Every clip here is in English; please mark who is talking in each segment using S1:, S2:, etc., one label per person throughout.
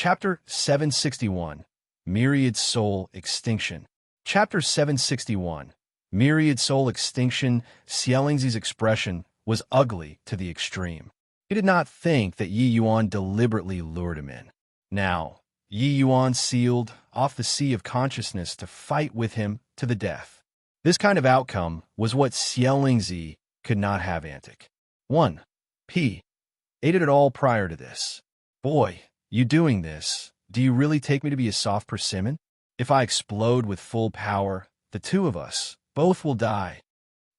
S1: Chapter 761, Myriad Soul Extinction. Chapter 761, Myriad Soul Extinction. Xiaolingzi's expression was ugly to the extreme. He did not think that Yi Yuan deliberately lured him in. Now, Yi Yuan sealed off the sea of consciousness to fight with him to the death. This kind of outcome was what Xiaolingzi could not have. Antic 1. P. Aided it all prior to this. Boy, you doing this, do you really take me to be a soft persimmon? If I explode with full power, the two of us, both will die.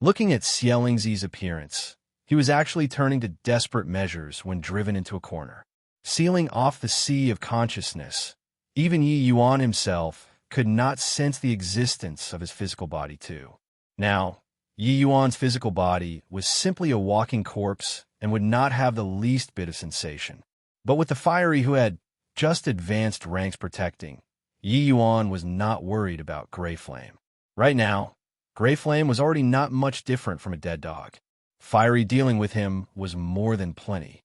S1: Looking at Xiaolingzi's appearance, he was actually turning to desperate measures when driven into a corner. Sealing off the sea of consciousness, even Yi Yuan himself could not sense the existence of his physical body too. Now, Yi Yuan's physical body was simply a walking corpse and would not have the least bit of sensation. But with the fiery who had just advanced ranks protecting, Yi Yuan was not worried about Gray Flame. Right now, Gray Flame was already not much different from a dead dog. Fiery dealing with him was more than plenty.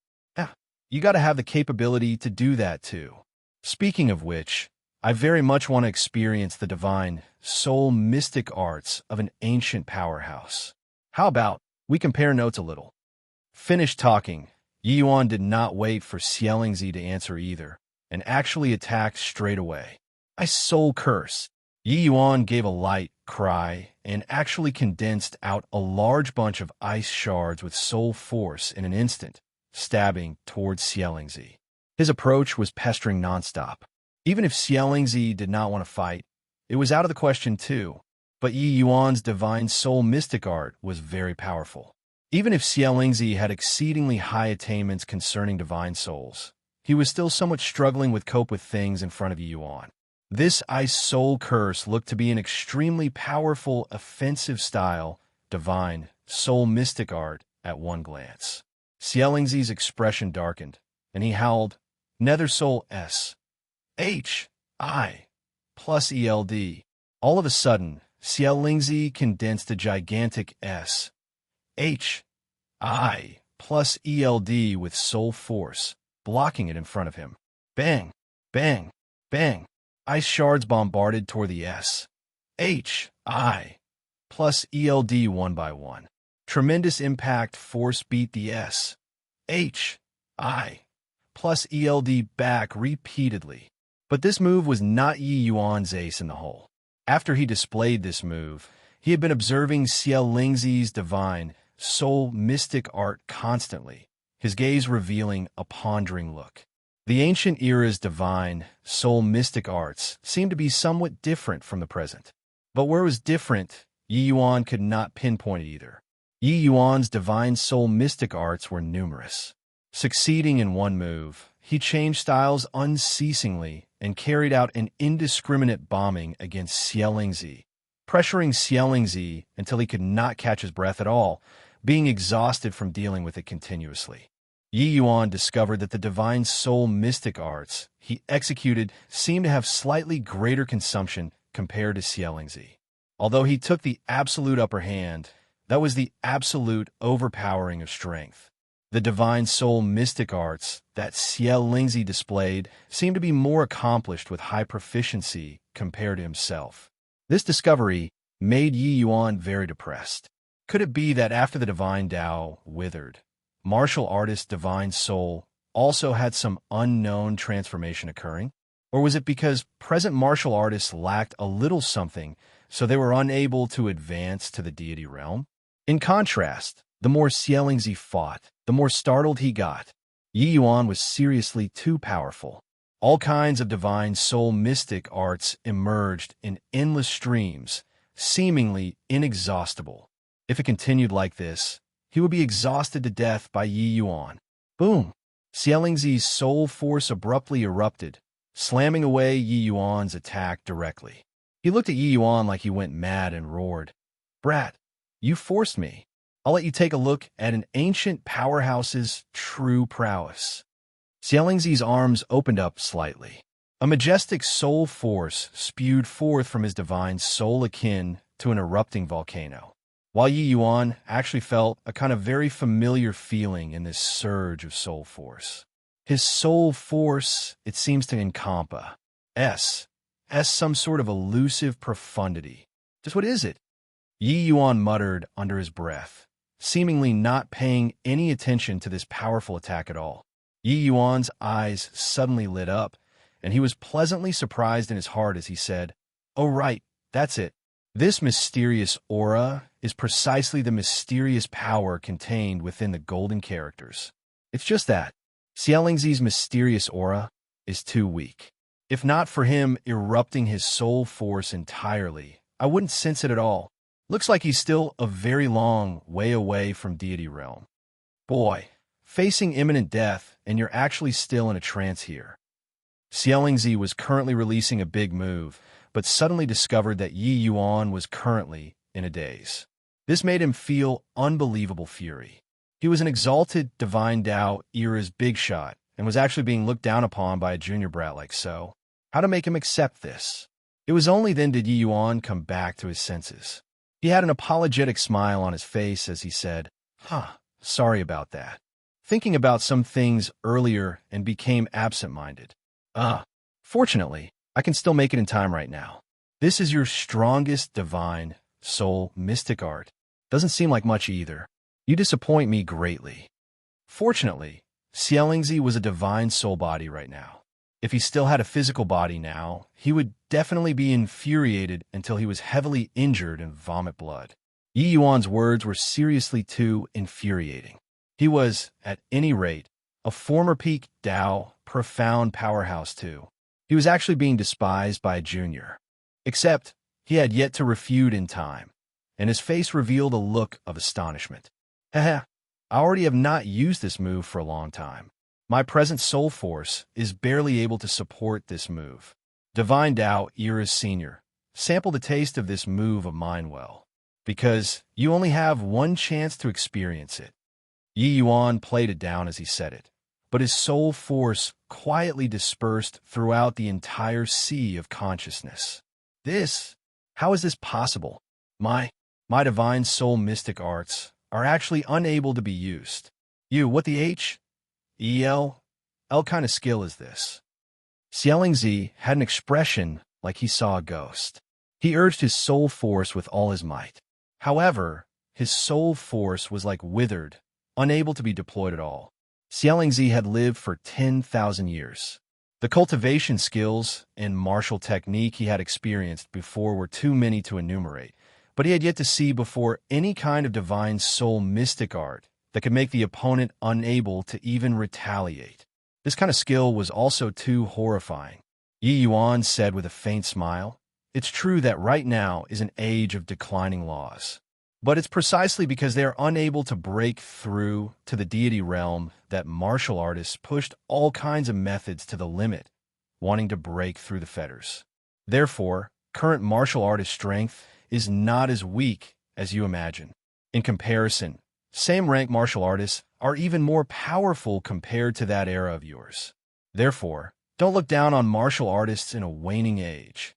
S1: You gotta have the capability to do that too. Speaking of which, I very much want to experience the divine, soul mystic arts of an ancient powerhouse. How about we compare notes a little? Finished talking, Yi Yuan did not wait for Xiaolingzi to answer either, and actually attacked straight away. I soul curse. Yi Yuan gave a light cry and actually condensed out a large bunch of ice shards with soul force in an instant, stabbing towards Xiaolingzi. His approach was pestering nonstop. Even if Xiaolingzi did not want to fight, it was out of the question too. But Yi Yuan's divine soul mystic art was very powerful. Even if Xiaolingzi had exceedingly high attainments concerning divine souls, he was still somewhat struggling with cope with things in front of Yi Yuan. This ice soul curse looked to be an extremely powerful, offensive style, divine, soul mystic art at one glance. Xiaolingzi's expression darkened, and he howled, Nether Soul S. H. I. plus ELD. All of a sudden, Xiaolingzi condensed a gigantic S. H. I. plus ELD with soul force, blocking it in front of him. Bang! Bang! Bang! Ice shards bombarded toward the S. H. I. plus ELD one by one. Tremendous impact force beat the S. H. I. plus ELD back repeatedly. But this move was not Yi Yuan's ace in the hole. After he displayed this move, he had been observing Xiaolingzi's divine, soul mystic art constantly, his gaze revealing a pondering look. The ancient era's divine, soul mystic arts seemed to be somewhat different from the present. But where it was different, Yi Yuan could not pinpoint it either. Yi Yuan's divine soul mystic arts were numerous. Succeeding in one move, he changed styles unceasingly and carried out an indiscriminate bombing against Xiaolingzi, pressuring Xiaolingzi until he could not catch his breath at all, being exhausted from dealing with it continuously. Yi Yuan discovered that the divine soul mystic arts he executed seemed to have slightly greater consumption compared to Xiaolingzi. Although he took the absolute upper hand, that was the absolute overpowering of strength. The divine soul mystic arts that Xiaolingzi displayed seemed to be more accomplished with high proficiency compared to himself. This discovery made Yi Yuan very depressed. Could it be that after the divine Tao withered, martial artist divine soul also had some unknown transformation occurring? Or was it because present martial artists lacked a little something, so they were unable to advance to the deity realm? In contrast, the more Xiaolingzi fought, the more startled he got. Yi Yuan was seriously too powerful. All kinds of divine soul mystic arts emerged in endless streams, seemingly inexhaustible. If it continued like this, he would be exhausted to death by Yi Yuan. Boom! Xiaolingzi's soul force abruptly erupted, slamming away Yi Yuan's attack directly. He looked at Yi Yuan like he went mad and roared, Brat, you forced me. I'll let you take a look at an ancient powerhouse's true prowess. Xiaolingzi's arms opened up slightly. A majestic soul force spewed forth from his divine soul akin to an erupting volcano. While Yi Yuan actually felt a kind of very familiar feeling in this surge of soul force. His soul force, it seems to encompass some sort of elusive profundity. Just what is it? Yi Yuan muttered under his breath, seemingly not paying any attention to this powerful attack at all. Yi Yuan's eyes suddenly lit up, and he was pleasantly surprised in his heart as he said, "Oh right, that's it. This mysterious aura is precisely the mysterious power contained within the golden characters. It's just that Xiaolingzi's mysterious aura is too weak. If not for him erupting his soul force entirely, I wouldn't sense it at all. Looks like he's still a very long way away from deity realm. Boy, facing imminent death, and you're actually still in a trance here." Xiaolingzi was currently releasing a big move, but suddenly discovered that Yi Yuan was currently in a daze. This made him feel unbelievable fury. He was an exalted divine Dao era's big shot, and was actually being looked down upon by a junior brat like so. How to make him accept this? It was only then did Yi Yuan come back to his senses. He had an apologetic smile on his face as he said, sorry about that. Thinking about some things earlier and became absent-minded. Fortunately, I can still make it in time right now. This is your strongest divine, soul, mystic art. Doesn't seem like much either. You disappoint me greatly. Fortunately, Xiaolingzi was a divine soul body right now. If he still had a physical body now, he would definitely be infuriated until he was heavily injured and vomit blood. Yi Yuan's words were seriously too infuriating. He was, at any rate, a former peak Dao, profound powerhouse too. He was actually being despised by a junior. Except, he had yet to refute in time, and his face revealed a look of astonishment. I already have not used this move for a long time. My present soul force is barely able to support this move. Divine Dao Era's Senior, sample the taste of this move of mine well, because you only have one chance to experience it. Yi Yuan played it down as he said it, but his soul force quietly dispersed throughout the entire sea of consciousness. How is this possible? My divine soul mystic arts are actually unable to be used. What the L kind of skill is this? Xiaolingzi had an expression like he saw a ghost. He urged his soul force with all his might. However, his soul force was like withered, unable to be deployed at all. Xiaolingzi had lived for 10,000 years. The cultivation skills and martial technique he had experienced before were too many to enumerate, but he had yet to see before any kind of divine soul mystic art that could make the opponent unable to even retaliate. This kind of skill was also too horrifying. Yi Yuan said with a faint smile, "It's true that right now is an age of declining laws. But it's precisely because they are unable to break through to the deity realm that martial artists pushed all kinds of methods to the limit, wanting to break through the fetters. Therefore, current martial artist strength is not as weak as you imagine. In comparison, same-rank martial artists are even more powerful compared to that era of yours. Therefore, don't look down on martial artists in a waning age."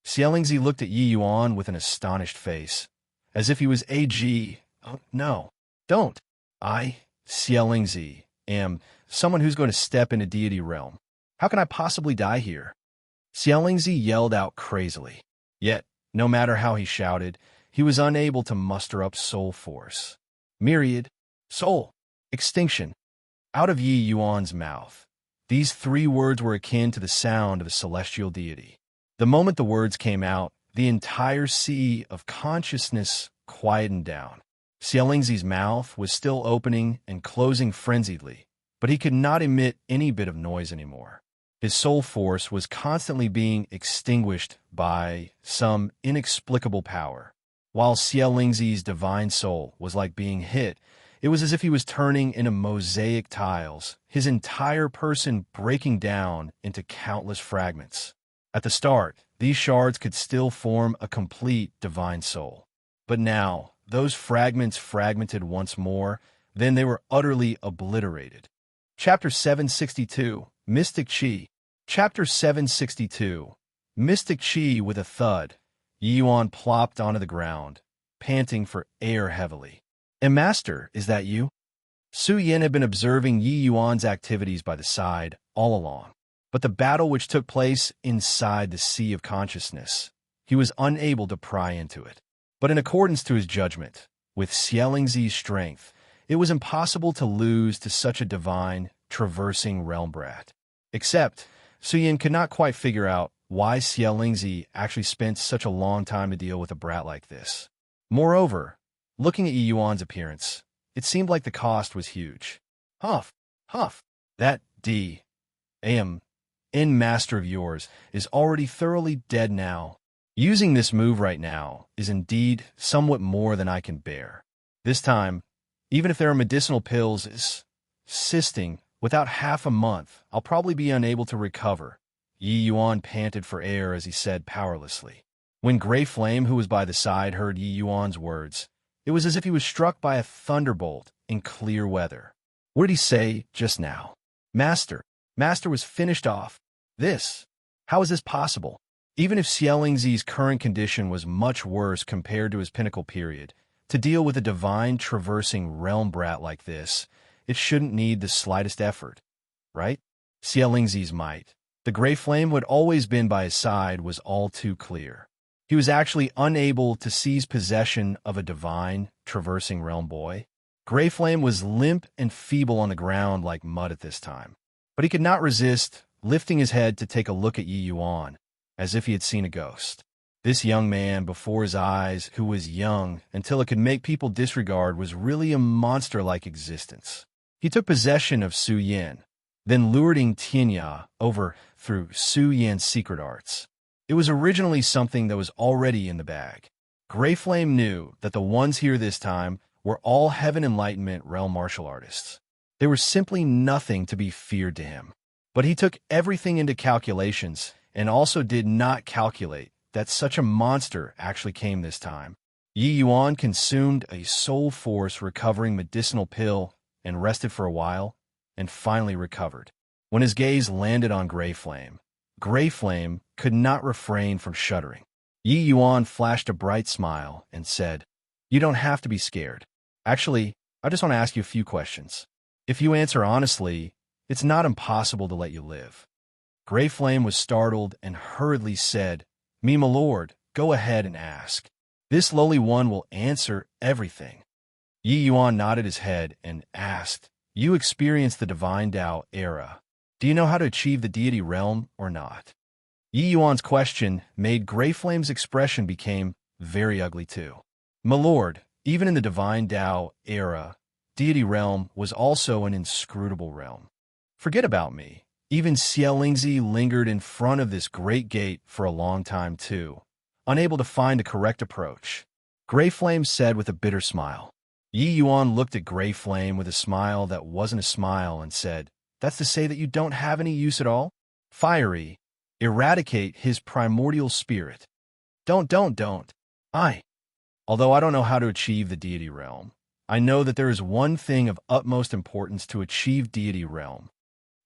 S1: Xiaolingzi looked at Yi Yuan with an astonished face, as if he was Oh, no, don't. I, Xiaolingzi, am someone who's going to step into deity realm. How can I possibly die here? Xiaolingzi yelled out crazily. Yet, no matter how he shouted, he was unable to muster up soul force. Myriad, soul, extinction. Out of Yi Yuan's mouth, these three words were akin to the sound of a celestial deity. The moment the words came out, the entire sea of consciousness quietened down. Xiaolingzi's mouth was still opening and closing frenziedly, but he could not emit any bit of noise anymore. His soul force was constantly being extinguished by some inexplicable power. While Xiaolingzi's divine soul was like being hit, it was as if he was turning into mosaic tiles, his entire person breaking down into countless fragments. At the start, these shards could still form a complete divine soul. But now, those fragments fragmented once more, then they were utterly obliterated. Chapter 762, Mystic Qi. Chapter 762, Mystic Qi. With a thud, Yi Yuan plopped onto the ground, panting for air heavily. Master, is that you? Su Yin had been observing Yi Yuan's activities by the side all along. But the battle which took place inside the sea of consciousness, he was unable to pry into it. But in accordance to his judgment, with Xielingzi's strength, it was impossible to lose to such a divine, traversing realm brat. Except, Su Yin could not quite figure out why Xielingzi actually spent such a long time to deal with a brat like this. Moreover, looking at Yi Yuan's appearance, it seemed like the cost was huge. Huff, huff, that D.A.M. master of yours is already thoroughly dead now. Using this move right now is indeed somewhat more than I can bear. This time, even if there are medicinal pills assisting, without half a month, I'll probably be unable to recover. Yi Yuan panted for air as he said powerlessly. When Gray Flame, who was by the side, heard Yi Yuan's words, it was as if he was struck by a thunderbolt in clear weather. What did he say just now? Master was finished off. How is this possible? Even if Xielingzi's current condition was much worse compared to his pinnacle period, to deal with a divine traversing realm brat like this, it shouldn't need the slightest effort, right? Xielingzi's might, the Gray Flame who had always been by his side, was all too clear. He was actually unable to seize possession of a divine traversing realm boy. Gray Flame was limp and feeble on the ground like mud at this time, but he could not resist lifting his head to take a look at Yi Yuan, as if he had seen a ghost. This young man before his eyes, who was young until it could make people disregard, was really a monster-like existence. He took possession of Su Yin, then luring Tianya over through Su Yin's secret arts. It was originally something that was already in the bag. Gray Flame knew that the ones here this time were all Heaven Enlightenment realm martial artists. They were simply nothing to be feared to him. But he took everything into calculations and also did not calculate that such a monster actually came this time. Yi Yuan consumed a soul force recovering medicinal pill and rested for a while, and finally recovered. When his gaze landed on Gray Flame could not refrain from shuddering. Yi Yuan flashed a bright smile and said, "You don't have to be scared. Actually, I just want to ask you a few questions. If you answer honestly, it's not impossible to let you live." Gray Flame was startled and hurriedly said, "My lord, go ahead and ask. This lowly one will answer everything." Yi Yuan nodded his head and asked, "You experienced the Divine Tao era. Do you know how to achieve the deity realm or not?" Yi Yuan's question made Gray Flame's expression became very ugly too. "My lord, even in the Divine Tao era, deity realm was also an inscrutable realm. Forget about me. Even Xielingzi lingered in front of this great gate for a long time too, unable to find a correct approach," Gray Flame said with a bitter smile. Yi Yuan looked at Gray Flame with a smile that wasn't a smile and said, "That's to say that you don't have any use at all? Fiery, eradicate his primordial spirit. Don't. Although I don't know how to achieve the deity realm, I know that there is one thing of utmost importance to achieve deity realm,"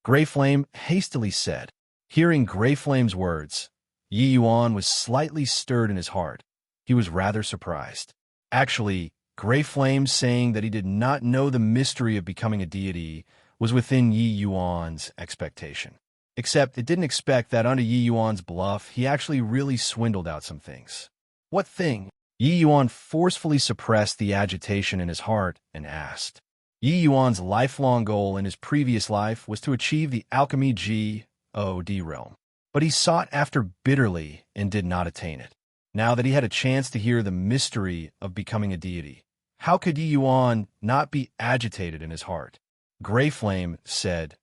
S1: Gray Flame hastily said. Hearing Gray Flame's words, Yi Yuan was slightly stirred in his heart. He was rather surprised. Actually, Gray Flame saying that he did not know the mystery of becoming a deity was within Yi Yuan's expectation. Except it didn't expect that under Yi Yuan's bluff, he actually really swindled out some things. What thing? Yi Yuan forcefully suppressed the agitation in his heart and asked. Yi Yuan's lifelong goal in his previous life was to achieve the alchemy God realm, but he sought after bitterly and did not attain it. Now that he had a chance to hear the mystery of becoming a deity, how could Yi Yuan not be agitated in his heart? Gray Flame said,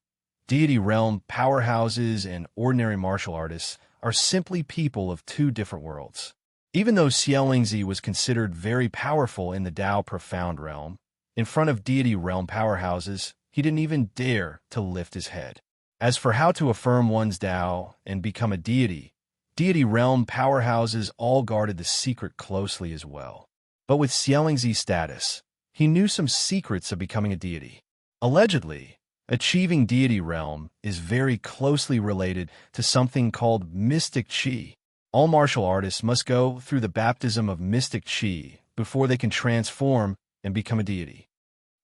S1: "Deity realm powerhouses and ordinary martial artists are simply people of two different worlds." Even though Xielingzi was considered very powerful in the Tao Profound realm, in front of deity realm powerhouses, he didn't even dare to lift his head. As for how to affirm one's Tao and become a deity realm powerhouses all guarded the secret closely as well. But with Xielingzi's status, he knew some secrets of becoming a deity. Allegedly, achieving deity realm is very closely related to something called mystic qi. All martial artists must go through the baptism of mystic qi before they can transform and become a deity.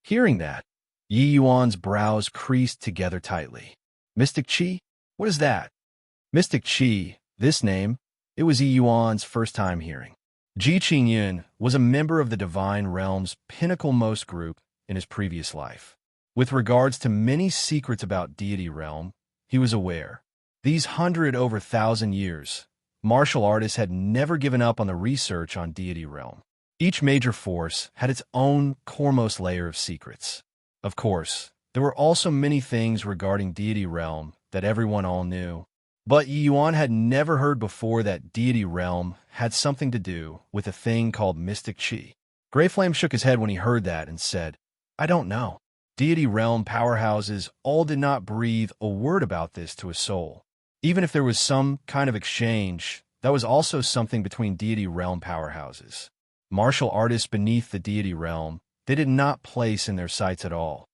S1: Hearing that, Yi Yuan's brows creased together tightly. Mystic Qi? What is that? Mystic Qi, this name, it was Yi Yuan's first time hearing. Ji Qingyun was a member of the Divine Realm's pinnacle-most group in his previous life. With regards to many secrets about Deity Realm, he was aware. These 100,000 years, martial artists had never given up on the research on Deity Realm. Each major force had its own coremost layer of secrets. Of course, there were also many things regarding Deity Realm that everyone all knew. But Yi Yuan had never heard before that Deity Realm had something to do with a thing called Mystic Qi. Grey Flame shook his head when he heard that and said, I don't know. Deity Realm powerhouses all did not breathe a word about this to a soul. Even if there was some kind of exchange, that was also something between Deity Realm powerhouses. Martial artists beneath the Deity Realm, they did not place in their sights at all.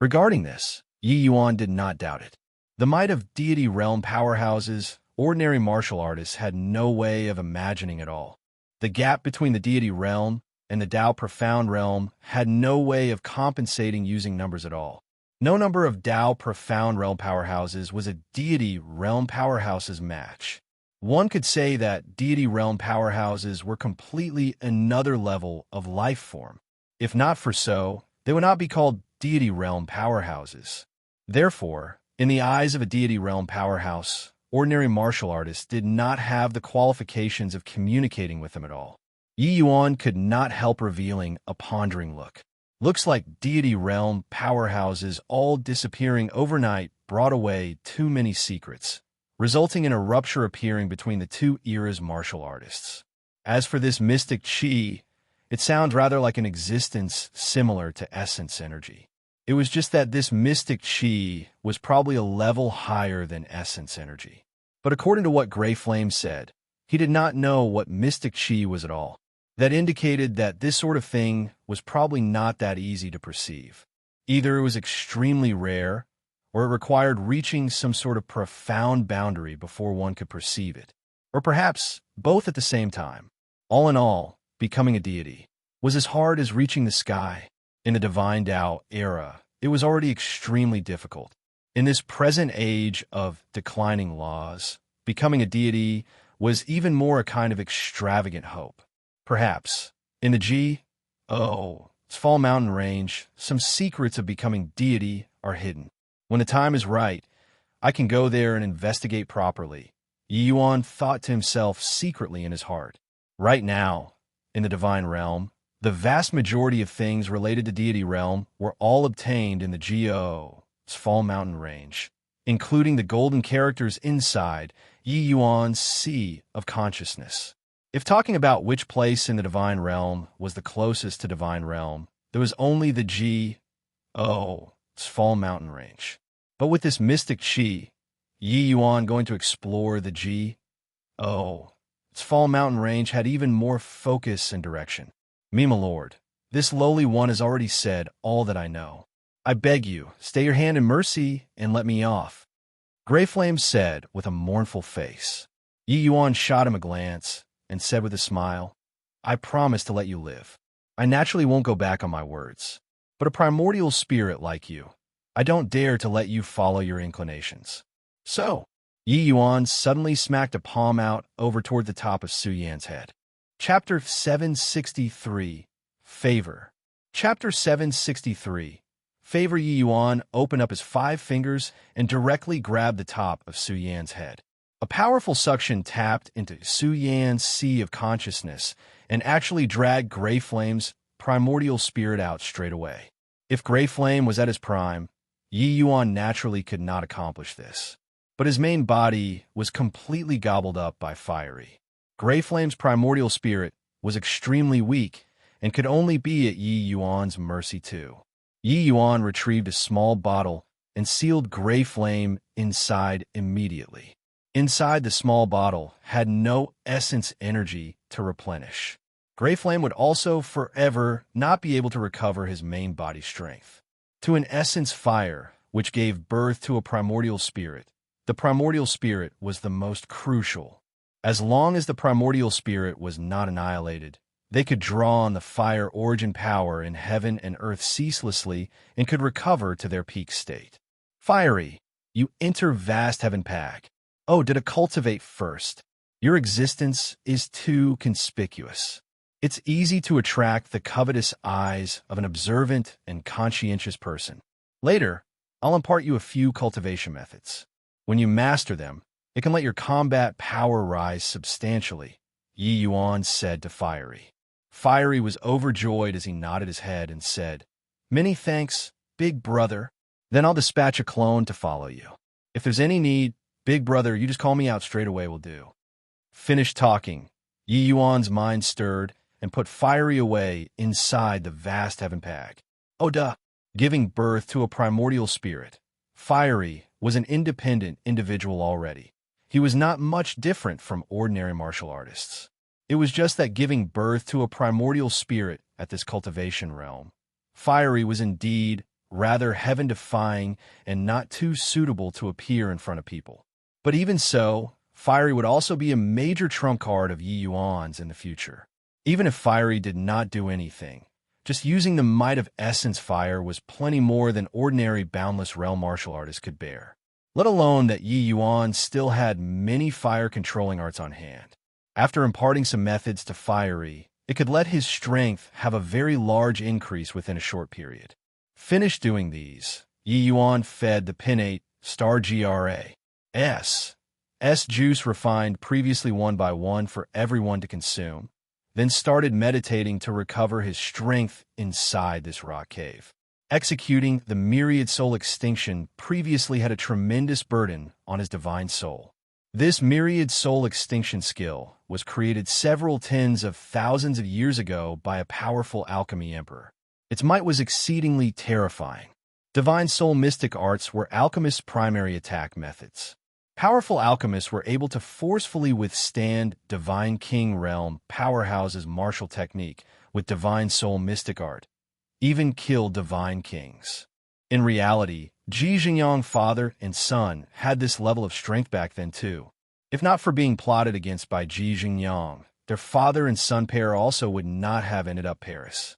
S1: Regarding this, Yi Yuan did not doubt it. The might of Deity Realm powerhouses, ordinary martial artists had no way of imagining at all. The gap between the Deity Realm and the Tao Profound Realm had no way of compensating using numbers at all. No number of Tao Profound Realm powerhouses was a Deity Realm powerhouse's match. One could say that Deity Realm powerhouses were completely another level of life form. If not for so, they would not be called Deity Realm powerhouses. Therefore, in the eyes of a Deity Realm powerhouse, ordinary martial artists did not have the qualifications of communicating with them at all. Yi Yuan could not help revealing a pondering look. Looks like Deity Realm powerhouses all disappearing overnight brought away too many secrets, resulting in a rupture appearing between the two era's martial artists. As for this Mystic Qi, it sounds rather like an existence similar to essence energy. It was just that this Mystic Qi was probably a level higher than essence energy. But according to what Grey Flame said, he did not know what Mystic Qi was at all. That indicated that this sort of thing was probably not that easy to perceive. Either it was extremely rare, or it required reaching some sort of profound boundary before one could perceive it. Or perhaps both at the same time. All in all, becoming a deity was as hard as reaching the sky. In the Divine Tao era, it was already extremely difficult. In this present age of declining laws, becoming a deity was even more a kind of extravagant hope. Perhaps, in the Fall Mountain Range, some secrets of becoming deity are hidden. When the time is right, I can go there and investigate properly, Yi Yuan thought to himself secretly in his heart. Right now, in the Divine Realm, the vast majority of things related to Deity Realm were all obtained in the Fall Mountain Range, including the golden characters inside Yi Yuan's Sea of Consciousness. If talking about which place in the Divine Realm was the closest to Divine Realm, there was only the Fall Mountain Range. But with this Mystic Qi, Yi Yuan going to explore the Fall Mountain Range had even more focus and direction. Me, my lord, this lowly one has already said all that I know. I beg you, stay your hand in mercy and let me off. Grey Flame said with a mournful face. Yi Yuan shot him a glance and said with a smile, I promise to let you live. I naturally won't go back on my words. But a primordial spirit like you, I don't dare to let you follow your inclinations. So, Yi Yuan suddenly smacked a palm out over toward the top of Su Yan's head. Chapter 763, Favor. Chapter 763, Favor. Yi Yuan opened up his 5 fingers and directly grabbed the top of Su Yan's head. A powerful suction tapped into Su Yan's Sea of Consciousness and actually dragged Grey Flame's primordial spirit out straight away. If Grey Flame was at his prime, Yi Yuan naturally could not accomplish this. But his main body was completely gobbled up by fiery. Grey Flame's primordial spirit was extremely weak and could only be at Yi Yuan's mercy too. Yi Yuan retrieved a small bottle and sealed Grey Flame inside immediately. Inside the small bottle had no essence energy to replenish. Grey Flame would also forever not be able to recover his main body strength. To an essence fire, which gave birth to a primordial spirit, the primordial spirit was the most crucial. As long as the primordial spirit was not annihilated, They could draw on the fire origin power in heaven and earth ceaselessly and could recover to their peak state. Fiery, you enter vast heaven pack. Oh, did a cultivate first. Your existence is too conspicuous. It's easy to attract the covetous eyes of an observant and conscientious person. Later, I'll impart you a few cultivation methods. When you master them, it can let your combat power rise substantially, Yi Yuan said to Fiery. Fiery was overjoyed as he nodded his head and said, "Many thanks, big brother. Then I'll dispatch a clone to follow you. If there's any need, big brother, you just call me out straight away will do." Finished talking, Yi Yuan's mind stirred and put Fiery away inside the vast heaven pack. Oh duh! Giving birth to a primordial spirit, Fiery was an independent individual already. He was not much different from ordinary martial artists. It was just that giving birth to a primordial spirit at this cultivation realm, Fiery was indeed rather heaven-defying and not too suitable to appear in front of people. But even so, Fiery would also be a major trump card of Yi Yuan's in the future. Even if Fiery did not do anything, just using the might of essence fire was plenty more than ordinary boundless realm martial artists could bear. Let alone that Yi Yuan still had many fire-controlling arts on hand. After imparting some methods to Fiery, it could let his strength have a very large increase within a short period. Finished doing these, Yi Yuan fed the pinnate star GRAS juice refined previously one by one for everyone to consume, then started meditating to recover his strength inside this rock cave. Executing the myriad soul extinction previously had a tremendous burden on his divine soul. This myriad soul extinction skill was created several tens of thousands of years ago by a powerful alchemy emperor. Its might was exceedingly terrifying. Divine soul mystic arts were alchemists' primary attack methods. Powerful alchemists were able to forcefully withstand Divine King realm powerhouses' martial technique with divine soul mystic art, even kill divine kings. In reality, Ji Xingyang father and son had this level of strength back then too. If not for being plotted against by Ji Xingyang, their father and son pair also would not have ended up Paris.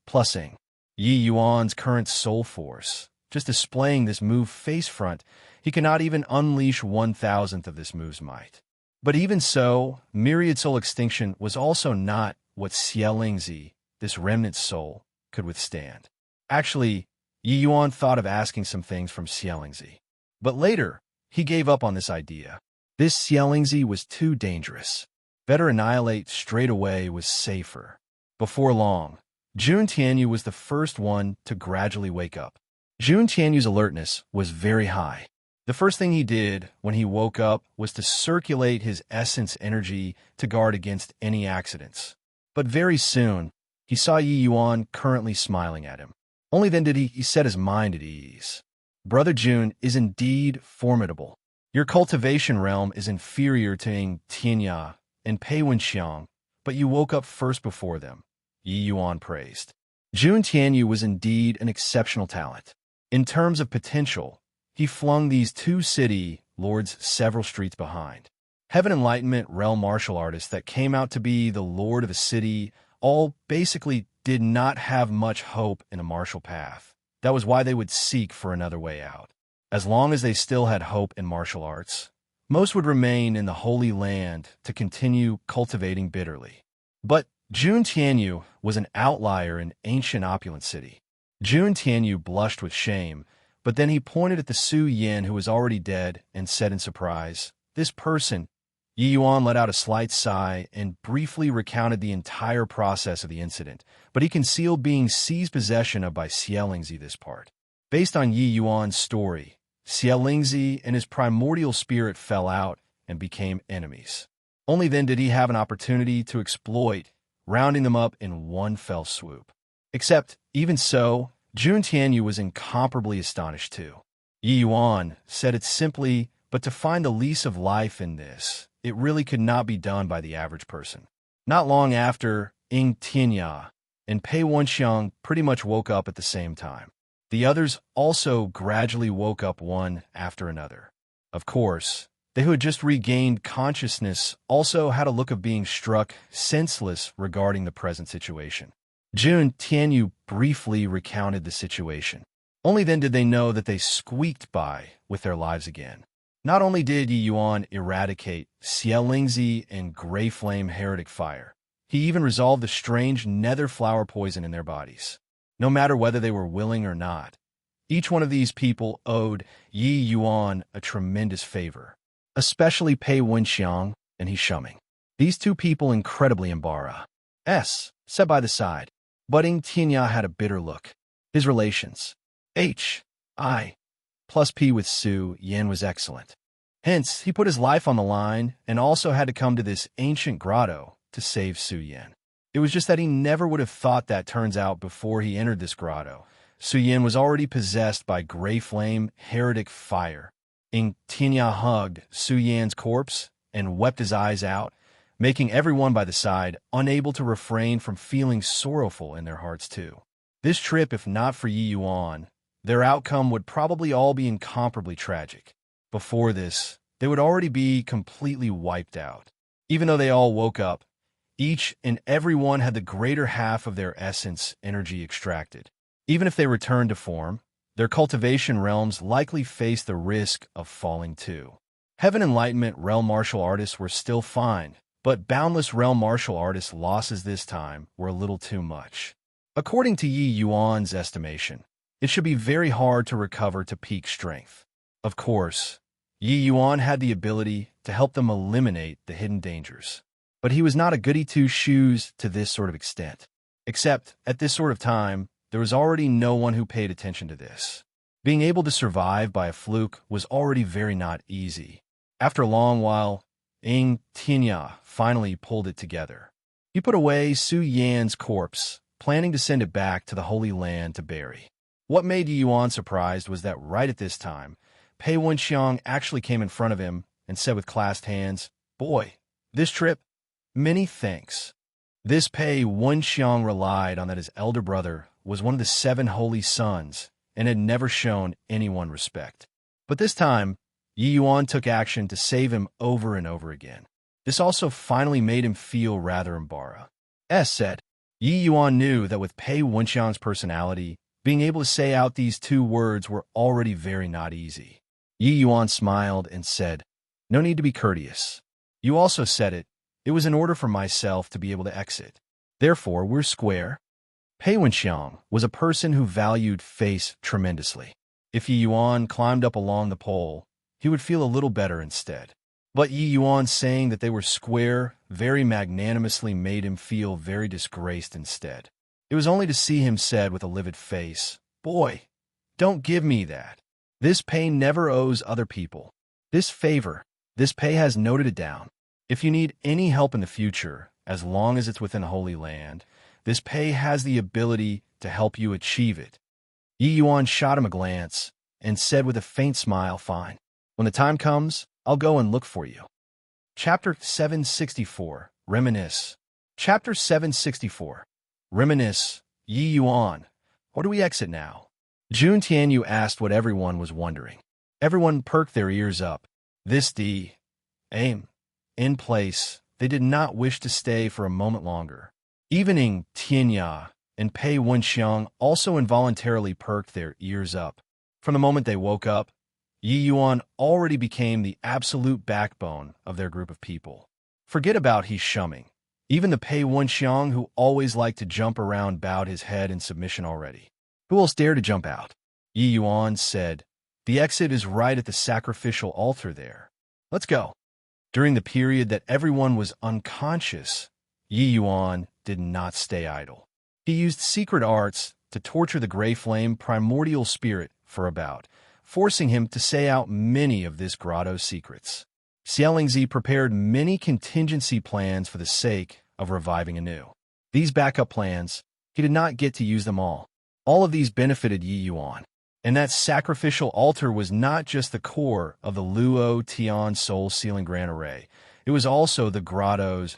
S1: Plusing Yi Yuan's current soul force. Just displaying this move face front, he cannot even unleash 1,000th of this move's might. But even so, myriad soul extinction was also not what Xielingzi, this remnant soul, could withstand. Actually, Yi Yuan thought of asking some things from Xielingzi. But later, he gave up on this idea. This Xielingzi was too dangerous. Better annihilate straight away was safer. Before long, Jun Tianyu was the first one to gradually wake up. Jun Tianyu's alertness was very high. The first thing he did when he woke up was to circulate his essence energy to guard against any accidents. But very soon, he saw Yi Yuan currently smiling at him. Only then did he set his mind at ease. Brother Jun is indeed formidable. Your cultivation realm is inferior to Ing Tianya and Pei Wenxiang, but you woke up first before them, Yi Yuan praised. Jun Tianyu was indeed an exceptional talent. In terms of potential, he flung these two city lords several streets behind. Heaven Enlightenment realm martial artists that came out to be the lord of a city all basically did not have much hope in a martial path. That was why they would seek for another way out. As long as they still had hope in martial arts, most would remain in the Holy Land to continue cultivating bitterly. But Jun Tianyu was an outlier in ancient opulent city. Jun Tianyu blushed with shame, but then he pointed at the Su Yin who was already dead and said in surprise, "This person." Yi Yuan let out a slight sigh and briefly recounted the entire process of the incident, but he concealed being seized possession of by Xielingzi this part. Based on Yi Yuan's story, Xielingzi and his primordial spirit fell out and became enemies. Only then did he have an opportunity to exploit, rounding them up in one fell swoop. Except, even so, Jun Tianyu was incomparably astonished too. Yi Yuan said it simply, but to find the lease of life in this, it really could not be done by the average person. Not long after, Ing Tianya and Pei Wenxiang pretty much woke up at the same time. The others also gradually woke up one after another. Of course, They who had just regained consciousness also had a look of being struck senseless regarding the present situation. Jun Tianyu briefly recounted the situation. Only then did they know that they squeaked by with their lives again. Not only did Yi Yuan eradicate Xiaolingzi and Gray Flame Heretic Fire, he even resolved the strange nether flower poison in their bodies. No matter whether they were willing or not, each one of these people owed Yi Yuan a tremendous favor, especially Pei Wenxiang and He Shuming. These two people incredibly embarrassed. Set by the side. Budding Tianya had a bitter look. His relations, H.I. plus P with Su Yan was excellent. Hence, he put his life on the line and also had to come to this ancient grotto to save Su Yan. It was just that he never would have thought that turns out before he entered this grotto. Su Yan was already possessed by Gray Flame Heretic Fire. Tianya hugged Su Yan's corpse and wept his eyes out, making everyone by the side unable to refrain from feeling sorrowful in their hearts too. This trip, if not for Yi Yuan, their outcome would probably all be incomparably tragic. Before this, they would already be completely wiped out. Even though they all woke up, each and every one had the greater half of their essence energy extracted. Even if they returned to form, their cultivation realms likely faced the risk of falling too. Heaven Enlightenment realm martial artists were still fine, but Boundless realm martial artists' losses this time were a little too much. According to Yi Yuan's estimation, it should be very hard to recover to peak strength. Of course, Yi Yuan had the ability to help them eliminate the hidden dangers. But he was not a goody two-shoes to this sort of extent. Except, at this sort of time, there was already no one who paid attention to this. Being able to survive by a fluke was already very not easy. After a long while, Tianya finally pulled it together. He put away Su Yan's corpse, planning to send it back to the Holy Land to bury. What made Yi Yuan surprised was that right at this time, Pei Wenxiang actually came in front of him and said with clasped hands, "Boy, this trip, many thanks." This Pei Wenxiang relied on that his elder brother was one of the 7 holy sons and had never shown anyone respect. But this time, Yi Yuan took action to save him over and over again. This also finally made him feel rather embarrassed. Said, Yi Yuan knew that with Pei Wenxiang's personality, being able to say out these 2 words were already very not easy. Yi Yuan smiled and said, "No need to be courteous. You also said it. It was in order for myself to be able to exit. Therefore, we're square." Pei Wenxiang was a person who valued face tremendously. If Yi Yuan climbed up along the pole, he would feel a little better instead. But Yi Yuan saying that they were square very magnanimously made him feel very disgraced instead. It was only to see him said with a livid face, "Boy, don't give me that. This Pei never owes other people this favor. This Pei has noted it down. If you need any help in the future, as long as it's within Holy Land, this Pei has the ability to help you achieve it." Yi Yuan shot him a glance and said with a faint smile, "Fine. When the time comes, I'll go and look for you." Chapter 764, Reminisce. Chapter 764, Reminisce. Yi Yuan, or do we exit now? Jun Tianyu asked what everyone was wondering. Everyone perked their ears up. This aim. In place, they did not wish to stay for a moment longer. Evening, Tianya and Pei Wenxiang also involuntarily perked their ears up. From the moment they woke up, Yi Yuan already became the absolute backbone of their group of people. Forget about He Shuming. Even the Pei Wenxiang, who always liked to jump around, bowed his head in submission already. Who else dared to jump out? Yi Yuan said, "The exit is right at the sacrificial altar there. Let's go." During the period that everyone was unconscious, Yi Yuan did not stay idle. He used secret arts to torture the Gray Flame primordial spirit for about, forcing him to say out many of this grotto's secrets. Xiaolingzi prepared many contingency plans for the sake of reviving anew. These backup plans, he did not get to use them all. All of these benefited Yi Yuan. And that sacrificial altar was not just the core of the Luo Tian Soul Sealing Grand Array. It was also the grotto's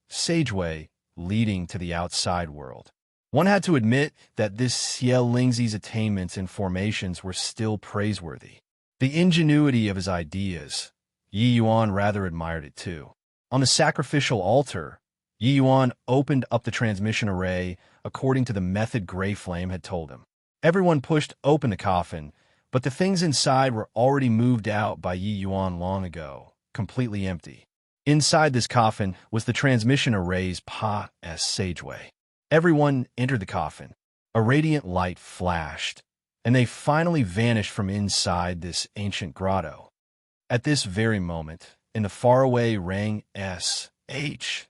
S1: sageway leading to the outside world. One had to admit that this Xiaolingzi's attainments and formations were still praiseworthy. The ingenuity of his ideas, Yi Yuan rather admired it too. On the sacrificial altar, Yi Yuan opened up the transmission array according to the method Grey Flame had told him. Everyone pushed open the coffin, but the things inside were already moved out by Yi Yuan long ago, completely empty. Inside this coffin was the transmission array's sageway. Everyone entered the coffin. A radiant light flashed, and they finally vanished from inside this ancient grotto. At this very moment, in the faraway Rang SHI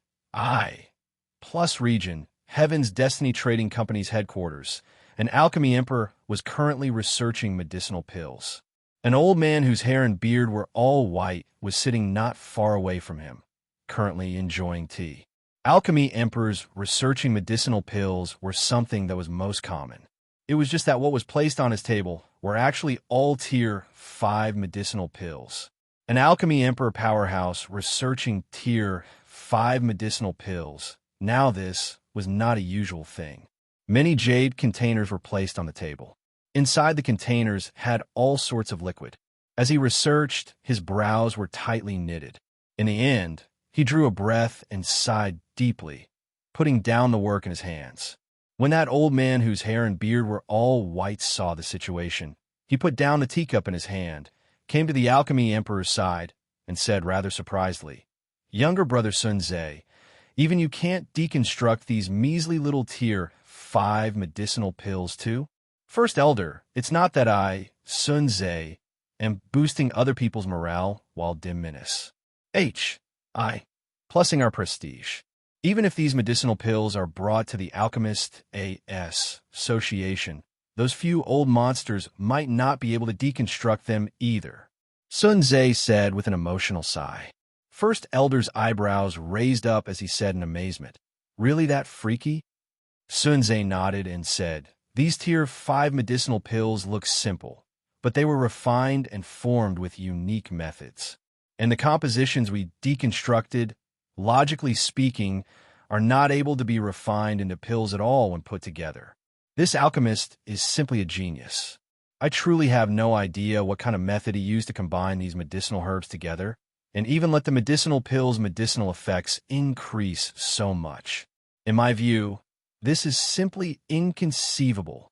S1: plus region, Heaven's Destiny Trading Company's headquarters, an alchemy emperor was currently researching medicinal pills. An old man whose hair and beard were all white was sitting not far away from him, currently enjoying tea. Alchemy emperors researching medicinal pills were something that was most common. It was just that what was placed on his table were actually all Tier 5 medicinal pills. An alchemy emperor powerhouse researching Tier 5 medicinal pills. Now this was not a usual thing. Many jade containers were placed on the table. Inside the containers had all sorts of liquid. As he researched, his brows were tightly knitted. In the end, he drew a breath and sighed deeply, putting down the work in his hands. When that old man whose hair and beard were all white saw the situation, he put down the teacup in his hand, came to the alchemy emperor's side, and said rather surprisedly, "Younger brother Sun Tze, even you can't deconstruct these measly little Tier 5 medicinal pills too? First Elder, it's not that I, Sun Tze, am boosting other people's morale while diminish. Plussing our prestige. Even if these medicinal pills are brought to the Alchemist Association, those few old monsters might not be able to deconstruct them either," Sun Tze said with an emotional sigh. First Elder's eyebrows raised up as he said in amazement, "Really that freaky?" Sun Tze nodded and said, "These Tier 5 medicinal pills look simple, but they were refined and formed with unique methods. And the compositions we deconstructed, logically speaking, are not able to be refined into pills at all when put together. This alchemist is simply a genius. I truly have no idea what kind of method he used to combine these medicinal herbs together, and even let the medicinal pills' medicinal effects increase so much. In my view, this is simply inconceivable."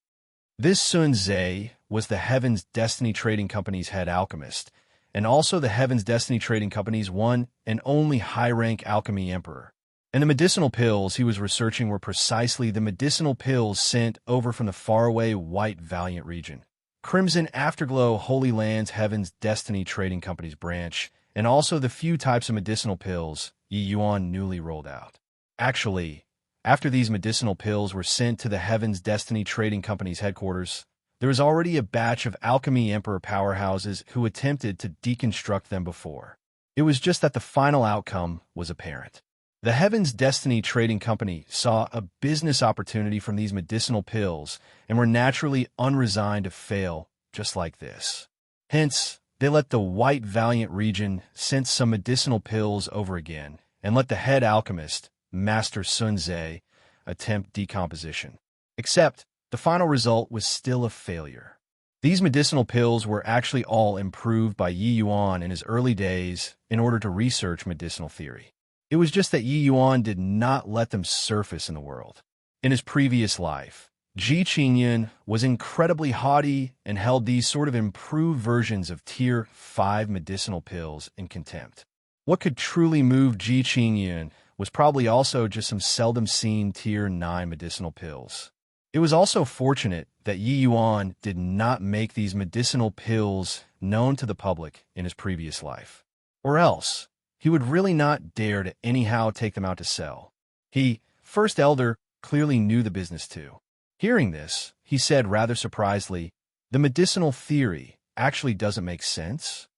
S1: This Sun Tze was the Heaven's Destiny Trading Company's head alchemist, and also the Heaven's Destiny Trading Company's one and only high-rank alchemy emperor. And the medicinal pills he was researching were precisely the medicinal pills sent over from the faraway White Valiant region. Crimson Afterglow Holy Land's Heaven's Destiny Trading Company's branch, and also the few types of medicinal pills Yi Yuan newly rolled out. Actually, after these medicinal pills were sent to the Heaven's Destiny Trading Company's headquarters, there was already a batch of alchemy emperor powerhouses who attempted to deconstruct them before. It was just that the final outcome was apparent. The Heaven's Destiny Trading Company saw a business opportunity from these medicinal pills and were naturally unresigned to fail just like this. Hence, they let the White Valiant region send some medicinal pills over again and let the head alchemist, Master Sun Tze, attempt decomposition. Except, the final result was still a failure. These medicinal pills were actually all improved by Yi Yuan in his early days in order to research medicinal theory. It was just that Yi Yuan did not let them surface in the world. In his previous life, Ji Qingyun was incredibly haughty and held these sort of improved versions of Tier 5 medicinal pills in contempt. What could truly move Ji Qingyun was probably also just some seldom-seen Tier 9 medicinal pills. It was also fortunate that Yi Yuan did not make these medicinal pills known to the public in his previous life. Or else, he would really not dare to anyhow take them out to sell. He, First Elder, clearly knew the business too. Hearing this, he said rather surprisedly, "The medicinal theory actually doesn't make sense?"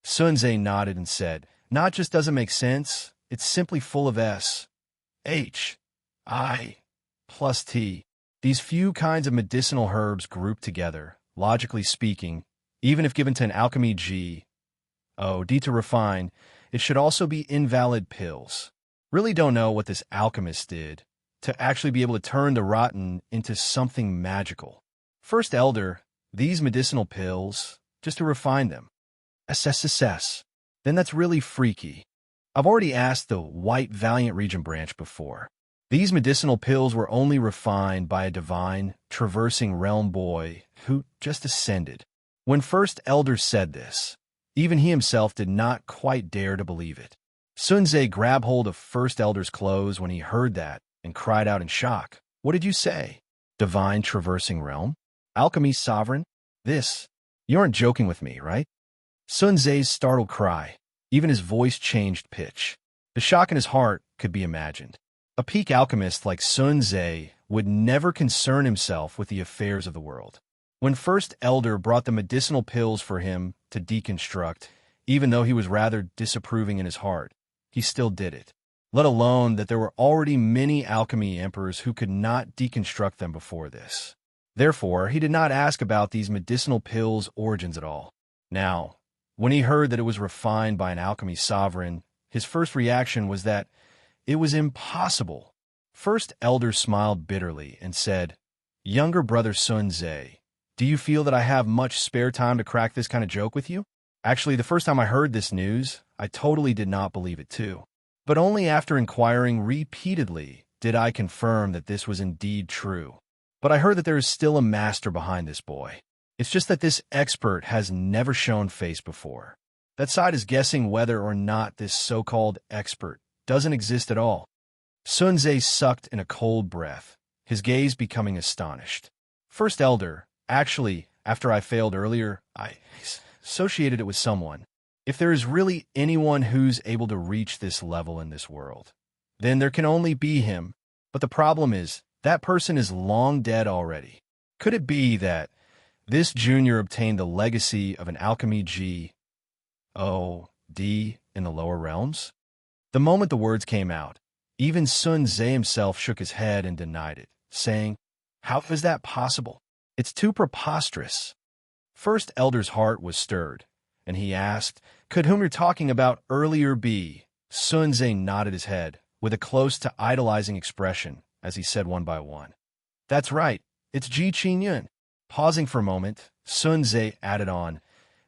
S1: Sun Tze nodded and said, "Not just doesn't make sense, it's simply full of SHI+T. These few kinds of medicinal herbs grouped together, logically speaking, even if given to an alchemy G.O.D. to refine, it should also be invalid pills. Really don't know what this alchemist did to actually be able to turn the rotten into something magical. First Elder, these medicinal pills, just to refine them, SSSS. Then that's really freaky. I've already asked the White Valiant Region branch before. These medicinal pills were only refined by a divine, traversing realm boy who just ascended. When First Elder said this, even he himself did not quite dare to believe it. Sunze grabbed hold of First Elder's clothes when he heard that and cried out in shock. What did you say? Divine traversing realm? Alchemy sovereign? This? You aren't joking with me, right? Sunze's startled cry. Even his voice changed pitch. The shock in his heart could be imagined. A peak alchemist like Sunze would never concern himself with the affairs of the world. When First Elder brought the medicinal pills for him to deconstruct, even though he was rather disapproving in his heart, he still did it. Let alone that there were already many alchemy emperors who could not deconstruct them before this. Therefore, he did not ask about these medicinal pills' origins at all. Now, when he heard that it was refined by an alchemy sovereign, his first reaction was that it was impossible. First Elder smiled bitterly and said, Younger brother Sunze, do you feel that I have much spare time to crack this kind of joke with you? Actually, the first time I heard this news, I totally did not believe it too. But only after inquiring repeatedly did I confirm that this was indeed true. But I heard that there is still a master behind this boy. It's just that this expert has never shown face before. That side is guessing whether or not this so-called expert doesn't exist at all. Sunze sucked in a cold breath, his gaze becoming astonished. First Elder, actually, after I failed earlier, I associated it with someone. If there is really anyone who's able to reach this level in this world, then there can only be him. But the problem is, that person is long dead already. Could it be that this junior obtained the legacy of an alchemy G.O.D. in the lower realms? The moment the words came out, even Sunze himself shook his head and denied it, saying, How is that possible? It's too preposterous. First Elder's heart was stirred, and he asked, Could whom you're talking about earlier be? Sunze nodded his head, with a close to idolizing expression, as he said one by one. That's right, it's Ji Qingyun. Pausing for a moment, Sunze added on,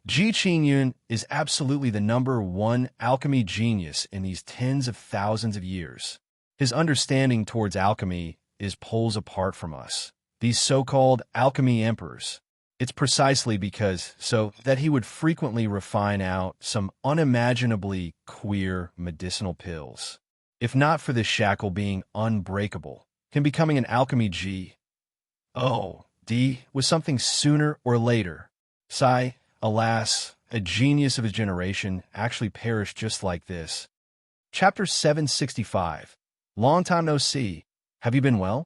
S1: Ji Qingyun is absolutely the #1 alchemy genius in these tens of thousands of years. His understanding towards alchemy is poles apart from us, these so-called alchemy emperors. It's precisely because so that he would frequently refine out some unimaginably queer medicinal pills. If not for this shackle being unbreakable, him becoming an alchemy G.O.D. was something sooner or later. Sigh, alas, a genius of his generation actually perished just like this. Chapter 765. Long time no see. Have you been well?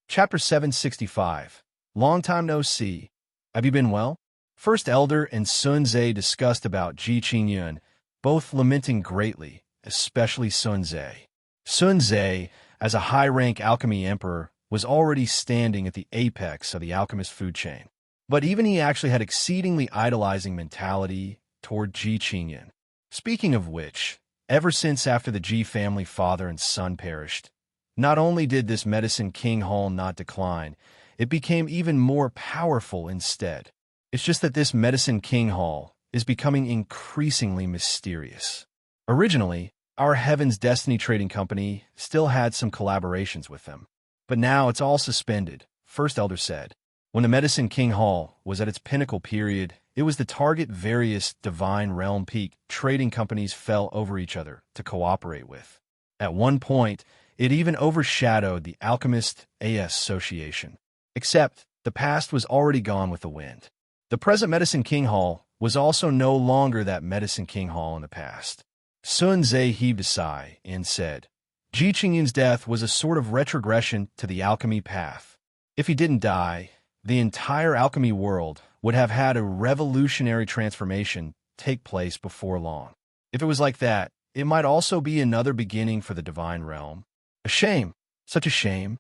S1: Chapter 765. Long time no see. Have you been well? First Elder and Sunze discussed about Ji Qingyun, both lamenting greatly, especially Sunze. Sunze, as a high-rank alchemy emperor, was already standing at the apex of the alchemist food chain. But even he actually had exceedingly idolizing mentality toward Ji Qingyun. Speaking of which, ever since after the Ji family father and son perished, not only did this medicine king hall not decline, it became even more powerful instead. It's just that this medicine king hall is becoming increasingly mysterious. Originally, our Heaven's Destiny Trading Company still had some collaborations with them. But now it's all suspended, First Elder said. When the Medicine King Hall was at its pinnacle period, it was the target various divine realm peak trading companies fell over each other to cooperate with. At one point, it even overshadowed the Alchemist Association. Except, the past was already gone with the wind. The present Medicine King Hall was also no longer that Medicine King Hall in the past. Sunze heaved a sigh and said, Ji Qingyun's death was a sort of retrogression to the alchemy path. If he didn't die, the entire alchemy world would have had a revolutionary transformation take place before long. If it was like that, it might also be another beginning for the divine realm. A shame, such a shame.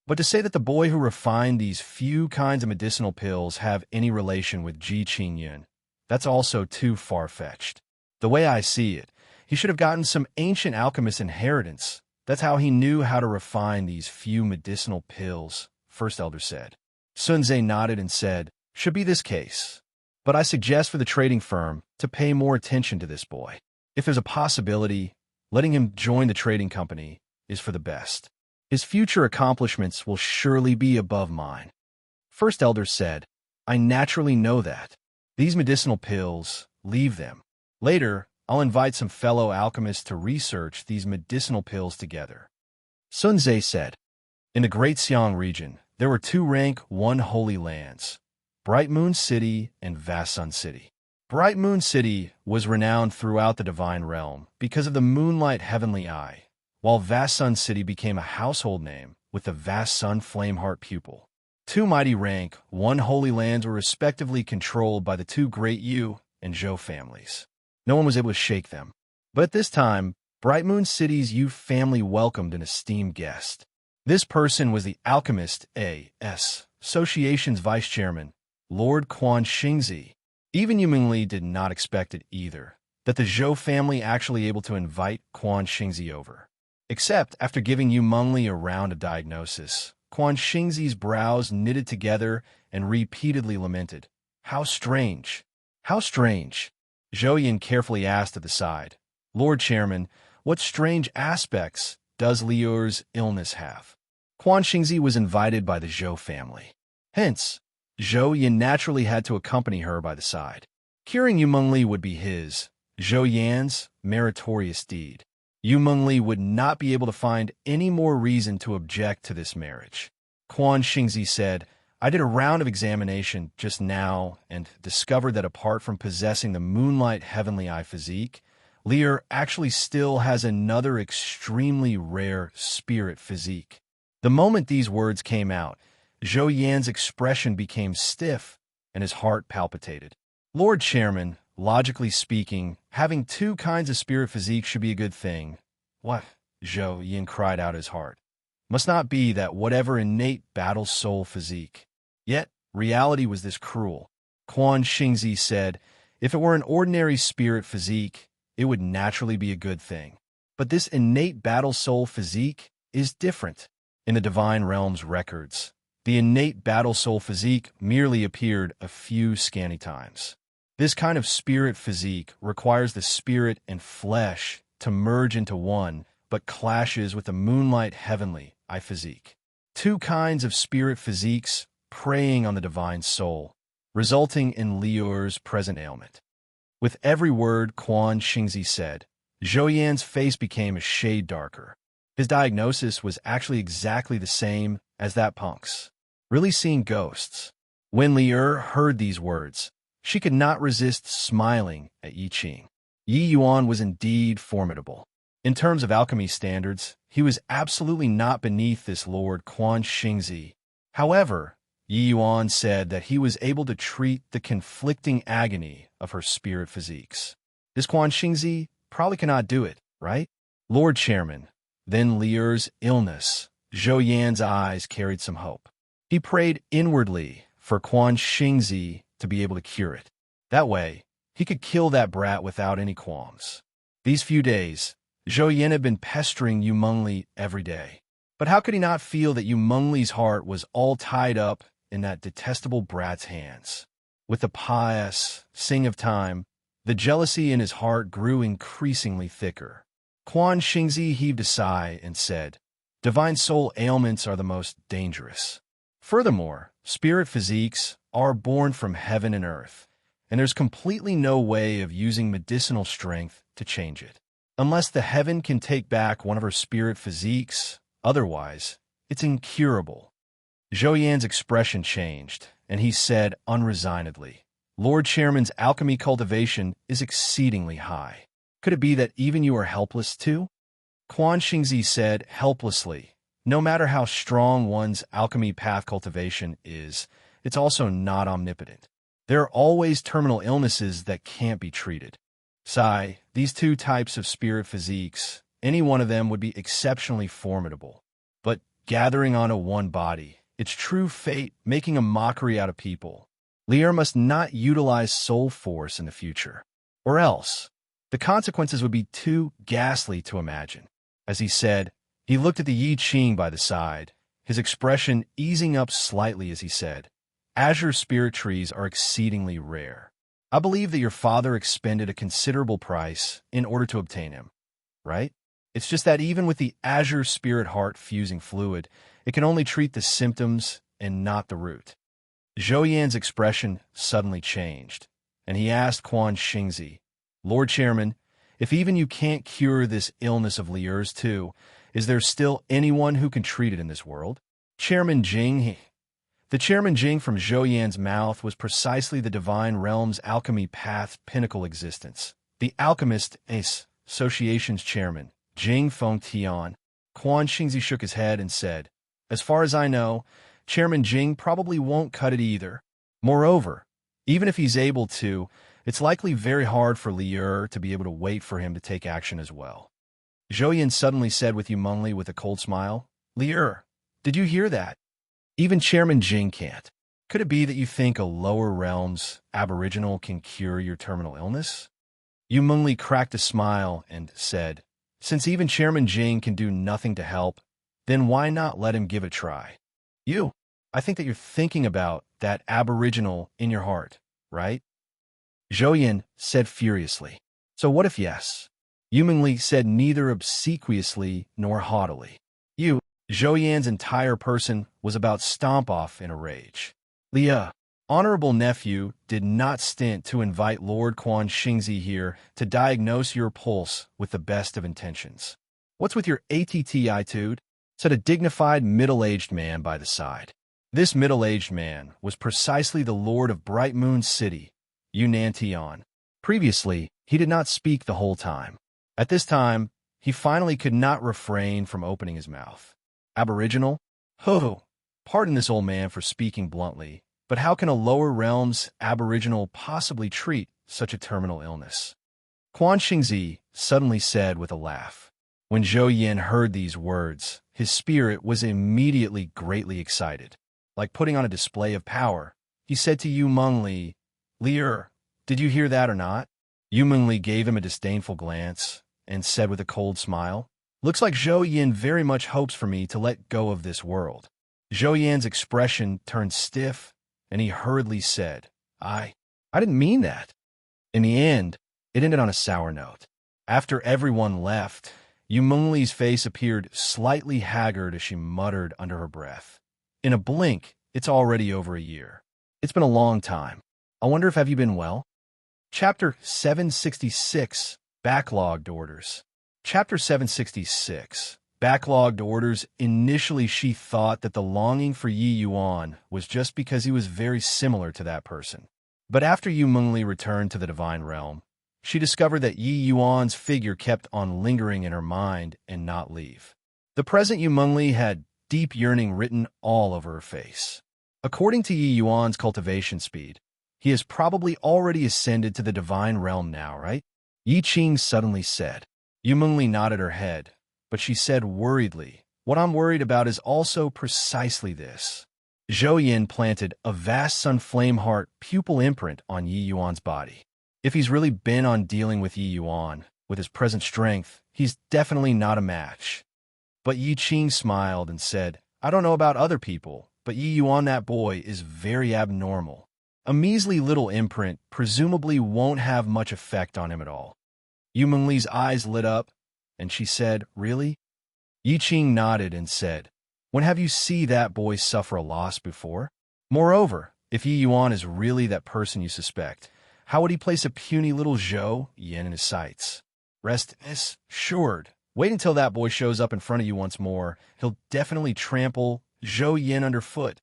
S1: But to say that the boy who refined these few kinds of medicinal pills have any relation with Ji Qingyun, that's also too far-fetched. The way I see it, he should have gotten some ancient alchemist inheritance. That's how he knew how to refine these few medicinal pills, First Elder said. Sunze nodded and said, Should be this case. But I suggest for the trading firm to pay more attention to this boy. If there's a possibility, letting him join the trading company is for the best. His future accomplishments will surely be above mine. First Elder said, I naturally know that. These medicinal pills, leave them. Later, I'll invite some fellow alchemists to research these medicinal pills together. Sun Tzu said, in the Great Xiang region, there were 2 rank 1 holy lands, Bright Moon City and Vast Sun City. Bright Moon City was renowned throughout the divine realm because of the moonlight heavenly eye, while Vast Sun City became a household name with the Vast Sun Flameheart pupil. 2 mighty rank 1 holy lands were respectively controlled by the 2 great Yu and Zhou families. No one was able to shake them. But at this time, Bright Moon City's Yu family welcomed an esteemed guest. This person was the Alchemist A.S. Association's vice chairman, Lord Quan Xingzi. Even Yu Mingli did not expect it either, that the Zhou family actually able to invite Quan Xingzi over. Except after giving Yu Mingli a round of diagnosis, Quan Xingzi's brows knitted together and repeatedly lamented, How strange! How strange! Zhou Yin carefully asked at the side, Lord Chairman, what strange aspects does Liu's illness have? Quan Xingzi was invited by the Zhou family. Hence, Zhou Yin naturally had to accompany her by the side. Curing Yu Mingli would be his, Zhou Yan's, meritorious deed. Yu Mingli would not be able to find any more reason to object to this marriage. Quan Xingzi said, I did a round of examination just now and discovered that apart from possessing the moonlight heavenly eye physique, Liu actually still has another extremely rare spirit physique. The moment these words came out, Zhou Yan's expression became stiff and his heart palpitated. Lord Chairman, logically speaking, having 2 kinds of spirit physique should be a good thing. What? Zhou Yan cried out his heart. Must not be that whatever innate battle soul physique. Yet, reality was this cruel. Quan Xingzi said, if it were an ordinary spirit physique, it would naturally be a good thing. But this innate battle soul physique is different. In the divine realm's records, the innate battle soul physique merely appeared a few scanty times. This kind of spirit physique requires the spirit and flesh to merge into one, but clashes with the moonlight heavenly eye physique. 2 kinds of spirit physiques preying on the divine soul, resulting in Liu's present ailment. With every word Quan Xingzi said, Zhou Yan's face became a shade darker. His diagnosis was actually exactly the same as that punk's. Really seeing ghosts. When Liu heard these words, she could not resist smiling at Yi Qing. Yi Yuan was indeed formidable. In terms of alchemy standards, he was absolutely not beneath this Lord Quan Xingzi. However, Yi Yuan said that he was able to treat the conflicting agony of her spirit physiques. This Quan Xingzi probably cannot do it, right? Lord Chairman, then Liu's illness. Zhou Yan's eyes carried some hope. He prayed inwardly for Quan Xingzi to be able to cure it. That way, he could kill that brat without any qualms. These few days, Zhou Yan had been pestering Yu Mingli every day. But how could he not feel that Yu Mingli's heart was all tied up in that detestable brat's hands? With the pious sing of time, the jealousy in his heart grew increasingly thicker. Quan Xingzi heaved a sigh and said, Divine soul ailments are the most dangerous. Furthermore, spirit physiques are born from heaven and earth, and there's completely no way of using medicinal strength to change it. Unless the heaven can take back one of her spirit physiques, otherwise, it's incurable. Zhou Yan's expression changed, and he said unresignedly, Lord Chairman's alchemy cultivation is exceedingly high. Could it be that even you are helpless too? Quan Xingzi said helplessly, no matter how strong one's alchemy path cultivation is, it's also not omnipotent. There are always terminal illnesses that can't be treated. Sai, these 2 types of spirit physiques, any one of them would be exceptionally formidable. But gathering onto one body, it's true fate making a mockery out of people. Liu must not utilize soul force in the future. Or else, the consequences would be too ghastly to imagine. As he said, he looked at the Yi Qing by the side, his expression easing up slightly as he said, Azure spirit trees are exceedingly rare. I believe that your father expended a considerable price in order to obtain him, right? It's just that even with the azure spirit heart fusing fluid, it can only treat the symptoms and not the root. Zhou Yan's expression suddenly changed, and he asked Quan Xingzi, Lord Chairman, if even you can't cure this illness of Liur's too, is there still anyone who can treat it in this world? Chairman Jing. The Chairman Jing from Zhou Yan's mouth was precisely the divine realm's alchemy path pinnacle existence. The alchemist association's chairman, Jing Feng Tian. Quan Xingzi shook his head and said, as far as I know, Chairman Jing probably won't cut it either. Moreover, even if he's able to, it's likely very hard for Liur to be able to wait for him to take action as well. Zhou Yan suddenly said with humility with a cold smile, Liur, did you hear that? Even Chairman Jing can't. Could it be that you think a lower realm's aboriginal can cure your terminal illness? Yu Mengli cracked a smile and said, since even Chairman Jing can do nothing to help, then why not let him give it a try? I think that you're thinking about that aboriginal in your heart, right? Zhou Yan said furiously. So what if yes? Yu Mengli said neither obsequiously nor haughtily. Zhou Yan's entire person was about stomp off in a rage. Lia, honorable nephew, did not stint to invite Lord Quan Xingzi here to diagnose your pulse with the best of intentions. What's with your attitude? Said a dignified middle-aged man by the side. This middle-aged man was precisely the lord of Bright Moon City, Yunnan Tian. Previously, he did not speak the whole time. At this time, he finally could not refrain from opening his mouth. Aboriginal? Ho! Pardon this old man for speaking bluntly, but how can a lower realm's aboriginal possibly treat such a terminal illness? Quan Xingzi suddenly said with a laugh. When Zhou Yan heard these words, his spirit was immediately greatly excited. Like putting on a display of power, he said to Yu Mengli, Liur, did you hear that or not? Yu Mengli gave him a disdainful glance and said with a cold smile, looks like Zhou Yan very much hopes for me to let go of this world. Zhou Yan's expression turned stiff, and he hurriedly said, I didn't mean that. In the end, it ended on a sour note. After everyone left, Yu Mengli's face appeared slightly haggard as she muttered under her breath. In a blink, it's already over a year. It's been a long time. I wonder if have you been well? Chapter 766, Backlogged Orders. Chapter 766, Backlogged Orders. Initially, she thought that the longing for Yi Yuan was just because he was very similar to that person. But after Yu Mengli returned to the divine realm, she discovered that Yi Yuan's figure kept on lingering in her mind and not leave. The present Yu Mengli had deep yearning written all over her face. According to Yi Yuan's cultivation speed, he has probably already ascended to the divine realm now, right? Yi Qing suddenly said. Yu Mengli nodded her head, but she said worriedly, what I'm worried about is also precisely this. Zhou Yan planted a vast sun flame heart pupil imprint on Yi Yuan's body. If he's really been on dealing with Yi Yuan, with his present strength, he's definitely not a match. But Yi Qing smiled and said, I don't know about other people, but Yi Yuan, that boy, is very abnormal. A measly little imprint presumably won't have much effect on him at all. Yu Mengli's eyes lit up, and she said, really? Yi Qing nodded and said, when have you seen that boy suffer a loss before? Moreover, if Yi Yuan is really that person you suspect, how would he place a puny little Zhou Yan in his sights? Rest assured. Wait until that boy shows up in front of you once more. He'll definitely trample Zhou Yan underfoot.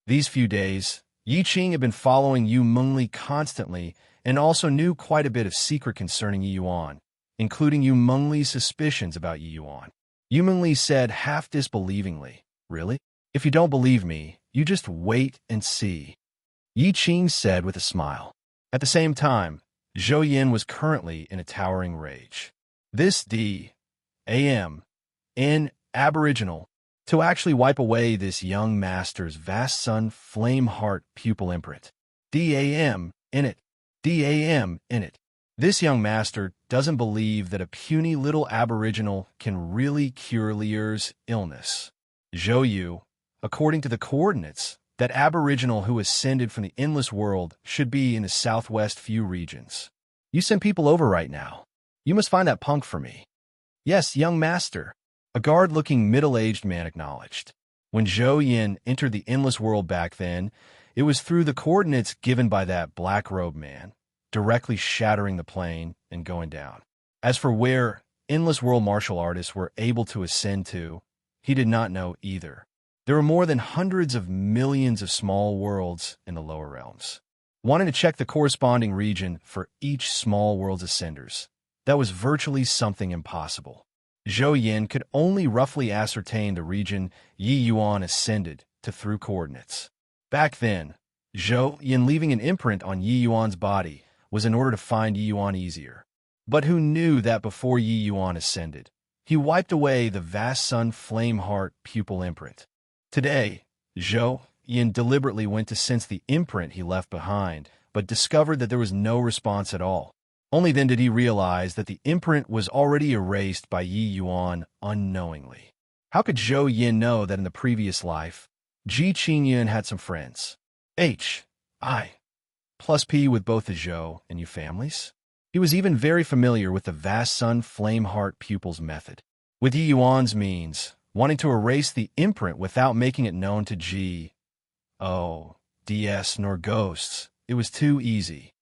S1: These few days, Yi Qing had been following Yu Mengli constantly and also knew quite a bit of secret concerning Yi Yuan, including Yu Mengli's suspicions about Yi Yuan. Yu Mengli said half disbelievingly, really? If you don't believe me, you just wait and see. Yi Qing said with a smile. At the same time, Zhou Yan was currently in a towering rage. This D.A.M. in Aboriginal, to actually wipe away this young master's vast sun flame heart pupil imprint. D.A.M. in it. D.A.M. in it. This young master doesn't believe that a puny little Aboriginal can really cure Liur's illness. Zhou Yu, according to the coordinates, That aboriginal who ascended from the endless world should be in the southwest few regions. You send people over right now. You must find that punk for me. Yes, young master, a guard-looking middle-aged man acknowledged. When Zhou Yin entered the endless world back then, it was through the coordinates given by that black-robed man, directly shattering the plane and going down. As for where endless world martial artists were able to ascend to, he did not know either. There were more than hundreds of millions of small worlds in the lower realms. Wanting to check the corresponding region for each small world's ascenders, that was virtually something impossible. Zhou Yin could only roughly ascertain the region Yi Yuan ascended to through coordinates. Back then, Zhou Yin leaving an imprint on Yi Yuan's body was in order to find Yi Yuan easier. But who knew that before Yi Yuan ascended, he wiped away the vast sun flame heart pupil imprint. Today, Zhou Yin deliberately went to sense the imprint he left behind, but discovered that there was no response at all. Only then did he realize that the imprint was already erased by Yi Yuan unknowingly. How could Zhou Yin know that in the previous life, Ji Qingyun had some friends? H.I. plus P with both the Zhou and Yu families? He was even very familiar with the vast sun flame heart pupils method. With Yi Yuan's means, wanting to erase the imprint without making it known to G.O.D.S. nor ghosts, it was too easy.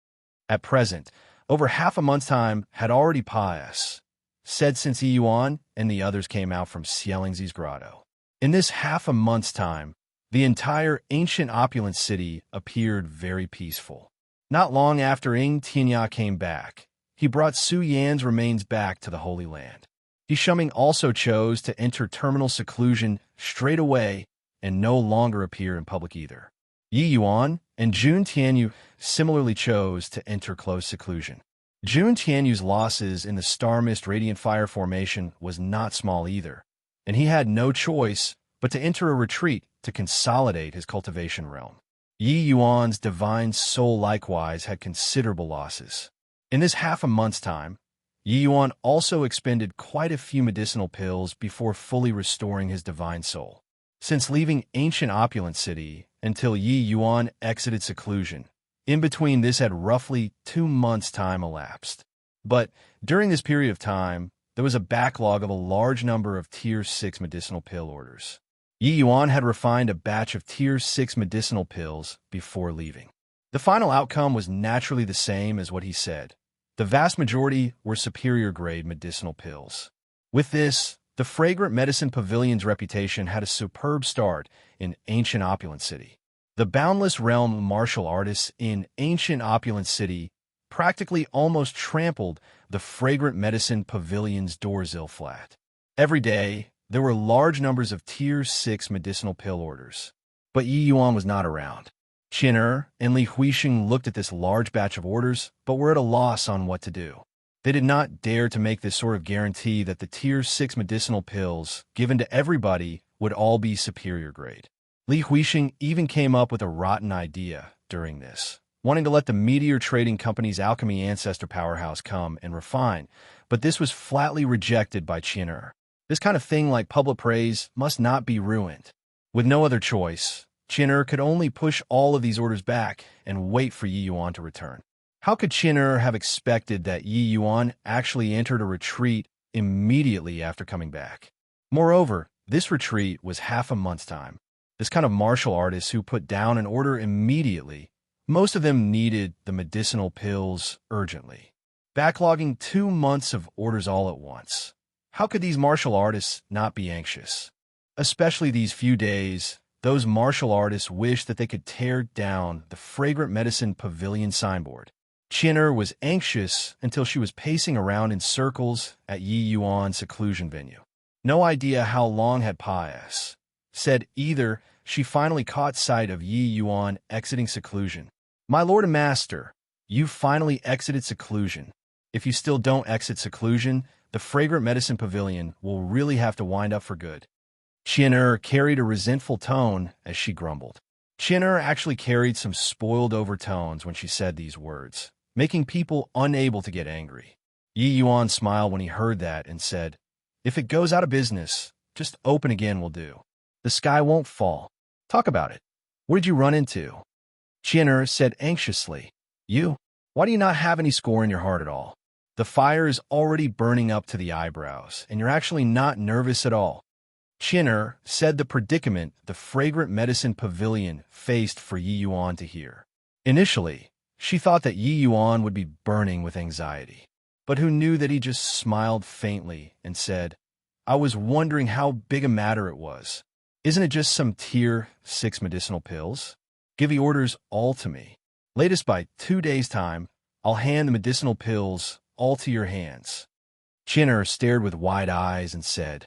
S1: At present, over half a month's time had already passed, said since Yi Yuan and the others came out from Xielingzi's grotto. In this half a month's time, the entire ancient opulent city appeared very peaceful. Not long after Ying Tianya came back, he brought Su Yan's remains back to the Holy Land. He Shuming also chose to enter terminal seclusion straight away and no longer appear in public either. Yi Yuan and Jun Tianyu similarly chose to enter close seclusion. Jun Tianyu's losses in the Star Mist Radiant Fire formation was not small either, and he had no choice but to enter a retreat to consolidate his cultivation realm. Yi Yuan's divine soul likewise had considerable losses. In this half a month's time, Yi Yuan also expended quite a few medicinal pills before fully restoring his divine soul. Since leaving ancient opulent city until Yi Yuan exited seclusion, in between this had roughly 2 months' time elapsed. But during this period of time, there was a backlog of a large number of Tier 6 medicinal pill orders. Yi Yuan had refined a batch of Tier 6 medicinal pills before leaving. The final outcome was naturally the same as what he said. The vast majority were superior-grade medicinal pills. With this, the Fragrant Medicine Pavilion's reputation had a superb start in ancient opulent city. The boundless realm martial artists in ancient opulent city practically almost trampled the Fragrant Medicine Pavilion's Dorzil flat. Every day, there were large numbers of Tier 6 medicinal pill orders. But Yi Yuan was not around. Qin and Li Huixing looked at this large batch of orders, but were at a loss on what to do. They did not dare to make this sort of guarantee that the Tier 6 medicinal pills given to everybody would all be superior grade. Li Huixing even came up with a rotten idea during this, wanting to let the Meteor Trading Company's alchemy ancestor powerhouse come and refine, but this was flatly rejected by Qin. This kind of thing like public praise must not be ruined. With no other choice, Qin could only push all of these orders back and wait for Yi Yuan to return. How could Qin have expected that Yi Yuan actually entered a retreat immediately after coming back? Moreover, this retreat was half a month's time. This kind of martial artists who put down an order immediately, most of them needed the medicinal pills urgently. Backlogging 2 months of orders all at once. How could these martial artists not be anxious? Especially these few days, those martial artists wished that they could tear down the Fragrant Medicine Pavilion signboard. Qin was anxious until she was pacing around in circles at Yi Yuan's seclusion venue. No idea how long had passed. Said either she finally caught sight of Yi Yuan exiting seclusion. My lord and master, you finally exited seclusion. If you still don't exit seclusion, the Fragrant Medicine Pavilion will really have to wind up for good. Qin carried a resentful tone as she grumbled. Qin actually carried some spoiled overtones when she said these words, making people unable to get angry. Yi Yuan smiled when he heard that and said, if it goes out of business, just open again will do. The sky won't fall. Talk about it. What did you run into? Chinner said anxiously. You? Why do you not have any score in your heart at all? The fire is already burning up to the eyebrows, and you're actually not nervous at all. Chinner said the predicament the fragrant medicine pavilion faced for Yi Yuan to hear. Initially, she thought that Yi Yuan would be burning with anxiety, but who knew that he just smiled faintly and said, I was wondering how big a matter it was. Isn't it just some tier 6 medicinal pills? Give the orders all to me. Latest by 2 days' time, I'll hand the medicinal pills all to your hands. Chinner stared with wide eyes and said,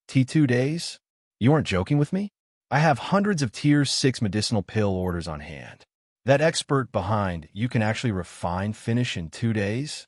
S1: T2 days? You aren't joking with me? I have hundreds of tier 6 medicinal pill orders on hand. That expert behind you can actually refine finish in 2 days?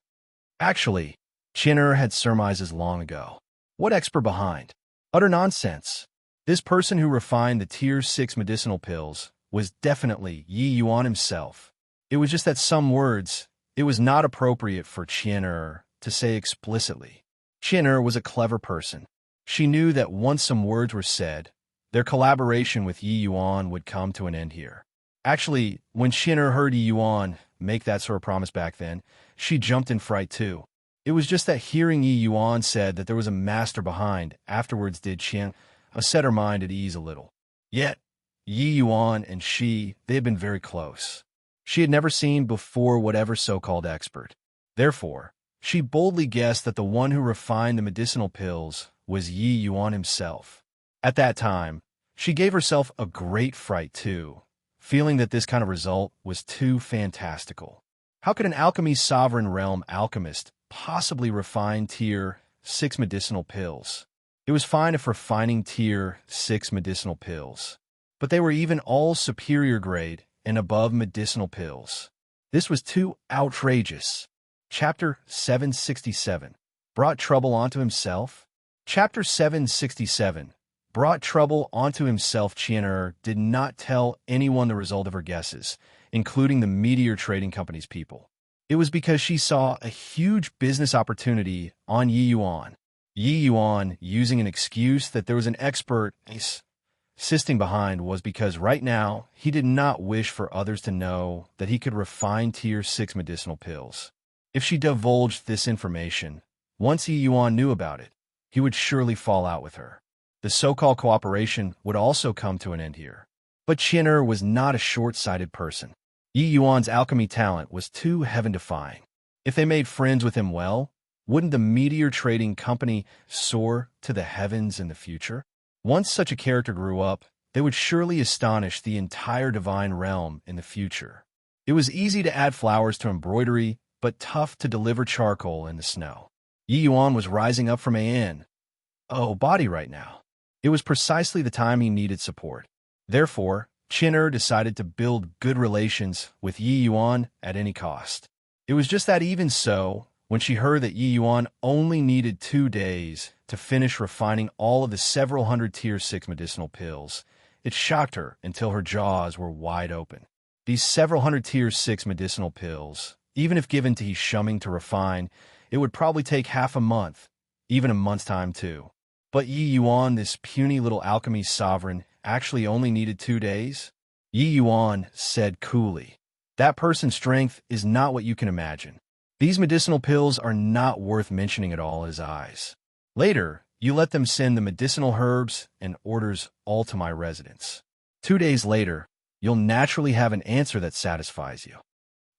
S1: Actually, Chinner had surmises long ago. What expert behind? Utter nonsense. This person who refined the tier 6 medicinal pills was definitely Yi Yuan himself. It was just that some words it was not appropriate for Chinner to say explicitly. Chinner was a clever person. She knew that once some words were said, their collaboration with Yi Yuan would come to an end here. Actually, when Chinner heard Yi Yuan make that sort of promise back then, she jumped in fright too. It was just that hearing Yi Yuan said that there was a master behind afterwards did Chinner set her mind at ease a little. Yet, Yi Yuan and they had been very close. She had never seen before whatever so-called expert. Therefore, she boldly guessed that the one who refined the medicinal pills was Yi Yuan himself. At that time, she gave herself a great fright too, feeling that this kind of result was too fantastical. How could an alchemy sovereign realm alchemist possibly refine tier 6 medicinal pills? It was fine if refining tier 6 medicinal pills, but they were even all superior grade and above medicinal pills. This was too outrageous. Chapter 767. Brought trouble onto himself? Chapter 767. Brought trouble onto himself. Chinner did not tell anyone the result of her guesses, including the Meteor Trading Company's people. It was because she saw a huge business opportunity on Yi Yuan. Yi Yuan using an excuse that there was an expert insisting behind was because right now he did not wish for others to know that he could refine tier 6 medicinal pills. If she divulged this information, once Yi Yuan knew about it, he would surely fall out with her. The so-called cooperation would also come to an end here. But Chinner was not a short-sighted person. Yi Yuan's alchemy talent was too heaven-defying. If they made friends with him well, wouldn't the Meteor Trading Company soar to the heavens in the future? Once such a character grew up, they would surely astonish the entire divine realm in the future. It was easy to add flowers to embroidery, but tough to deliver charcoal in the snow. Yi Yuan was rising up from body right now. It was precisely the time he needed support. Therefore, Chinner decided to build good relations with Yi Yuan at any cost. It was just that even so, when she heard that Yi Yuan only needed 2 days to finish refining all of the several hundred tier 6 medicinal pills, it shocked her until her jaws were wide open. These several hundred tier 6 medicinal pills, even if given to He Shuming to refine, it would probably take half a month, even a month's time too. But Yi Yuan, this puny little alchemy sovereign, actually only needed 2 days? Yi Yuan said coolly, that person's strength is not what you can imagine. These medicinal pills are not worth mentioning at all in his eyes. Later, you let them send the medicinal herbs and orders all to my residence. 2 days later, you'll naturally have an answer that satisfies you.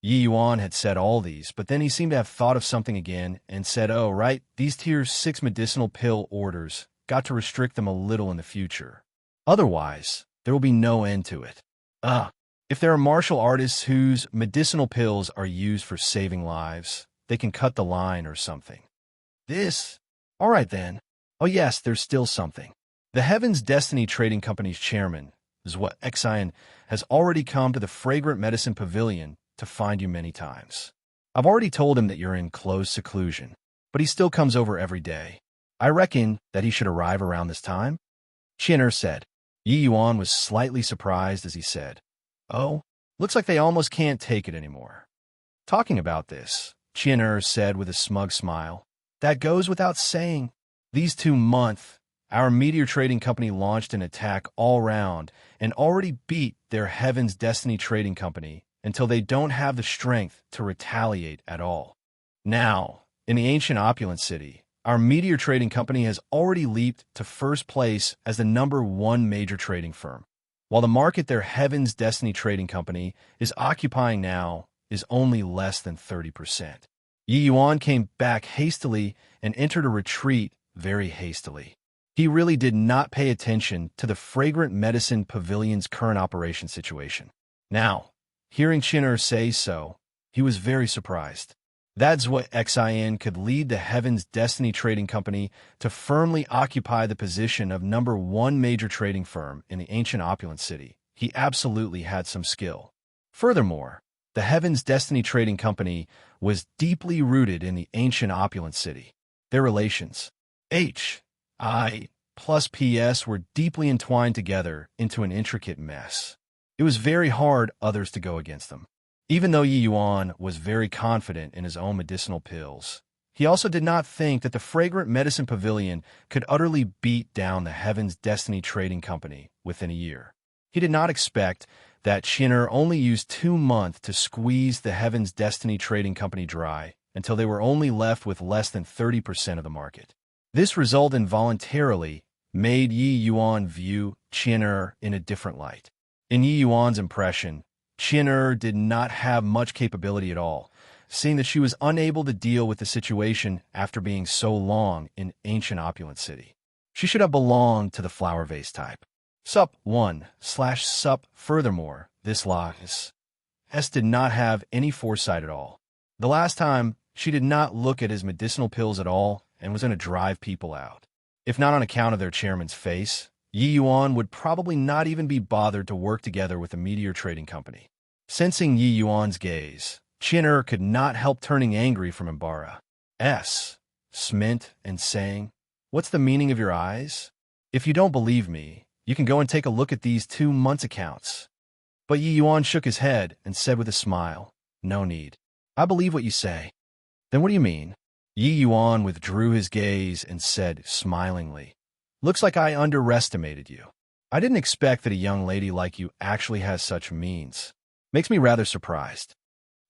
S1: Yi Yuan had said all these, but then he seemed to have thought of something again and said, oh, right, these tier 6 medicinal pill orders got to restrict them a little in the future. Otherwise, there will be no end to it. If there are martial artists whose medicinal pills are used for saving lives, they can cut the line or something. All right then. Oh yes, there's still something. The Heaven's Destiny Trading Company's chairman, Xian, has already come to the Fragrant Medicine Pavilion to find you many times. I've already told him that you're in close seclusion, but he still comes over every day. I reckon that he should arrive around this time. Chinner said. Yi Yuan was slightly surprised as he said, oh, looks like they almost can't take it anymore. Talking about this, Chinner said with a smug smile, that goes without saying. These 2 months Our meteor trading company launched an attack all round and already beat their Heaven's Destiny trading company until they don't have the strength to retaliate at all. Now, in the ancient opulent city, our meteor trading company has already leaped to first place as the #1 major trading firm, while the market their Heaven's Destiny trading company is occupying now is only less than 30%. Yi Yuan came back hastily and entered a retreat very hastily. He really did not pay attention to the Fragrant Medicine Pavilion's current operation situation. Now, hearing Chin'er say so, he was very surprised. That's what Xin could lead the Heaven's Destiny Trading Company to firmly occupy the position of #1 major trading firm in the ancient opulent city. He absolutely had some skill. Furthermore, the Heaven's Destiny Trading Company was deeply rooted in the ancient opulent city. Their relations, I plus PS, were deeply entwined together into an intricate mess. It was very hard others to go against them. Even though Yi Yuan was very confident in his own medicinal pills, he also did not think that the Fragrant Medicine Pavilion could utterly beat down the Heaven's Destiny Trading Company within a year. He did not expect that Chin'er only used 2 months to squeeze the Heaven's Destiny Trading Company dry until they were only left with less than 30% of the market. This result involuntarily made Yi Yuan view Chin'er in a different light. In Yi Yuan's impression, Chin'er did not have much capability at all, seeing that she was unable to deal with the situation after being so long in ancient opulent city. She should have belonged to the flower vase type. Sup 1/Sup. Furthermore, this Lotus S did not have any foresight at all. The last time, she did not look at his medicinal pills at all and was going to drive people out. If not on account of their chairman's face, Yi Yuan would probably not even be bothered to work together with the meteor trading company. Sensing Yi Yuan's gaze, Chin'er could not help turning angry from Embark's smint and saying, "What's the meaning of your eyes? If you don't believe me, you can go and take a look at these 2 months' accounts." But Yi Yuan shook his head and said with a smile, "No need. I believe what you say." "Then what do you mean?" Yi Yuan withdrew his gaze and said smilingly, "Looks like I underestimated you. I didn't expect that a young lady like you actually has such means. Makes me rather surprised."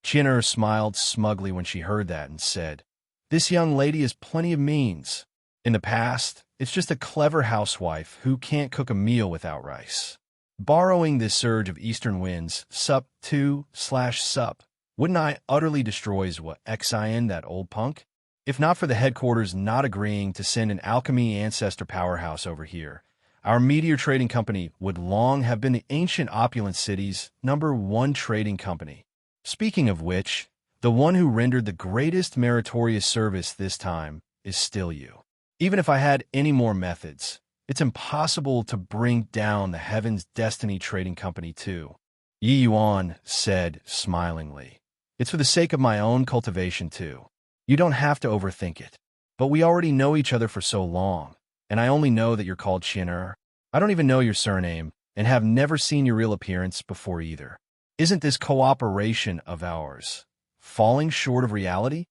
S1: Chin'er smiled smugly when she heard that and said, "This young lady has plenty of means. In the past, it's just a clever housewife who can't cook a meal without rice." Borrowing this surge of eastern winds, Sup 2/Sup, wouldn't I utterly destroys what Xin, that old punk? If not for the headquarters not agreeing to send an alchemy ancestor powerhouse over here, our meteor trading company would long have been the ancient opulent city's #1 trading company. Speaking of which, the one who rendered the greatest meritorious service this time is still you. Even if I had any more methods, it's impossible to bring down the Heaven's Destiny Trading Company too. Yi Yuan said smilingly, "It's for the sake of my own cultivation too. You don't have to overthink it. But we already know each other for so long, and I only know that you're called Chin'er. I don't even know your surname, and have never seen your real appearance before either. Isn't this cooperation of ours falling short of reality?"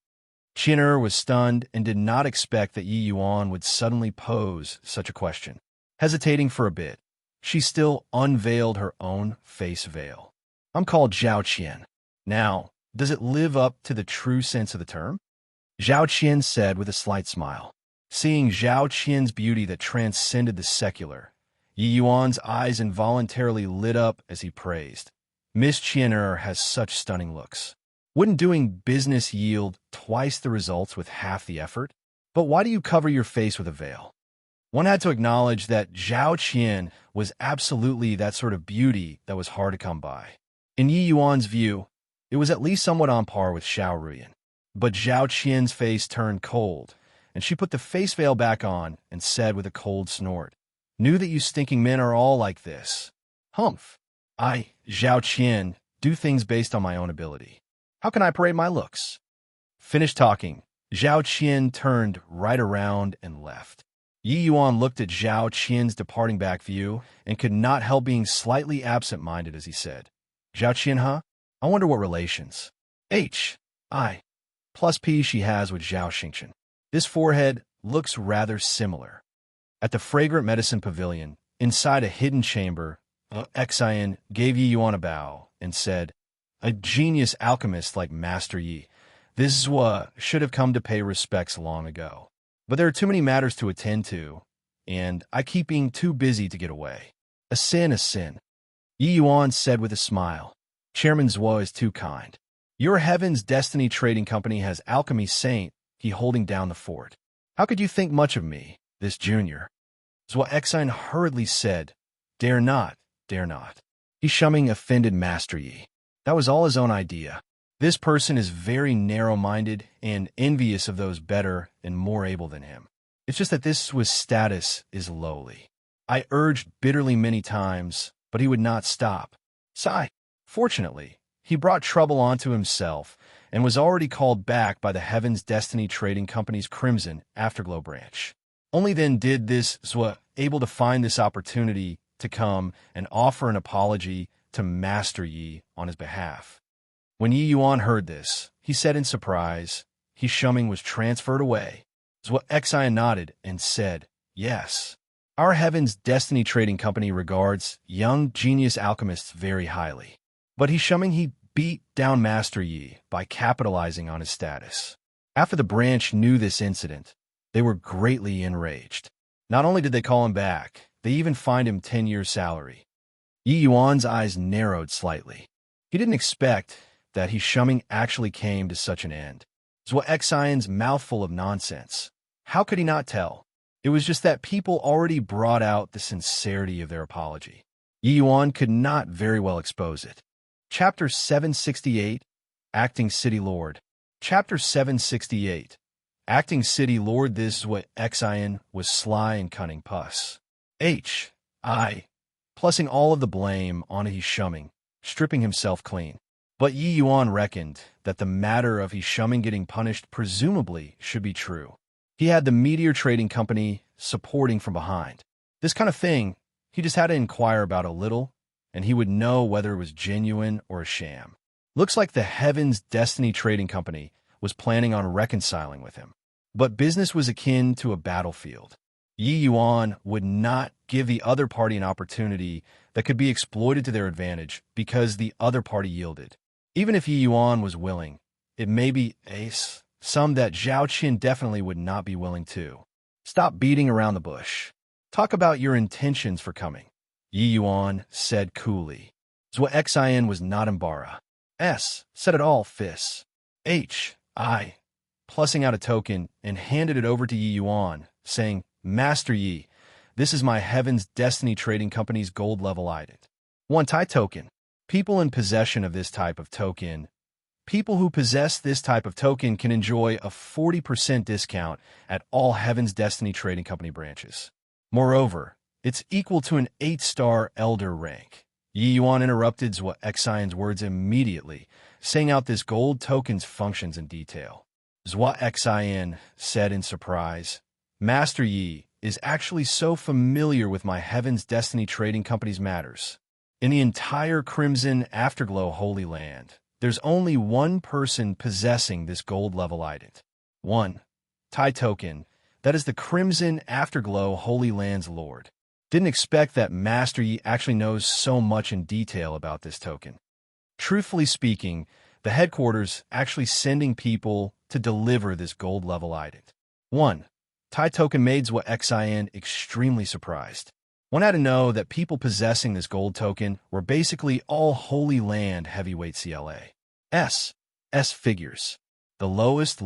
S1: Chin'er was stunned and did not expect that Yi Yuan would suddenly pose such a question. Hesitating for a bit, she still unveiled her own face veil. "I'm called Zhao Qian. Now, does it live up to the true sense of the term?" Zhao Qian said with a slight smile. Seeing Zhao Qian's beauty that transcended the secular, Yi Yuan's eyes involuntarily lit up as he praised, "Miss Chin'er has such stunning looks. Wouldn't doing business yield twice the results with half the effort? But why do you cover your face with a veil?" One had to acknowledge that Zhao Qian was absolutely that sort of beauty that was hard to come by. In Yi Yuan's view, it was at least somewhat on par with Xiao Ruyan. But Zhao Qian's face turned cold, and she put the face veil back on and said with a cold snort, "Knew that you stinking men are all like this. Humph. I, Zhao Qian, do things based on my own ability. How can I parade my looks?" Finished talking, Zhao Qian turned right around and left. Yi Yuan looked at Zhao Qian's departing back view and could not help being slightly absent-minded as he said, "Zhao Qian, huh? I wonder what relations I plus P she has with Zhao Xingchen. This forehead looks rather similar." At the fragrant medicine pavilion, inside a hidden chamber, Xian gave Yi Yuan a bow and said, "A genius alchemist like Master Yi. This Zhua should have come to pay respects long ago. But there are too many matters to attend to, and I keep being too busy to get away. A sin, a sin." Yi Yuan said with a smile, "Chairman Zhua is too kind. Your Heaven's Destiny Trading Company has alchemy saint he holding down the fort. How could you think much of me, this junior?" Zhua Xian hurriedly said, "Dare not, dare not." He shumming offended Master Yi. That was all his own idea. This person is very narrow-minded and envious of those better and more able than him. It's just that this Zhua's status is lowly. I urged bitterly many times, but he would not stop. Sigh. Fortunately, he brought trouble onto himself and was already called back by the Heaven's Destiny Trading Company's Crimson Afterglow branch. Only then did this Zhua able to find this opportunity to come and offer an apology to Master Yi on his behalf. When Yi Yuan heard this, he said in surprise, his shumming was transferred away. Zhua Xian nodded and said, "Yes. Our Heaven's Destiny Trading Company regards young genius alchemists very highly." But he beat down Master Yi by capitalizing on his status. After the branch knew this incident, they were greatly enraged. Not only did they call him back, they even fined him 10 years' salary. Yi Yuan's eyes narrowed slightly. He didn't expect that his shumming actually came to such an end. Zhua Xian's mouthful of nonsense. How could he not tell? It was just that people already brought out the sincerity of their apology. Yi Yuan could not very well expose it. Chapter 768, Acting City Lord. Chapter 768, Acting City Lord. This Zhua Xian was sly and cunning puss. Plussing all of the blame on his shumming, stripping himself clean. But Yi Yuan reckoned that the matter of his shumming getting punished presumably should be true. He had the Meteor Trading Company supporting from behind. This kind of thing, he just had to inquire about a little, and he would know whether it was genuine or a sham. Looks like the Heaven's Destiny Trading Company was planning on reconciling with him. But business was akin to a battlefield. Yi Yuan would not give the other party an opportunity that could be exploited to their advantage because the other party yielded. Even if Yi Yuan was willing, it may be some that Zhao Qin definitely would not be willing to. Stop beating around the bush. Talk about your intentions for coming, Yi Yuan said coolly. Zhua Xian was not embarrassed. Said it all, fists. Plussing out a token and handed it over to Yi Yuan, saying, "Master Yi, this is my Heaven's Destiny Trading Company's gold level item. 1 Tai token. People in possession of this type of token. People who possess this type of token can enjoy a 40% discount at all Heaven's Destiny Trading Company branches. Moreover, it's equal to an 8-star elder rank." Yi Yuan interrupted Zhua Xian's words immediately, saying out this gold token's functions in detail. Zhua Xian said in surprise, "Master Yi is actually so familiar with my Heaven's Destiny Trading Company's matters. In the entire Crimson Afterglow Holy Land, there's only one person possessing this gold level item. 1 Tai token, that is the Crimson Afterglow Holy Land's Lord. Didn't expect that Master Yi actually knows so much in detail about this token. Truthfully speaking, the headquarters actually sending people to deliver this gold level item. 1 Tai token made Zhua Xian extremely surprised. One had to know that people possessing this gold token were basically all Holy Land heavyweight CLA's figures. The lowest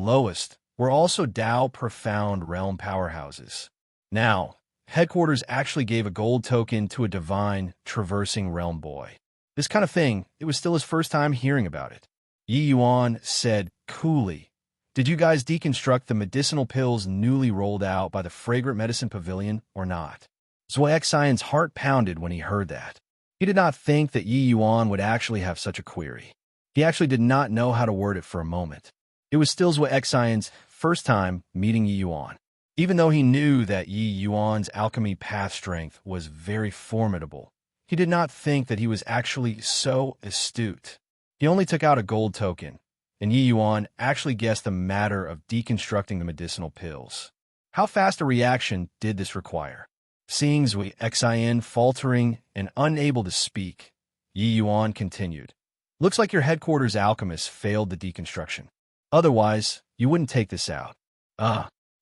S1: were also Dao Profound Realm powerhouses. Now, headquarters actually gave a gold token to a divine traversing realm boy. This kind of thing, it was still his first time hearing about it. Yi Yuan said coolly, "Did you guys deconstruct the medicinal pills newly rolled out by the Fragrant Medicine Pavilion or not?" Zhua Xian's heart pounded when he heard that. He did not think that Yi Yuan would actually have such a query. He actually did not know how to word it for a moment. It was still Zhua Xian's first time meeting Yi Yuan. Even though he knew that Yi Yuan's alchemy path strength was very formidable, he did not think that he was actually so astute. He only took out a gold token, and Yi Yuan actually guessed the matter of deconstructing the medicinal pills. How fast a reaction did this require? Seeing Zui Xin faltering and unable to speak, Yi Yuan continued. Looks like your headquarters alchemist failed the deconstruction. Otherwise, you wouldn't take this out.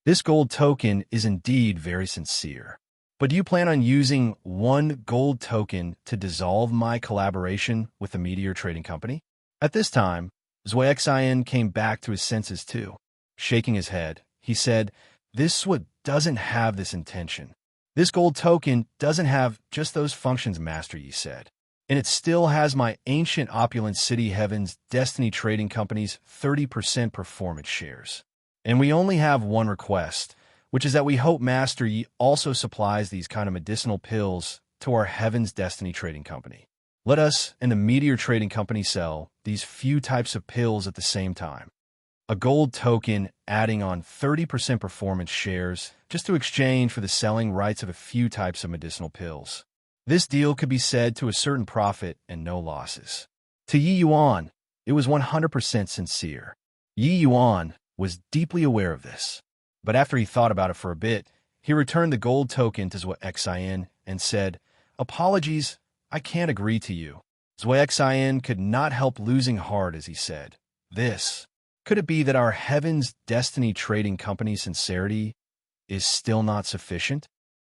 S1: This gold token is indeed very sincere. But do you plan on using one gold token to dissolve my collaboration with the Meteor Trading Company? At this time, Zui Xin came back to his senses too. Shaking his head, he said, "This SWAT doesn't have this intention. This gold token doesn't have just those functions, Master Yi said. And it still has my ancient opulent City Heaven's Destiny Trading Company's 30% performance shares. And we only have one request, which is that we hope Master Yi also supplies these kind of medicinal pills to our Heaven's Destiny Trading Company. Let us and the Meteor Trading Company sell these few types of pills at the same time. A gold token adding on 30% performance shares just to exchange for the selling rights of a few types of medicinal pills. This deal could be said to a certain profit and no losses." To Yi Yuan, it was 100% sincere. Yi Yuan was deeply aware of this. But after he thought about it for a bit, he returned the gold token to Zui Xin and said, "Apologies, I can't agree to you." Zui Xin could not help losing heart as he said, "This. Could it be that our Heaven's Destiny Trading Company's sincerity is still not sufficient?"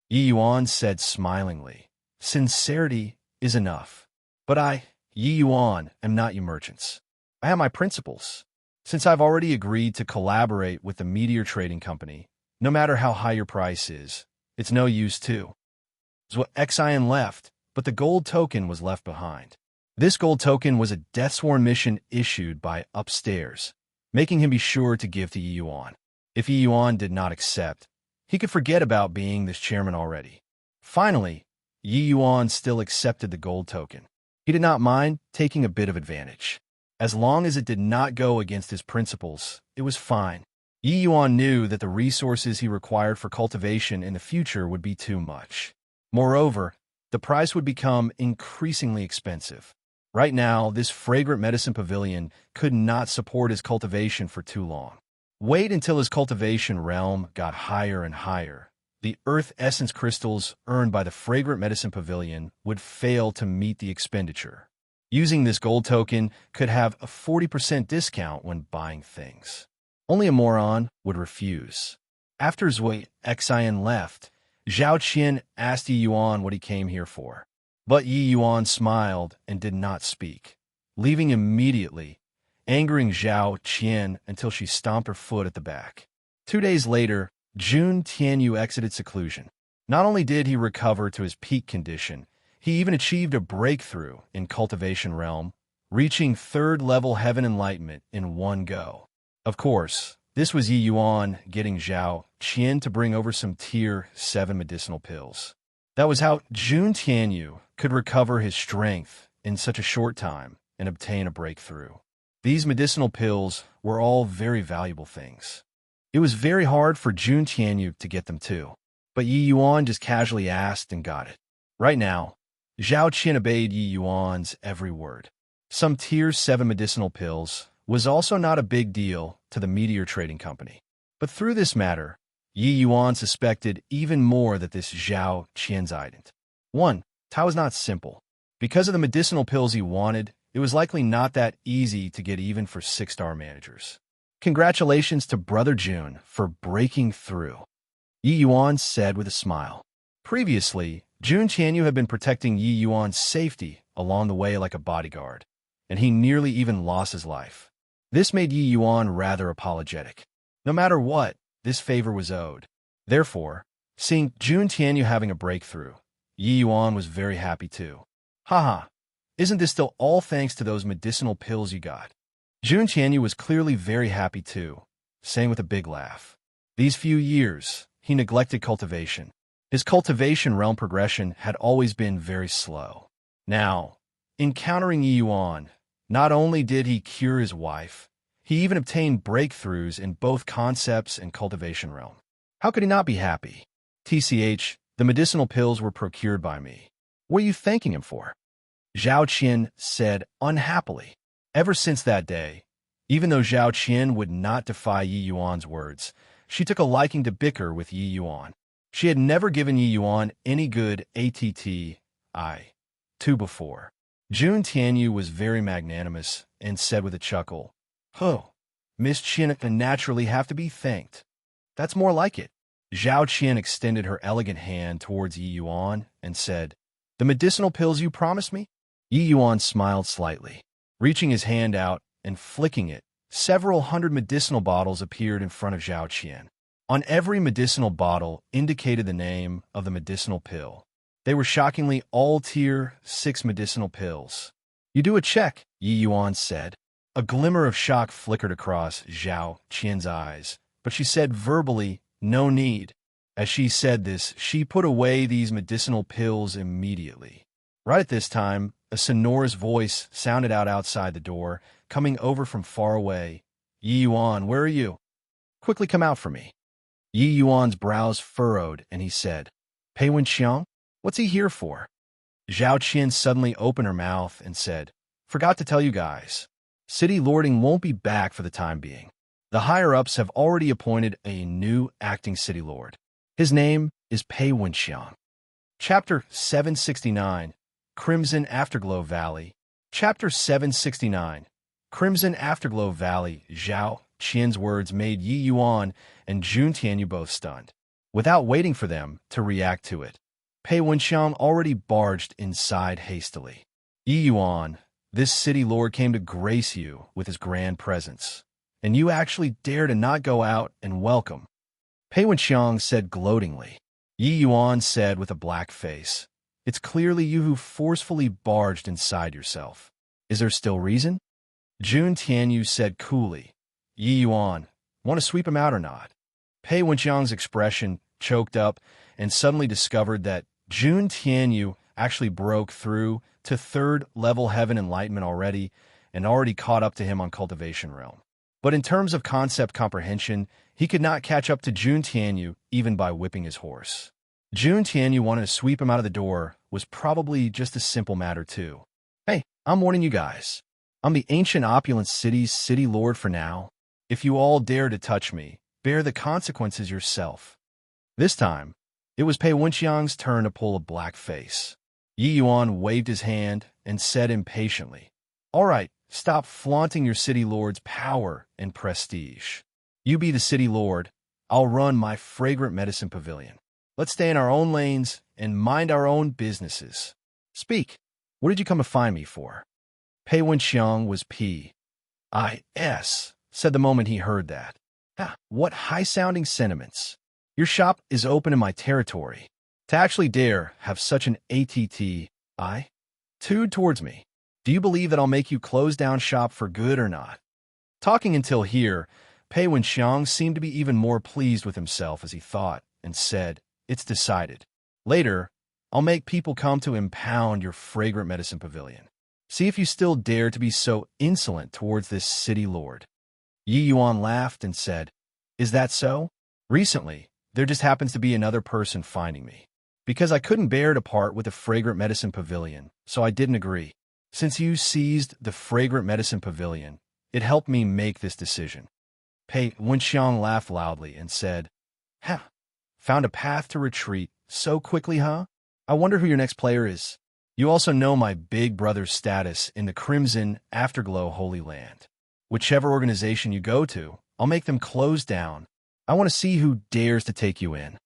S1: Yi Yuan said smilingly, "Sincerity is enough. But I, Yi Yuan, am not you merchants. I have my principles. Since I've already agreed to collaborate with the Meteor Trading Company, no matter how high your price is, it's no use too." Zui Xin left, but the gold token was left behind. This gold token was a deathsworn mission issued by Upstairs, making him be sure to give to Yi Yuan. If Yi Yuan did not accept, he could forget about being this chairman already. Finally, Yi Yuan still accepted the gold token. He did not mind taking a bit of advantage. As long as it did not go against his principles, it was fine. Yi Yuan knew that the resources he required for cultivation in the future would be too much. Moreover, the price would become increasingly expensive. Right now, this fragrant medicine pavilion could not support his cultivation for too long. Wait until his cultivation realm got higher and higher. The earth essence crystals earned by the fragrant medicine pavilion would fail to meet the expenditure. Using this gold token could have a 40% discount when buying things. Only a moron would refuse. After Zui Xin left, Zhao Qian asked Yi Yuan what he came here for. But Yi Yuan smiled and did not speak, leaving immediately, angering Zhao Qian until she stomped her foot at the back. 2 days later, Jun Tianyu exited seclusion. Not only did he recover to his peak condition, he even achieved a breakthrough in cultivation realm, reaching 3rd level heaven enlightenment in one go. Of course, this was Yi Yuan getting Zhao Qian to bring over some tier 7 medicinal pills. That was how Jun Tianyu could recover his strength in such a short time and obtain a breakthrough. These medicinal pills were all very valuable things. It was very hard for Jun Tianyu to get them too, but Yi Yuan just casually asked and got it. Right now, Zhao Qian obeyed Yi Yuan's every word. Some tier 7 medicinal pills was also not a big deal to the Meteor Trading Company. But through this matter, Yi Yuan suspected even more that this Zhao Qian's ident. 1. Tao was not simple. Because of the medicinal pills he wanted, it was likely not that easy to get even for 6-star managers. Congratulations to Brother Jun for breaking through, Yi Yuan said with a smile. Previously, Jun Tianyu had been protecting Yi Yuan's safety along the way like a bodyguard, and he nearly even lost his life. This made Yi Yuan rather apologetic. No matter what, this favor was owed. Therefore, seeing Jun Tianyu having a breakthrough, Yi Yuan was very happy too. Haha, isn't this still all thanks to those medicinal pills you got? Jun Tianyu was clearly very happy too, saying with a big laugh. These few years, he neglected cultivation. His cultivation realm progression had always been very slow. Now, encountering Yi Yuan, not only did he cure his wife, he even obtained breakthroughs in both concepts and cultivation realm. How could he not be happy? TCH, the medicinal pills were procured by me. What are you thanking him for? Zhao Qian said unhappily. Ever since that day, even though Zhao Qian would not defy Yi Yuan's words, she took a liking to bicker with Yi Yuan. She had never given Yi Yuan any good ATTI to before. Jun Tianyu was very magnanimous and said with a chuckle, "Oh, Miss Qian can naturally have to be thanked. That's more like it." Zhao Qian extended her elegant hand towards Yi Yuan and said, "The medicinal pills you promised me?" Yi Yuan smiled slightly. Reaching his hand out and flicking it, several hundred medicinal bottles appeared in front of Zhao Qian. On every medicinal bottle indicated the name of the medicinal pill. They were shockingly all Tier 6 medicinal pills. "You do a check," Yi Yuan said. A glimmer of shock flickered across Zhao Qian's eyes, but she said verbally, "No need." As she said this, she put away these medicinal pills immediately. Right at this time, a sonorous voice sounded out outside the door, coming over from far away. "Yi Yuan, where are you? Quickly come out for me." Yi Yuan's brows furrowed, and he said, "Pei Wenxiang? What's he here for?" Zhao Qian suddenly opened her mouth and said, "Forgot to tell you guys. City Lording won't be back for the time being. The higher-ups have already appointed a new acting city lord. His name is Pei Wenxiang." Chapter 769, Crimson Afterglow Valley. Chapter 769, Crimson Afterglow Valley. Zhao Qian's words made Yi Yuan and Jun Tianyu both stunned. Without waiting for them to react to it, Pei Wenxiang already barged inside hastily. "Yi Yuan, this city lord came to grace you with his grand presence, and you actually dare to not go out and welcome," Pei Wenxiang said gloatingly. Yi Yuan said with a black face, "It's clearly you who forcefully barged inside yourself. Is there still reason?" Jun Tianyu said coolly, "Yi Yuan, want to sweep him out or not?" Pei Wenxiang's expression choked up and suddenly discovered that Jun Tianyu actually broke through to third-level heaven enlightenment already and already caught up to him on Cultivation Realm. But in terms of concept comprehension, he could not catch up to Jun Tianyu even by whipping his horse. Jun Tianyu wanted to sweep him out of the door was probably just a simple matter too. "Hey, I'm warning you guys. I'm the ancient opulent city's city lord for now. If you all dare to touch me, bear the consequences yourself." This time, it was Pei Wenxiang's turn to pull a black face. Yi Yuan waved his hand and said impatiently, "All right, stop flaunting your city lord's power and prestige. You be the city lord, I'll run my fragrant medicine pavilion. Let's stay in our own lanes and mind our own businesses. Speak, what did you come to find me for?" Pei Wenxiang was P.I.S., said the moment he heard that. "Ah, what high-sounding sentiments. Your shop is open in my territory. To actually dare have such an attitude towards me. Do you believe that I'll make you close down shop for good or not?" Talking until here, Pei Wenxiang seemed to be even more pleased with himself as he thought, and said, "It's decided. Later, I'll make people come to impound your fragrant medicine pavilion. See if you still dare to be so insolent towards this city lord." Yi Yuan laughed and said, "Is that so? Recently, there just happens to be another person finding me. Because I couldn't bear to part with the fragrant medicine pavilion, so I didn't agree. Since you seized the fragrant medicine pavilion, it helped me make this decision." Pei Wenxiang laughed loudly and said, "Ha, found a path to retreat so quickly, huh? I wonder who your next player is. You also know my big brother's status in the Crimson Afterglow Holy Land. Whichever organization you go to, I'll make them close down. I want to see who dares to take you in."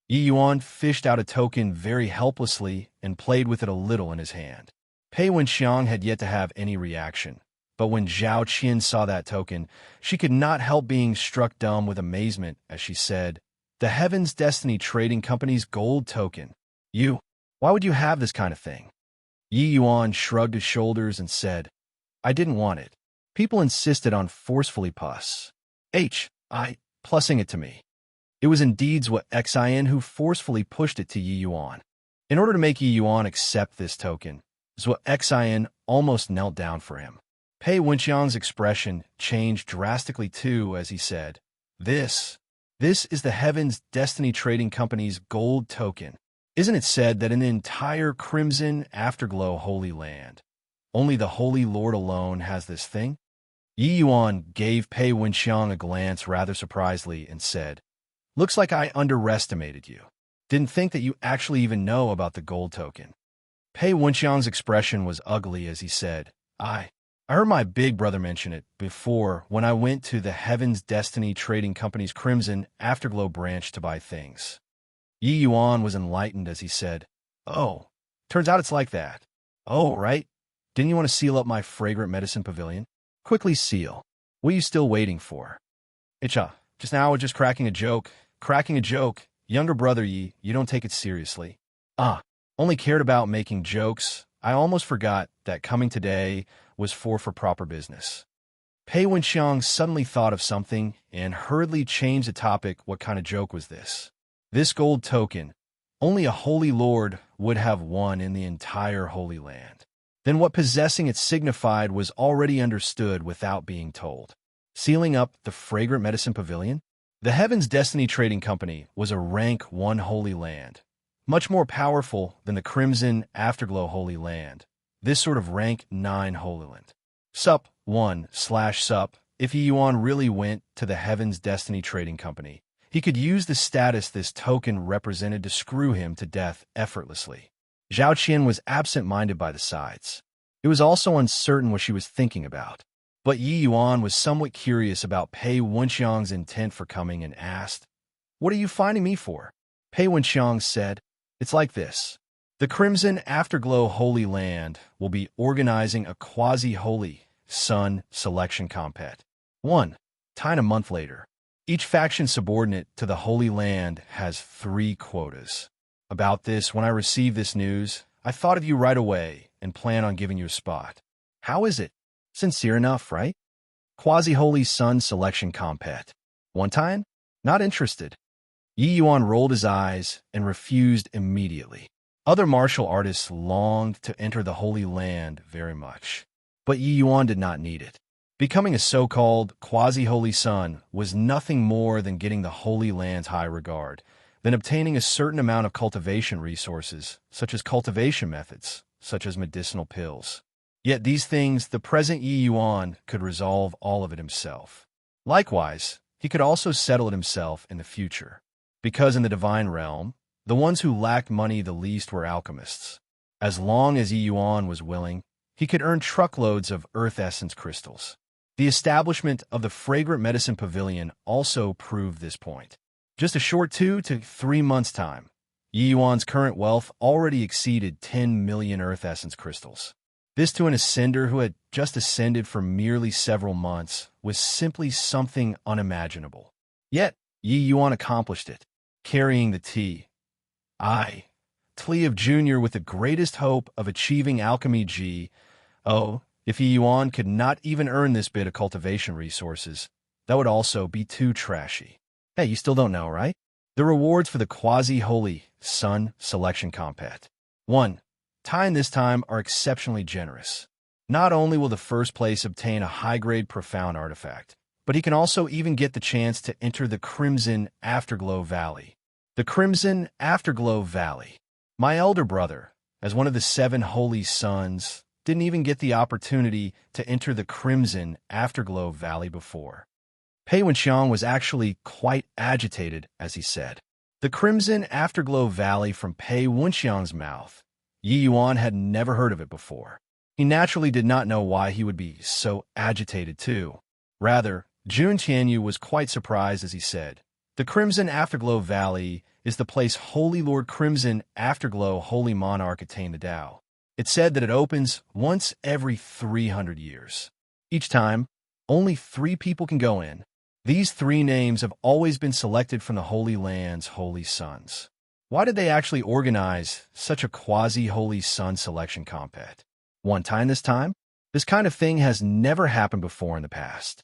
S1: Yi Yuan fished out a token very helplessly and played with it a little in his hand. Pei Wenxiang had yet to have any reaction, but when Zhao Qian saw that token, she could not help being struck dumb with amazement as she said, "The Heaven's Destiny Trading Company's gold token. Why would you have this kind of thing?" Yi Yuan shrugged his shoulders and said, "I didn't want it. People insisted on forcefully plussing it to me. It was indeed Zhao Xian who forcefully pushed it to Yi Yuan. In order to make Yi Yuan accept this token, Zhao Xian almost knelt down for him." Pei Wenxiang's expression changed drastically too as he said, This is the Heaven's Destiny Trading Company's gold token. Isn't it said that in the entire Crimson Afterglow Holy Land, only the Holy Lord alone has this thing?" Yi Yuan gave Pei Wenxiang a glance rather surprisedly and said, Looks like I underestimated you. Didn't think that you actually even know about the gold token. Pei Wenxiang's expression was ugly as he said, I heard my big brother mention it before when I went to the Heaven's Destiny Trading Company's Crimson Afterglow branch to buy things. Yi Yuan was enlightened as he said, Oh, turns out it's like that. Oh, right. Didn't you want to seal up my fragrant medicine pavilion? Quickly seal. What are you still waiting for? Itcha, just now I was just cracking a joke. Cracking a joke. Younger brother Yi, you don't take it seriously. Only cared about making jokes. I almost forgot that coming today was for proper business. Pei Wenxiang suddenly thought of something and hurriedly changed the topic. What kind of joke was this? This gold token, only a holy lord would have one in the entire Holy Land. Then what possessing it signified was already understood without being told. Sealing up the fragrant medicine pavilion? The Heaven's Destiny Trading Company was a rank 1 Holy Land, much more powerful than the Crimson Afterglow Holy Land, this sort of rank 9 Holy Land. Sup 1/sup, if Yi Yuan really went to the Heaven's Destiny Trading Company, he could use the status this token represented to screw him to death effortlessly. Zhao Qian was absent-minded by the sides. It was also uncertain what she was thinking about. But Yi Yuan was somewhat curious about Pei Wenxiang's intent for coming and asked, What are you finding me for? Pei Wenxiang said, It's like this. The Crimson Afterglow Holy Land will be organizing a quasi-holy sun selection compet. 1. Time a month later. Each faction subordinate to the Holy Land has 3 quotas. About this, when I received this news, I thought of you right away and plan on giving you a spot. How is it? Sincere enough, right? Quasi-holy sun selection compet. One time? Not interested. Yi Yuan rolled his eyes and refused immediately. Other martial artists longed to enter the Holy Land very much, but Yi Yuan did not need it. Becoming a so-called quasi-holy sun was nothing more than getting the Holy Land's high regard, then obtaining a certain amount of cultivation resources, such as cultivation methods, such as medicinal pills. Yet these things, the present Yi Yuan could resolve all of it himself. Likewise, he could also settle it himself in the future, because in the divine realm, the ones who lacked money the least were alchemists. As long as Yi Yuan was willing, he could earn truckloads of earth essence crystals. The establishment of the Fragrant Medicine Pavilion also proved this point. Just a short 2 to 3 months' time, Yi Yuan's current wealth already exceeded 10 million earth essence crystals. This to an ascender who had just ascended for merely several months was simply something unimaginable. Yet, Yi Yuan accomplished it, carrying the Tli of Junior with the greatest hope of achieving alchemy G. Oh, if Yi Yuan could not even earn this bit of cultivation resources, that would also be too trashy. Hey, you still don't know, right? The rewards for the quasi-holy sun selection compet. 1. Time this time are exceptionally generous. Not only will the first place obtain a high-grade profound artifact, but he can also even get the chance to enter the Crimson Afterglow Valley. The Crimson Afterglow Valley. My elder brother, as one of the 7 holy sons, didn't even get the opportunity to enter the Crimson Afterglow Valley before. Pei Wenxiang was actually quite agitated as he said, The Crimson Afterglow Valley from Pei Wenxiang's mouth. Yi Yuan had never heard of it before. He naturally did not know why he would be so agitated too. Rather, Jun Tianyu was quite surprised as he said, The Crimson Afterglow Valley is the place Holy Lord Crimson Afterglow Holy Monarch attained the Tao. It said that it opens once every 300 years. Each time, only 3 people can go in. These 3 names have always been selected from the Holy Land's holy sons. Why did they actually organize such a quasi-holy sun selection compet? One time this time? This kind of thing has never happened before in the past.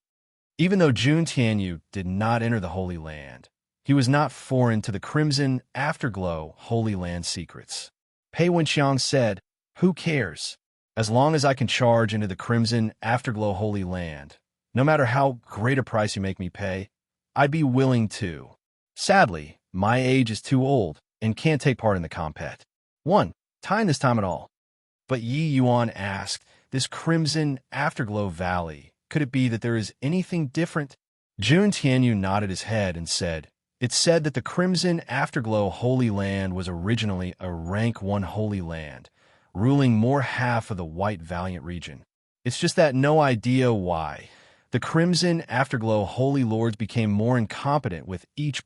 S1: Even though Jun Tianyu did not enter the Holy Land, he was not foreign to the Crimson Afterglow Holy Land secrets. Pei Wenxiang said, Who cares? As long as I can charge into the Crimson Afterglow Holy Land, no matter how great a price you make me pay, I'd be willing to. Sadly, my age is too old and can't take part in the compet. 1. Time this time at all. But Yi Yuan asked, This Crimson Afterglow Valley, could it be that there is anything different? Jun Tianyu nodded his head and said, It's said that the Crimson Afterglow Holy Land was originally a rank 1 holy land, ruling more half of the White Valiant region. It's just that no idea why. The Crimson Afterglow Holy Lords became more incompetent with each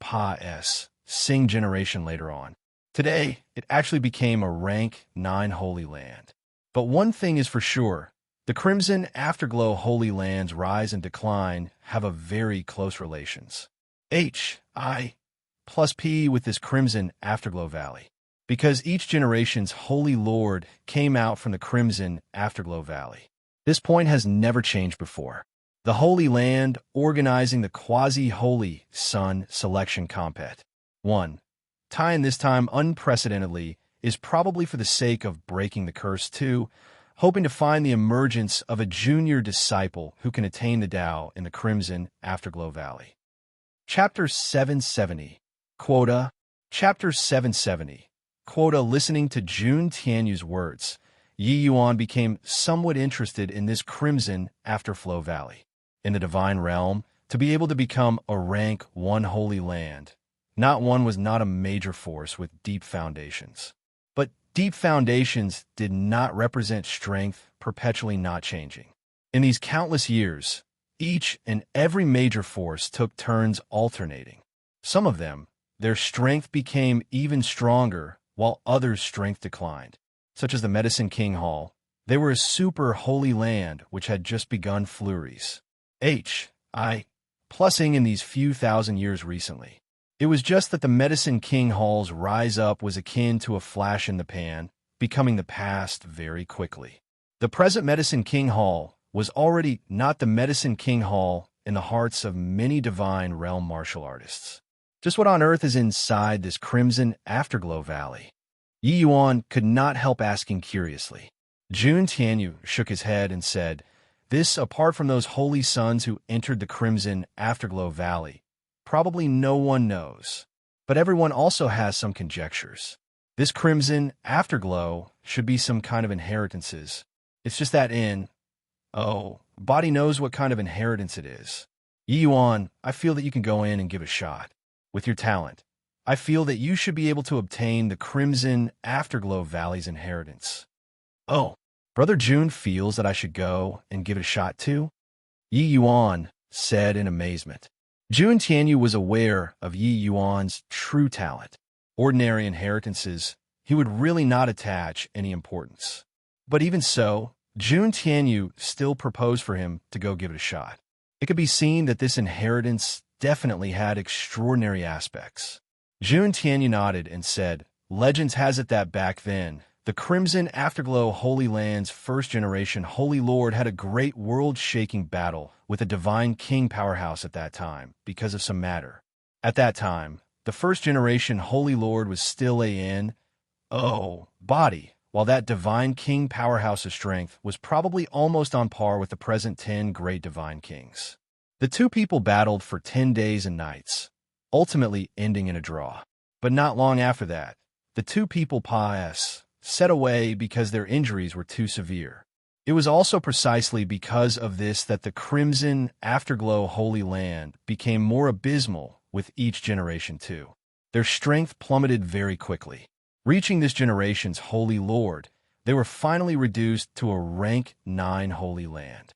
S1: Sing generation later on. Today, it actually became a rank 9 holy land. But one thing is for sure, the Crimson Afterglow Holy Land's rise and decline have a very close relations. I plus P with this Crimson Afterglow Valley. Because each generation's Holy Lord came out from the Crimson Afterglow Valley. This point has never changed before. The Holy Land organizing the quasi-holy Sun selection compet. 1. Tying this time unprecedentedly is probably for the sake of breaking the curse. 2. Hoping to find the emergence of a junior disciple who can attain the Tao in the Crimson Afterglow Valley. Chapter 770. Quota. Chapter 770. Quota. Listening to Jun Tianyu's words, Yi Yuan became somewhat interested in this Crimson Afterflow Valley. In the Divine Realm, to be able to become a rank 1 holy land, not one was not a major force with deep foundations. But deep foundations did not represent strength perpetually not changing. In these countless years, each and every major force took turns alternating. Some of them, their strength became even stronger, while others' strength declined, such as the Medicine King Hall. They were a super holy land which had just begun flurries. Plusing in these few thousand years recently. It was just that the Medicine King Hall's rise up was akin to a flash in the pan, becoming the past very quickly. The present Medicine King Hall was already not the Medicine King Hall in the hearts of many Divine Realm martial artists. Just what on earth is inside this Crimson Afterglow Valley? Yi Yuan could not help asking curiously. Jun Tianyu shook his head and said, "This, apart from those holy sons who entered the Crimson Afterglow Valley, probably no one knows. But everyone also has some conjectures. This Crimson Afterglow should be some kind of inheritances. It's just that body knows what kind of inheritance it is. Yi Yuan, I feel that you can go in and give a shot. With your talent, I feel that you should be able to obtain the Crimson Afterglow Valley's inheritance." "Oh, Brother Jun feels that I should go and give it a shot too?" Yi Yuan said in amazement. Jun Tianyu was aware of Yi Yuan's true talent. Ordinary inheritances, he would really not attach any importance. But even so, Jun Tianyu still proposed for him to go give it a shot. It could be seen that this inheritance definitely had extraordinary aspects. Jun Tianyu nodded and said, "Legends has it that back then, the Crimson Afterglow Holy Land's first-generation Holy Lord had a great world-shaking battle with a Divine King powerhouse at that time because of some matter. At that time, the first-generation Holy Lord was still body, while that Divine King powerhouse's strength was probably almost on par with the present 10 great Divine Kings. The two people battled for 10 days and nights, ultimately ending in a draw. But not long after that, the two people set away because their injuries were too severe. It was also precisely because of this that the Crimson Afterglow Holy Land became more abysmal with each generation too. Their strength plummeted very quickly. Reaching this generation's Holy Lord, they were finally reduced to a rank 9 Holy Land.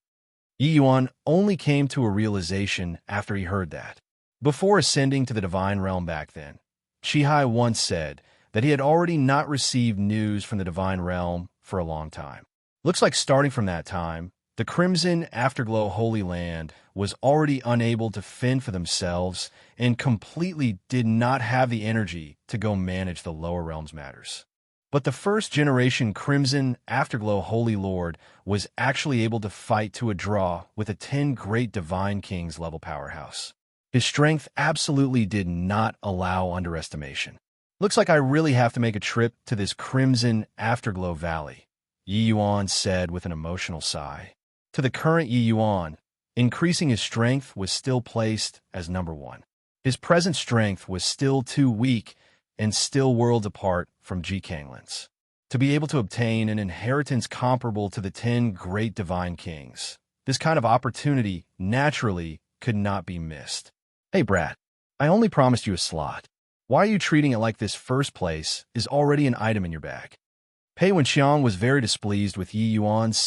S1: Yi Yuan only came to a realization after he heard that. Before ascending to the Divine Realm back then, Chi once said that he had already not received news from the Divine Realm for a long time. Looks like starting from that time, the Crimson Afterglow Holy Land was already unable to fend for themselves and completely did not have the energy to go manage the lower realms matters. But the first-generation Crimson Afterglow Holy Lord was actually able to fight to a draw with a 10 great Divine Kings level powerhouse. His strength absolutely did not allow underestimation. "Looks like I really have to make a trip to this Crimson Afterglow Valley," Yi Yuan said with an emotional sigh. To the current Yi Yuan, increasing his strength was still placed as number 1. His present strength was still too weak and still worlds apart from Ji Kanglin's to be able to obtain an inheritance comparable to the 10 great Divine Kings. This kind of opportunity, naturally, could not be missed. "Hey, Brat, I only promised you a slot. Why are you treating it like this first place is already an item in your bag? Pei Wenxiang was very displeased with Yi Yuan's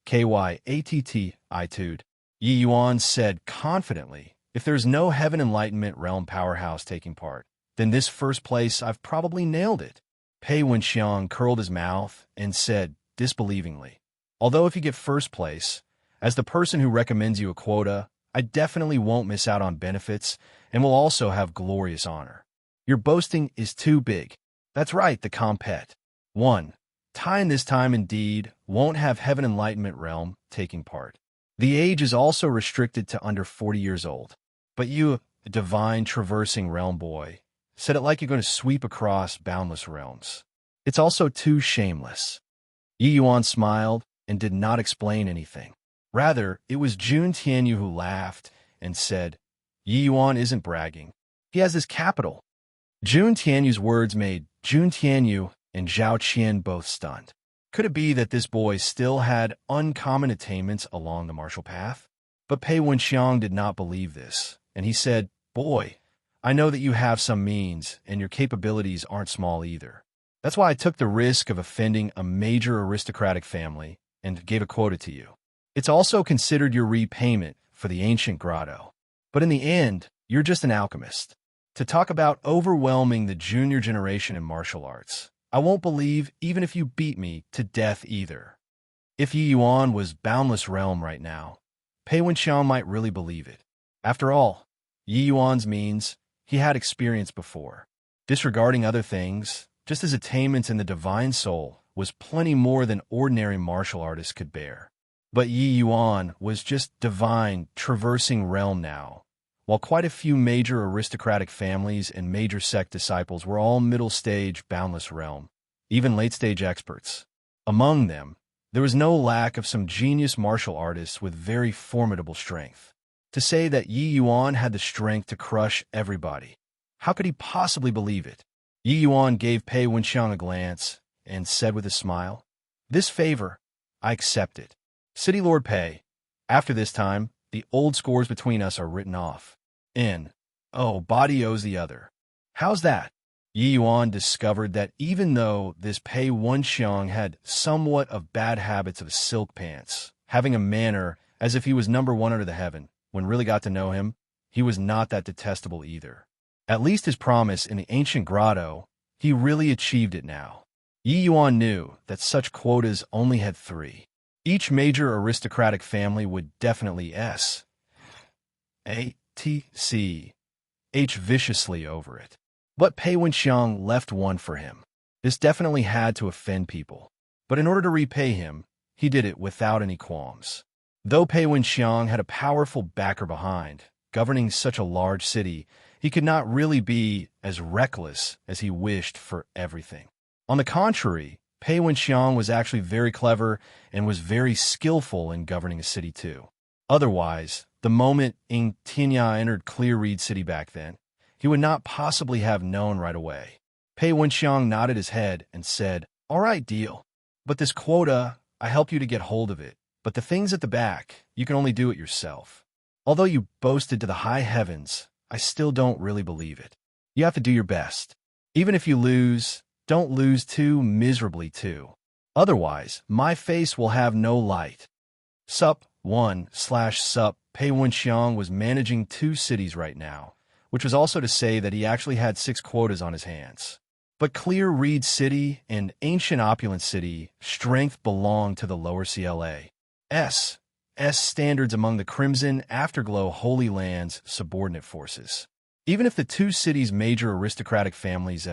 S1: KYATT attitude. Yi Yuan said confidently, if there's no heaven enlightenment realm powerhouse taking part, then this first place I've probably nailed it. Pei Wenxiang curled his mouth and said disbelievingly, although if you get first place, as the person who recommends you a quota, I definitely won't miss out on benefits and will also have glorious honor. Your boasting is too big. That's right, the compet. 1. Time this time indeed won't have heaven enlightenment realm taking part. The age is also restricted to under 40 years old. But you, a divine traversing realm boy, said it like you're going to sweep across boundless realms. It's also too shameless. Yi Yuan smiled and did not explain anything. Rather, it was Jun Tianyu who laughed and said, Yi Yuan isn't bragging. He has his capital. Jun Tianyu's words made Jun Tianyu and Zhao Qian both stunned. Could it be that this boy still had uncommon attainments along the martial path? But Pei Wenxiang did not believe this, and he said, Boy, I know that you have some means, and your capabilities aren't small either. That's why I took the risk of offending a major aristocratic family and gave a quota to you. It's also considered your repayment for the ancient grotto. But in the end, you're just an alchemist. To talk about overwhelming the junior generation in martial arts, I won't believe even if you beat me to death either. If Yi Yuan was boundless realm right now, Pei Wenxiang might really believe it. After all, Yi Yuan's means he had experience before. Disregarding other things, just his attainments in the divine soul was plenty more than ordinary martial artists could bear. But Yi Yuan was just divine, traversing realm now, while quite a few major aristocratic families and major sect disciples were all middle-stage, boundless realm, even late-stage experts. Among them, there was no lack of some genius martial artists with very formidable strength. To say that Yi Yuan had the strength to crush everybody, how could he possibly believe it? Yi Yuan gave Pei Wenxiang a glance and said with a smile, This favor, I accept it. City Lord Pei, after this time, the old scores between us are written off. Body owes the other. How's that? Yi Yuan discovered that even though this Pei Wenxiang had somewhat of bad habits of silk pants, having a manner as if he was number one under the heaven, when really got to know him, he was not that detestable either. At least his promise in the ancient grotto, he really achieved it now. Yi Yuan knew that such quotas only had 3. Each major aristocratic family would definitely viciously over it. But Pei Wenxiang left one for him. This definitely had to offend people. But in order to repay him, he did it without any qualms. Though Pei Wenxiang had a powerful backer behind, governing such a large city, he could not really be as reckless as he wished for everything. On the contrary, Pei Wenxiang was actually very clever and was very skillful in governing a city too. Otherwise, the moment Ing Tianya entered Clear Reed City back then, he would not possibly have known right away. Pei Wenxiang nodded his head and said, All right, deal. But this quota, I help you to get hold of it. But the things at the back, you can only do it yourself. Although you boasted to the high heavens, I still don't really believe it. You have to do your best. Even if you lose, don't lose too miserably too. Otherwise, my face will have no light. Sup 1/sup. Pei Wenxiang was managing 2 cities right now, which was also to say that he actually had 6 quotas on his hands. But Clear Reed City and Ancient Opulent City strength belonged to the lower CLA. S standards among the Crimson Afterglow Holy Land's subordinate forces. Even if the 2 cities' major aristocratic families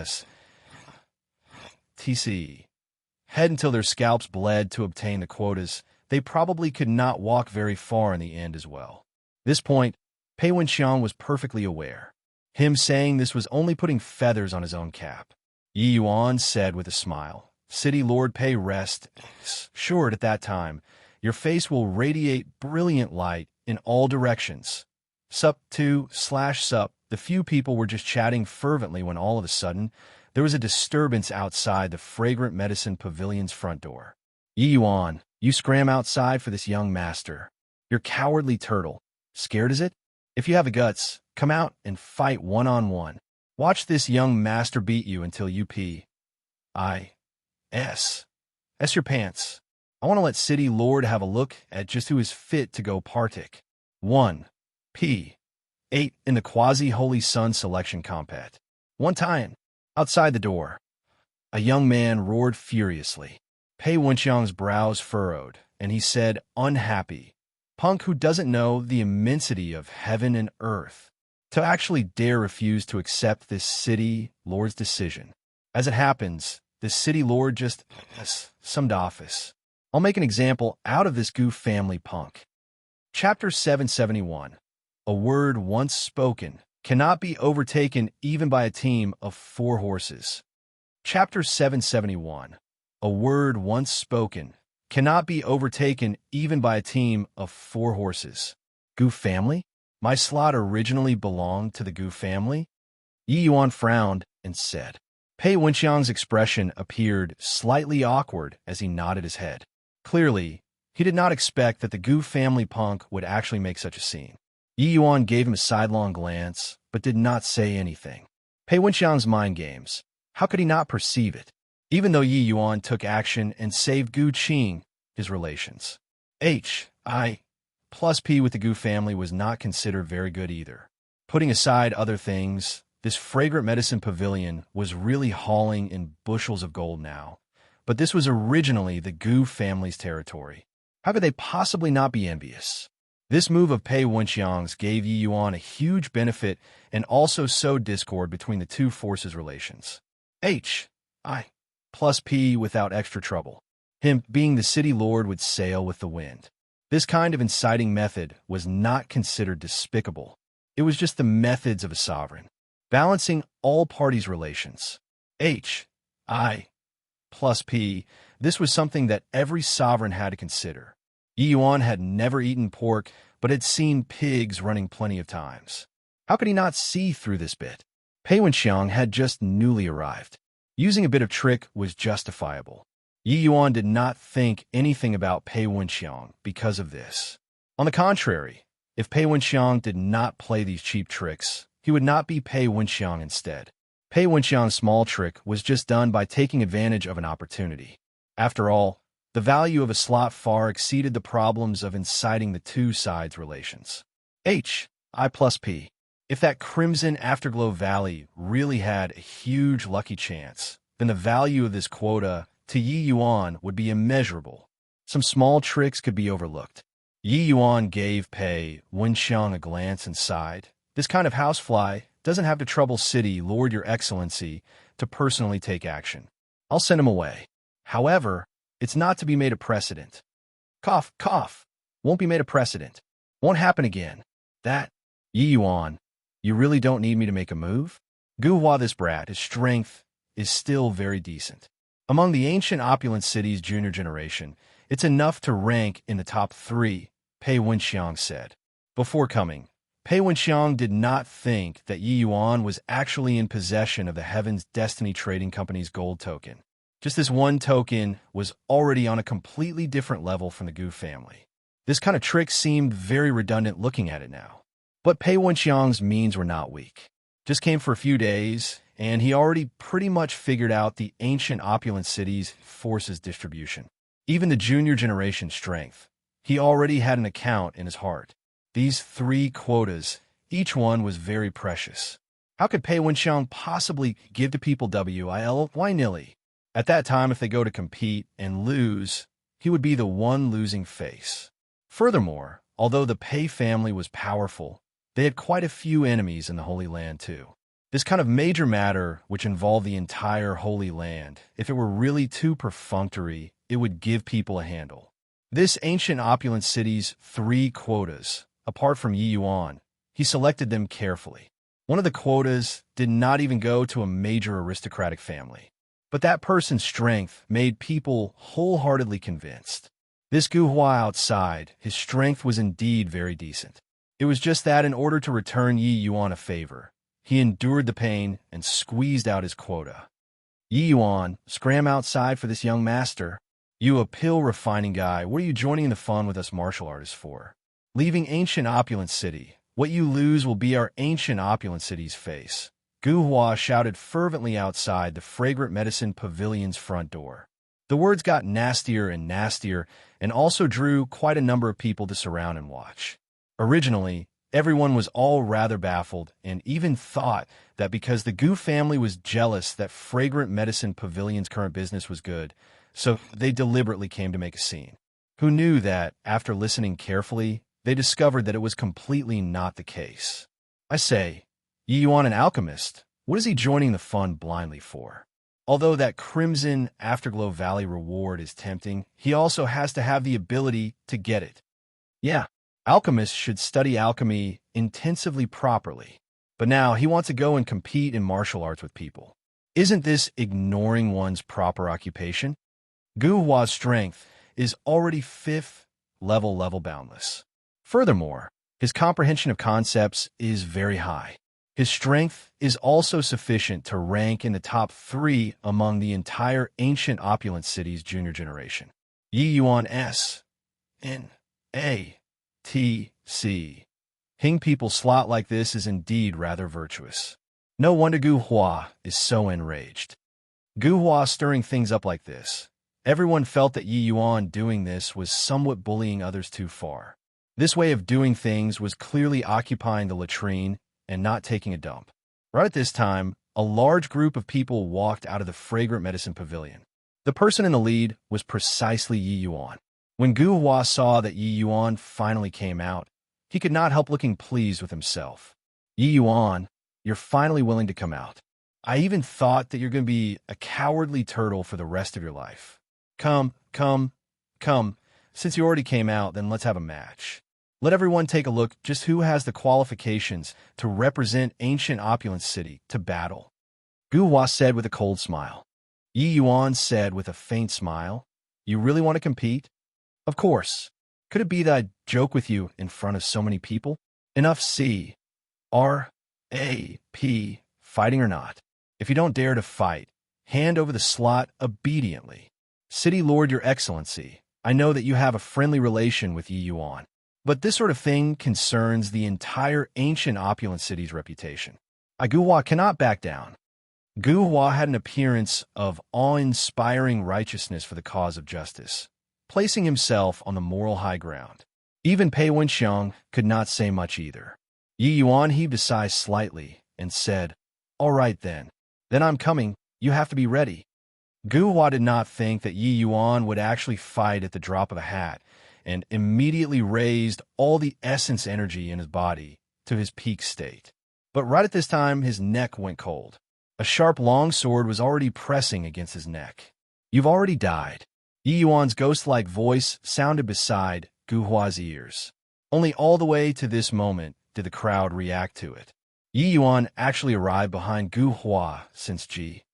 S1: head until their scalps bled to obtain the quotas, they probably could not walk very far in the end as well. This point, Pei Wenxiang was perfectly aware. Him saying this was only putting feathers on his own cap. Yi Yuan said with a smile, City Lord Pei, rest assured at that time, your face will radiate brilliant light in all directions. Sup 2/sup. The few people were just chatting fervently when all of a sudden, there was a disturbance outside the Fragrant Medicine Pavilion's front door. Yi Yuan, you scram outside for this young master. You're cowardly turtle. Scared is it? If you have the guts, come out and fight one-on-one. Watch this young master beat you until you pee. S your pants. I want to let City Lord have a look at just who is fit to go partic. 1. P. 8 in the quasi-holy sun selection compat. One time, outside the door, a young man roared furiously. Pei Wenxiang's brows furrowed, and he said, unhappy. Punk who doesn't know the immensity of heaven and earth, to actually dare refuse to accept this City Lord's decision. As it happens, the City Lord just summed office. I'll make an example out of this goof family punk. Chapter 771. A word once spoken cannot be overtaken even by a team of 4 horses. Chapter 771. A word once spoken cannot be overtaken even by a team of 4 horses. Goof family? My slot originally belonged to the Goof family? Yi Yuan frowned and said. Pei Wenxiang's expression appeared slightly awkward as he nodded his head. Clearly, he did not expect that the Goof family punk would actually make such a scene. Yi Yuan gave him a sidelong glance, but did not say anything. Pei Wenxiang's mind games. How could he not perceive it? Even though Yi Yuan took action and saved Gu Qing, his relations. H.I. plus P with the Gu family was not considered very good either. Putting aside other things, this fragrant medicine pavilion was really hauling in bushels of gold now. But this was originally the Gu family's territory. How could they possibly not be envious? This move of Pei Wenxiang's gave Yi Yuan a huge benefit and also sowed discord between the two forces' relations. H.I. plus P without extra trouble. Him, being the city lord, would sail with the wind. This kind of inciting method was not considered despicable. It was just the methods of a sovereign, balancing all parties' relations. H.I. plus P, this was something that every sovereign had to consider. Yi Yuan had never eaten pork, but had seen pigs running plenty of times. How could he not see through this bit? Pei Wenxiang had just newly arrived. Using a bit of trick was justifiable. Yi Yuan did not think anything about Pei Wenxiang because of this. On the contrary, if Pei Wenxiang did not play these cheap tricks, he would not be Pei Wenxiang instead. Pei Wenxiang's small trick was just done by taking advantage of an opportunity. After all, the value of a slot far exceeded the problems of inciting the two sides' relations. H.I. plus P. If that Crimson Afterglow Valley really had a huge lucky chance, then the value of this quota to Yi Yuan would be immeasurable. Some small tricks could be overlooked. Yi Yuan gave Pei Wenxiang a glance and sighed. This kind of housefly doesn't have to trouble City Lord Your Excellency to personally take action. I'll send him away. However, it's not to be made a precedent. Cough, cough. Won't be made a precedent. Won't happen again. That, Yi Yuan, you really don't need me to make a move? Guhua this brat, his strength is still very decent. Among the ancient opulent cities' junior generation, it's enough to rank in the top 3, Pei Wenxiang said. Before coming, Pei Wenxiang did not think that Yi Yuan was actually in possession of the Heaven's Destiny Trading Company's gold token. Just this one token was already on a completely different level from the Gu family. This kind of trick seemed very redundant looking at it now. But Pei Wenxiang's means were not weak. Just came for a few days, and he already pretty much figured out the ancient opulent city's forces distribution. Even the junior generation strength. He already had an account in his heart. These 3 quotas, each one was very precious. How could Pei Wenxiang possibly give to people willy-nilly? At that time, if they go to compete and lose, he would be the one losing face. Furthermore, although the Pei family was powerful, they had quite a few enemies in the Holy Land too. This kind of major matter, which involved the entire Holy Land, if it were really too perfunctory, it would give people a handle. This ancient opulent city's 3 quotas, apart from Yi Yuan, he selected them carefully. One of the quotas did not even go to a major aristocratic family. But that person's strength made people wholeheartedly convinced. This Guhua outside, his strength was indeed very decent. It was just that in order to return Yi Yuan a favor, he endured the pain and squeezed out his quota. Yi Yuan, scram outside for this young master. You a pill refining guy, what are you joining in the fun with us martial artists for? Leaving ancient opulent city, What you lose will be our ancient opulent city's face. Gu Hua shouted fervently outside the fragrant medicine pavilion's front door. The words got nastier and nastier and also drew quite a number of people to surround and watch. Originally, everyone was all rather baffled and even thought that because the Gu family was jealous that fragrant medicine pavilion's current business was good, so they deliberately came to make a scene. Who knew that, after listening carefully, they discovered that it was completely not the case. I say, Yi Yuan, an alchemist, what is he joining the fun blindly for? Although that Crimson Afterglow Valley reward is tempting, he also has to have the ability to get it. Yeah, alchemists should study alchemy intensively properly. But now he wants to go and compete in martial arts with people. Isn't this ignoring one's proper occupation? Gu Hua's strength is already 5th level boundless. Furthermore, his comprehension of concepts is very high. His strength is also sufficient to rank in the top 3 among the entire ancient opulent city's junior generation. Yi Yuan S. N. A. T. C. Hing people slot like this is indeed rather virtuous. No wonder Gu Hua is so enraged. Gu Hua stirring things up like this. Everyone felt that Yi Yuan doing this was somewhat bullying others too far. This way of doing things was clearly occupying the latrine and not taking a dump. Right at this time, a large group of people walked out of the fragrant medicine pavilion. The person in the lead was precisely Yi Yuan. When Gu Hua saw that Yi Yuan finally came out, he could not help looking pleased with himself. Yi Yuan, you're finally willing to come out. I even thought that you're going to be a cowardly turtle for the rest of your life. Come. Since you already came out, then let's have a match. Let everyone take a look just who has the qualifications to represent ancient opulent city to battle. Gu Hua said with a cold smile. Yi Yuan said with a faint smile, You really want to compete? Of course. Could it be that I joke with you in front of so many people? Enough C. R. A. P. Fighting or not. If you don't dare to fight, hand over the slot obediently. City Lord, Your Excellency, I know that you have a friendly relation with Yi Yuan. But this sort of thing concerns the entire ancient opulent city's reputation. Gu Hua cannot back down. Gu Hua had an appearance of awe-inspiring righteousness for the cause of justice, placing himself on the moral high ground. Even Pei Wenxiang could not say much either. Yi Yuan heaved a sigh slightly and said, All right then. Then I'm coming. You have to be ready. Gu Hua did not think that Yi Yuan would actually fight at the drop of a hat, and immediately raised all the essence energy in his body to his peak state. But right at this time, his neck went cold. A sharp long sword was already pressing against his neck. You've already died. Yi Yuan's ghost-like voice sounded beside Gu Hua's ears. Only all the way to this moment did the crowd react to it. Yi Yuan actually arrived behind Gu Hua since G.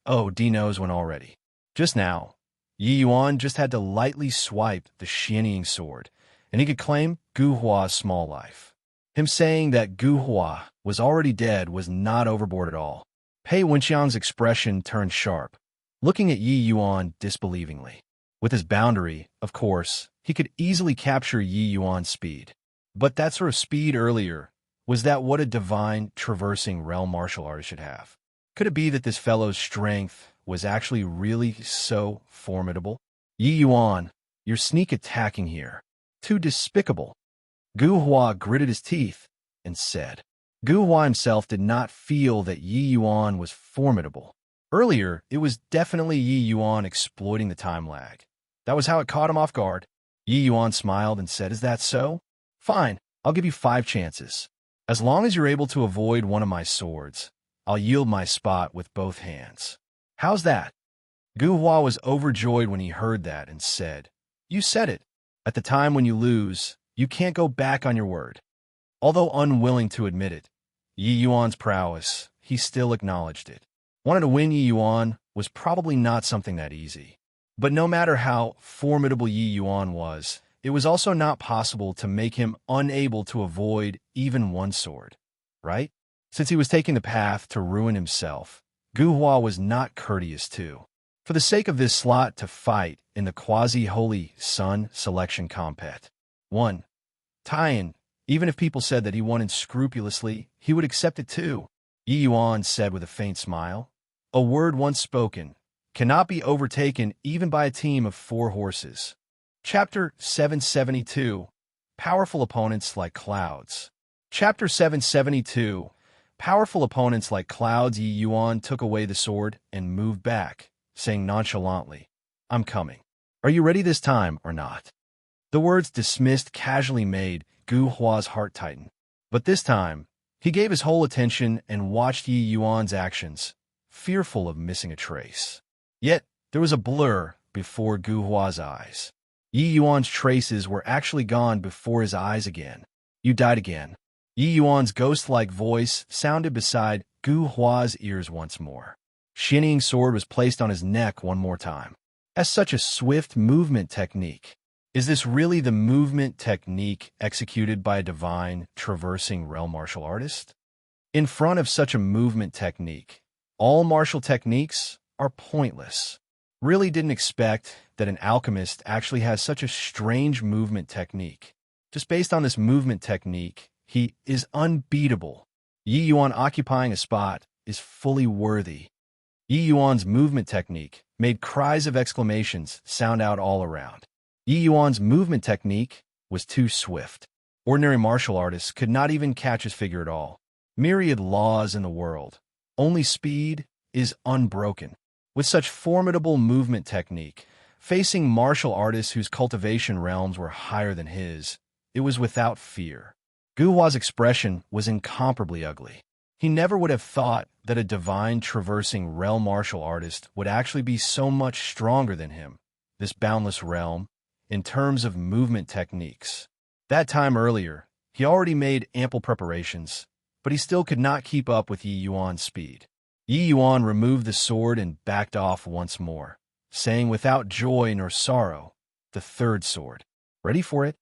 S1: Oh, D knows when already. Just now, Yi Yuan just had to lightly swipe the shining sword, and he could claim Gu Hua's small life. Him saying that Gu Hua was already dead was not overboard at all. Pei Wenxiang's expression turned sharp, looking at Yi Yuan disbelievingly. With his boundary, of course, he could easily capture Yi Yuan's speed. But that sort of speed earlier, was that what a divine, traversing realm martial artist should have? Could it be that this fellow's strength was actually really so formidable? Yi Yuan, your sneak attacking here. Too despicable. Gu Hua gritted his teeth and said. Gu Hua himself did not feel that Yi Yuan was formidable. Earlier, it was definitely Yi Yuan exploiting the time lag. That was how it caught him off guard. Yi Yuan smiled and said, Is that so? Fine, I'll give you 5 chances. As long as you're able to avoid one of my swords, I'll yield my spot with both hands. How's that? Gu Hua was overjoyed when he heard that and said, You said it. At the time when you lose, you can't go back on your word. Although unwilling to admit it, Yi Yuan's prowess, he still acknowledged it. Wanting to win Yi Yuan was probably not something that easy. But no matter how formidable Yi Yuan was, it was also not possible to make him unable to avoid even one sword, right? Since he was taking the path to ruin himself, Gu Hua was not courteous too. For the sake of this slot to fight in the quasi-holy sun selection compet. 1. Tie-in Even if people said that he won unscrupulously, he would accept it too. Yi Yuan said with a faint smile. A word once spoken cannot be overtaken even by a team of 4 horses. Chapter 772. Powerful Opponents Like Clouds. Chapter 772. Powerful opponents like clouds. Yi Yuan took away the sword and moved back, saying nonchalantly, I'm coming. Are you ready this time or not? The words dismissed casually made Gu Hua's heart tighten. But this time, he gave his whole attention and watched Yi Yuan's actions, fearful of missing a trace. Yet, there was a blur before Gu Hua's eyes. Yi Yuan's traces were actually gone before his eyes again. You died again. Yi Yuan's ghost-like voice sounded beside Gu Hua's ears once more. Shinning's sword was placed on his neck one more time. As such a swift movement technique. Is this really the movement technique executed by a divine, traversing realm martial artist? In front of such a movement technique, all martial techniques are pointless. Really didn't expect that an alchemist actually has such a strange movement technique. Just based on this movement technique, he is unbeatable. Yi Yuan occupying a spot is fully worthy. Yi Yuan's movement technique made cries of exclamations sound out all around. Yi Yuan's movement technique was too swift. Ordinary martial artists could not even catch his figure at all. Myriad laws in the world. Only speed is unbroken. With such formidable movement technique, facing martial artists whose cultivation realms were higher than his, it was without fear. Gu Hua's expression was incomparably ugly. He never would have thought that a divine traversing realm martial artist would actually be so much stronger than him, this boundless realm, in terms of movement techniques. That time earlier, he already made ample preparations, but he still could not keep up with Yi Yuan's speed. Yi Yuan removed the sword and backed off once more, saying without joy nor sorrow, the 3rd sword. Ready for it?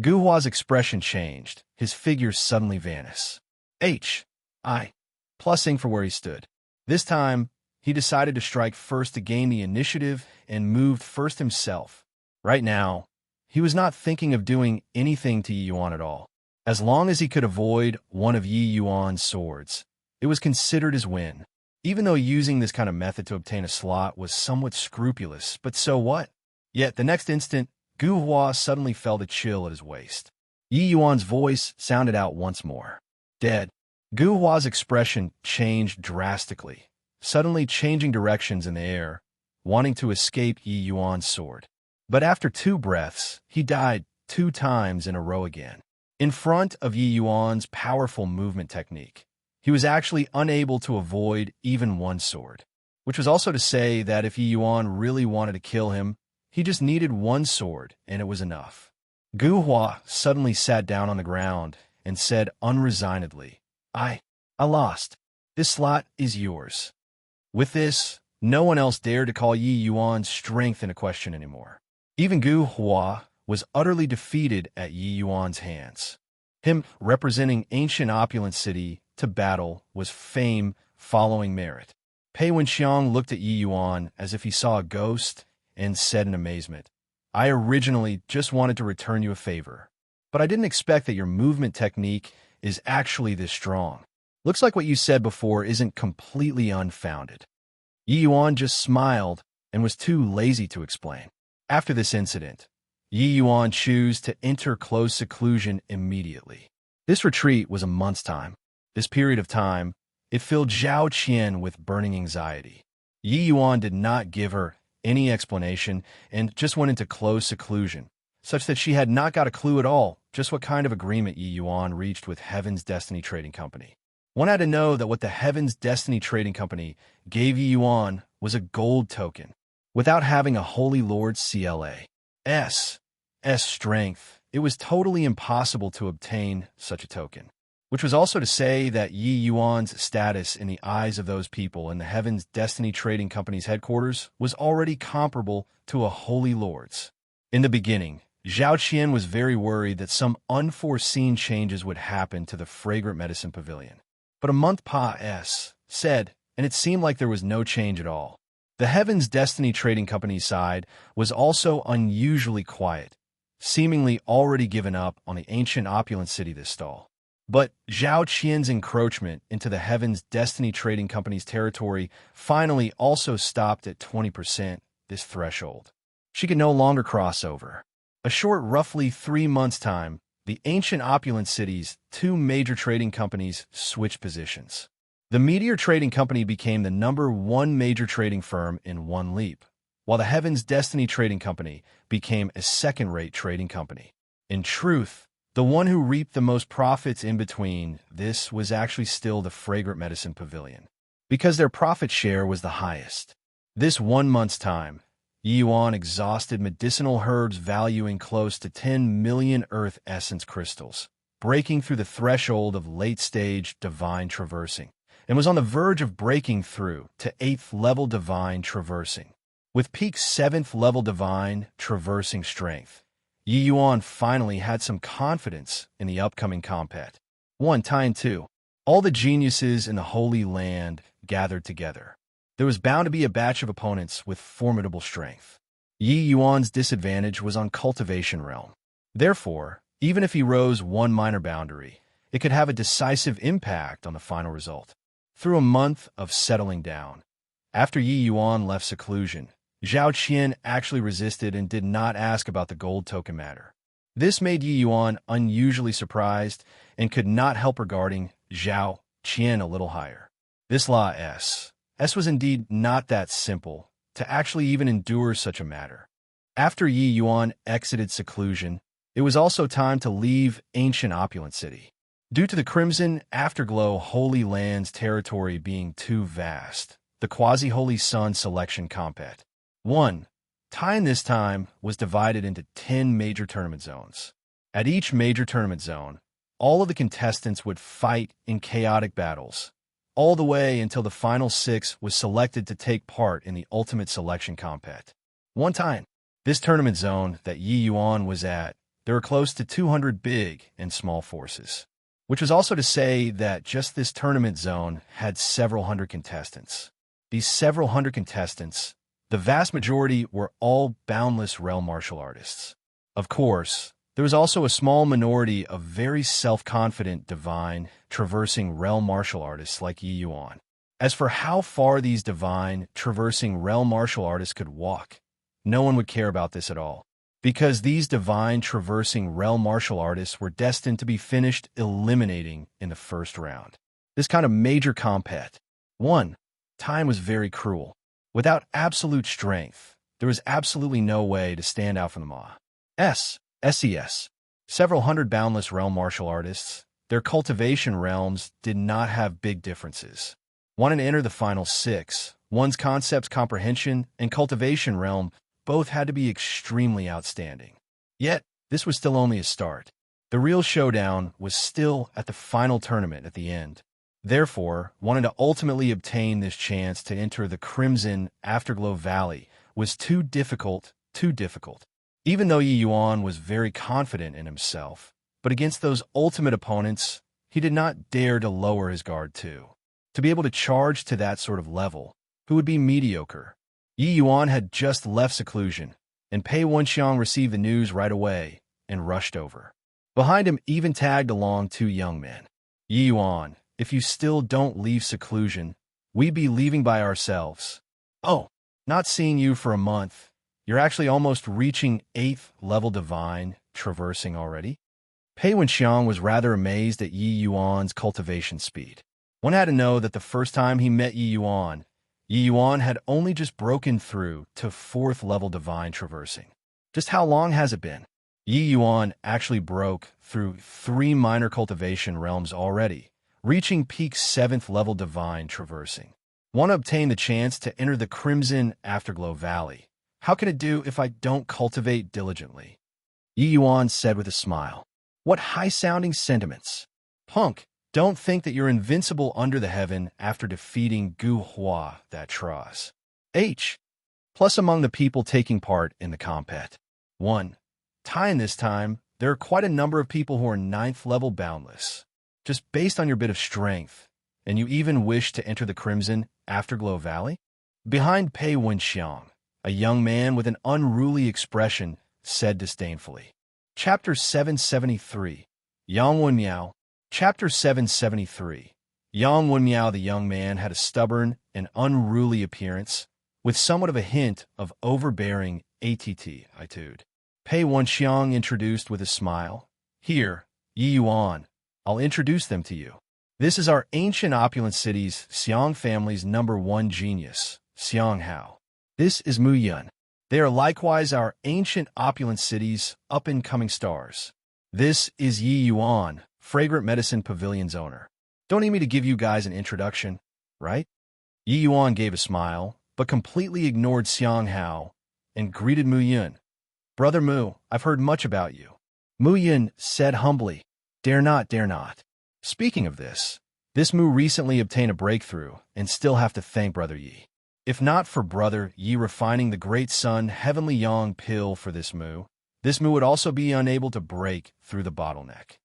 S1: Gu Hua's expression changed, his figure suddenly vanished. Plussing for where he stood. This time, he decided to strike first to gain the initiative and moved first himself. Right now, he was not thinking of doing anything to Yi Yuan at all. As long as he could avoid one of Yi Yuan's swords, it was considered his win. Even though using this kind of method to obtain a slot was somewhat scrupulous, but so what? Yet the next instant, Gu Hua suddenly felt a chill at his waist. Yi Yuan's voice sounded out once more. Dead. Gu Hua's expression changed drastically, suddenly changing directions in the air, wanting to escape Yi Yuan's sword. But after 2 breaths, he died 2 times in a row again. In front of Yi Yuan's powerful movement technique, he was actually unable to avoid even 1 sword, which was also to say that if Yi Yuan really wanted to kill him, he just needed 1 sword and it was enough. Gu Hua suddenly sat down on the ground and said unresignedly, I lost. This slot is yours. With this, no one else dared to call Yi Yuan's strength into question anymore. Even Gu Hua was utterly defeated at Yi Yuan's hands. Him representing ancient opulent city to battle was fame following merit. Pei Wenxiang looked at Yi Yuan as if he saw a ghost and said in amazement, I originally just wanted to return you a favor, but I didn't expect that your movement technique is actually this strong. Looks like what you said before isn't completely unfounded. Yi Yuan just smiled and was too lazy to explain. After this incident, Yi Yuan chose to enter close seclusion immediately. This retreat was a month's time. This period of time, it filled Zhao Qian with burning anxiety. Yi Yuan did not give her any explanation and just went into close seclusion, such that she had not got a clue at all just what kind of agreement Yi Yuan reached with Heaven's Destiny Trading Company. One had to know that what the Heaven's Destiny Trading Company gave Yi Yuan was a gold token. Without having a Holy Lord's CLA's strength, it was totally impossible to obtain such a token. Which was also to say that Yi Yuan's status in the eyes of those people in the Heaven's Destiny Trading Company's headquarters was already comparable to a Holy Lord's. In the beginning, Zhao Qian was very worried that some unforeseen changes would happen to the Fragrant Medicine Pavilion. But a month said, and it seemed like there was no change at all. The Heaven's Destiny Trading Company's side was also unusually quiet, seemingly already given up on the ancient opulent city this stall. But Zhao Qian's encroachment into the Heaven's Destiny Trading Company's territory finally also stopped at 20%, this threshold. She could no longer cross over. A short roughly 3 months' time, the ancient opulent city's two major trading companies switched positions. The Meteor Trading Company became the #1 major trading firm in one leap, while the Heaven's Destiny Trading Company became a second-rate trading company. In truth, the one who reaped the most profits in between this was actually still the Fragrant Medicine Pavilion, because their profit share was the highest. This 1 month's time, Yi Yuan exhausted medicinal herbs valuing close to 10 million earth essence crystals, breaking through the threshold of late-stage divine traversing, and was on the verge of breaking through to 8th-level divine traversing. With peak 7th-level divine traversing strength, Yi Yuan finally had some confidence in the upcoming combat. 1 time 2. All the geniuses in the Holy Land gathered together. There was bound to be a batch of opponents with formidable strength. Yi Yuan's disadvantage was on cultivation realm. Therefore, even if he rose 1 minor boundary, it could have a decisive impact on the final result. Through a month of settling down, after Yi Yuan left seclusion, Zhao Qian actually resisted and did not ask about the gold token matter. This made Yi Yuan unusually surprised and could not help regarding Zhao Qian a little higher. This law S was indeed not that simple to actually even endure such a matter. After Yi Yuan exited seclusion, it was also time to leave ancient opulent city. Due to the Crimson Afterglow Holy Land's territory being too vast, the Quasi-Holy Sun selection combat. 1. Time this time was divided into 10 major tournament zones. At each major tournament zone, all of the contestants would fight in chaotic battles, all the way until the final 6 was selected to take part in the ultimate selection combat. 1 time. This tournament zone that Yi Yuan was at, there were close to 200 big and small forces, which was also to say that just this tournament zone had several hundred contestants. These several hundred contestants, the vast majority were all boundless realm martial artists. Of course, there was also a small minority of very self-confident divine traversing realm martial artists like Yi Yuan. As for how far these divine traversing realm martial artists could walk, no one would care about this at all, because these divine traversing realm martial artists were destined to be finished eliminating in the first round. This kind of major combat. 1. Time was very cruel. Without absolute strength, there was absolutely no way to stand out from the maw. SES. Several hundred boundless realm martial artists, their cultivation realms did not have big differences. Wanting to enter the final 6, one's concepts comprehension and cultivation realm both had to be extremely outstanding. Yet, this was still only a start. The real showdown was still at the final tournament at the end. Therefore, wanting to ultimately obtain this chance to enter the Crimson Afterglow Valley was too difficult. Even though Yi Yuan was very confident in himself, but against those ultimate opponents, he did not dare to lower his guard too. To be able to charge to that sort of level, who would be mediocre. Yi Yuan had just left seclusion, and Pei Wenxiang received the news right away and rushed over. Behind him even tagged along 2 young men. Yi Yuan, if you still don't leave seclusion, we'd be leaving by ourselves. Oh, not seeing you for a month. You're actually almost reaching 8th level divine traversing already? Pei Wenxiang was rather amazed at Yi Yuan's cultivation speed. One had to know that the first time he met Yi Yuan had only just broken through to 4th level divine traversing. Just how long has it been? Yi Yuan actually broke through 3 minor cultivation realms already, reaching peak 7th level divine traversing. Want to obtain the chance to enter the Crimson Afterglow Valley. How can it do if I don't cultivate diligently? Yi Yuan said with a smile. What high-sounding sentiments. Punk, don't think that you're invincible under the heaven after defeating Gu Hua, that Tross. Plus among the people taking part in the combat. 1. Time this time, there are quite a number of people who are 9th level boundless. Just based on your bit of strength, and you even wish to enter the Crimson Afterglow Valley? Behind Pei Wenxiang, a young man with an unruly expression said disdainfully. Chapter 773. Yang Wenmiao. Chapter 773. Yang Wenmiao, the young man, had a stubborn and unruly appearance, with somewhat of a hint of overbearing attitude. Pei Wenxiang introduced with a smile. Here, Yi Yuan, I'll introduce them to you. This is our ancient opulent city's Xiang family's #1 genius, Xiang Hao. This is Mu Yun. They are likewise our ancient opulent city's up-and-coming stars. This is Yi Yuan, Fragrant Medicine Pavilion's owner. Don't need me to give you guys an introduction, right? Yi Yuan gave a smile, but completely ignored Xiang Hao and greeted Mu Yun. Brother Mu, I've heard much about you. Mu Yun said humbly, Dare not, dare not. Speaking of this Mu recently obtained a breakthrough and still have to thank Brother Yi. If not for Brother Yi refining the Great Sun Heavenly Yang pill for this Mu would also be unable to break through the bottleneck.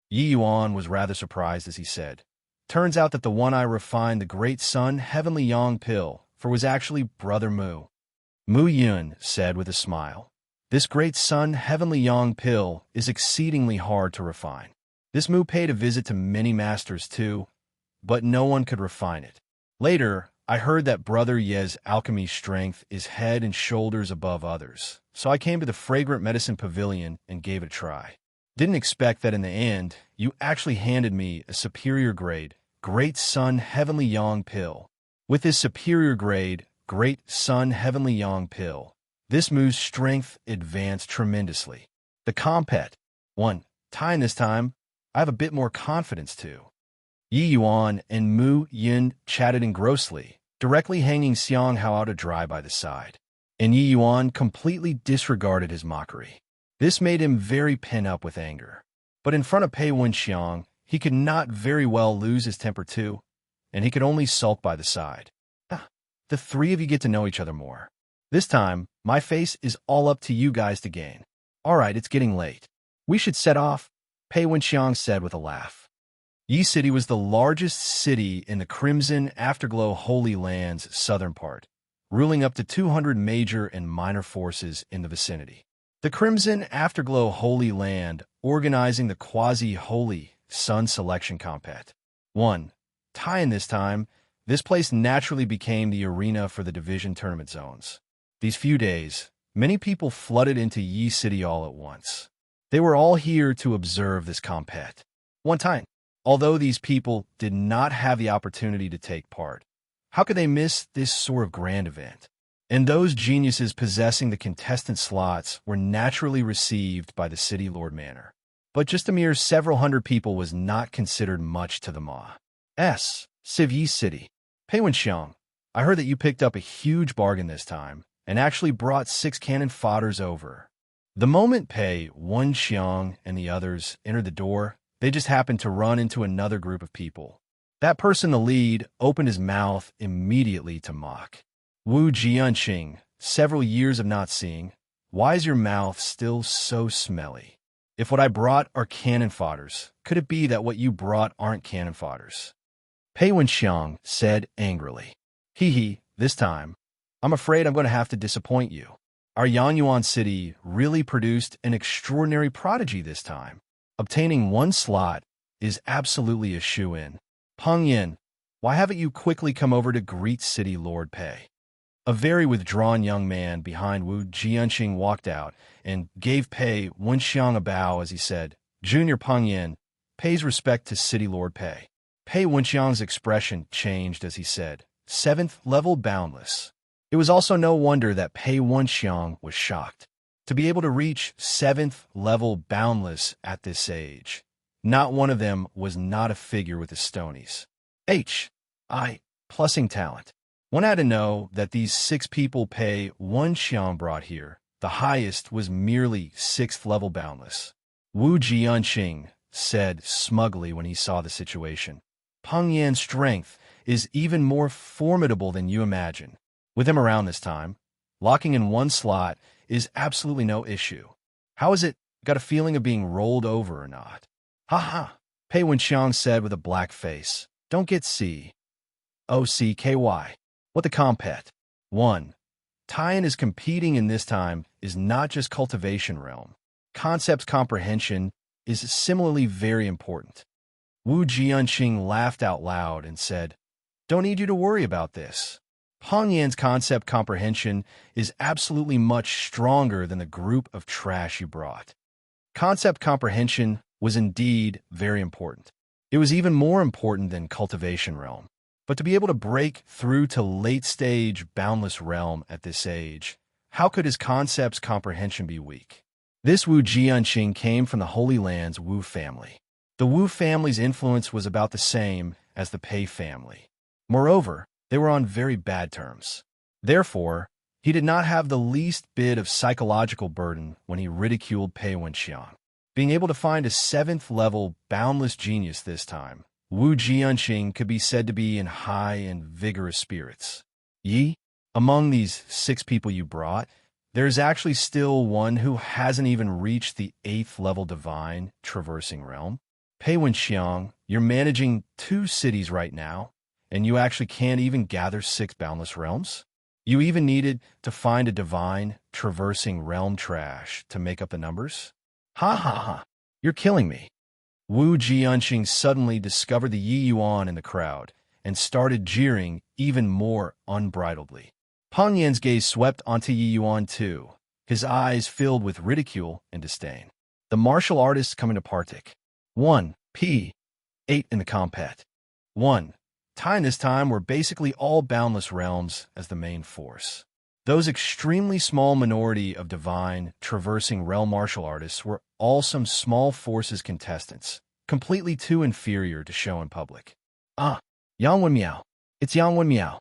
S1: Yi Yuan was rather surprised as he said, Turns out that the one I refined the Great Sun Heavenly Yang pill for was actually Brother Mu. Mu Yun said with a smile, This Great Sun Heavenly Yang pill is exceedingly hard to refine. This Mu paid a visit to many masters too, but no one could refine it. Later, I heard that Brother Ye's alchemy strength is head and shoulders above others, so I came to the Fragrant Medicine Pavilion and gave it a try. Didn't expect that in the end, you actually handed me a superior grade, Great Sun Heavenly Yang pill. With this superior grade, Great Sun Heavenly Yang pill, this Mu's strength advanced tremendously. The compet. 1. Time this time, I have a bit more confidence too. Yi Yuan and Mu Yun chatted engrossly, directly hanging Xiang Hao out to dry by the side. And Yi Yuan completely disregarded his mockery. This made him very pent up with anger. But in front of Pei Wenxiang, he could not very well lose his temper too, and he could only sulk by the side. The three of you get to know each other more. This time, my face is all up to you guys to gain. All right, it's getting late. We should set off, Pei Wenxiang said with a laugh. Yi City was the largest city in the Crimson Afterglow Holy Land's southern part, ruling up to 200 major and minor forces in the vicinity. The Crimson Afterglow Holy Land organizing the quasi-holy Sun Selection Compet. 1. In this time, this place naturally became the arena for the division tournament zones. These few days, many people flooded into Yi City all at once. They were all here to observe this compet. One time, although these people did not have the opportunity to take part, how could they miss this sort of grand event? And those geniuses possessing the contestant slots were naturally received by the city lord manor. But just a mere several hundred people was not considered much to the Civ Yi City. Pei Wenxiang, I heard that you picked up a huge bargain this time, and actually brought 6 cannon fodders over. The moment Pei Wenxiang and the others entered the door, they just happened to run into another group of people. That person, the lead, opened his mouth immediately to mock. Wu Jianqing, several years of not seeing, why is your mouth still so smelly? If what I brought are cannon fodders, could it be that what you brought aren't cannon fodders? Pei Wenxiang said angrily. This time, I'm afraid I'm going to have to disappoint you. Our Yanyuan city really produced an extraordinary prodigy this time. Obtaining 1 slot is absolutely a shoo-in. Peng Yin, why haven't you quickly come over to greet City Lord Pei? A very withdrawn young man behind Wu Jianqing walked out and gave Pei Wenxiang a bow as he said, Junior Peng Yin pays respect to City Lord Pei. Pei Wenxiang's expression changed as he said, 7th level boundless. It was also no wonder that Pei Wenxiang was shocked. To be able to reach 7th level boundless at this age, not one of them was not a figure with the stonies. Plussing talent. One had to know that these 6 people Pei Wenxiang brought here, the highest was merely 6th level boundless. Wu Jianqing said smugly when he saw the situation. Peng Yan's strength is even more formidable than you imagine. With him around this time, locking in 1 slot is absolutely no issue. How is it? Got a feeling of being rolled over or not? Pei Wenxiang said with a black face. Don't get COCKY. What the compet? 1. Taiyan is competing in this time is not just cultivation realm. Concepts comprehension is similarly very important. Wu Jianqing laughed out loud and said, "Don't need you to worry about this. Peng Yan's concept comprehension is absolutely much stronger than the group of trash you brought." Concept comprehension was indeed very important. It was even more important than cultivation realm. But to be able to break through to late-stage boundless realm at this age, how could his concept's comprehension be weak? This Wu Jianqing came from the Holy Land's Wu family. The Wu family's influence was about the same as the Pei family. Moreover, they were on very bad terms. Therefore, he did not have the least bit of psychological burden when he ridiculed Pei Wenxiang. Being able to find a 7th-level boundless genius this time, Wu Jianqing could be said to be in high and vigorous spirits. "Yi, among these 6 people you brought, there is actually still one who hasn't even reached the 8th-level divine traversing realm. Pei Wenxiang, you're managing 2 cities right now, and you actually can't even gather 6 boundless realms? You even needed to find a divine traversing realm trash to make up the numbers? Ha ha ha, you're killing me." Wu Jianqing suddenly discovered the Yi Yuan in the crowd and started jeering even more unbridledly. Peng Yan's gaze swept onto Yi Yuan too, his eyes filled with ridicule and disdain. The martial artists coming to partake. 1. P. 8 in the compet. 1. Time this time were basically all boundless realms as the main force. Those extremely small minority of divine, traversing realm martial artists were all some small forces contestants, completely too inferior to show in public. "Ah, Yang Wenmiao. It's Yang Wenmiao."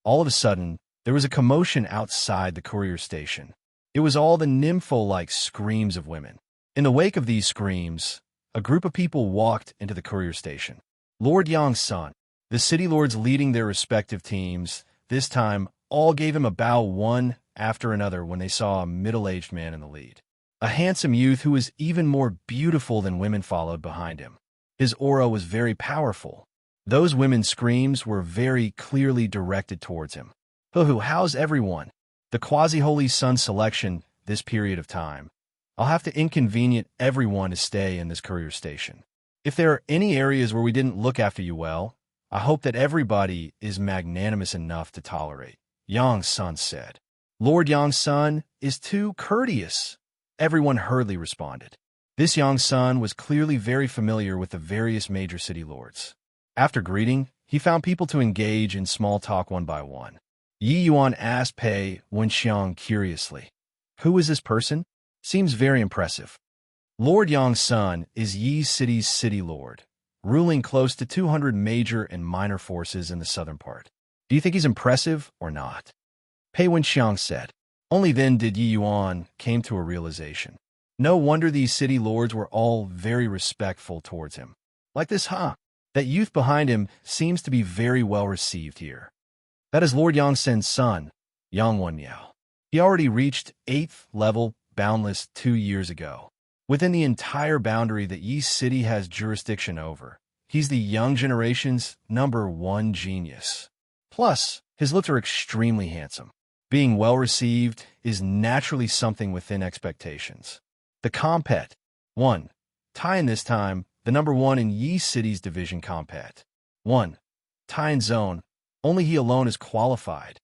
S1: All of a sudden, there was a commotion outside the courier station. It was all the nympho-like screams of women. In the wake of these screams, a group of people walked into the courier station. Lord Yang's son, the city lords leading their respective teams, this time all gave him a bow one after another when they saw a middle-aged man in the lead. A handsome youth who was even more beautiful than women followed behind him. His aura was very powerful. Those women's screams were very clearly directed towards him. "Hoo-hoo, how's everyone? The quasi-holy sun selection this period of time. I'll have to inconvenient everyone to stay in this courier station. If there are any areas where we didn't look after you well, I hope that everybody is magnanimous enough to tolerate," Yang's son said. "Lord Yang's son is too courteous," everyone hurriedly responded. This Yang's son was clearly very familiar with the various major city lords. After greeting, he found people to engage in small talk one by one. Yi Yuan asked Pei Wenxiang curiously, "Who is this person? Seems very impressive." Lord Yang's son is Yi City's city lord, ruling close to 200 major and minor forces in the southern part. "Do you think he's impressive or not?" Pei Wenxiang said. Only then did Yi Yuan came to a realization. No wonder these city lords were all very respectful towards him. Like this, huh? That youth behind him seems to be very well received here. That is Lord Yangsen's son, Yang Wenmiao. He already reached 8th level boundless 2 years ago. Within the entire boundary that Yi City has jurisdiction over, he's the young generation's #1 genius. Plus, his looks are extremely handsome. Being well-received is naturally something within expectations. The compet. 1. Tien this time, the #1 in Yi City's division compet. 1. Tien zone. Only he alone is qualified.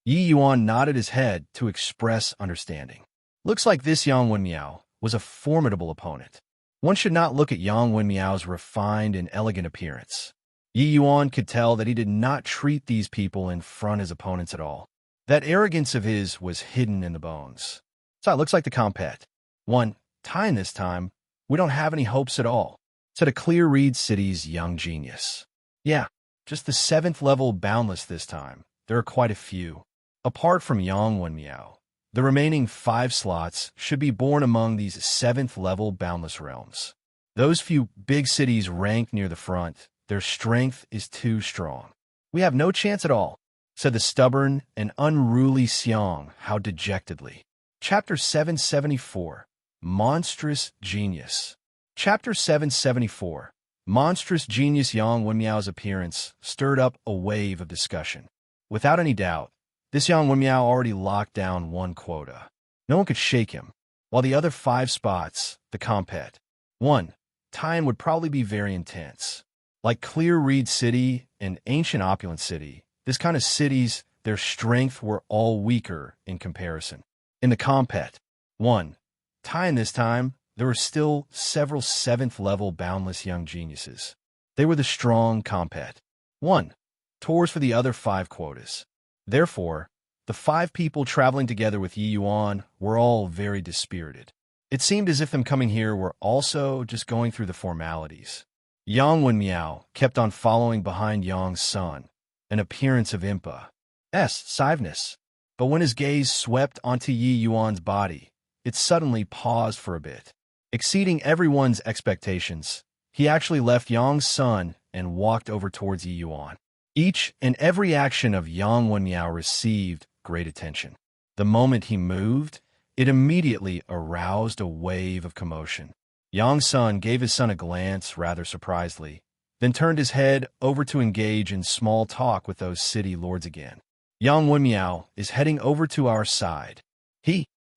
S1: Yi Yuan nodded his head to express understanding. Looks like this Yang Wenmiao was a formidable opponent. One should not look at Yang Wenmiao's refined and elegant appearance. Yi Yuan could tell that he did not treat these people in front of his opponents at all. That arrogance of his was hidden in the bones. So it looks like the compet. 1. Tien this time, we don't have any hopes at all, said a Clear Reed City's young genius. Yeah, just the 7th level boundless this time. There are quite a few. Apart from Yang Wenmiao, the remaining 5 slots should be born among these 7th level boundless realms. Those few big cities ranked near the front, their strength is too strong. We have no chance at all, said the stubborn and unruly Xiang how dejectedly. Chapter 774, Monstrous Genius. Chapter 774, Monstrous Genius. Yang Wenmiao's appearance stirred up a wave of discussion. Without any doubt, this Yang Wenmiao already locked down 1 quota. No one could shake him. while the other 5 spots, the compet. 1. Time would probably be very intense. Like Clear Reed City and Ancient Opulent City, this kind of cities, their strength were all weaker in comparison. In the compet. 1. Time this time, there were still several 7th-level boundless young geniuses. They were the strong compet. 1. Tours for the other 5 quotas. Therefore, the 5 people traveling together with Yi Yuan were all very dispirited. It seemed as if them coming here were also just going through the formalities. Yang Wenmiao kept on following behind Yang's son, an appearance of Impa. Siveness. But when his gaze swept onto Yi Yuan's body, it suddenly paused for a bit. Exceeding everyone's expectations, he actually left Yang's son and walked over towards Yi Yuan. Each and every action of Yang Wenmiao received great attention. The moment he moved, it immediately aroused a wave of commotion. Yang's son gave his son a glance rather surprisedly, then turned his head over to engage in small talk with those city lords again. Yang Wenmiao is heading over to our side.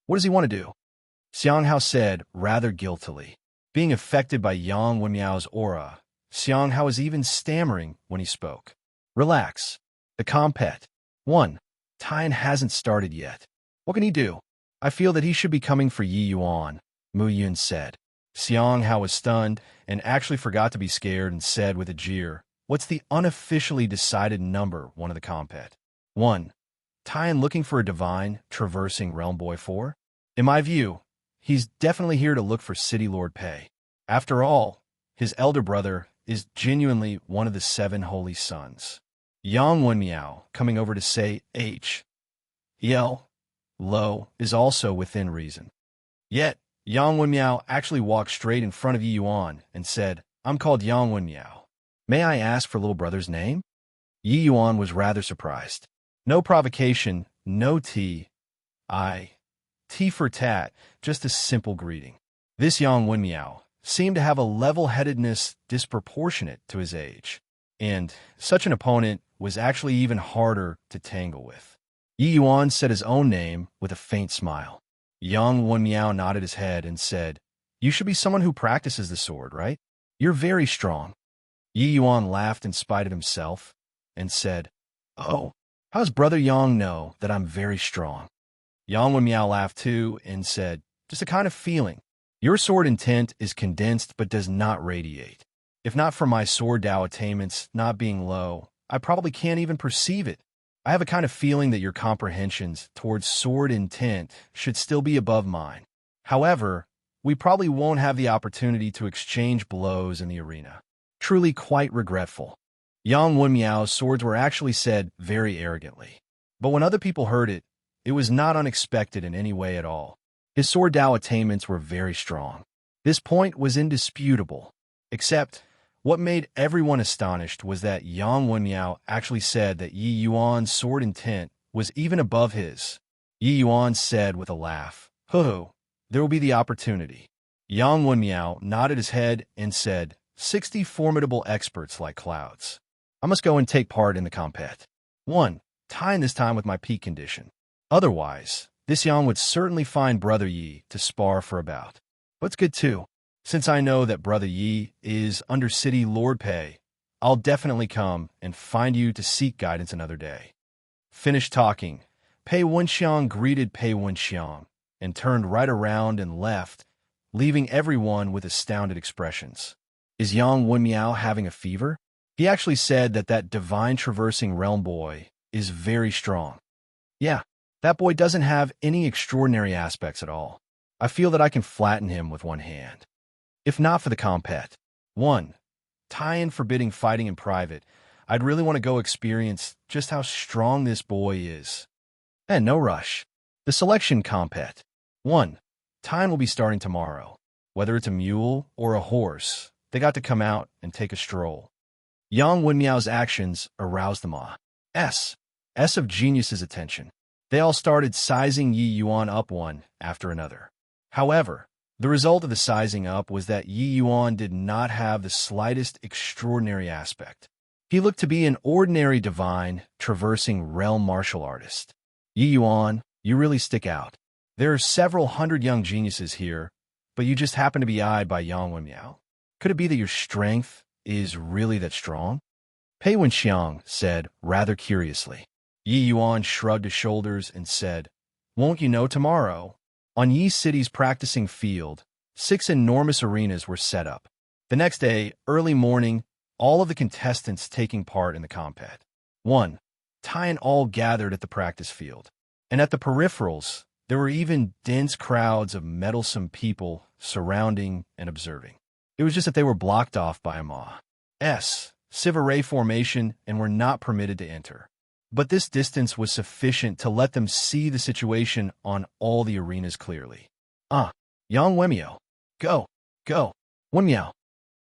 S1: What does he want to do? Xiang Hao said rather guiltily. Being affected by Yang Wenmiao's aura, Xiang Hao was even stammering when he spoke. Relax. The compet. 1. Time hasn't started yet. What can he do? I feel that he should be coming for Yi Yuan, Mu Yun said. Xiang Hao was stunned and actually forgot to be scared and said with a jeer, what's the unofficially decided number one of the compet? 1. Tyan looking for a divine, traversing realm boy 4? In my view, he's definitely here to look for City Lord Pei. After all, his elder brother is genuinely one of the 7 holy sons. Yang Wenmiao coming over to say H. Lo is also within reason. Yet, Yang Wenmiao actually walked straight in front of Yi Yuan and said, I'm called Yang Wenmiao. May I ask for little brother's name? Yi Yuan was rather surprised. No provocation, no tea. Tea for tat, just a simple greeting. This Yang Wenmiao seemed to have a level-headedness disproportionate to his age, and such an opponent was actually even harder to tangle with. Yi Yuan said his own name with a faint smile. Yang Wenmiao nodded his head and said, You should be someone who practices the sword, right? You're very strong. Yi Yuan laughed in spite of himself and said, Oh, how does Brother Yang know that I'm very strong? Yang Wenmiao laughed too and said, Just a kind of feeling. Your sword intent is condensed but does not radiate. If not for my sword Dao attainments not being low, I probably can't even perceive it. I have a kind of feeling that your comprehensions towards sword intent should still be above mine. However, we probably won't have the opportunity to exchange blows in the arena. Truly quite regretful. Yang Wenmiao's swords were actually said very arrogantly. But when other people heard it, it was not unexpected in any way at all. His sword Dao attainments were very strong. This point was indisputable. Except, what made everyone astonished was that Yang Wenmiao actually said that Yi Yuan's sword intent was even above his. Yi Yuan said with a laugh, Ho, there will be the opportunity. Yang Wenmiao nodded his head and said, 60 formidable experts like clouds. I must go and take part in the compet. 1. Tying this time with my peak condition. Otherwise, this Yang would certainly find Brother Yi to spar for a bout. But it's good too. Since I know that Brother Yi is under City Lord Pei, I'll definitely come and find you to seek guidance another day. Finished talking, Pei Wenxiang greeted Pei Wenxiang and turned right around and left, leaving everyone with astounded expressions. Is Yang Wenmiao having a fever? He actually said that that divine traversing realm boy is very strong. Yeah, that boy doesn't have any extraordinary aspects at all. I feel that I can flatten him with one hand. If not for the compet. 1. Tie-in forbidding fighting in private. I'd really want to go experience just how strong this boy is. And no rush. The selection compet. 1. Time will be starting tomorrow. Whether it's a mule or a horse, they got to come out and take a stroll. Yang Wenmiao's actions aroused them all. S of Genius's attention. They all started sizing Yi Yuan up one after another. However, the result of the sizing up was that Yi Yuan did not have the slightest extraordinary aspect. He looked to be an ordinary divine, traversing realm martial artist. Yi Yuan, you really stick out. There are several hundred young geniuses here, but you just happen to be eyed by Yang Wenmiao. Could it be that your strength is really that strong? Pei Wenxiang said, rather curiously. Yi Yuan shrugged his shoulders and said, Won't you know tomorrow? On Yi City's practicing field, 6 enormous arenas were set up. The next day, early morning, all of the contestants taking part in the compet. 1. Taiyan all gathered at the practice field. And at the peripherals, there were even dense crowds of meddlesome people surrounding and observing. It was just that they were blocked off by a Ma's Sivaray formation and were not permitted to enter. But this distance was sufficient to let them see the situation on all the arenas clearly. Yang Wenmiao. Go. Wenmiao.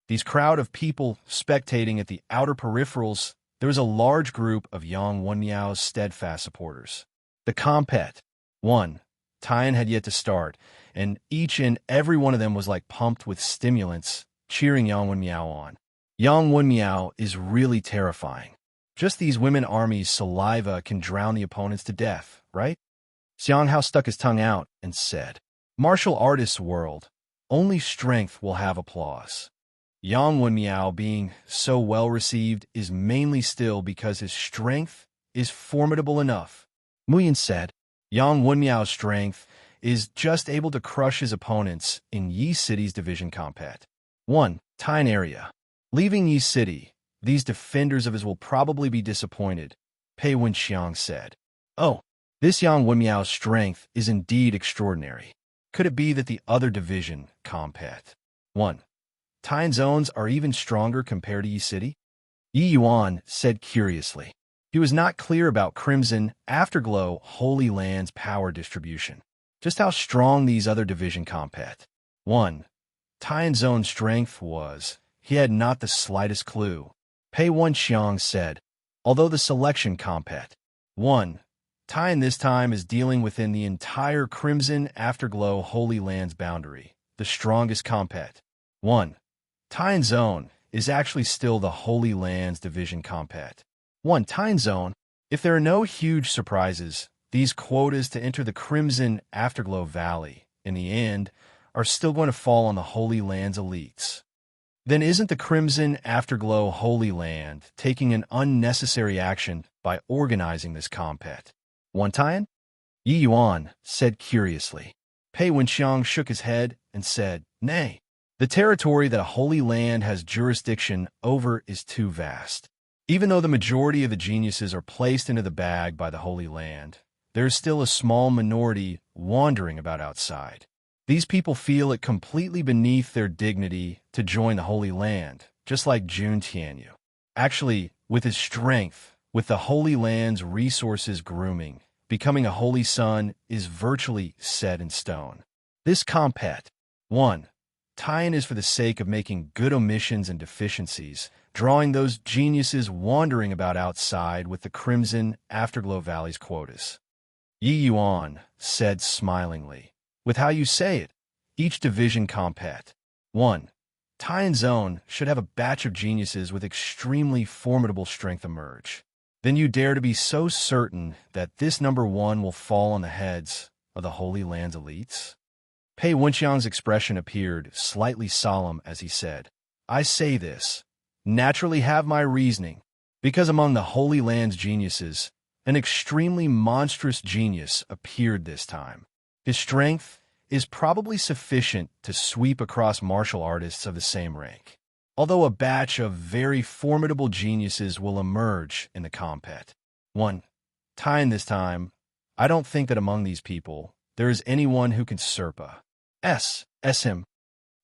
S1: These crowd of people spectating at the outer peripherals, there was a large group of Yang Wenmiao's steadfast supporters. The compet. 1. Taiyan had yet to start, and each and every one of them was like pumped with stimulants, cheering Yang Wenmiao on. Yang Wenmiao is really terrifying. Just these women armies' saliva can drown the opponents to death, right? Xiang Hao stuck his tongue out and said, Martial artists' world, only strength will have applause. Yang Wenmiao being so well received is mainly still because his strength is formidable enough. Muyin said, Yang Wenmiao's strength is just able to crush his opponents in Yi City's division compet. 1. Taiyan area. Leaving Yi City, these defenders of his will probably be disappointed, Pei Wenxiang said. Oh, this Yang Wenmiao's strength is indeed extraordinary. Could it be that the other division compet? 1. Taiyan zones are even stronger compared to Yi City? Yi Yuan said curiously. He was not clear about Crimson Afterglow Holy Land's power distribution. Just how strong these other division compet. 1. Taiyan zone strength was, he had not the slightest clue. Pei Wenxiang said, although the selection compet. 1. Taiyan this time is dealing within the entire Crimson Afterglow Holy Land's boundary, the strongest compet. 1. Taiyan zone is actually still the Holy Land's division compet. 1. Taiyan zone, if there are no huge surprises, these quotas to enter the Crimson Afterglow Valley, in the end, are still going to fall on the Holy Land's elites. Then isn't the Crimson Afterglow Holy Land taking an unnecessary action by organizing this compet? 1 Taiyan? Yi Yuan said curiously. Pei Wenxiang shook his head and said, Nay, the territory that a Holy Land has jurisdiction over is too vast. Even though the majority of the geniuses are placed into the bag by the Holy Land, there is still a small minority wandering about outside. These people feel it completely beneath their dignity to join the Holy Land, just like Jun Tianyu. Actually, with his strength, with the Holy Land's resources grooming, becoming a Holy Son is virtually set in stone. This compet. 1. Taiyan is for the sake of making good omissions and deficiencies, drawing those geniuses wandering about outside with the Crimson Afterglow Valley's quotas. Yi Yuan said smilingly, with how you say it, each division compet. 1. Taiyan zone should have a batch of geniuses with extremely formidable strength emerge. Then you dare to be so certain that this number 1 will fall on the heads of the Holy Land's elites? Pei Wenxiang's expression appeared slightly solemn as he said, I say this, naturally have my reasoning, because among the Holy Land's geniuses, an extremely monstrous genius appeared this time. His strength is probably sufficient to sweep across martial artists of the same rank, although a batch of very formidable geniuses will emerge in the compet. 1. Taiyan this time, I don't think that among these people there is anyone who can surpa. him.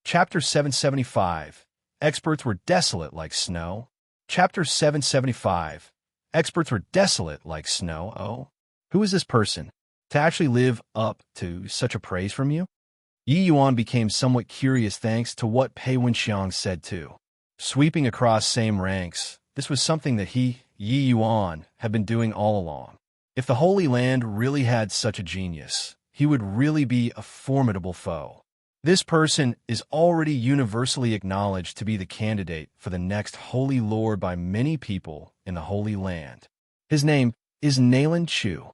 S1: Chapter 775. Experts were desolate like snow. Chapter 775. Experts were desolate like snow. Oh, who is this person to actually live up to such a praise from you? Yi Yuan became somewhat curious thanks to what Pei Wenxiang said too. Sweeping across same ranks, this was something that Yi Yuan, had been doing all along. If the Holy Land really had such a genius, he would really be a formidable foe. This person is already universally acknowledged to be the candidate for the next Holy Lord by many people in the Holy Land. His name is Nailan Chu.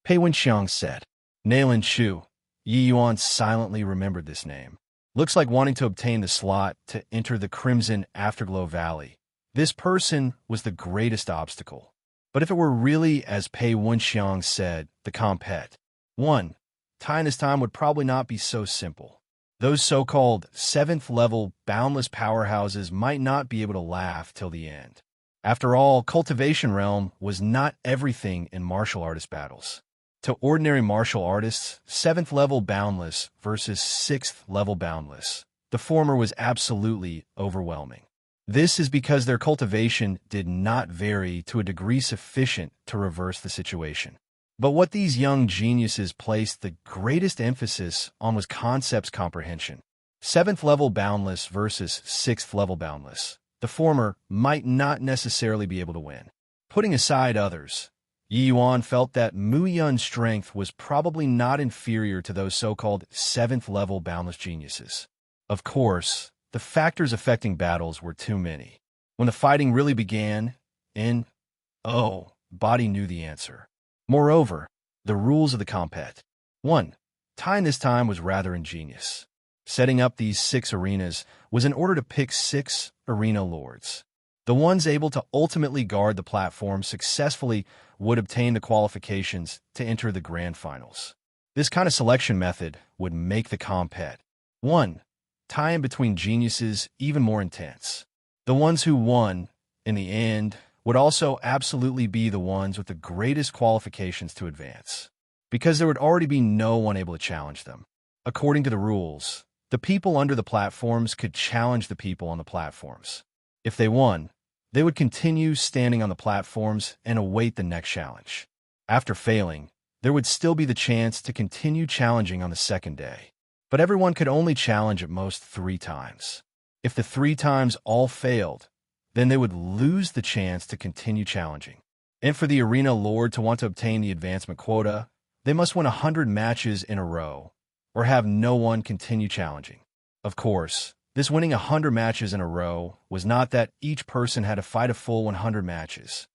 S1: Pei Wenxiang said, Nailan Chu, Yi Yuan silently remembered this name. Looks like wanting to obtain the slot to enter the Crimson Afterglow Valley. This person was the greatest obstacle. But if it were really as Pei Wenxiang said, the compet, one, tying this time would probably not be so simple. Those so-called 7th-level boundless powerhouses might not be able to laugh till the end. After all, Cultivation Realm was not everything in martial artist battles. To ordinary martial artists, 7th-level boundless versus 6th-level boundless, the former was absolutely overwhelming. This is because their cultivation did not vary to a degree sufficient to reverse the situation. But what these young geniuses placed the greatest emphasis on was concepts comprehension. 7th-level boundless versus 6th-level boundless. The former might not necessarily be able to win. Putting aside others, Yi Yuan felt that Mu Yun's strength was probably not inferior to those so-called 7th-level boundless geniuses. Of course, the factors affecting battles were too many. When the fighting really began, body knew the answer. Moreover, the rules of the compet. 1. Time this time was rather ingenious. Setting up these 6 arenas was in order to pick 6 arena lords. The ones able to ultimately guard the platform successfully would obtain the qualifications to enter the grand finals. This kind of selection method would make the compet 1. Tie-in between geniuses even more intense. The ones who won, in the end, would also absolutely be the ones with the greatest qualifications to advance, because there would already be no one able to challenge them. According to the rules, the people under the platforms could challenge the people on the platforms. If they won, they would continue standing on the platforms and await the next challenge. After failing, there would still be the chance to continue challenging on the second day. But everyone could only challenge at most 3 times. If the 3 times all failed, then they would lose the chance to continue challenging. And for the arena lord to want to obtain the advancement quota, they must win 100 matches in a row, or have no one continue challenging. Of course, this winning 100 matches in a row was not that each person had to fight a full 100 matches.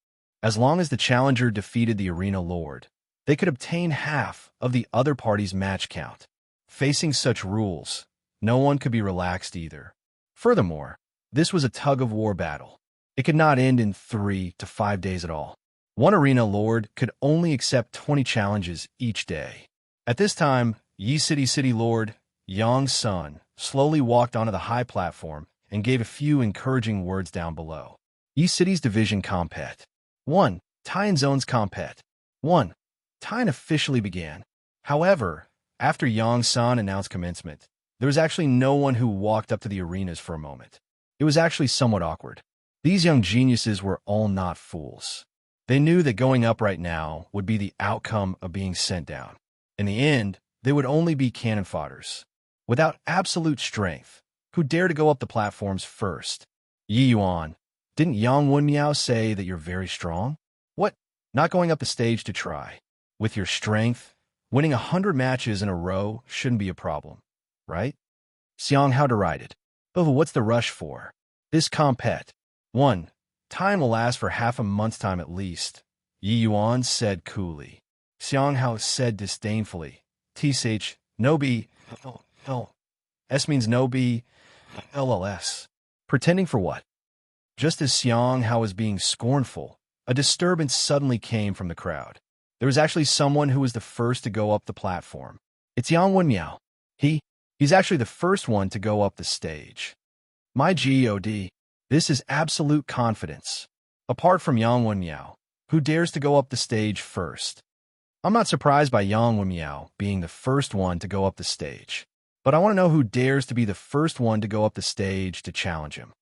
S1: As long as the challenger defeated the arena lord, they could obtain half of the other party's match count. Facing such rules, no one could be relaxed either. Furthermore, this was a tug-of-war battle. It could not end in 3 to 5 days at all. One arena lord could only accept 20 challenges each day. At this time, Yi City Lord, Yang Sun, slowly walked onto the high platform and gave a few encouraging words down below. Yi City's division compet. 1. Taiyan Zone's compet. 1. Taiyan officially began. However, after Yang Sun announced commencement, there was actually no one who walked up to the arenas for a moment. It was actually somewhat awkward. These young geniuses were all not fools. They knew that going up right now would be the outcome of being sent down. In the end, they would only be cannon fodders. Without absolute strength, who dare to go up the platforms first? Yi Yuan, didn't Yang Wenmiao say that you're very strong? What? Not going up the stage to try. With your strength, winning 100 matches in a row shouldn't be a problem, right? Xiang, how derided. Oh, what's the rush for? This compet. 1. Time will last for half a month's time at least, Yi Yuan said coolly. Xiang Hao said disdainfully. Tsh, no B, S means no B, LLS. Pretending for what? Just as Xiang Hao was being scornful, a disturbance suddenly came from the crowd. There was actually someone who was the first to go up the platform. It's Yang Wenmiao. He's actually the first one to go up the stage. My God, this is absolute confidence. Apart from Yang Wenmiao, who dares to go up the stage first? I'm not surprised by Yang Wenmiao being the first one to go up the stage, but I want to know who dares to be the first one to go up the stage to challenge him.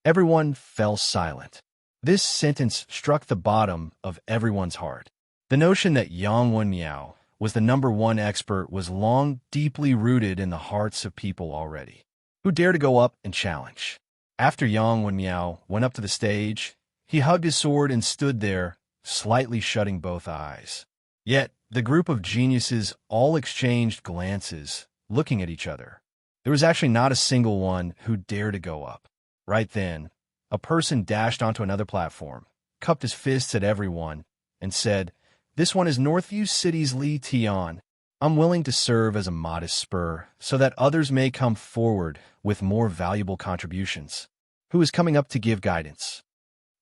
S1: Everyone fell silent. This sentence struck the bottom of everyone's heart. The notion that Yang Wenmiao was the #1 expert was long deeply rooted in the hearts of people already. Who dared to go up and challenge? After Yang Wenmiao went up to the stage, he hugged his sword and stood there, slightly shutting both eyes. Yet, the group of geniuses all exchanged glances, looking at each other. There was actually not a single one who dared to go up. Right then, a person dashed onto another platform, cupped his fists at everyone, and said, "This one is Northview City's Li Tian." I'm willing to serve as a modest spur so that others may come forward with more valuable contributions. Who is coming up to give guidance?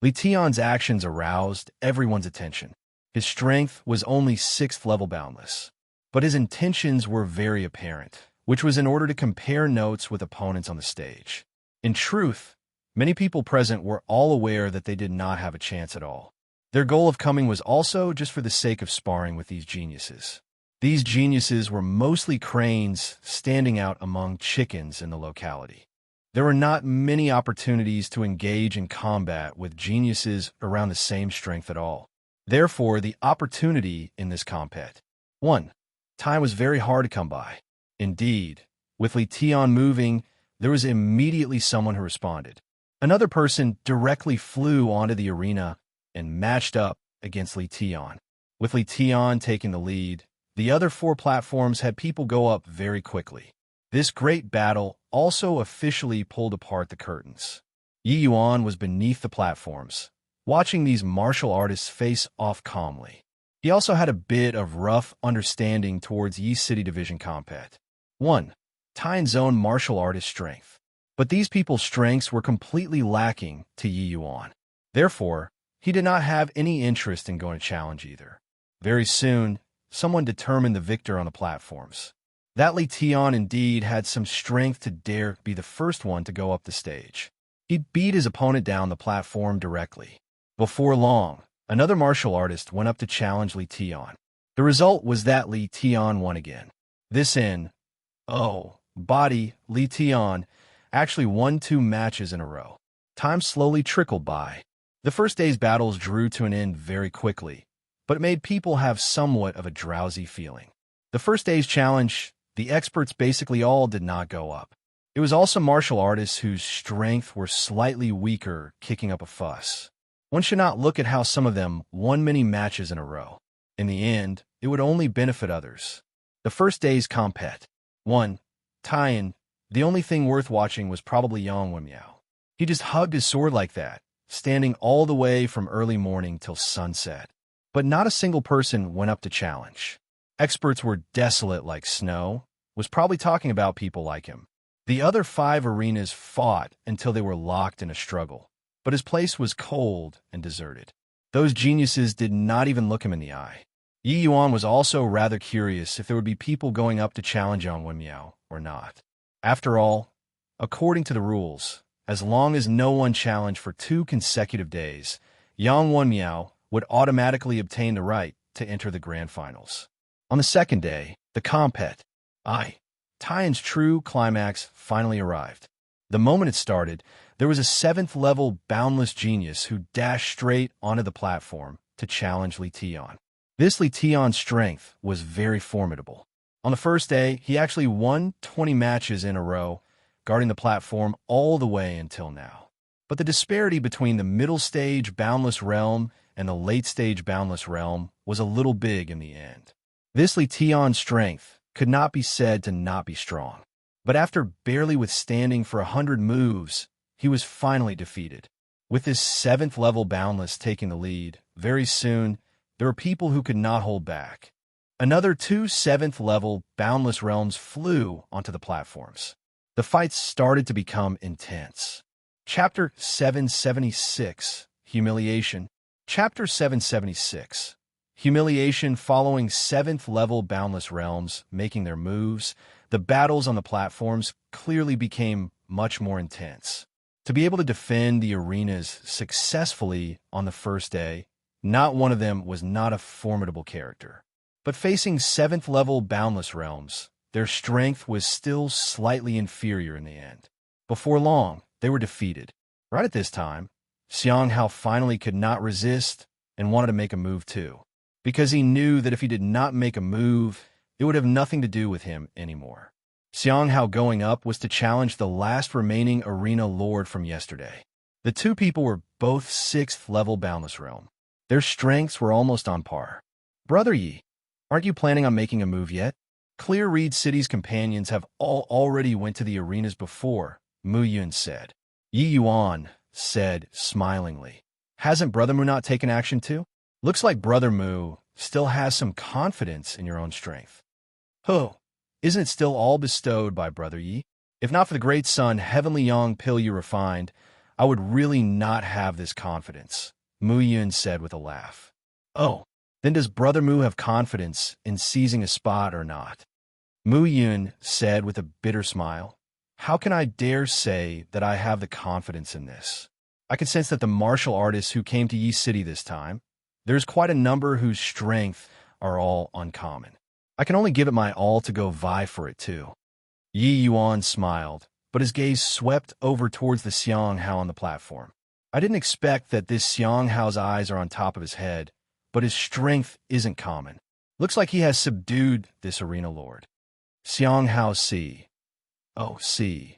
S1: Li Tian's actions aroused everyone's attention. His strength was only 6th level boundless, but his intentions were very apparent, which was in order to compare notes with opponents on the stage. In truth, many people present were all aware that they did not have a chance at all. Their goal of coming was also just for the sake of sparring with these geniuses. These geniuses were mostly cranes standing out among chickens in the locality. There were not many opportunities to engage in combat with geniuses around the same strength at all. Therefore, the opportunity in this combat. 1. Time was very hard to come by. Indeed, with Li Tian moving, there was immediately someone who responded. Another person directly flew onto the arena and matched up against Li Tian. With Li Tian taking the lead, the other 4 platforms had people go up very quickly. This great battle also officially pulled apart the curtains. Yi Yuan was beneath the platforms, watching these martial artists face off calmly. He also had a bit of rough understanding towards Yi City Division combat. 1. Tian's own martial artist strength. But these people's strengths were completely lacking to Yi Yuan. Therefore, he did not have any interest in going to challenge either. Very soon, someone determined the victor on the platforms. That Li Tian indeed had some strength to dare be the first one to go up the stage. He beat his opponent down the platform directly. Before long, another martial artist went up to challenge Li Tian. The result was that Li Tian won again. Body, Li Tian actually won 2 matches in a row. Time slowly trickled by. The first day's battles drew to an end very quickly, but it made people have somewhat of a drowsy feeling. The first day's challenge, the experts basically all did not go up. It was also martial artists whose strength were slightly weaker kicking up a fuss. One should not look at how some of them won many matches in a row. In the end, it would only benefit others. The first day's combat. 1. Tian. The only thing worth watching was probably Yang Wenmiao. He just hugged his sword like that, standing all the way from early morning till sunset. But not a single person went up to challenge. Experts were desolate like snow, was probably talking about people like him. The other 5 arenas fought until they were locked in a struggle, but his place was cold and deserted. Those geniuses did not even look him in the eye. Yi Yuan was also rather curious if there would be people going up to challenge Yang Wenmiao or not. After all, according to the rules, as long as no one challenged for 2 consecutive days, Yang Wenmiao would automatically obtain the right to enter the grand finals. On the second day, the combat. Tian's true climax finally arrived. The moment it started, there was a 7th level boundless genius who dashed straight onto the platform to challenge Li Tian. This Li Tian's strength was very formidable. On the first day, he actually won 20 matches in a row, guarding the platform all the way until now. But the disparity between the middle stage boundless realm and the late stage boundless realm was a little big in the end. This Li Tian's strength could not be said to not be strong. But after barely withstanding for 100 moves, he was finally defeated. With this 7th level boundless taking the lead, very soon, there were people who could not hold back. Another 2 7th level boundless realms flew onto the platforms. The fights started to become intense. Chapter 776, Humiliation. Chapter 776. Humiliation. Following 7th level boundless realms making their moves, the battles on the platforms clearly became much more intense. To be able to defend the arenas successfully on the first day, not one of them was not a formidable character. But facing 7th level boundless realms, their strength was still slightly inferior in the end. Before long, they were defeated. Right at this time, Xiang Hao finally could not resist and wanted to make a move too, because he knew that if he did not make a move, it would have nothing to do with him anymore. Xiang Hao going up was to challenge the last remaining arena lord from yesterday. The 2 people were both 6th level boundless realm. Their strengths were almost on par. Brother Yi, aren't you planning on making a move yet? Clear Reed City's companions have all already went to the arenas before, Mu Yun said. Yi Yuan said smilingly. Hasn't Brother Mu not taken action too? Looks like Brother Mu still has some confidence in your own strength. Oh, isn't it still all bestowed by Brother Yi? If not for the great sun, heavenly young pill you refined, I would really not have this confidence, Mu Yun said with a laugh. Oh, then does Brother Mu have confidence in seizing a spot or not? Mu Yun said with a bitter smile. How can I dare say that I have the confidence in this? I can sense that the martial artists who came to Yi City this time, there's quite a number whose strength are all uncommon. I can only give it my all to go vie for it too. Yi Yuan smiled, but his gaze swept over towards the Xiang Hao on the platform. I didn't expect that this Xiang Hao's eyes are on top of his head, but his strength isn't common. Looks like he has subdued this arena lord. Xiang Hao C. Oh, C.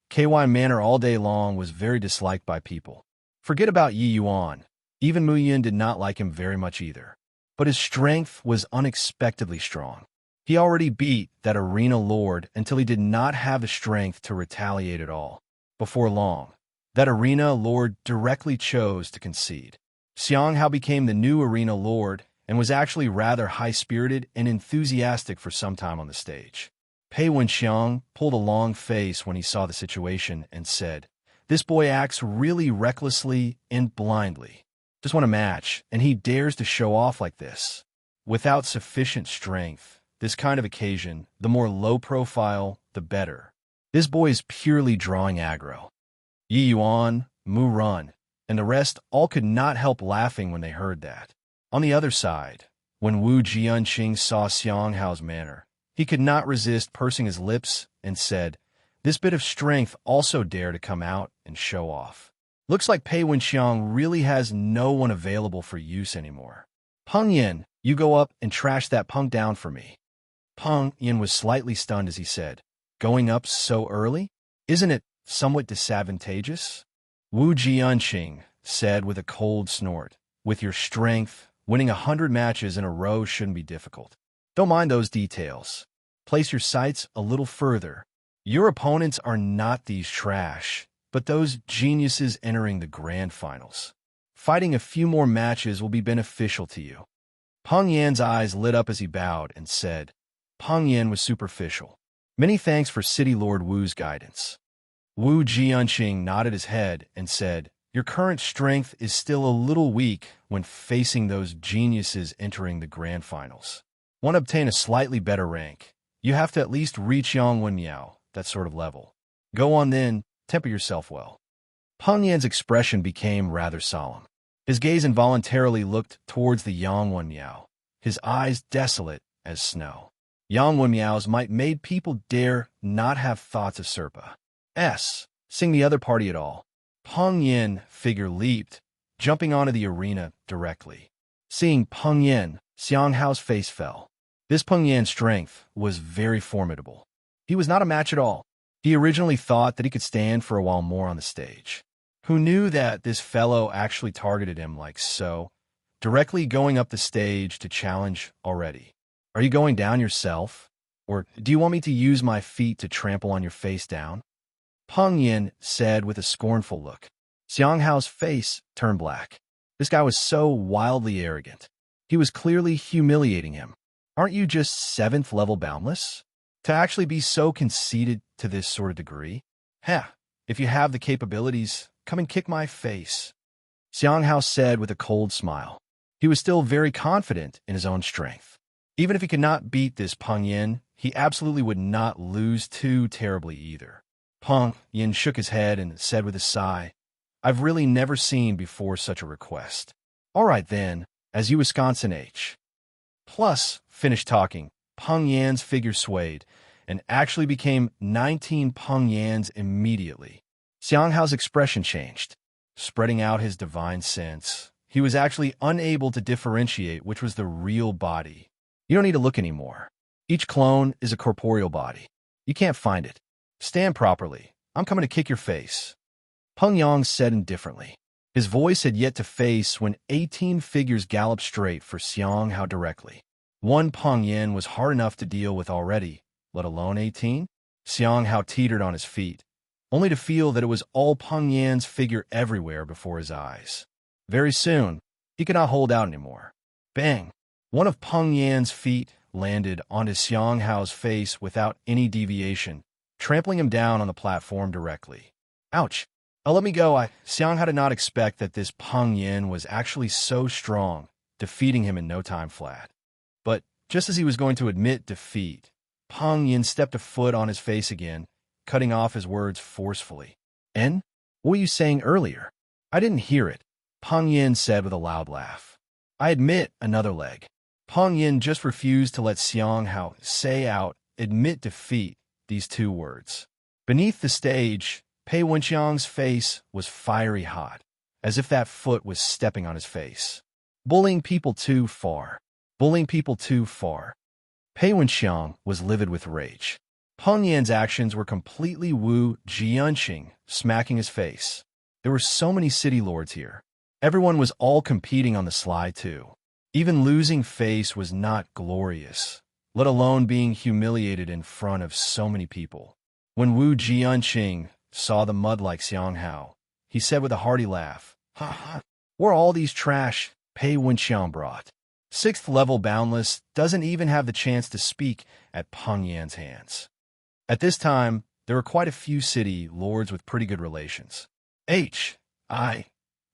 S1: KY Manor all day long was very disliked by people. Forget about Yi Yuan. Even Mu Yin did not like him very much either. But his strength was unexpectedly strong. He already beat that arena lord until he did not have the strength to retaliate at all. Before long, that arena lord directly chose to concede. Xiang Hao became the new arena lord and was actually rather high-spirited and enthusiastic for some time on the stage. Pei Wenxiang pulled a long face when he saw the situation and said, "This boy acts really recklessly and blindly. Just won a match, and he dares to show off like this. Without sufficient strength, this kind of occasion, the more low profile, the better. This boy is purely drawing aggro." Yi Yuan, Mu Run, and the rest all could not help laughing when they heard that. On the other side, when Wu Jianqing saw Xiang Hao's manner, he could not resist pursing his lips and said, "This bit of strength also dare to come out and show off. Looks like Pei Wenxiang really has no one available for use anymore. Peng Yin, you go up and trash that punk down for me." Peng Yin was slightly stunned as he said, "Going up so early? Isn't it somewhat disadvantageous?" Wu Jianqing said with a cold snort, "With your strength, winning 100 matches in a row shouldn't be difficult. Don't mind those details. Place your sights a little further. Your opponents are not these trash, but those geniuses entering the grand finals. Fighting a few more matches will be beneficial to you." Peng Yan's eyes lit up as he bowed and said, Peng Yan was superficial. "Many thanks for City Lord Wu's guidance." Wu Jianqing nodded his head and said, "Your current strength is still a little weak when facing those geniuses entering the grand finals. Want to obtain a slightly better rank, you have to at least reach Yang Wenmiao, that sort of level. Go on then, temper yourself well." Peng Yan's expression became rather solemn. His gaze involuntarily looked towards the Yang Wenmiao, his eyes desolate as snow. Yang Wenmiao's might made people dare not have thoughts of Serpa. Sing the other party at all. Peng Yin figure leaped, jumping onto the arena directly. Seeing Peng Yin, Xiang Hao's face fell. This Peng Yan's strength was very formidable. He was not a match at all. He originally thought that he could stand for a while more on the stage. Who knew that this fellow actually targeted him like so, directly going up the stage to challenge already? "Are you going down yourself? Or do you want me to use my feet to trample on your face down?" Peng Yin said with a scornful look. Xiang Hao's face turned black. This guy was so wildly arrogant. He was clearly humiliating him. Aren't you just 7th level boundless? To actually be so conceited to this sort of degree? If you have the capabilities, come and kick my face. Xiang Hao said with a cold smile. He was still very confident in his own strength. Even if he could not beat this Peng Yin, he absolutely would not lose too terribly either. Peng Yin shook his head and said with a sigh, "I've really never seen before such a request. All right then, as you Wisconsin H. Plus, finished talking, Peng Yan's figure swayed, and actually became 19 Peng Yans immediately. Xiang Hao's expression changed. Spreading out his divine sense, he was actually unable to differentiate which was the real body. You don't need to look anymore. Each clone is a corporeal body. You can't find it. Stand properly. I'm coming to kick your face." Peng Yang said indifferently. His voice had yet to face when 18 figures galloped straight for Xiang Hao directly. One Peng Yin was hard enough to deal with already, let alone 18? Xiang Hao teetered on his feet, only to feel that it was all Peng Yan's figure everywhere before his eyes. Very soon, he could not hold out anymore. Bang! One of Peng Yan's feet landed onto Xiang Hao's face without any deviation, trampling him down on the platform directly. Ouch! Oh, let me go. Xiang Hao did not expect that this Peng Yin was actually so strong, defeating him in no time flat. But just as he was going to admit defeat, Peng Yin stepped a foot on his face again, cutting off his words forcefully. "En? What were you saying earlier?" "I didn't hear it," Peng Yin said with a loud laugh. "I admit another leg." Peng Yin just refused to let Xiang Hao say out, admit defeat, these two words. Beneath the stage, Pei Wenxiang's face was fiery hot, as if that foot was stepping on his face. Bullying people too far. Bullying people too far. Pei Wenxiang was livid with rage. Peng Yan's actions were completely Wu Jianqing, smacking his face. There were so many city lords here. Everyone was all competing on the sly too. Even losing face was not glorious, let alone being humiliated in front of so many people. When Wu Jianqing saw the mud like Xiang Hao, he said with a hearty laugh, "Ha ha, where are all these trash Pei Wenxiang brought?" 6th level Boundless doesn't even have the chance to speak at Peng Yan's hands. At this time, there were quite a few city lords with pretty good relations. H.I.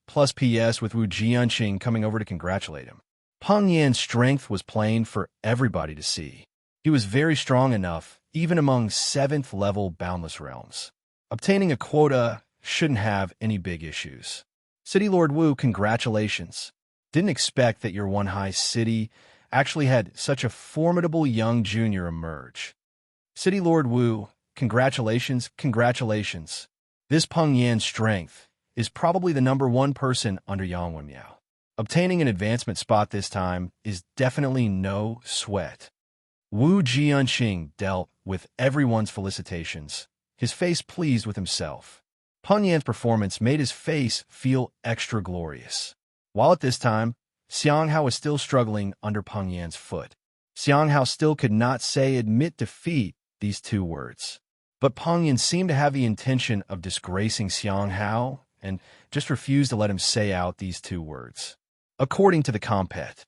S1: plus PS with Wu Jianqing coming over to congratulate him. Peng Yan's strength was plain for everybody to see. He was very strong enough, even among 7th level Boundless realms. Obtaining a quota shouldn't have any big issues. City Lord Wu, congratulations. Didn't expect that your one high city actually had such a formidable young junior emerge. City Lord Wu, congratulations, congratulations. This Peng Yan's strength is probably the #1 person under Yang Wenmiao. Obtaining an advancement spot this time is definitely no sweat. Wu Jianqing dealt with everyone's felicitations, his face pleased with himself. Peng Yan's performance made his face feel extra glorious. While at this time, Xiang Hao was still struggling under Peng Yan's foot. Xiang Hao still could not say admit defeat, these two words. But Peng Yan seemed to have the intention of disgracing Xiang Hao and just refused to let him say out these two words. According to the compet,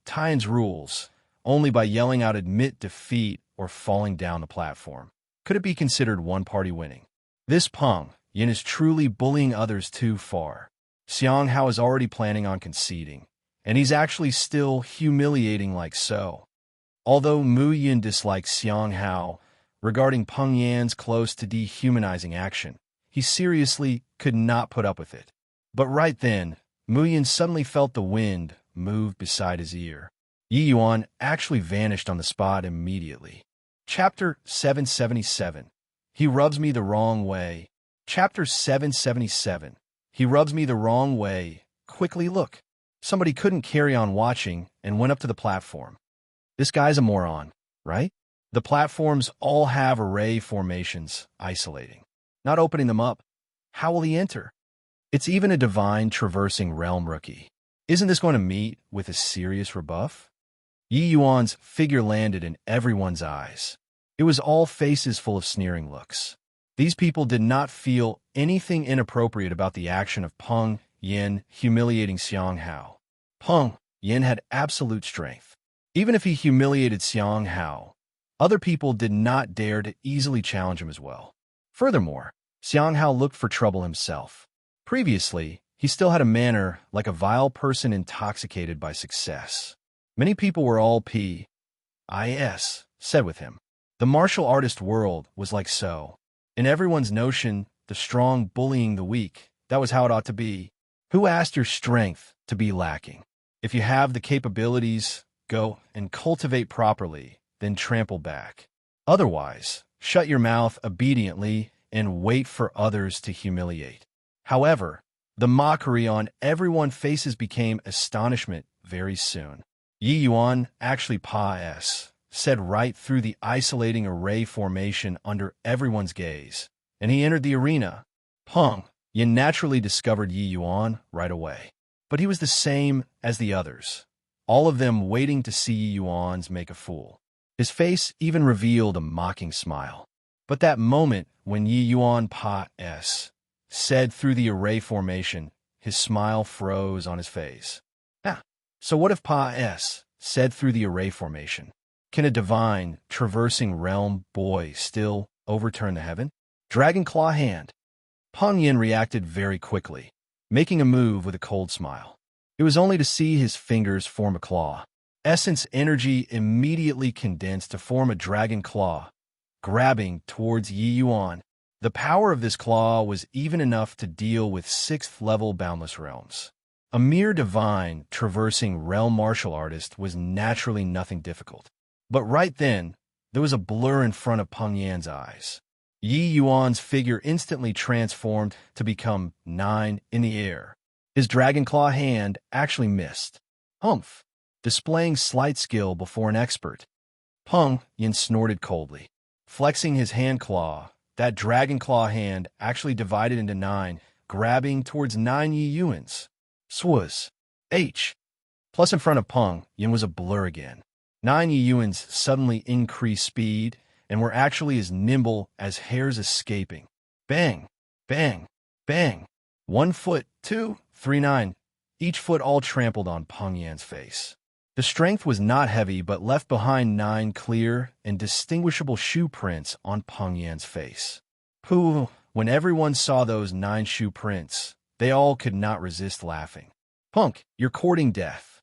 S1: Tian's rules, only by yelling out admit defeat or falling down the platform could it be considered one party winning. This Peng Yan is truly bullying others too far. Xiang Hao is already planning on conceding, and he's actually still humiliating like so. Although Mu Yin dislikes Xiang Hao regarding Peng Yan's close to dehumanizing action, he seriously could not put up with it. But right then, Mu Yin suddenly felt the wind move beside his ear. Yi Yuan actually vanished on the spot immediately. Chapter 777. He rubs me the wrong way. Chapter 777. He rubs me the wrong way. Quickly look. Somebody couldn't carry on watching and went up to the platform. This guy's a moron, right? The platforms all have array formations, isolating. Not opening them up. How will he enter? It's even a divine traversing realm rookie. Isn't this going to meet with a serious rebuff? Yi Yuan's figure landed in everyone's eyes. It was all faces full of sneering looks. These people did not feel anything inappropriate about the action of Peng Yan humiliating Xiang Hao. Peng Yan had absolute strength. Even if he humiliated Xiang Hao, other people did not dare to easily challenge him as well. Furthermore, Xiang Hao looked for trouble himself. Previously, he still had a manner like a vile person intoxicated by success. Many people were all P.I.S. said with him. The martial artist world was like so. In everyone's notion, the strong bullying the weak, that was how it ought to be. Who asked your strength to be lacking? If you have the capabilities, go and cultivate properly, then trample back. Otherwise, shut your mouth obediently and wait for others to humiliate. However, the mockery on everyone's faces became astonishment very soon. Yi Yuan actually said right through the isolating array formation under everyone's gaze, and he entered the arena. Peng Yan naturally discovered Yi Yuan right away, but he was the same as the others, all of them waiting to see Yi Yuan's make a fool. His face even revealed a mocking smile. But that moment when Yi Yuan said through the array formation, his smile froze on his face. So what if said through the array formation. Can a divine, traversing realm boy still overturn the heaven? Dragon claw hand. Peng Yin reacted very quickly, making a move with a cold smile. It was only to see his fingers form a claw. Essence energy immediately condensed to form a dragon claw, grabbing towards Yi Yuan. The power of this claw was even enough to deal with 6th-level boundless realms. A mere divine, traversing realm martial artist was naturally nothing difficult. But right then, there was a blur in front of Peng Yan's eyes. Yi Yuan's figure instantly transformed to become 9 in the air. His dragon claw hand actually missed. Humph! Displaying slight skill before an expert. Peng Yan snorted coldly. Flexing his hand claw, that dragon claw hand actually divided into 9, grabbing towards 9 Yi Yuan's. Swaz. H. Plus in front of Peng Yan was a blur again. 9 Yi Yuan's suddenly increased speed and were actually as nimble as hairs escaping. Bang, bang, bang. 1 foot, 2, 3, 9. Each foot all trampled on Peng Yan's face. The strength was not heavy, but left behind 9 clear and distinguishable shoe prints on Peng Yan's face. Pooh, when everyone saw those 9 shoe prints, they all could not resist laughing. Punk, you're courting death.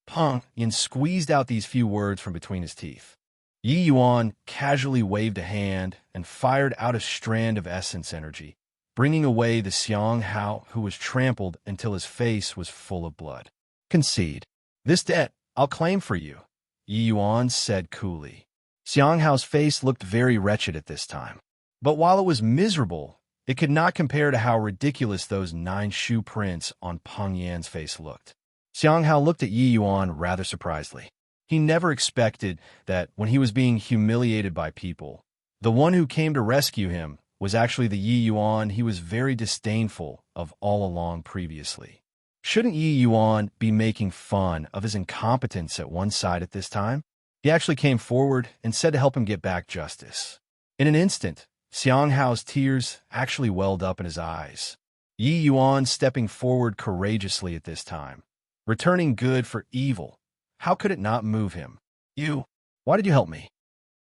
S1: Peng Yan squeezed out these few words from between his teeth. Yi Yuan casually waved a hand and fired out a strand of essence energy, bringing away the Xiang Hao, who was trampled until his face was full of blood. Concede. This debt I'll claim for you, Yi Yuan said coolly. Xiang Hao's face looked very wretched at this time. But while it was miserable, it could not compare to how ridiculous those 9 shoe prints on Peng Yan's face looked. Xiang Hao looked at Yi Yuan rather surprisedly. He never expected that when he was being humiliated by people, the one who came to rescue him was actually the Yi Yuan he was very disdainful of all along previously. Shouldn't Yi Yuan be making fun of his incompetence at one side at this time? He actually came forward and said to help him get back justice. In an instant, Xiang Hao's tears actually welled up in his eyes. Yi Yuan stepping forward courageously at this time, returning good for evil. How could it not move him? Why did you help me?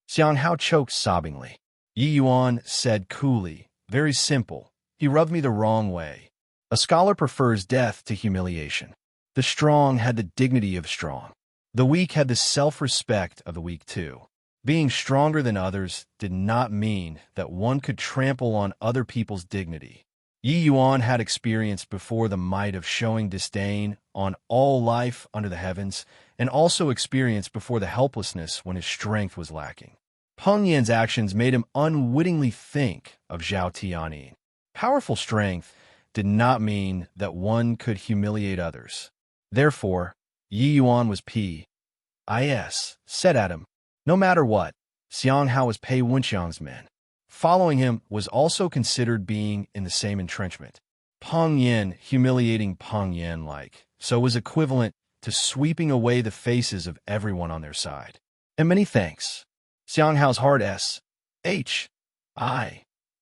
S1: Xiang Hao choked sobbingly. Yi Yuan said coolly, very simple. He rubbed me the wrong way. A scholar prefers death to humiliation. The strong had the dignity of strong. The weak had the self-respect of the weak too. Being stronger than others did not mean that one could trample on other people's dignity. Yi Yuan had experience before the might of showing disdain on all life under the heavens, and also experience before the helplessness when his strength was lacking. Peng Yan's actions made him unwittingly think of Zhao Tianyin. Powerful strength did not mean that one could humiliate others. Therefore, Yi Yuan was P.I.S. said at him. No matter what, Xiang Hao was Pei Wenxiang's men. Following him was also considered being in the same entrenchment. Peng Yin humiliating Peng Yin so was equivalent to sweeping away the faces of everyone on their side. And many thanks. Xiang Hao's hard S.H.I.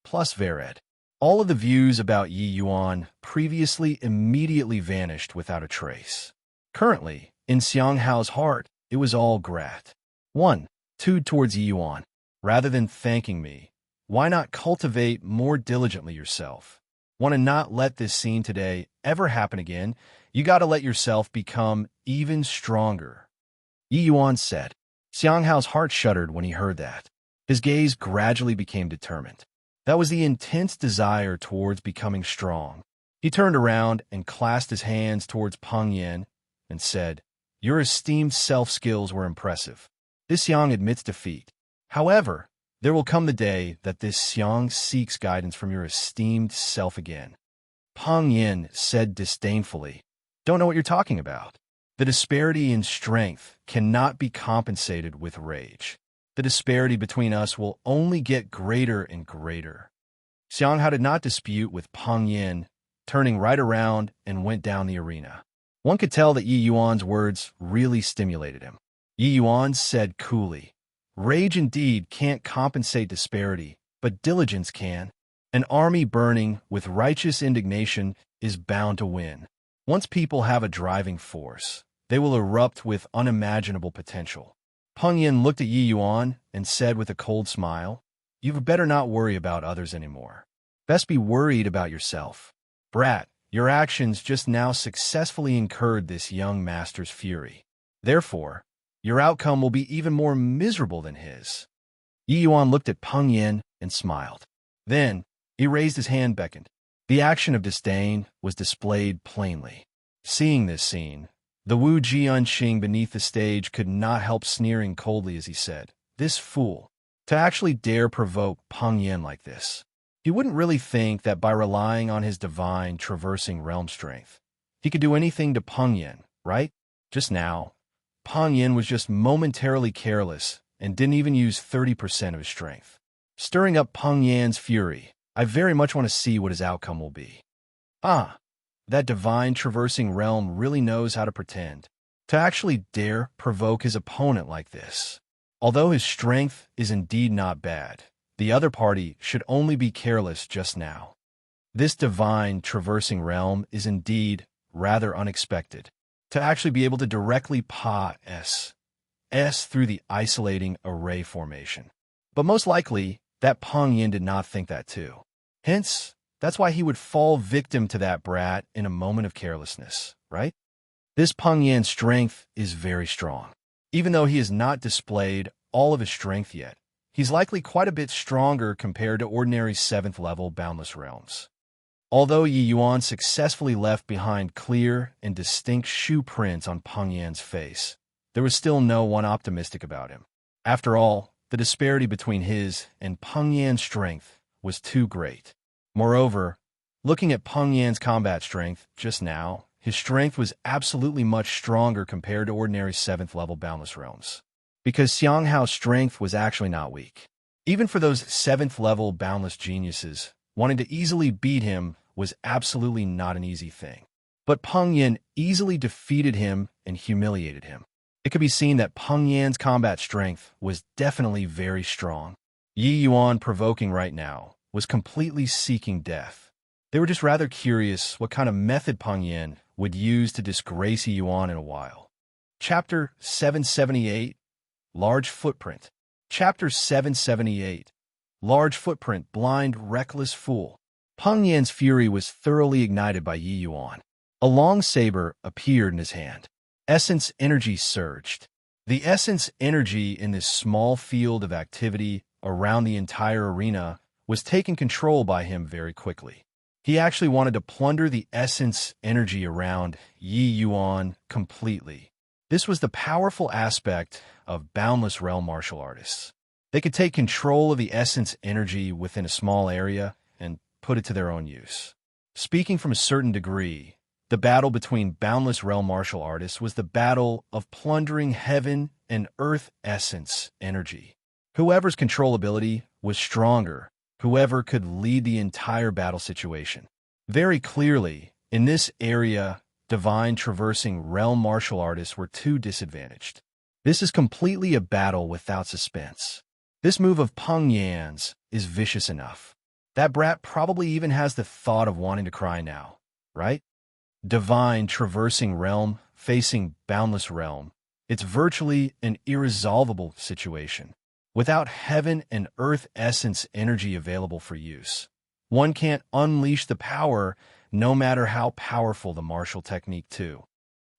S1: plus Vered. All of the views about Yi Yuan previously immediately vanished without a trace. Currently, in Xiang Hao's heart, it was all grat. 1. 2 towards Yi Yuan. Rather than thanking me, why not cultivate more diligently yourself? Want to not let this scene today ever happen again? You got to let yourself become even stronger. Yi Yuan said. Xiang Hao's heart shuddered when he heard that. His gaze gradually became determined. That was the intense desire towards becoming strong. He turned around and clasped his hands towards Peng Yin and said, Your esteemed self-skills were impressive. This Xiang admits defeat. However, there will come the day that this Xiang seeks guidance from your esteemed self again. Peng Yin said disdainfully, Don't know what you're talking about. The disparity in strength cannot be compensated with rage. The disparity between us will only get greater and greater. Xiang Hao did not dispute with Peng Yin, turning right around and went down the arena. One could tell that Yi Yuan's words really stimulated him. Yi Yuan said coolly, Rage indeed can't compensate disparity, but diligence can. An army burning with righteous indignation is bound to win. Once people have a driving force, they will erupt with unimaginable potential. Peng Yin looked at Yi Yuan and said with a cold smile, "You've better not worry about others anymore. Best be worried about yourself. Brat, your actions just now successfully incurred this young master's fury. Therefore, your outcome will be even more miserable than his." Yi Yuan looked at Peng Yin and smiled. Then, he raised his hand, beckoned. The action of disdain was displayed plainly. Seeing this scene, the Wu Jianxing beneath the stage could not help sneering coldly as he said, "This fool, to actually dare provoke Peng Yin like this. He wouldn't really think that by relying on his divine traversing realm strength, he could do anything to Peng Yin, right? Just now, Peng Yin was just momentarily careless and didn't even use 30% of his strength. Stirring up Peng Yan's fury, I very much want to see what his outcome will be. Ah, that divine traversing realm really knows how to pretend. To actually dare provoke his opponent like this. Although his strength is indeed not bad, the other party should only be careless just now. This divine traversing realm is indeed rather unexpected. To actually be able to directly pass through the isolating array formation. But most likely, that Peng Yin did not think that too. Hence, that's why he would fall victim to that brat in a moment of carelessness, right? This Peng Yan's strength is very strong. Even though he has not displayed all of his strength yet, he's likely quite a bit stronger compared to ordinary 7th level boundless realms. Although Yi Yuan successfully left behind clear and distinct shoe prints on Peng Yan's face, there was still no one optimistic about him. After all, the disparity between his and Peng Yan's strength was too great. Moreover, looking at Peng Yan's combat strength just now, his strength was absolutely much stronger compared to ordinary 7th level boundless realms. Because Xiang Hao's strength was actually not weak. Even for those 7th level boundless geniuses, wanting to easily beat him was absolutely not an easy thing. But Peng Yin easily defeated him and humiliated him. It could be seen that Peng Yan's combat strength was definitely very strong. Yi Yuan provoking right now was completely seeking death. They were just rather curious what kind of method Peng Yin would use to disgrace Yi Yuan in a while. Chapter 778, Large Footprint. Chapter 778, Large Footprint, Blind, Reckless Fool. Peng Yan's fury was thoroughly ignited by Yi Yuan. A long saber appeared in his hand. Essence energy surged. The essence energy in this small field of activity around the entire arena was taken control by him very quickly. He actually wanted to plunder the essence energy around Yi Yuan completely. This was the powerful aspect of boundless realm martial artists. They could take control of the essence energy within a small area and put it to their own use. Speaking from a certain degree, the battle between boundless realm martial artists was the battle of plundering heaven and earth essence energy. Whoever's controllability was stronger, whoever could lead the entire battle situation. Very clearly, in this area, divine traversing realm martial artists were too disadvantaged. This is completely a battle without suspense. This move of Peng Yan's is vicious enough. That brat probably even has the thought of wanting to cry now, right? Divine traversing realm facing boundless realm. It's virtually an irresolvable situation. Without heaven and earth essence energy available for use, one can't unleash the power no matter how powerful the martial technique too.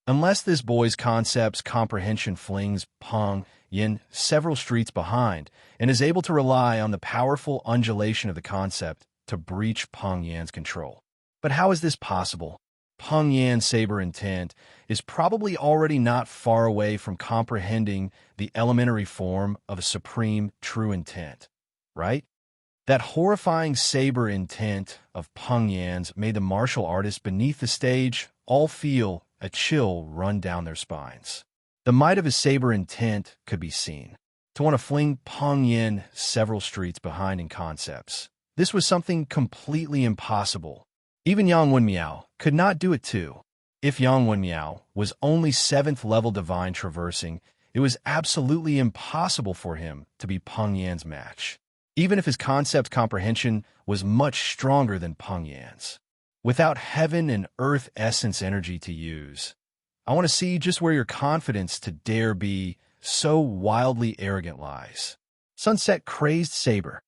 S1: Unless this boy's concept's comprehension flings Peng Yin several streets behind and is able to rely on the powerful undulation of the concept to breach Peng Yan's control. But how is this possible? Peng Yan's saber intent is probably already not far away from comprehending the elementary form of a supreme true intent, right? That horrifying saber intent of Peng Yan's made the martial artists beneath the stage all feel a chill run down their spines. The might of his saber intent could be seen. To want to fling Peng Yin several streets behind in concepts. This was something completely impossible. Even Yang Wenmiao could not do it too. If Yang Wenmiao was only 7th level divine traversing, it was absolutely impossible for him to be Peng Yan's match, even if his concept comprehension was much stronger than Peng Yan's. Without heaven and earth essence energy to use, I want to see just where your confidence to dare be so wildly arrogant lies. Sunset crazed saber.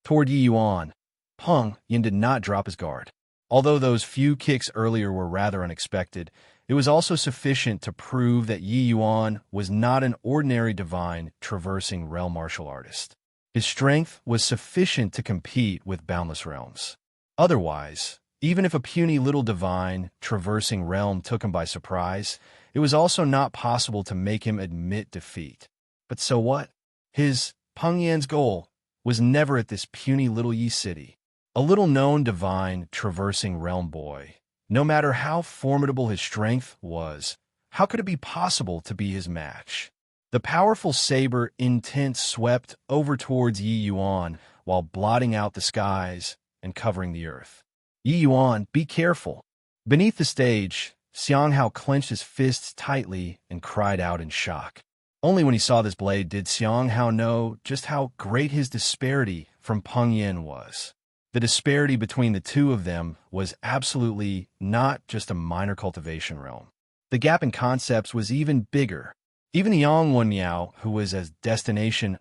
S1: Toward Yi Yuan, Peng Yin did not drop his guard. Although those few kicks earlier were rather unexpected, it was also sufficient to prove that Yi Yuan was not an ordinary divine traversing realm martial artist. His strength was sufficient to compete with boundless realms. Otherwise, even if a puny little divine traversing realm took him by surprise, it was also not possible to make him admit defeat. But so what? His, Peng Yan's goal was never at this puny little Yi city. A little-known divine traversing realm boy. No matter how formidable his strength was, how could it be possible to be his match? The powerful saber intent swept over towards Yi Yuan while blotting out the skies and covering the earth. Yi Yuan, be careful. Beneath the stage, Xiang Hao clenched his fists tightly and cried out in shock. Only when he saw this blade did Xiang Hao know just how great his disparity from Peng Yin was. The disparity between the two of them was absolutely not just a minor cultivation realm. The gap in concepts was even bigger. Even Yang Wenmiao, who was as destination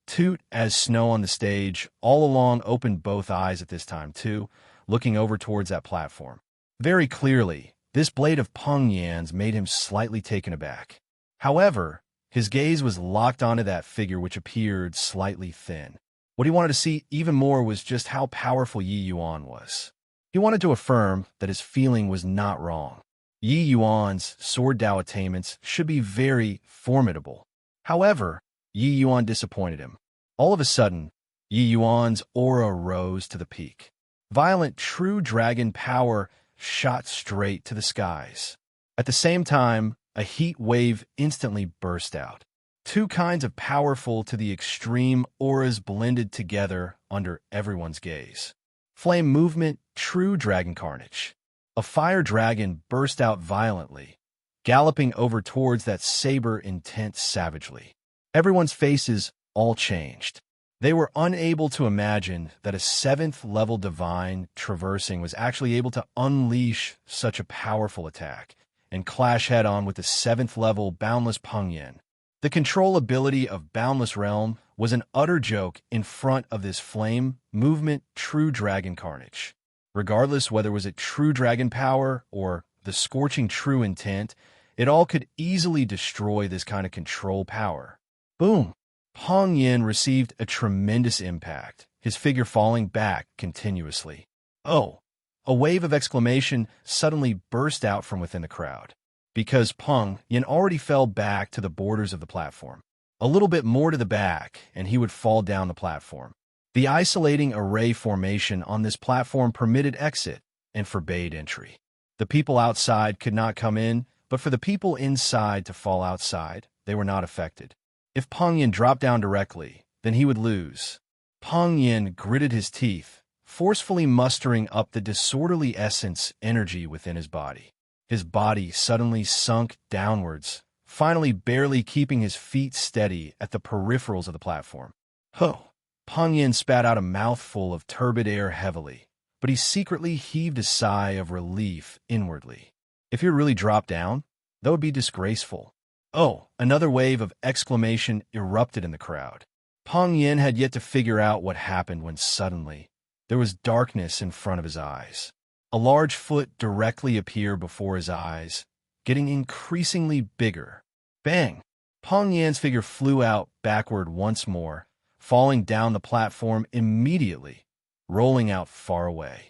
S1: toot as snow on the stage, all along opened both eyes at this time too, looking over towards that platform. Very clearly, this blade of Peng Yan's made him slightly taken aback. However, his gaze was locked onto that figure which appeared slightly thin. What he wanted to see even more was just how powerful Yi Yuan was. He wanted to affirm that his feeling was not wrong. Yi Yuan's sword Dao attainments should be very formidable. However, Yi Yuan disappointed him. All of a sudden, Yi Yuan's aura rose to the peak. Violent true dragon power shot straight to the skies. At the same time, a heat wave instantly burst out. Two kinds of powerful to the extreme auras blended together under everyone's gaze. Flame movement, true dragon carnage. A fire dragon burst out violently, galloping over towards that saber intent savagely. Everyone's faces all changed. They were unable to imagine that a 7th-level divine traversing was actually able to unleash such a powerful attack and clash head-on with the 7th-level boundless Peng Yin. The control ability of Boundless Realm was an utter joke in front of this flame movement true dragon carnage. Regardless whether it was a true dragon power or the scorching true intent, it all could easily destroy this kind of control power. Boom! Peng Yin received a tremendous impact, his figure falling back continuously. Oh! A wave of exclamation suddenly burst out from within the crowd. Because Peng Yin already fell back to the borders of the platform. A little bit more to the back, and he would fall down the platform. The isolating array formation on this platform permitted exit and forbade entry. The people outside could not come in, but for the people inside to fall outside, they were not affected. If Peng Yin dropped down directly, then he would lose. Peng Yin gritted his teeth, forcefully mustering up the disorderly essence energy within his body. His body suddenly sunk downwards, finally barely keeping his feet steady at the peripherals of the platform. Ho! Peng Yin spat out a mouthful of turbid air heavily, but he secretly heaved a sigh of relief inwardly. If he really dropped down, that would be disgraceful. Oh! Another wave of exclamation erupted in the crowd. Peng Yin had yet to figure out what happened when suddenly there was darkness in front of his eyes. A large foot directly appeared before his eyes, getting increasingly bigger. Bang! Peng Yan's figure flew out backward once more, falling down the platform immediately, rolling out far away.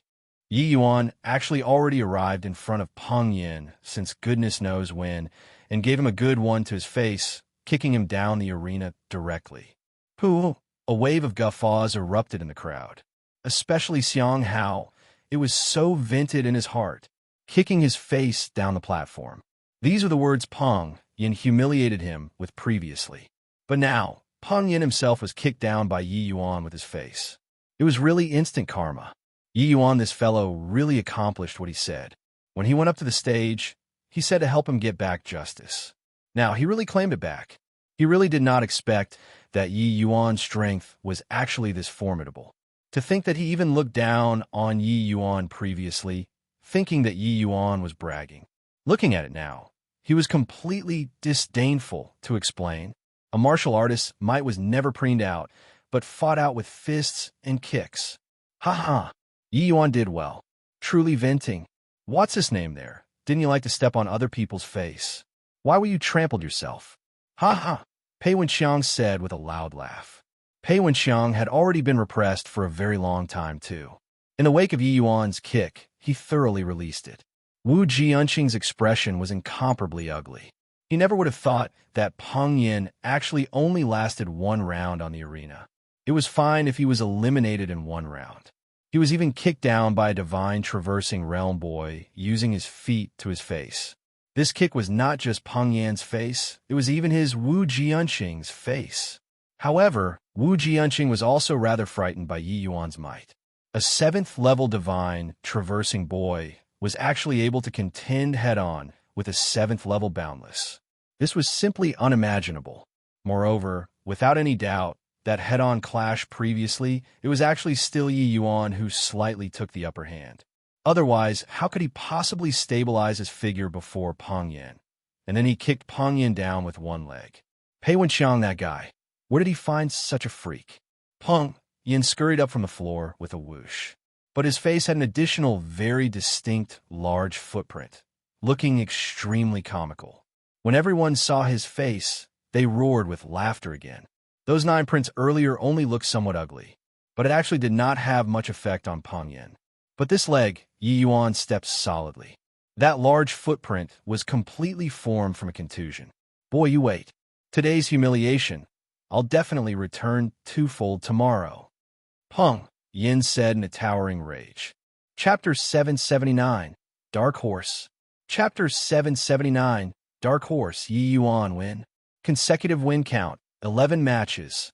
S1: Yi Yuan actually already arrived in front of Peng Yin since goodness knows when, and gave him a good one to his face, kicking him down the arena directly. Pooh! A wave of guffaws erupted in the crowd, especially Xiang Hao. It was so vented in his heart, kicking his face down the platform. These were the words Peng Yin humiliated him with previously. But now, Peng Yin himself was kicked down by Yi Yuan with his face. It was really instant karma. Yi Yuan, this fellow, really accomplished what he said. When he went up to the stage, he said to help him get back justice. Now, he really claimed it back. He really did not expect that Yi Yuan's strength was actually this formidable. To think that he even looked down on Yi Yuan previously, thinking that Yi Yuan was bragging. Looking at it now, He was completely disdainful to explain. A martial artist's might was never preened out, but fought out with fists and kicks. Ha ha! Yi Yuan did well. Truly venting. What's his name there? Didn't you like to step on other people's face? Why were you trampled yourself? Ha ha! Pei Wenxiang said with a loud laugh. Pei Wenxiang had already been repressed for a very long time, too. In the wake of Yi Yuan's kick, he thoroughly released it. Wu Jianqing's expression was incomparably ugly. He never would have thought that Peng Yin actually only lasted one round on the arena. It was fine if he was eliminated in one round. He was even kicked down by a divine traversing realm boy using his feet to his face. This kick was not just Peng Yan's face, it was even his Wu Jianqing's face. However, Wu Jianqing was also rather frightened by Yi Yuan's might. A 7th-level divine traversing boy was actually able to contend head-on with a 7th-level boundless. This was simply unimaginable. Moreover, without any doubt, that head-on clash previously, it was actually still Yi Yuan who slightly took the upper hand. Otherwise, how could he possibly stabilize his figure before Peng Yin? And then he kicked Peng Yin down with one leg. Pei Wenxiang, that guy. Where did he find such a freak? Peng Yin scurried up from the floor with a whoosh. But his face had an additional, very distinct, large footprint, looking extremely comical. When everyone saw his face, they roared with laughter again. Those 9 prints earlier only looked somewhat ugly, but it actually did not have much effect on Peng Yin. But this leg, Yi Yuan stepped solidly. That large footprint was completely formed from a contusion. Boy, you wait. Today's humiliation. I'll definitely return twofold tomorrow. Peng Yin said in a towering rage. Chapter 779, Dark Horse. Chapter 779, Dark Horse. Yi Yuan win. Consecutive win count, 11 matches.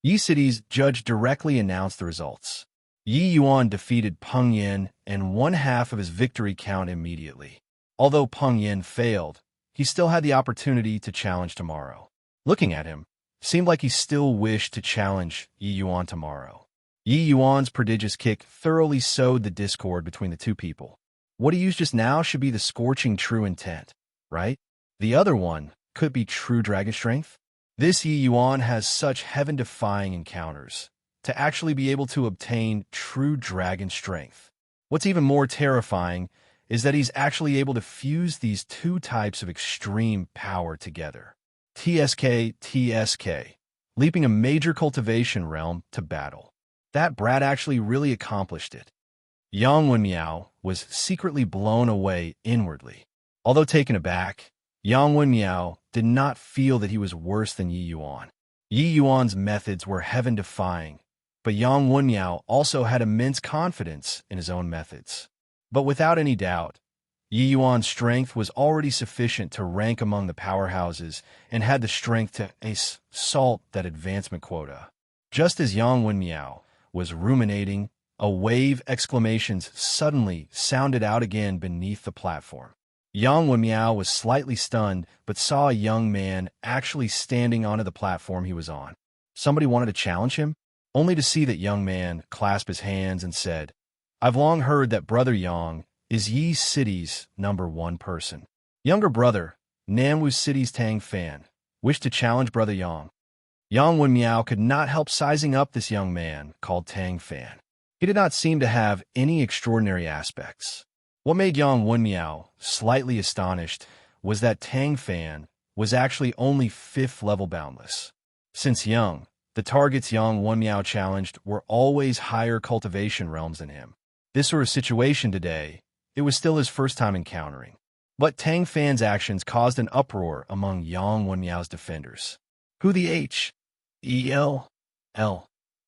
S1: Yi City's judge directly announced the results. Yi Yuan defeated Peng Yin and 1/2 of his victory count immediately. Although Peng Yin failed, he still had the opportunity to challenge tomorrow. Looking at him, seemed like he still wished to challenge Yi Yuan tomorrow. Yi Yuan's prodigious kick thoroughly sowed the discord between the two people. What he used just now should be the scorching true intent, right? The other one could be true dragon strength. This Yi Yuan has such heaven-defying encounters to actually be able to obtain true dragon strength. What's even more terrifying is that he's actually able to fuse these two types of extreme power together. TSK, leaping a major cultivation realm to battle. That brat actually really accomplished it. Yang Wenmiao was secretly blown away inwardly. Although taken aback, Yang Wenmiao did not feel that he was worse than Yi Yuan. Yi Yuan's methods were heaven-defying, but Yang Wenmiao also had immense confidence in his own methods. But without any doubt, Yi Yuan's strength was already sufficient to rank among the powerhouses and had the strength to assault that advancement quota. Just as Yang Wenmiao was ruminating, a wave exclamations suddenly sounded out again beneath the platform. Yang Wenmiao was slightly stunned, but saw a young man actually standing onto the platform he was on. Somebody wanted to challenge him, only to see that young man clasp his hands and said, "I've long heard that Brother Yang is Yi City's #1 person. Younger brother, Nanwu City's Tang Fan, wished to challenge Brother Yang." Yang Wenmiao could not help sizing up this young man called Tang Fan. He did not seem to have any extraordinary aspects. What made Yang Wenmiao slightly astonished was that Tang Fan was actually only 5th-level boundless. Since young, the targets Yang Wenmiao challenged were always higher cultivation realms than him. This sort of situation today, it was still his first time encountering. But Tang Fan's actions caused an uproar among Yang Wenmiao's defenders. Who the H-E-L-L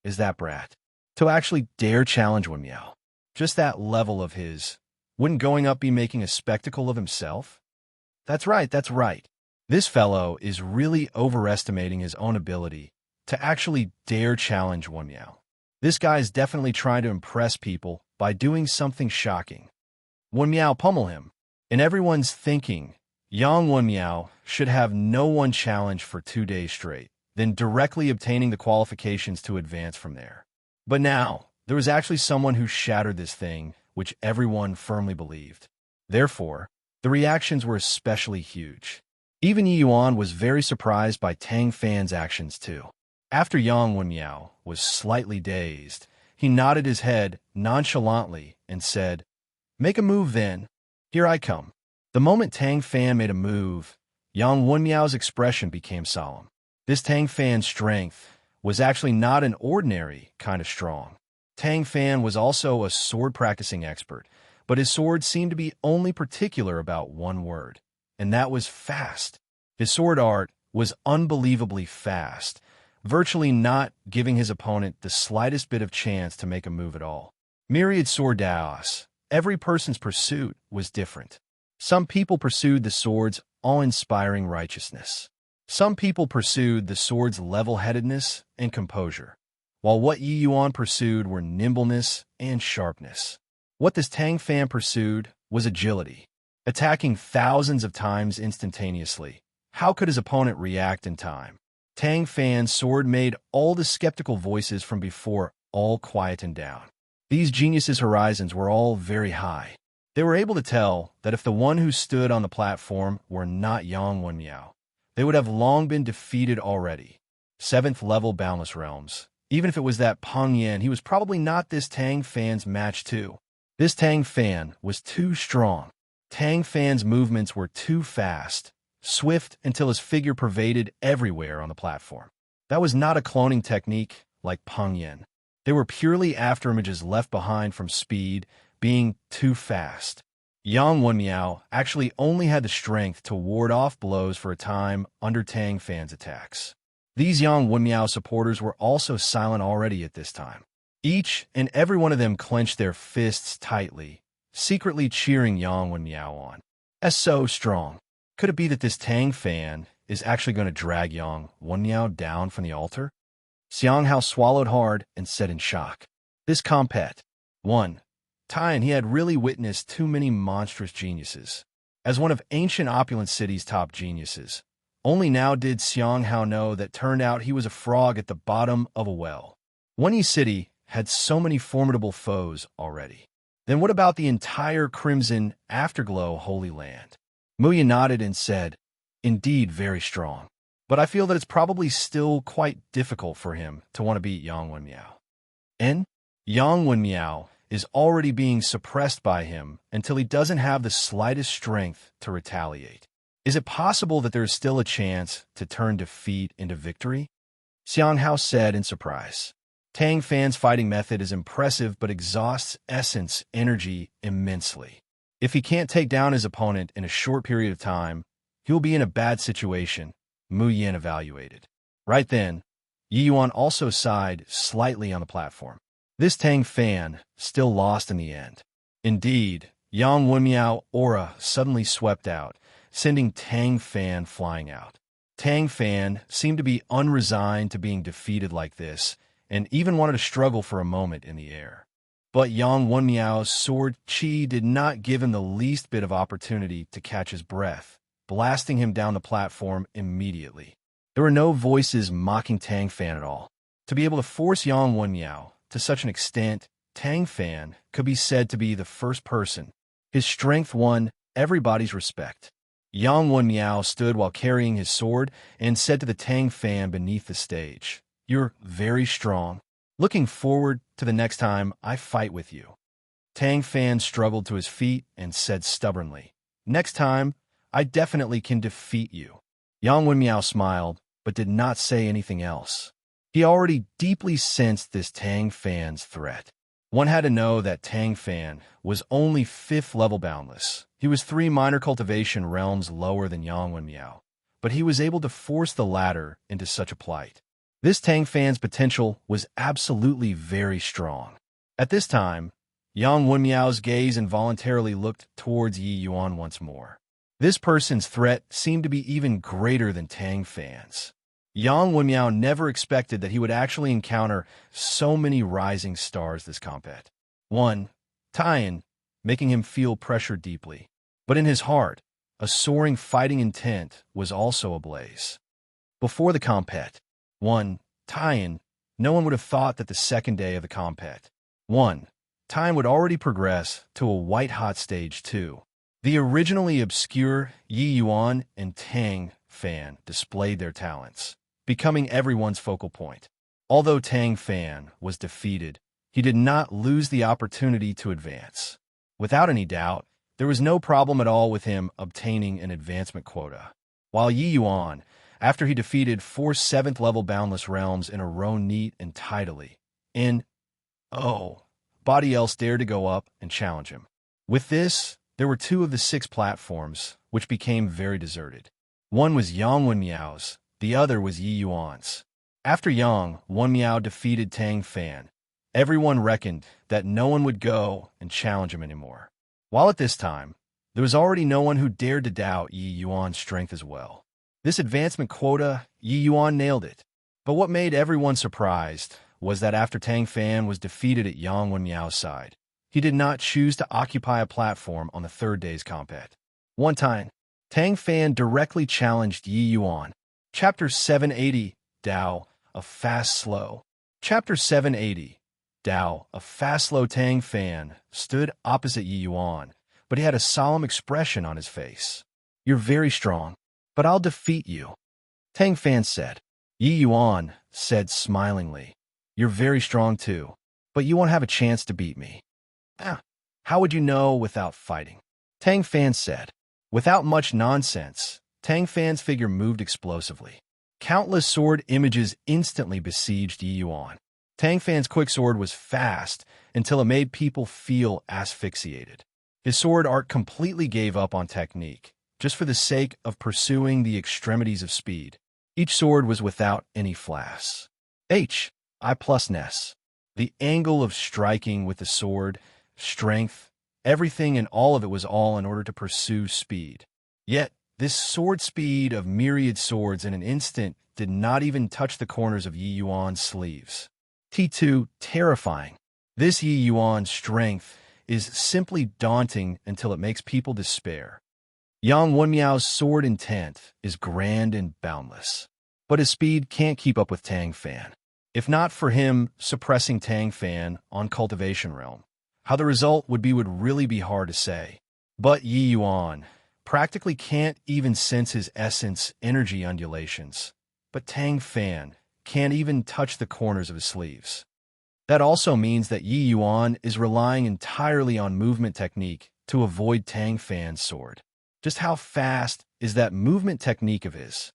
S1: is that brat? To actually dare challenge Wenmiao. Just that level of his. Wouldn't going up be making a spectacle of himself? That's right. This fellow is really overestimating his own ability to actually dare challenge Wenmiao. This guy is definitely trying to impress people by doing something shocking. Wenmiao pummel him. In everyone's thinking, Yang Wenmiao should have no one challenge for 2 days straight, then directly obtaining the qualifications to advance from there. But now, there was actually someone who shattered this thing, which everyone firmly believed. Therefore, The reactions were especially huge. Even Yi Yuan was very surprised by Tang Fan's actions too. After Yang Wenmiao was slightly dazed, he nodded his head nonchalantly and said, "Make a move then. Here I come." The moment Tang Fan made a move, Yang Wenmiao's expression became solemn. This Tang Fan's strength was actually not an ordinary kind of strong. Tang Fan was also a sword-practicing expert, but his sword seemed to be only particular about one word, and that was fast. His sword art was unbelievably fast, virtually not giving his opponent the slightest bit of chance to make a move at all. Myriad sword daos. Every person's pursuit was different. Some people pursued the sword's awe-inspiring righteousness. Some people pursued the sword's level-headedness and composure, while what Yi Yuan pursued were nimbleness and sharpness. What this Tang Fan pursued was agility, attacking thousands of times instantaneously. How could his opponent react in time? Tang Fan's sword made all the skeptical voices from before all quietened down. These geniuses' horizons were all very high. They were able to tell that if the one who stood on the platform were not Yang Wenmiao, they would have long been defeated already. 7th level Boundless Realms. Even if it was that Peng Yan, he was probably not this Tang Fan's match too. This Tang Fan was too strong. Tang Fan's movements were too fast, swift until his figure pervaded everywhere on the platform. That was not a cloning technique like Peng Yan. They were purely afterimages left behind from speed being too fast. Yang Wenmiao actually only had the strength to ward off blows for a time under Tang Fan's attacks. These Yang Wenmiao supporters were also silent already at this time. Each and every one of them clenched their fists tightly, secretly cheering Yang Wenmiao on. As so strong. Could it be that this Tang Fan is actually going to drag Yang Wenmiao down from the altar? Xiang Hao swallowed hard and said in shock, "This compet." 1. Taiyan, he had really witnessed too many monstrous geniuses. As one of ancient opulent city's top geniuses, only now did Xiang Hao know that turned out he was a frog at the bottom of a well. Wenyi City had so many formidable foes already. Then what about the entire Crimson Afterglow Holy Land? Muya nodded and said, "Indeed very strong. But I feel that it's probably still quite difficult for him to want to beat Yang Wenmiao." Yang Wenmiao is already being suppressed by him until he doesn't have the slightest strength to retaliate. Is it possible that there is still a chance to turn defeat into victory? Xiang Hao said in surprise. Tang Fan's fighting method is impressive but exhausts essence energy immensely. If he can't take down his opponent in a short period of time, he'll be in a bad situation, Mu Yan evaluated. Right then, Yi Yuan also sighed slightly on the platform. This Tang Fan still lost in the end. Indeed, Yang Wenmiao aura suddenly swept out, sending Tang Fan flying out. Tang Fan seemed to be unresigned to being defeated like this, and even wanted to struggle for a moment in the air. But Yang Wenmiao's sword chi did not give him the least bit of opportunity to catch his breath, blasting him down the platform immediately. There were no voices mocking Tang Fan at all. To be able to force Yang Wenmiao to such an extent, Tang Fan could be said to be the first person. His strength won everybody's respect. Yang Wenmiao stood while carrying his sword and said to the Tang Fan beneath the stage, "You're very strong. Looking forward to the next time I fight with you." Tang Fan struggled to his feet and said stubbornly, "Next time, I definitely can defeat you." Yang Wenmiao smiled, but did not say anything else. He already deeply sensed this Tang Fan's threat. One had to know that Tang Fan was only 5th level boundless. He was 3 minor cultivation realms lower than Yang Wenmiao, but he was able to force the latter into such a plight. This Tang Fan's potential was absolutely very strong. At this time, Yang Wenmiao's gaze involuntarily looked towards Yi Yuan once more. This person's threat seemed to be even greater than Tang Fan's. Yang Wenmiao never expected that he would actually encounter so many rising stars this compet. 1. Taiyan, making him feel pressure deeply. But in his heart, a soaring fighting intent was also ablaze. Before the compet, 1. Taiyan, no one would have thought that the second day of the compet, 1. Taiyan would already progress to a white-hot stage 2. The originally obscure Yi Yuan and Tang Fan displayed their talents, becoming everyone's focal point. Although Tang Fan was defeated, he did not lose the opportunity to advance. Without any doubt, there was no problem at all with him obtaining an advancement quota. While Yi Yuan, after he defeated 4 7th-level boundless realms in a row neat and tidily, body else dared to go up and challenge him. With this, there were 2 of the 6 platforms, which became very deserted. One was Yang Wenmiao's, the other was Yi Yuan's. After Yang Wenmiao defeated Tang Fan, everyone reckoned that no one would go and challenge him anymore. While at this time, there was already no one who dared to doubt Yi Yuan's strength as well. This advancement quota, Yi Yuan nailed it. But what made everyone surprised was that after Tang Fan was defeated at Yang Wenmiao's side, he did not choose to occupy a platform on the 3rd day's combat. One time, Tang Fan directly challenged Yi Yuan. Chapter 780, Dao, a Fast Slow. Chapter 780, Dao, a Fast Slow. Tang Fan stood opposite Yi Yuan, but he had a solemn expression on his face. "You're very strong, but I'll defeat you," Tang Fan said. Yi Yuan said smilingly, "You're very strong too, but you won't have a chance to beat me." "How would you know without fighting?" Tang Fan said. Without much nonsense, Tang Fan's figure moved explosively. Countless sword images instantly besieged Yi Yuan. Tang Fan's quick sword was fast until it made people feel asphyxiated. His sword art completely gave up on technique, just for the sake of pursuing the extremities of speed. Each sword was without any flash. I+ness. The angle of striking with the sword, strength, everything and all of it was all in order to pursue speed. Yet, this sword speed of myriad swords in an instant did not even touch the corners of Yi Yuan's sleeves. T2, terrifying. This Yi Yuan's strength is simply daunting until it makes people despair. Yang Wenmiao's sword intent is grand and boundless, but his speed can't keep up with Tang Fan. If not for him suppressing Tang Fan on Cultivation Realm, how the result would really be hard to say. But Yi Yuan practically can't even sense his essence energy undulations, but Tang Fan can't even touch the corners of his sleeves. That also means that Yi Yuan is relying entirely on movement technique to avoid Tang Fan's sword. Just how fast is that movement technique of his?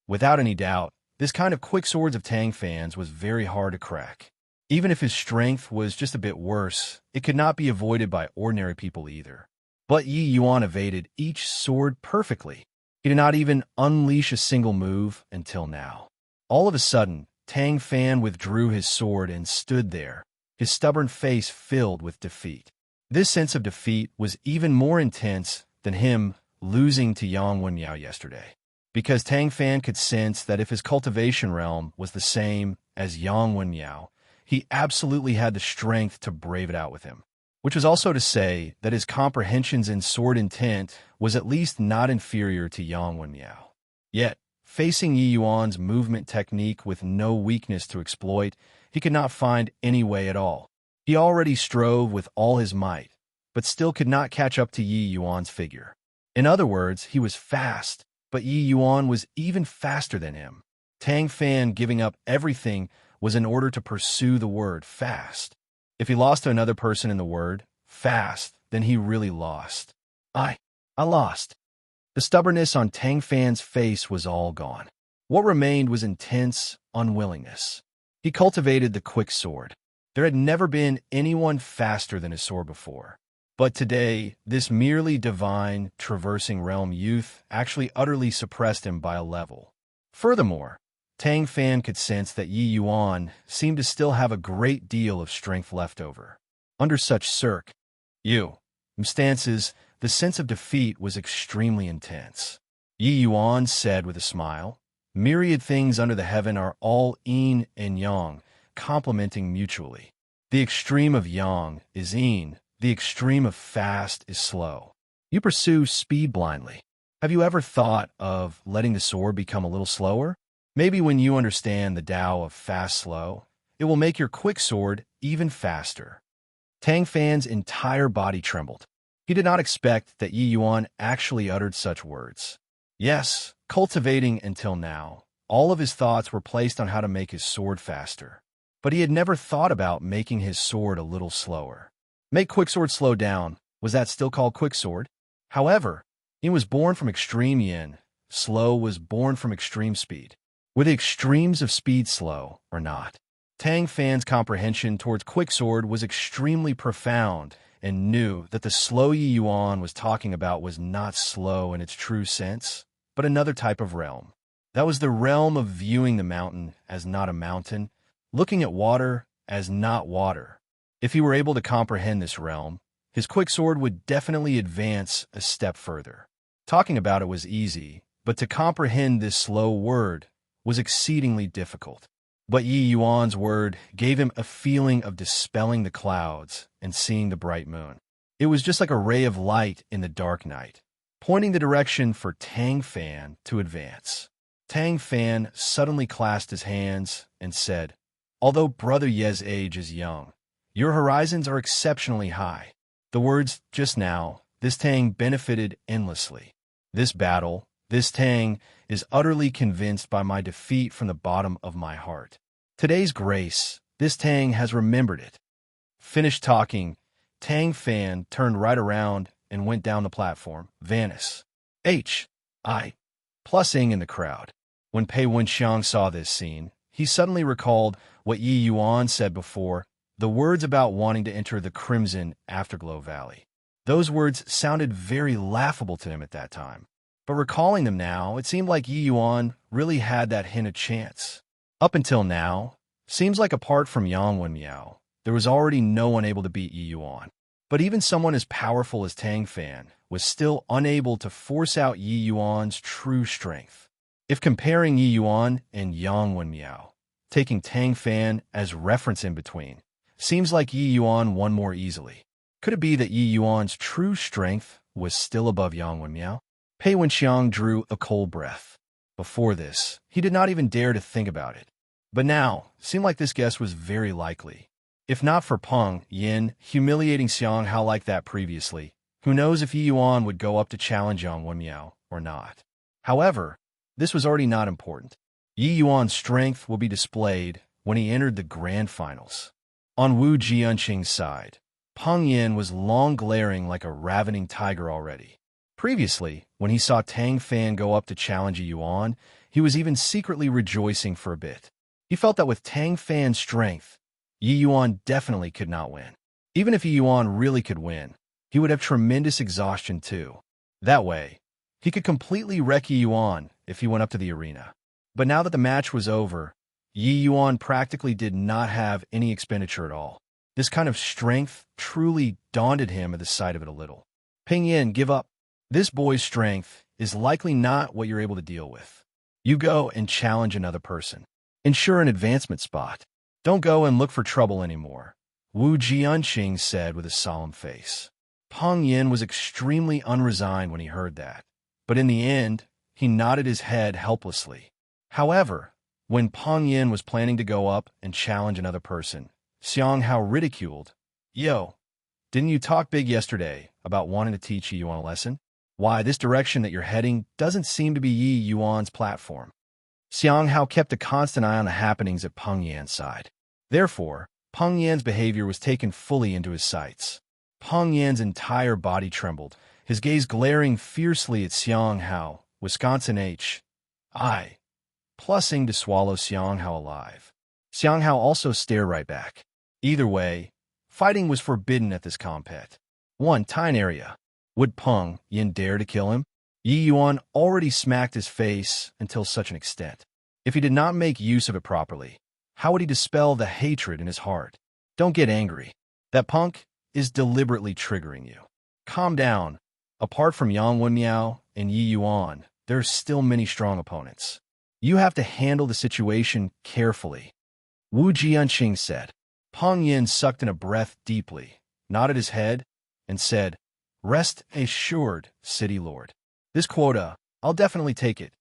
S1: Without any doubt, this kind of quick swords of Tang Fan's was very hard to crack. Even if his strength was just a bit worse, it could not be avoided by ordinary people either. But Yi Yuan evaded each sword perfectly. He did not even unleash a single move until now. All of a sudden, Tang Fan withdrew his sword and stood there, his stubborn face filled with defeat. This sense of defeat was even more intense than him losing to Yang Wenmiao yesterday, because Tang Fan could sense that if his cultivation realm was the same as Yang Wenmiao, he absolutely had the strength to brave it out with him, which was also to say that his comprehensions in sword intent was at least not inferior to Yang Wenmiao. Yet, facing Yi Yuan's movement technique with no weakness to exploit, he could not find any way at all. He already strove with all his might, but still could not catch up to Yi Yuan's figure. In other words, he was fast, but Yi Yuan was even faster than him. Tang Fan giving up everything was in order to pursue the word fast. If he lost to another person in the word fast, then he really lost. I lost. The stubbornness on Tang Fan's face was all gone. What remained was intense unwillingness. He cultivated the quick sword. There had never been anyone faster than his sword before. But today, this merely divine, traversing realm youth actually utterly suppressed him by a level. Furthermore, Tang Fan could sense that Yi Yuan seemed to still have a great deal of strength left over. Under such circumstances, the sense of defeat was extremely intense. Yi Yuan said with a smile, "Myriad things under the heaven are all yin and yang, complementing mutually. The extreme of yang is yin, the extreme of fast is slow. You pursue speed blindly. Have you ever thought of letting the sword become a little slower? Maybe when you understand the Tao of fast-slow, it will make your quick sword even faster." Tang Fan's entire body trembled. He did not expect that Yi Yuan actually uttered such words. Yes, cultivating until now, all of his thoughts were placed on how to make his sword faster. But he had never thought about making his sword a little slower. Make quicksword slow down. Was that still called quicksword? However, yin was born from extreme yin. Slow was born from extreme speed. Were the extremes of speed slow or not? Tang Fan's comprehension towards quicksword was extremely profound and knew that the slow Yi Yuan was talking about was not slow in its true sense, but another type of realm. That was the realm of viewing the mountain as not a mountain, looking at water as not water. If he were able to comprehend this realm, his quicksword would definitely advance a step further. Talking about it was easy, but to comprehend this slow word was exceedingly difficult. But Yi Yuan's word gave him a feeling of dispelling the clouds and seeing the bright moon. It was just like a ray of light in the dark night, pointing the direction for Tang Fan to advance. Tang Fan suddenly clasped his hands and said, "Although Brother Ye's age is young, your horizons are exceptionally high." The words just now, this Tang benefited endlessly. This battle, this Tang is utterly convinced by my defeat from the bottom of my heart. Today's grace, this Tang has remembered it. Finished talking, Tang Fan turned right around and went down the platform, Vanis. H.I. Plusing in the crowd. When Pei Wenxiang saw this scene, he suddenly recalled what Yi Yuan said before, the words about wanting to enter the Crimson Afterglow Valley. Those words sounded very laughable to him at that time. But recalling them now, it seemed like Yi Yuan really had that hint of chance. Up until now, seems like apart from Yang Wenmiao, there was already no one able to beat Yi Yuan. But even someone as powerful as Tang Fan was still unable to force out Yi Yuan's true strength. If comparing Yi Yuan and Yang Wenmiao, taking Tang Fan as reference in between, seems like Yi Yuan won more easily. Could it be that Yi Yuan's true strength was still above Yang Wenmiao? Pei Wenxiang drew a cold breath. Before this, he did not even dare to think about it. But now, it seemed like this guess was very likely. If not for Peng Yin humiliating Xiang Hao like that previously, who knows if Yi Yuan would go up to challenge Yang Wenmiao or not. However, this was already not important. Yi Yuan's strength will be displayed when he entered the grand finals. On Wu Jianqing's side, Peng Yin was long glaring like a ravening tiger already. Previously, when he saw Tang Fan go up to challenge Yi Yuan, he was even secretly rejoicing for a bit. He felt that with Tang Fan's strength, Yi Yuan definitely could not win. Even if Yi Yuan really could win, he would have tremendous exhaustion too. That way, he could completely wreck Yi Yuan if he went up to the arena. But now that the match was over, Yi Yuan practically did not have any expenditure at all. This kind of strength truly daunted him at the sight of it a little. Peng Yin, give up. This boy's strength is likely not what you're able to deal with. You go and challenge another person. Ensure an advancement spot. Don't go and look for trouble anymore, Wu Jianqing said with a solemn face. Peng Yin was extremely unresigned when he heard that, but in the end, he nodded his head helplessly. However, when Peng Yin was planning to go up and challenge another person, Xiang Hao ridiculed, "Yo, didn't you talk big yesterday about wanting to teach Yi Yuan a lesson? Why, this direction that you're heading doesn't seem to be Yi Yuan's platform." Xiang Hao kept a constant eye on the happenings at Peng Yan's side. Therefore, Peng Yan's behavior was taken fully into his sights. Peng Yan's entire body trembled, his gaze glaring fiercely at Xiang Hao, Wisconsin H.I. Plusing to swallow Xiang Hao alive. Xiang Hao also stared right back. Either way, fighting was forbidden at this compet. 1. Tine area. Would Peng Yin dare to kill him? Yi Yuan already smacked his face until such an extent. If he did not make use of it properly, how would he dispel the hatred in his heart? Don't get angry. That punk is deliberately triggering you. Calm down. Apart from Yang Wenmiao and Yi Yuan, there are still many strong opponents. You have to handle the situation carefully, Wu Jianqing said. Peng Yin sucked in a breath deeply, nodded his head, and said, "Rest assured, City Lord. This quota, I'll definitely take it.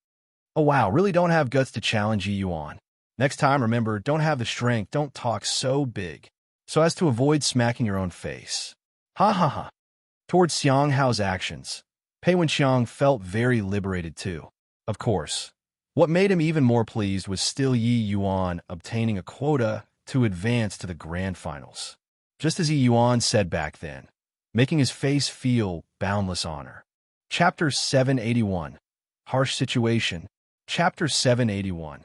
S1: Oh wow, really don't have guts to challenge Yi Yuan. Next time, remember, don't have the strength, don't talk so big, so as to avoid smacking your own face. Ha ha ha." Towards Xiang Hao's actions, Pei Wenxiang felt very liberated too. Of course, what made him even more pleased was still Yi Yuan obtaining a quota to advance to the grand finals. Just as Yi Yuan said back then, making his face feel boundless honor. Chapter 781. Harsh Situation. Chapter 781.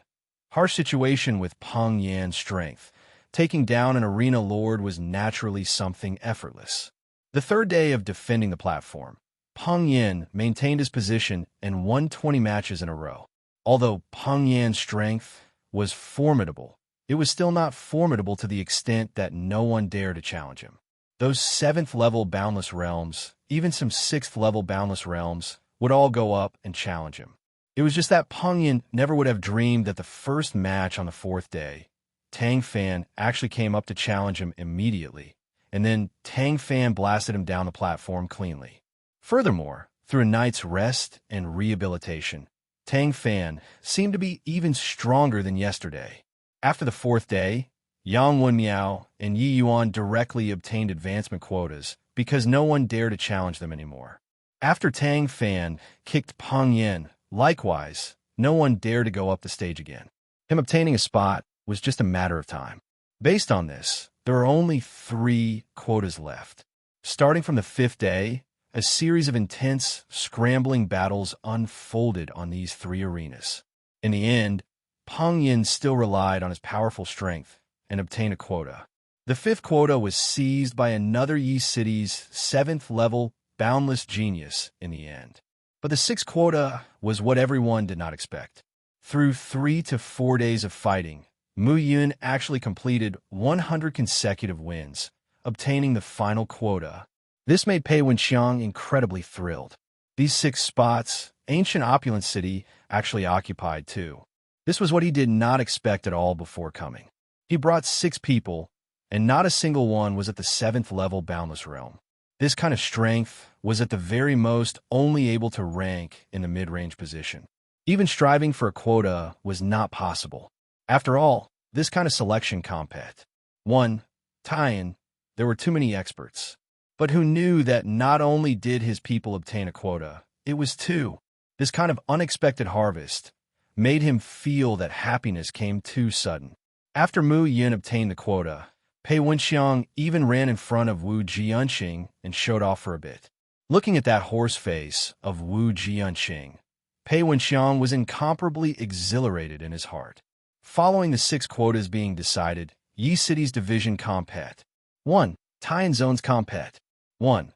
S1: Harsh situation with Peng Yan's strength. Taking down an arena lord was naturally something effortless. The third day of defending the platform, Peng Yan maintained his position and won 20 matches in a row. Although Peng Yan's strength was formidable, it was still not formidable to the extent that no one dared to challenge him. Those 7th-level boundless realms, even some 6th-level boundless realms, would all go up and challenge him. It was just that Peng Yan never would have dreamed that the first match on the 4th day, Tang Fan actually came up to challenge him immediately, and then Tang Fan blasted him down the platform cleanly. Furthermore, through a night's rest and rehabilitation, Tang Fan seemed to be even stronger than yesterday. After the 4th day, Yang Wenmiao and Yi Yuan directly obtained advancement quotas because no one dared to challenge them anymore. After Tang Fan kicked Peng Yan, likewise, no one dared to go up the stage again. Him obtaining a spot was just a matter of time. Based on this, there are only 3 quotas left. Starting from the 5th day, a series of intense, scrambling battles unfolded on these 3 arenas. In the end, Peng Yan still relied on his powerful strength and obtained a quota. The 5th quota was seized by another Yi City's 7th-level boundless genius in the end. But the 6th quota was what everyone did not expect. Through 3 to 4 days of fighting, Mu Yun actually completed 100 consecutive wins, obtaining the final quota. This made Pei Wenxiang incredibly thrilled. These 6 spots, ancient opulent city actually occupied too. This was what he did not expect at all before coming. He brought 6 people, and not a single one was at the 7th-level boundless realm. This kind of strength was at the very most only able to rank in the mid-range position. Even striving for a quota was not possible. After all, this kind of selection compet. 1. Taiyan, there were too many experts. But who knew that not only did his people obtain a quota, it was 2. This kind of unexpected harvest made him feel that happiness came too sudden. After Mu Yin obtained the quota, Pei Wenxiang even ran in front of Wu Jianqing and showed off for a bit. Looking at that horse face of Wu Jianqing, Pei Wenxiang was incomparably exhilarated in his heart. Following the 6 quotas being decided, Yi City's division compet. 1. Taiyan Zone's compet. 1.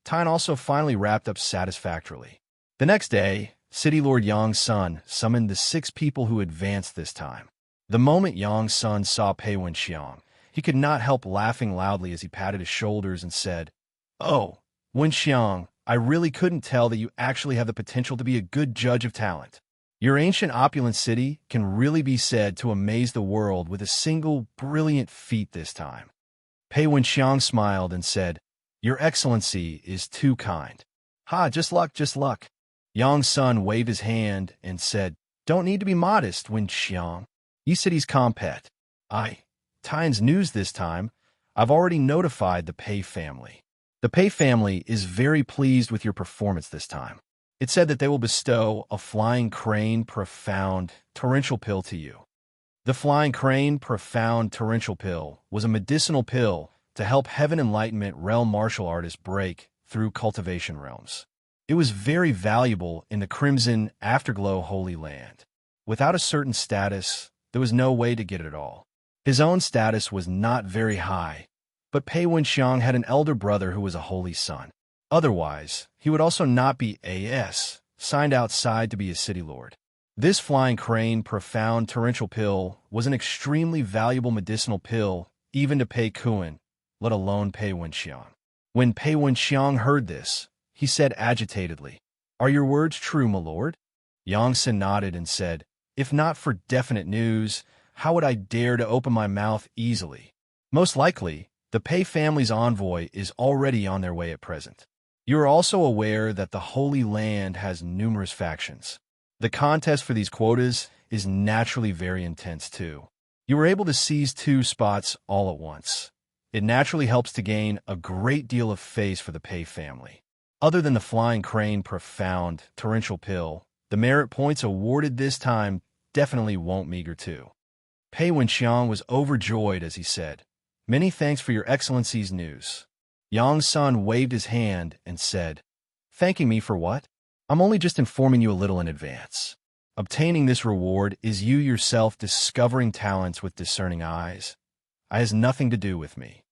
S1: Taiyan also finally wrapped up satisfactorily. The next day, City Lord Yang Sun summoned the 6 people who advanced this time. The moment Yang Sun saw Pei Wenxiang, he could not help laughing loudly as he patted his shoulders and said, "Oh, Wenxiang, I really couldn't tell that you actually have the potential to be a good judge of talent. Your ancient opulent city can really be said to amaze the world with a single brilliant feat this time." Pei Wenxiang smiled and said, "Your Excellency is too kind." "Ha, just luck, just luck." Yang Sun waved his hand and said, "Don't need to be modest, Wenxiang. Yi City's compet. Taiyan's news this time. I've already notified the Pei family. The Pei family is very pleased with your performance this time. It said that they will bestow a flying crane profound torrential pill to you." The flying crane profound torrential pill was a medicinal pill to help Heaven Enlightenment realm martial artists break through cultivation realms. It was very valuable in the Crimson Afterglow Holy Land. Without a certain status, there was no way to get it at all. His own status was not very high, but Pei Wenxiang had an elder brother who was a holy son. Otherwise, he would also not be signed outside to be a city lord. This flying crane profound torrential pill was an extremely valuable medicinal pill even to Pei Kuan, let alone Pei Wenxiang. When Pei Wenxiang heard this, he said agitatedly, "Are your words true, my lord?" Yang Sun nodded and said, "If not for definite news, how would I dare to open my mouth easily? Most likely, the Pei family's envoy is already on their way at present. You are also aware that the Holy Land has numerous factions. The contest for these quotas is naturally very intense too. You were able to seize 2 spots all at once. It naturally helps to gain a great deal of face for the Pei family. Other than the flying crane profound torrential pill, the merit points awarded this time definitely won't meager too. Pei Wenxiang was overjoyed as he said, "Many thanks for your excellency's news." Yang Sun waved his hand and said, "Thanking me for what? I'm only just informing you a little in advance. Obtaining this reward is you yourself discovering talents with discerning eyes. It has nothing to do with me."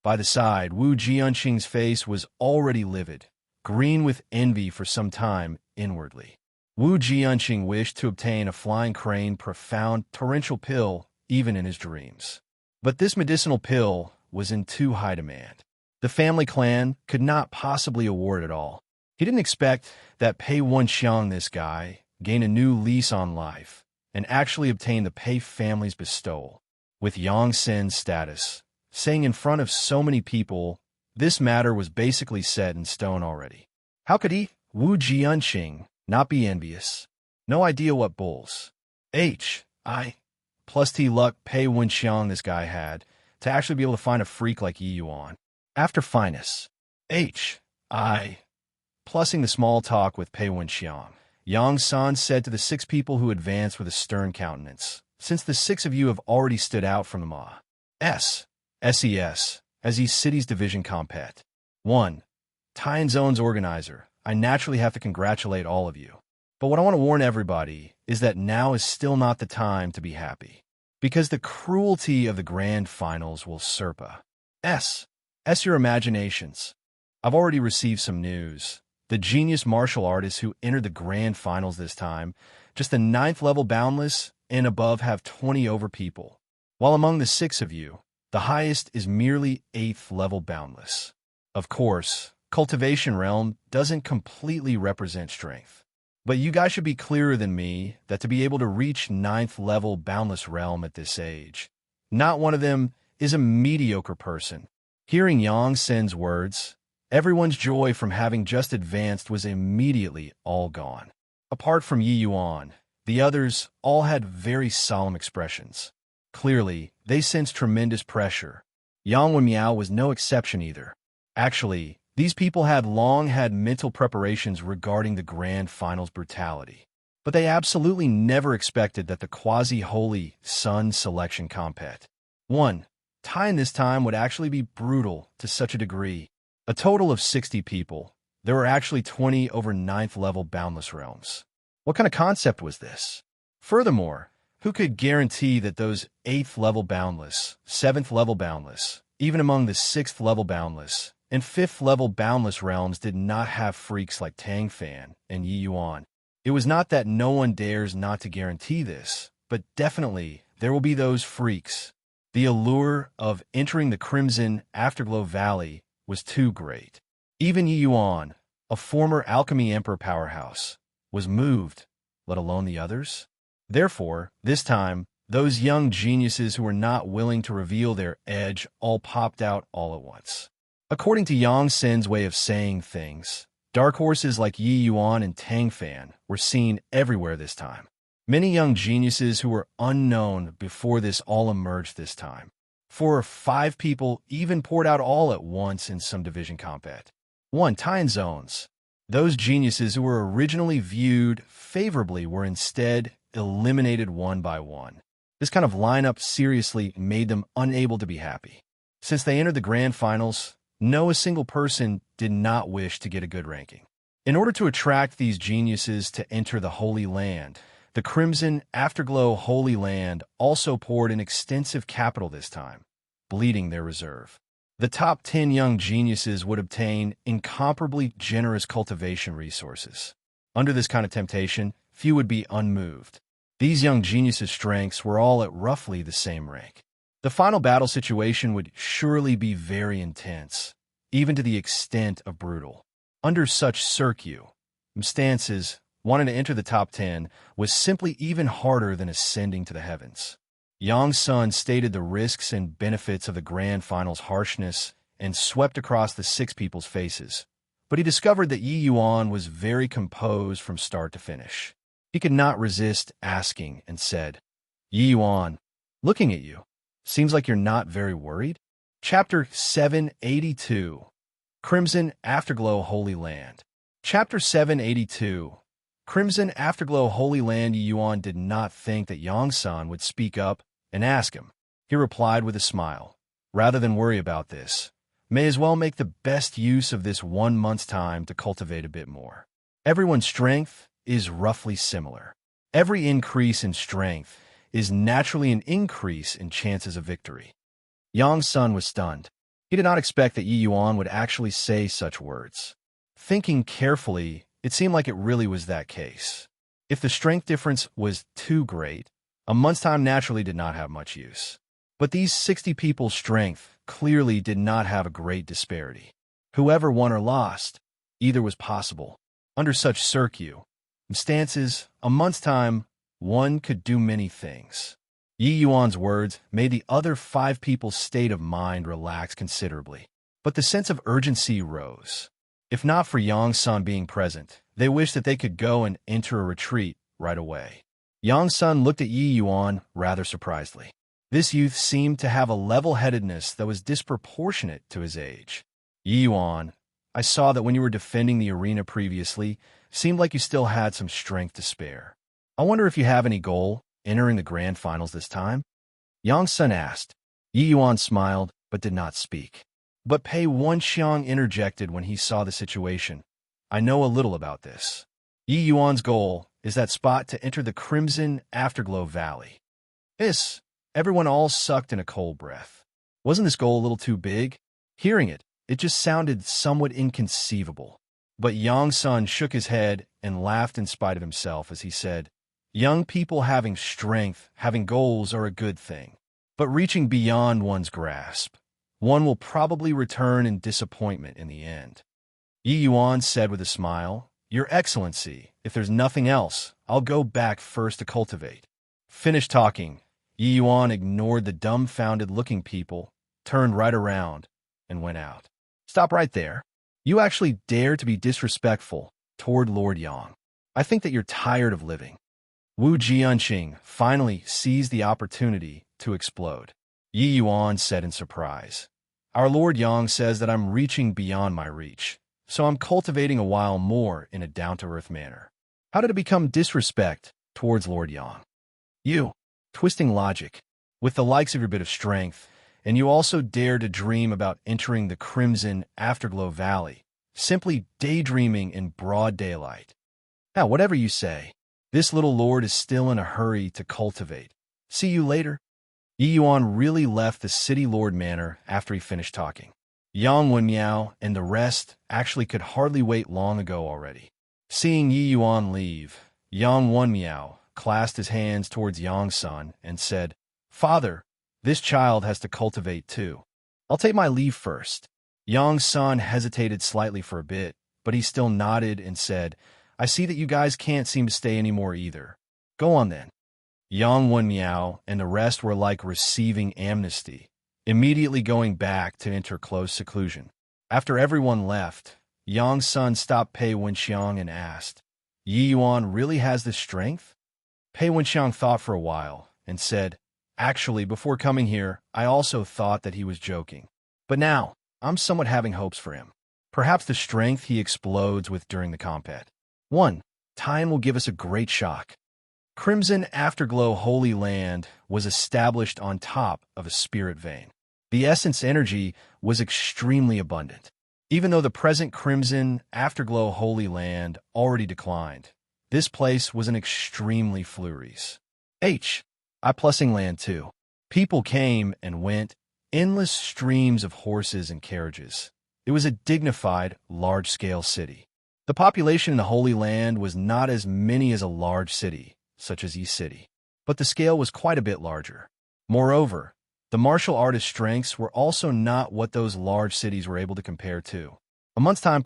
S1: By the side, Wu Jianqing's face was already livid, green with envy for some time inwardly. Wu Jianqing wished to obtain a flying crane profound torrential pill even in his dreams. But this medicinal pill was in too high demand. The family clan could not possibly award it all. He didn't expect that Pei Wenxiang, this guy, gain a new lease on life and actually obtain the Pei family's bestowal. With Yang Sen's status, saying in front of so many people, this matter was basically set in stone already. How could he, Wu Jianqing, not be envious? No idea what bulls. Plus T luck Pei Wenxiang this guy had to actually be able to find a freak like Yi Yuan. After finest. Plussing the small talk with Pei Wenxiang, Yang San said to the 6 people who advanced with a stern countenance, "Since the 6 of you have already stood out from the SES, as East City's division compet. 1. Time Zone's organizer, I naturally have to congratulate all of you. But what I want to warn everybody is that now is still not the time to be happy. Because the cruelty of the grand finals will surpass your imaginations. I've already received some news. The genius martial artists who entered the grand finals this time, just the 9th level boundless and above have 20 over people. While among the 6 of you, the highest is merely 8th level boundless. Of course, cultivation realm doesn't completely represent strength. But you guys should be clearer than me that to be able to reach 9th level boundless realm at this age, not one of them is a mediocre person." Hearing Yang Sen's words, everyone's joy from having just advanced was immediately all gone. Apart from Yi Yuan, the others all had very solemn expressions. Clearly, they sensed tremendous pressure. Yang Wenmiao was no exception either. Actually, these people had long had mental preparations regarding the grand finals brutality. But they absolutely never expected that the quasi-holy Sun selection compet. 1. Time this time would actually be brutal to such a degree. A total of 60 people. There were actually 20 over 9th level boundless realms. What kind of concept was this? Furthermore, who could guarantee that those 8th level boundless, 7th level boundless, even among the 6th level boundless, and 5th level boundless realms did not have freaks like Tang Fan and Yi Yuan? It was not that no one dares not to guarantee this, but definitely there will be those freaks. The allure of entering the Crimson Afterglow Valley was too great. Even Yi Yuan, a former alchemy emperor powerhouse, was moved, let alone the others. Therefore, this time, those young geniuses who were not willing to reveal their edge all popped out all at once. According to Yang Sen's way of saying things, dark horses like Yi Yuan and Tang Fan were seen everywhere this time. Many young geniuses who were unknown before this all emerged this time. 4 or 5 people even poured out all at once in some division compet. 1. Time zones. Those geniuses who were originally viewed favorably were instead eliminated one by one. This kind of lineup seriously made them unable to be happy. Since they entered the grand finals, a single person did not wish to get a good ranking. In order to attract these geniuses to enter the Holy Land, the Crimson Afterglow Holy Land also poured in extensive capital this time, bleeding their reserve. The top 10 young geniuses would obtain incomparably generous cultivation resources. Under this kind of temptation, few would be unmoved. These young geniuses' strengths were all at roughly the same rank. The final battle situation would surely be very intense, even to the extent of brutal. Under such circumstances, wanting to enter the top 10 was simply even harder than ascending to the heavens. Yang Sun stated the risks and benefits of the grand final's harshness and swept across the 6 people's faces, but he discovered that Yi Yuan was very composed from start to finish. He could not resist asking and said, "Yi Yuan, looking at you, seems like you're not very worried?" Chapter 782, Crimson Afterglow Holy Land. Chapter 782, Crimson Afterglow Holy Land. Yuan did not think that Yongsan would speak up and ask him. He replied with a smile. Rather than worry about this, may as well make the best use of this 1 month's time to cultivate a bit more. Everyone's strength is roughly similar. Every increase in strength is naturally an increase in chances of victory. Yang's son was stunned. He did not expect that Yi Yuan would actually say such words. Thinking carefully, it seemed like it really was that case. If the strength difference was too great, a month's time naturally did not have much use. But these 60 people's strength clearly did not have a great disparity. Whoever won or lost, either was possible. Under such circumstances, a month's time, one could do many things. Yi Yuan's words made the other 5 people's state of mind relax considerably. But the sense of urgency rose. If not for Yongsan being present, they wished that they could go and enter a retreat right away. Yongsan looked at Yi Yuan rather surprisedly. This youth seemed to have a level-headedness that was disproportionate to his age. Yi Yuan, I saw that when you were defending the arena previously, seemed like you still had some strength to spare. I wonder if you have any goal entering the grand finals this time? Yongsan asked. Yi Yuan smiled, but did not speak. But Pei Wenxiang interjected when he saw the situation. I know a little about this. Yi Yuan's goal is that spot to enter the Crimson Afterglow Valley. Everyone all sucked in a cold breath. Wasn't this goal a little too big? Hearing it, it just sounded somewhat inconceivable. But Yongsan shook his head and laughed in spite of himself as he said, young people having strength, having goals are a good thing. But reaching beyond one's grasp, one will probably return in disappointment in the end. Yi Yuan said with a smile, Your Excellency, if there's nothing else, I'll go back first to cultivate. Finished talking, Yi Yuan ignored the dumbfounded-looking people, turned right around, and went out. Stop right there. You actually dare to be disrespectful toward Lord Yang. I think that you're tired of living. Wu Jianqing finally seized the opportunity to explode. Yi Yuan said in surprise, Our Lord Yang says that I'm reaching beyond my reach, so I'm cultivating a while more in a down-to-earth manner. How did it become disrespect towards Lord Yang? You, twisting logic, with the likes of your bit of strength, and you also dare to dream about entering the Crimson Afterglow Valley, simply daydreaming in broad daylight. Now, whatever you say, this little lord is still in a hurry to cultivate. See you later. Yi Yuan really left the city lord manor after he finished talking. Yang Wenmiao and the rest actually could hardly wait long ago already. Seeing Yi Yuan leave, Yang Wenmiao clasped his hands towards Yongsan and said, Father, this child has to cultivate too. I'll take my leave first. Yongsan hesitated slightly for a bit, but he still nodded and said, I see that you guys can't seem to stay anymore either. Go on then. Yang Wenmiao and the rest were like receiving amnesty, immediately going back to enter close seclusion. After everyone left, Yongsan stopped Pei Wenxiang and asked, Yi Yuan really has this strength? Pei Wenxiang thought for a while and said, Actually, before coming here, I also thought that he was joking. But now, I'm somewhat having hopes for him. Perhaps the strength he explodes with during the combat. 1. Time will give us a great shock. Crimson Afterglow Holy Land was established on top of a spirit vein. The essence energy was extremely abundant. Even though the present Crimson Afterglow Holy Land already declined, this place was an extremely flurries. I+ing land too. People came and went, endless streams of horses and carriages. It was a dignified, large-scale city. The population in the Holy Land was not as many as a large city, such as Yi City, but the scale was quite a bit larger. Moreover, the martial artist strengths were also not what those large cities were able to compare to. A month's time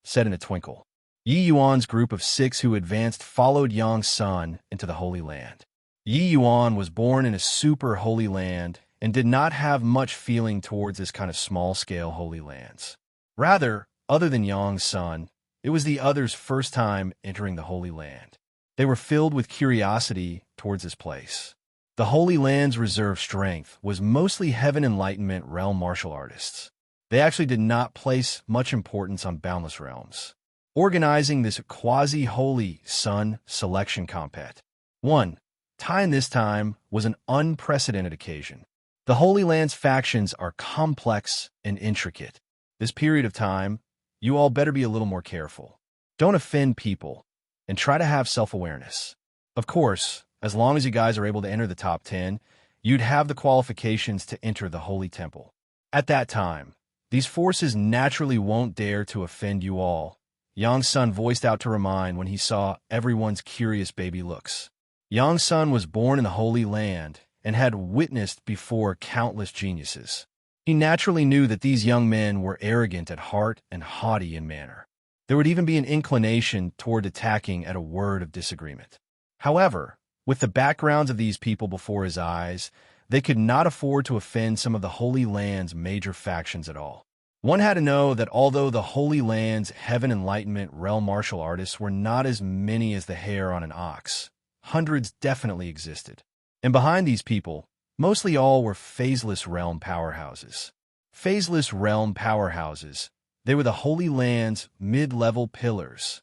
S1: said in a twinkle. Yi Yuan's group of 6 who advanced followed Yang's son into the Holy Land. Yi Yuan was born in a super holy land and did not have much feeling towards this kind of small-scale holy lands. Rather, other than Yang's son, it was the others' first time entering the Holy Land. They were filled with curiosity towards this place. The Holy Land's reserve strength was mostly Heaven Enlightenment realm martial artists. They actually did not place much importance on Boundless Realms. Organizing this quasi-holy sun selection compet. 1. Time this time was an unprecedented occasion. The Holy Land's factions are complex and intricate. This period of time, you all better be a little more careful. Don't offend people, and try to have self-awareness. Of course, as long as you guys are able to enter the top 10, you'd have the qualifications to enter the Holy Temple. At that time, these forces naturally won't dare to offend you all. Yang Sun voiced out to remind when he saw everyone's curious baby looks. Yang Sun was born in the Holy Land and had witnessed before countless geniuses. He naturally knew that these young men were arrogant at heart and haughty in manner. There would even be an inclination toward attacking at a word of disagreement. However, with the backgrounds of these people before his eyes, they could not afford to offend some of the Holy Land's major factions at all. One had to know that although the Holy Land's Heaven Enlightenment realm martial artists were not as many as the hair on an ox, hundreds definitely existed. And behind these people, mostly all were phaseless realm powerhouses. Phaseless realm powerhouses, they were the Holy Land's mid-level pillars.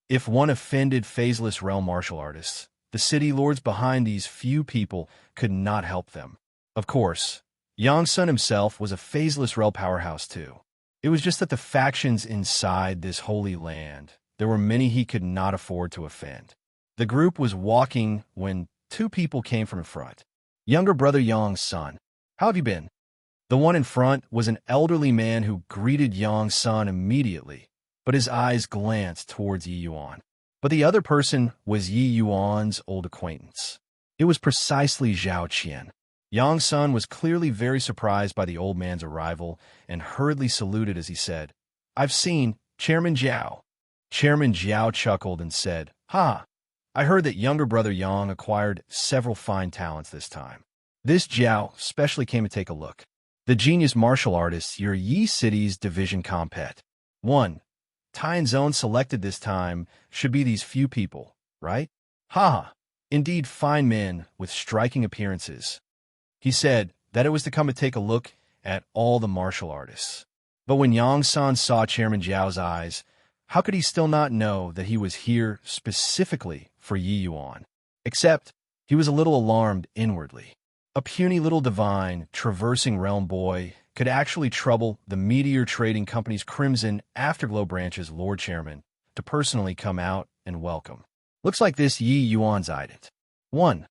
S1: If one offended phaseless realm martial artists, the city lords behind these few people could not help them. Of course, Yang Sun himself was a phaseless realm powerhouse too. It was just that the factions inside this Holy Land, there were many he could not afford to offend. The group was walking when two people came from in front. Younger brother Yang Sun, how have you been? The one in front was an elderly man who greeted Yang Sun immediately, but his eyes glanced towards Yi Yuan. But the other person was Yi Yuan's old acquaintance. It was precisely Zhao Qian. Yang Sun was clearly very surprised by the old man's arrival and hurriedly saluted as he said, "I've seen Chairman Zhao." Chairman Zhao chuckled and said, "Ha! I heard that younger brother Yang acquired several fine talents this time. This Zhao specially came to take a look. The genius martial artists, your Yi City's division compet. 1. Time zone selected this time should be these few people, right? Ha! Indeed fine men with striking appearances." He said that it was to come to take a look at all the martial artists. But when Yang San saw Chairman Zhao's eyes, how could he still not know that he was here specifically for Yi Yuan? Except he was a little alarmed inwardly. A puny little divine, traversing realm boy, could actually trouble the Meteor Trading Company's Crimson Afterglow Branch's Lord Chairman to personally come out and welcome. Looks like this Yi Yuan's eyed it. 1.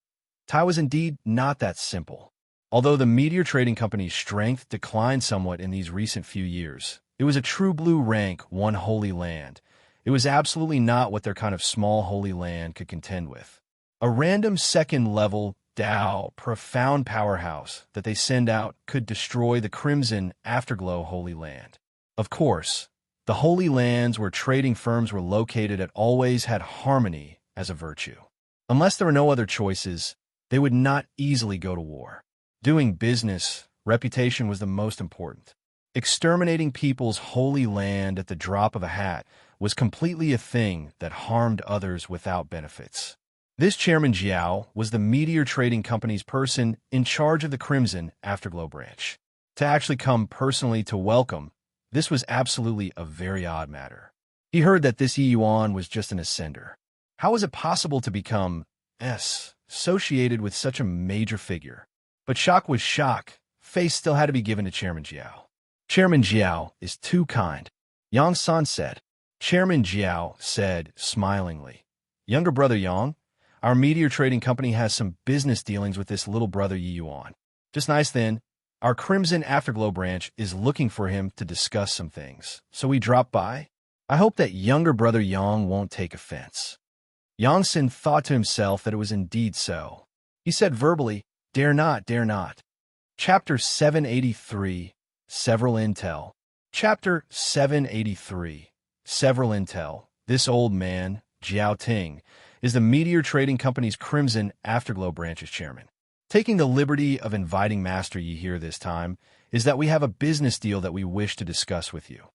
S1: Tai was indeed not that simple. Although the Meteor Trading Company's strength declined somewhat in these recent few years, it was a true blue rank, one Holy Land. It was absolutely not what their kind of small Holy Land could contend with. A random second-level Dao, profound powerhouse that they send out could destroy the Crimson Afterglow Holy Land. Of course, the Holy Lands where trading firms were located had always had harmony as a virtue. Unless there were no other choices, they would not easily go to war. Doing business, reputation was the most important. Exterminating people's holy land at the drop of a hat was completely a thing that harmed others without benefits. This Chairman Zhao was the Meteor Trading Company's person in charge of the Crimson Afterglow branch. To actually come personally to welcome, this was absolutely a very odd matter. He heard that this Yi Yuan was just an ascender. How was it possible to become associated with such a major figure? But shock was shock. Face still had to be given to Chairman Zhao. Chairman Zhao is too kind, Yang San said. Chairman Zhao said smilingly, "Younger brother Yang, our Meteor Trading Company has some business dealings with this little brother Yi Yuan. Just nice then, our Crimson Afterglow branch is looking for him to discuss some things, so we dropped by. I hope that younger brother Yang won't take offense." Yang Sin thought to himself that it was indeed so. He said verbally, "Dare not, dare not." Chapter 783, Several Intel. Chapter 783, Several Intel. This old man, Jiao Ting, is the Meteor Trading Company's Crimson Afterglow branch's chairman. Taking the liberty of inviting Master Yi here this time is that we have a business deal that we wish to discuss with you.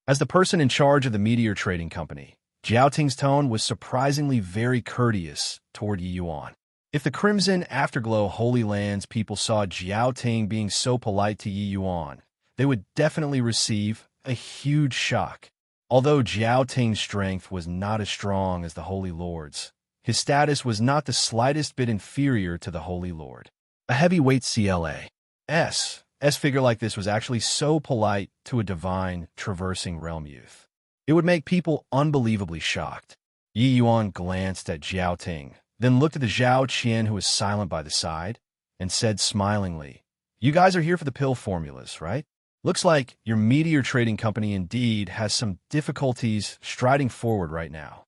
S1: As the person in charge of the Meteor Trading Company, Jiao Ting's tone was surprisingly very courteous toward Yi Yuan. If the Crimson Afterglow Holy Lands people saw Jiao Ting being so polite to Yi Yuan, they would definitely receive a huge shock. Although Jiao Ting's strength was not as strong as the Holy Lord's, his status was not the slightest bit inferior to the Holy Lord. A heavyweight CLA's figure like this was actually so polite to a divine, traversing realm youth. It would make people unbelievably shocked. Yi Yuan glanced at Jiao Ting, then looked at the Zhao Qian who was silent by the side, and said smilingly, "You guys are here for the pill formulas, right? Looks like your meteor trading company indeed has some difficulties striding forward right now."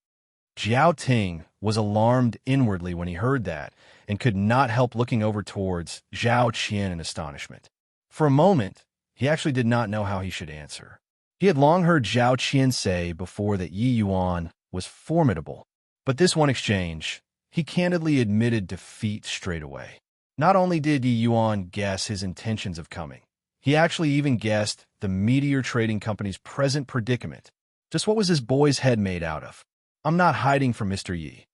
S1: Jiao Ting was alarmed inwardly when he heard that, and could not help looking over towards Zhao Qian in astonishment. For a moment, he actually did not know how he should answer. He had long heard Zhao Qian say before that Yi Yuan was formidable, but this one exchange, he candidly admitted defeat straight away. Not only did Yi Yuan guess his intentions of coming, he actually even guessed the Meteor Trading Company's present predicament. Just what was this boy's head made out of? "I'm not hiding from Mr. Yi.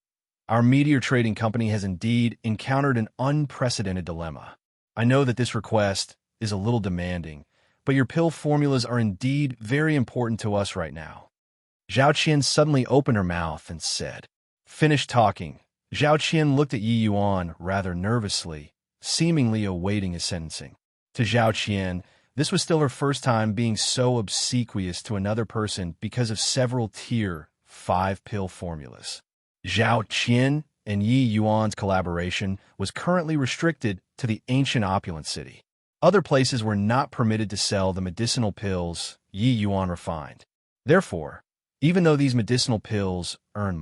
S1: Our Meteor Trading Company has indeed encountered an unprecedented dilemma. I know that this request is a little demanding, but your pill formulas are indeed very important to us right now." Zhao Qian suddenly opened her mouth and said, "Finish talking." Zhao Qian looked at Yi Yuan rather nervously, seemingly awaiting his sentencing. To Zhao Qian, this was still her first time being so obsequious to another person because of several Tier 5 pill formulas. Zhao Qian and Yi Yuan's collaboration was currently restricted to the ancient opulent city. Other places were not permitted to sell the medicinal pills Yi Yuan refined. Therefore, even though these medicinal pills earn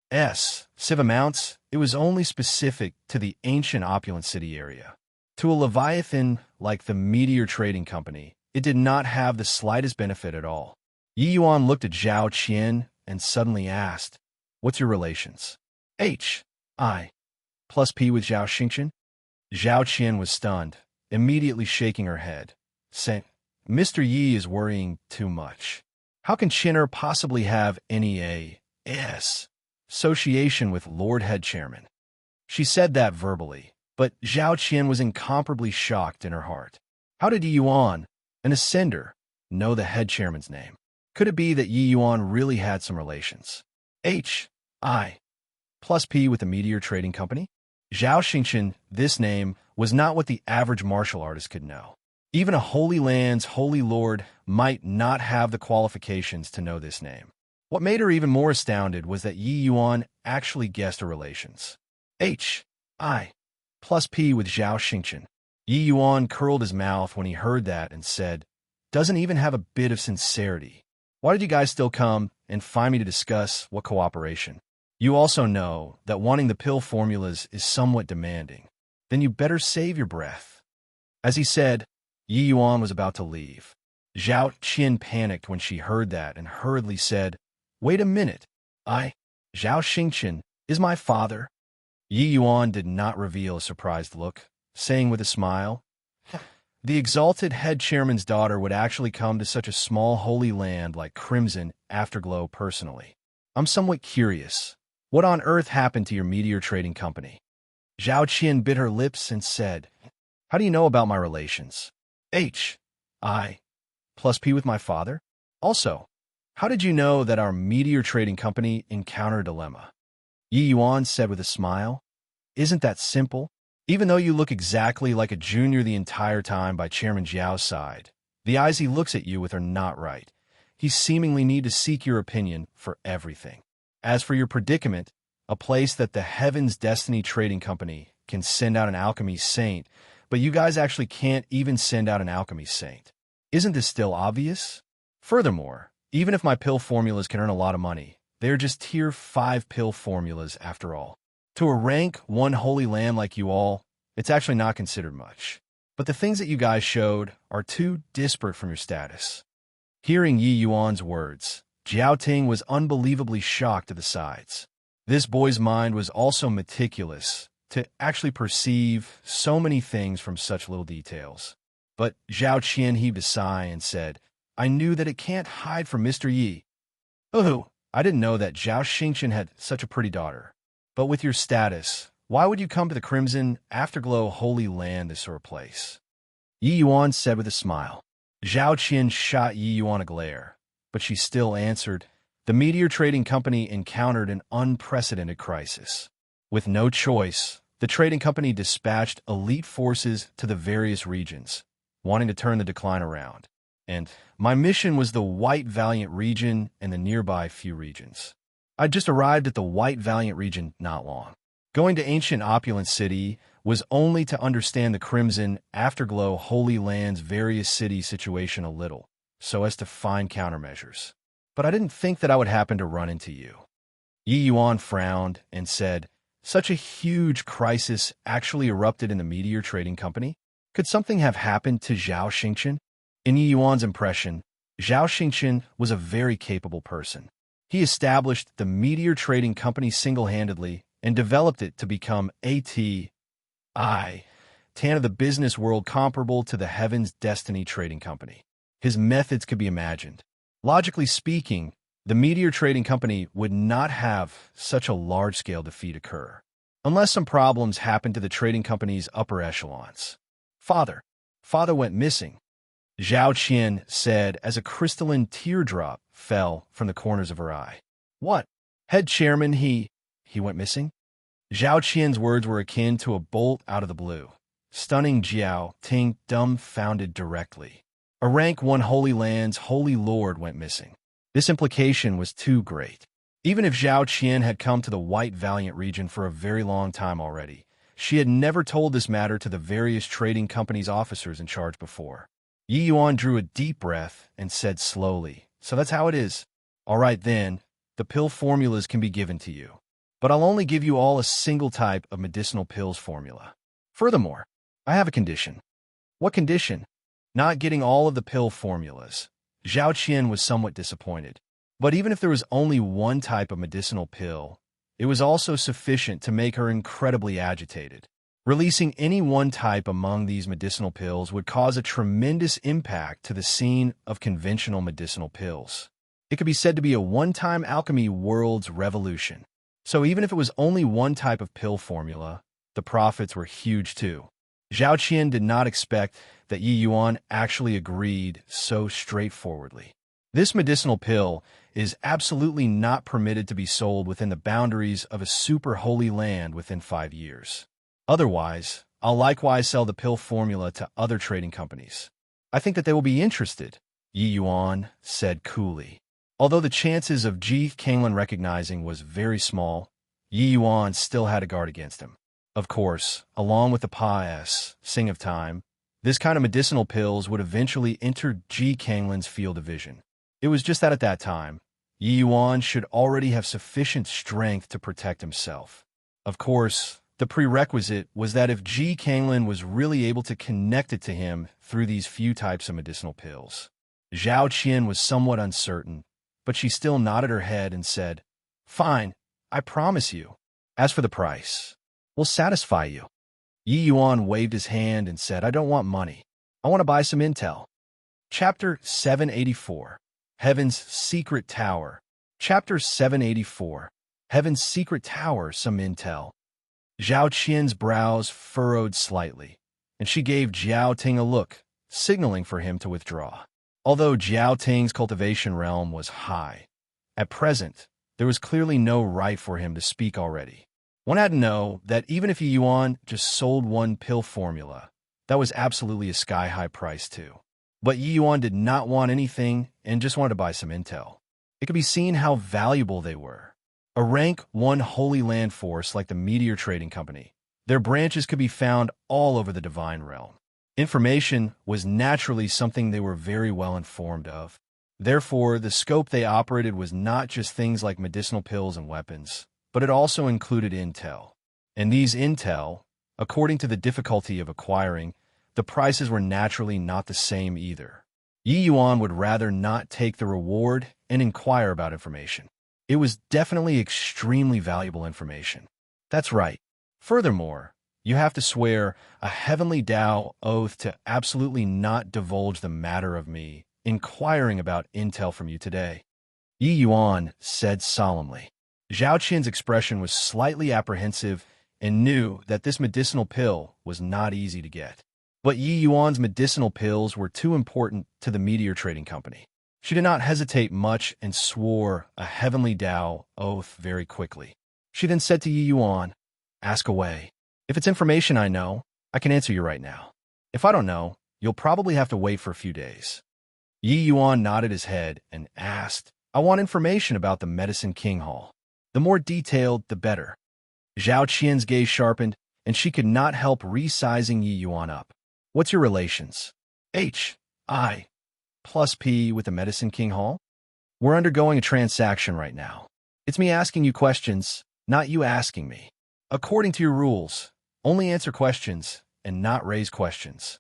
S1: massive amounts, it was only specific to the ancient opulent city area. To a Leviathan like the Meteor Trading Company, it did not have the slightest benefit at all. Yi Yuan looked at Zhao Qian and suddenly asked, "What's your relations? H.I. plus P with Zhao Xingchen?" Zhao Qian was stunned, immediately shaking her head, saying, "Mr. Yi is worrying too much. How can Chinner possibly have any association with Lord Head Chairman?" She said that verbally, but Zhao Qian was incomparably shocked in her heart. How did Yi Yuan, an ascender, know the head chairman's name? Could it be that Yi Yuan really had some relations? H.I. plus P with the Meteor Trading Company? Zhao Xingchen, this name, was not what the average martial artist could know. Even a Holy Land's Holy Lord might not have the qualifications to know this name. What made her even more astounded was that Yi Yuan actually guessed her relations. H.I. plus P with Zhao Xingchen. Yi Yuan curled his mouth when he heard that and said, "Doesn't even have a bit of sincerity. Why did you guys still come and find me to discuss what cooperation? You also know that wanting the pill formulas is somewhat demanding. Then you better save your breath." As he said, Yi Yuan was about to leave. Zhao Qian panicked when she heard that and hurriedly said, "Wait a minute. Zhao Xingchen, is my father?" Yi Yuan did not reveal a surprised look, saying with a smile, "The exalted head chairman's daughter would actually come to such a small holy land like Crimson Afterglow personally. I'm somewhat curious. What on earth happened to your Meteor Trading Company?" Zhao Qian bit her lips and said, "How do you know about my relations? H.I. plus P with my father? Also, how did you know that our Meteor Trading Company encountered a dilemma?" Yi Yuan said with a smile, "Isn't that simple? Even though you look exactly like a junior the entire time by Chairman Jiao's side, the eyes he looks at you with are not right. He seemingly need to seek your opinion for everything. As for your predicament, a place that the Heaven's Destiny Trading Company can send out an alchemy saint, but you guys actually can't even send out an alchemy saint. Isn't this still obvious? Furthermore, even if my pill formulas can earn a lot of money, they're just Tier 5 pill formulas after all. To a rank 1 holy land like you all, it's actually not considered much. But the things that you guys showed are too disparate from your status." Hearing Yi Yuan's words, Jiao Ting was unbelievably shocked to the sides. This boy's mind was also meticulous to actually perceive so many things from such little details. But Zhao Qian heaved a sigh and said, "I knew that it can't hide from Mr. Yi. Oh, I didn't know that Zhao Xingchen had such a pretty daughter. But with your status, Why would you come to the Crimson Afterglow Holy Land, this sort of place? Yi Yuan said with a smile. Zhao Qian shot Yi Yuan a glare, but she still answered, the Meteor Trading Company encountered an unprecedented crisis. With no choice, the trading company dispatched elite forces to the various regions, wanting to turn the decline around. And my mission was the White Valiant region and the nearby few regions. I'd just arrived at the White Valiant region not long. Going to ancient opulent city was only to understand the Crimson Afterglow Holy Land's various city situation a little, so as to find countermeasures. But I didn't think that I would happen to run into you. Yi Yuan frowned and said, such a huge crisis actually erupted in the Meteor Trading Company? Could something have happened to Zhao Xingqian? In Yi Yuan's impression, Zhao Xingqian was a very capable person. He established the Meteor Trading Company single-handedly and developed it to become tan of the business world comparable to the Heaven's Destiny Trading Company. His methods could be imagined. Logically speaking, the Meteor Trading Company would not have such a large-scale defeat occur, unless some problems happened to the trading company's upper echelons. Father went missing, Zhao Qian said as a crystalline teardrop fell from the corners of her eye. What? Head chairman, he went missing? Zhao Qian's words were akin to a bolt out of the blue, stunning Jiao Ting dumbfounded directly. A rank 1 Holy Land's Holy Lord went missing. This implication was too great. Even if Zhao Qian had come to the White Valiant region for a very long time already, she had never told this matter to the various trading companies' officers in charge before. Yi Yuan drew a deep breath and said slowly, so that's how it is. All right then, the pill formulas can be given to you. But I'll only give you all a single type of medicinal pills formula. Furthermore, I have a condition. What condition? Not getting all of the pill formulas. Zhao Qian was somewhat disappointed. But even if there was only one type of medicinal pill, it was also sufficient to make her incredibly agitated. Releasing any one type among these medicinal pills would cause a tremendous impact to the scene of conventional medicinal pills. It could be said to be a one-time alchemy world's revolution. So even if it was only one type of pill formula, the profits were huge too. Zhao Qian did not expect that Yi Yuan actually agreed so straightforwardly. This medicinal pill is absolutely not permitted to be sold within the boundaries of a super holy land within 5 years. Otherwise, I'll likewise sell the pill formula to other trading companies. I think that they will be interested, Yi Yuan said coolly. Although the chances of Ji Kanglan recognizing was very small, Yi Yuan still had a guard against him. Of course, along with the passing of time, this kind of medicinal pills would eventually enter Ji Kanglan's field of vision. It was just that at that time, Yi Yuan should already have sufficient strength to protect himself. Of course, the prerequisite was that if Ji Kanglan was really able to connect it to him through these few types of medicinal pills. Zhao Qian was somewhat uncertain, but she still nodded her head and said, Fine, I promise you. As for the price, we'll satisfy you. Yi Yuan waved his hand and said, I don't want money. I want to buy some intel. Chapter 784. Heaven's Secret Tower. Chapter 784. Heaven's Secret Tower, some intel. Zhao Qian's brows furrowed slightly, and she gave Jiao Ting a look, signaling for him to withdraw. Although Jiao Ting's cultivation realm was high, at present, there was clearly no right for him to speak already. One had to know that even if Yi Yuan just sold one pill formula, that was absolutely a sky-high price too. But Yi Yuan did not want anything and just wanted to buy some intel. It could be seen how valuable they were. A rank 1 Holy Land force like the Meteor Trading Company, their branches could be found all over the Divine Realm. Information was naturally something they were very well informed of. Therefore, the scope they operated was not just things like medicinal pills and weapons, but it also included intel. And these intel, according to the difficulty of acquiring, the prices were naturally not the same either. Yi Yuan would rather not take the reward and inquire about information. It was definitely extremely valuable information. That's right. Furthermore, you have to swear a heavenly Tao oath to absolutely not divulge the matter of me inquiring about intel from you today. Yi Yuan said solemnly. Zhao Qian's expression was slightly apprehensive and knew that this medicinal pill was not easy to get. But Yi Yuan's medicinal pills were too important to the meteor trading company. She did not hesitate much and swore a heavenly Tao oath very quickly. She then said to Yi Yuan, "Ask away. If it's information I know, I can answer you right now. If I don't know, you'll probably have to wait for a few days." Yi Yuan nodded his head and asked, "I want information about the Medicine King Hall. The more detailed, the better." Zhao Qian's gaze sharpened, and she could not help resizing Yi Yuan up. "What's your relations? H.I. plus P with the Medicine King Hall? We're undergoing a transaction right now. It's me asking you questions, not you asking me. According to your rules, only answer questions and not raise questions."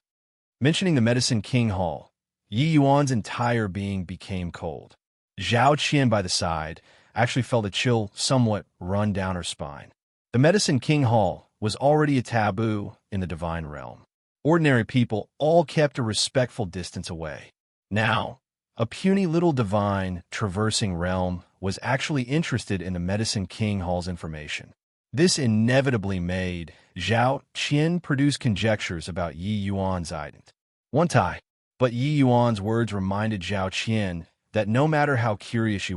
S1: Mentioning the Medicine King Hall, Yi Yuan's entire being became cold. Zhao Qian by the side actually felt a chill somewhat run down her spine. The Medicine King Hall was already a taboo in the divine realm. Ordinary people all kept a respectful distance away. Now, a puny little divine traversing realm was actually interested in the Medicine King Hall's information. This inevitably made Zhao Qian produce conjectures about Yi Yuan's identity. One time, but Yi Yuan's words reminded Zhao Qian that no matter how curious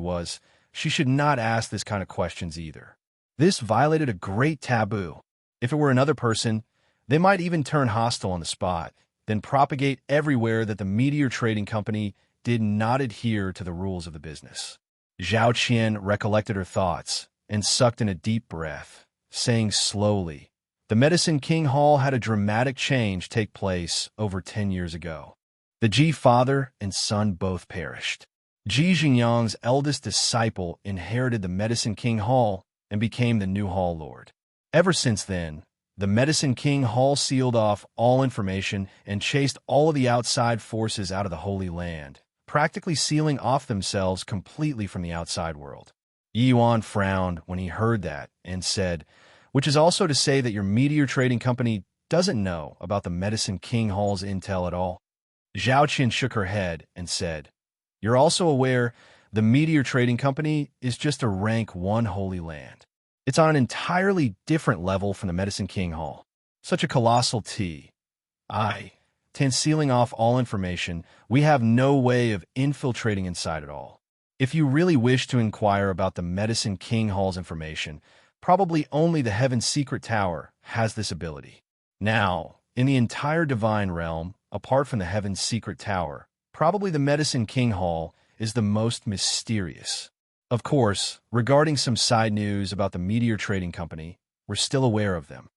S1: she should not ask this kind of questions either. This violated a great taboo. If it were another person, they might even turn hostile on the spot, then propagate everywhere that the meteor trading company did not adhere to the rules of the business. Zhao Qian recollected her thoughts and sucked in a deep breath, saying slowly, "The Medicine King Hall had a dramatic change take place over 10 years ago. The Ji father and son both perished. Ji Xingyang's eldest disciple inherited the Medicine King Hall and became the new Hall Lord. Ever since then, the Medicine King Hall sealed off all information and chased all of the outside forces out of the Holy Land, practically sealing off themselves completely from the outside world." Yi Yuan frowned when he heard that and said, "Which is also to say that your meteor trading company doesn't know about the Medicine King Hall's intel at all?" Zhao Qian shook her head and said, "You're also aware the meteor trading company is just a rank 1 Holy Land. It's on an entirely different level from the Medicine King Hall. Such a colossal T.I. sealing off all information, we have no way of infiltrating inside at all. If you really wish to inquire about the Medicine King Hall's information, probably only the Heaven's Secret Tower has this ability. Now, in the entire divine realm, apart from the Heaven's Secret Tower, probably the Medicine King Hall is the most mysterious. Of course, regarding some side news about the meteor trading company, we're still aware of them."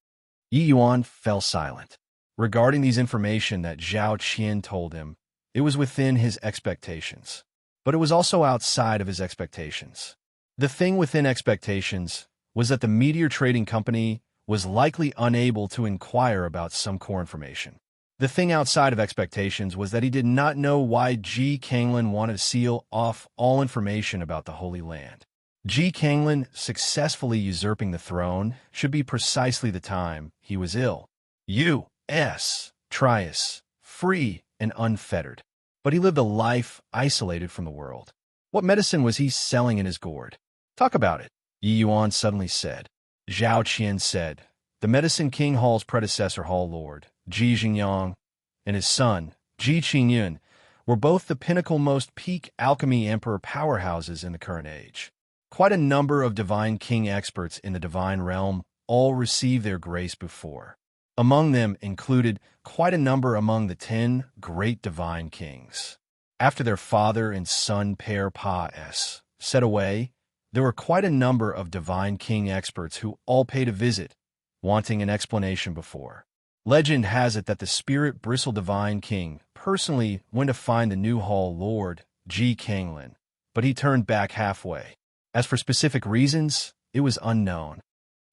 S1: Yi Yuan fell silent. Regarding these information that Zhao Qian told him, it was within his expectations. But it was also outside of his expectations. The thing within expectations was that the meteor trading company was likely unable to inquire about some core information. The thing outside of expectations was that he did not know why Ji Kanglin wanted to seal off all information about the Holy Land. Ji Kanglin successfully usurping the throne should be precisely the time he was ill. Trius, free and unfettered. But he lived a life isolated from the world. What medicine was he selling in his gourd? "Talk about it," Yi Yuan suddenly said. Zhao Qian said, "The Medicine King Hall's predecessor Hall Lord, Ji Xingyang, and his son, Ji Qingyun, were both the pinnacle most peak alchemy emperor powerhouses in the current age. Quite a number of divine king experts in the divine realm all received their grace before. Among them included quite a number among the 10 great divine kings. After their father and son pair Pa-S set away, there were quite a number of divine king experts who all paid a visit, wanting an explanation before. Legend has it that the spirit bristle divine king personally went to find the new Hall Lord, Ji Kanglin, but he turned back halfway. As for specific reasons, it was unknown.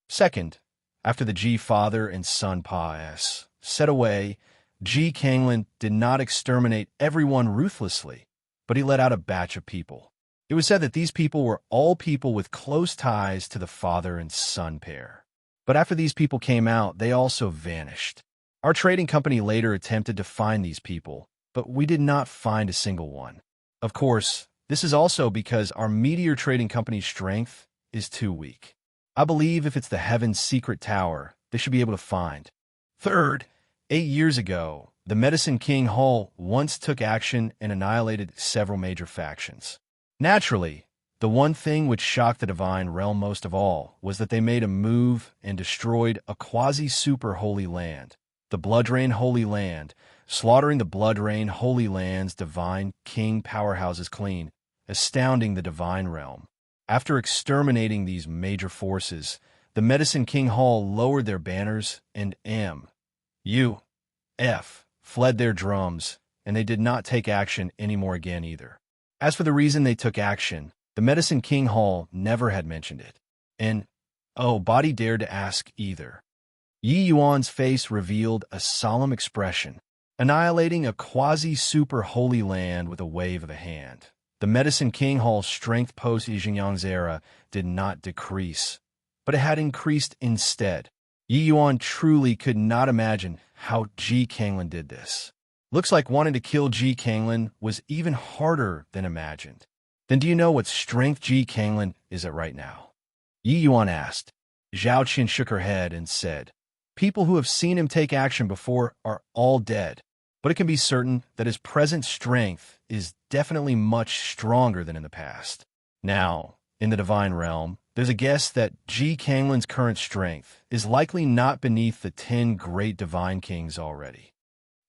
S1: Second, after the Ji father and son Pa-S set away, Ji Kanglin did not exterminate everyone ruthlessly, but he let out a batch of people. It was said that these people were all people with close ties to the father and son pair. But after these people came out, they also vanished. Our trading company later attempted to find these people, but we did not find a single one. Of course, this is also because our meteor trading company's strength is too weak. I believe if it's the Heaven's secret tower, they should be able to find. Third, 8 years ago, the Medicine King Hall once took action and annihilated several major factions. Naturally, the one thing which shocked the Divine Realm most of all was that they made a move and destroyed a quasi-super holy land, the Bloodrain Holy Land, slaughtering the Bloodrain Holy Land's Divine King powerhouses clean, astounding the Divine Realm. After exterminating these major forces, the Medicine King Hall lowered their banners and fled their drums, and they did not take action anymore again either. As for the reason they took action, the Medicine King Hall never had mentioned it. And, Body dared to ask either. Yi Yuan's face revealed a solemn expression, annihilating a quasi-super holy land with a wave of the hand. The Medicine King Hall's strength post-Yixingyang's era did not decrease, but it had increased instead. Yi Yuan truly could not imagine how Ji Kanglin did this. Looks like wanting to kill Ji Kanglin was even harder than imagined. Then do you know what strength Ji Kanglin is at right now? Yi Yuan asked. Zhao Qian shook her head and said, people who have seen him take action before are all dead, but it can be certain that his present strength is definitely much stronger than in the past. Now, in the Divine Realm, there's a guess that Ji Kanglin's current strength is likely not beneath the 10 Great Divine Kings already.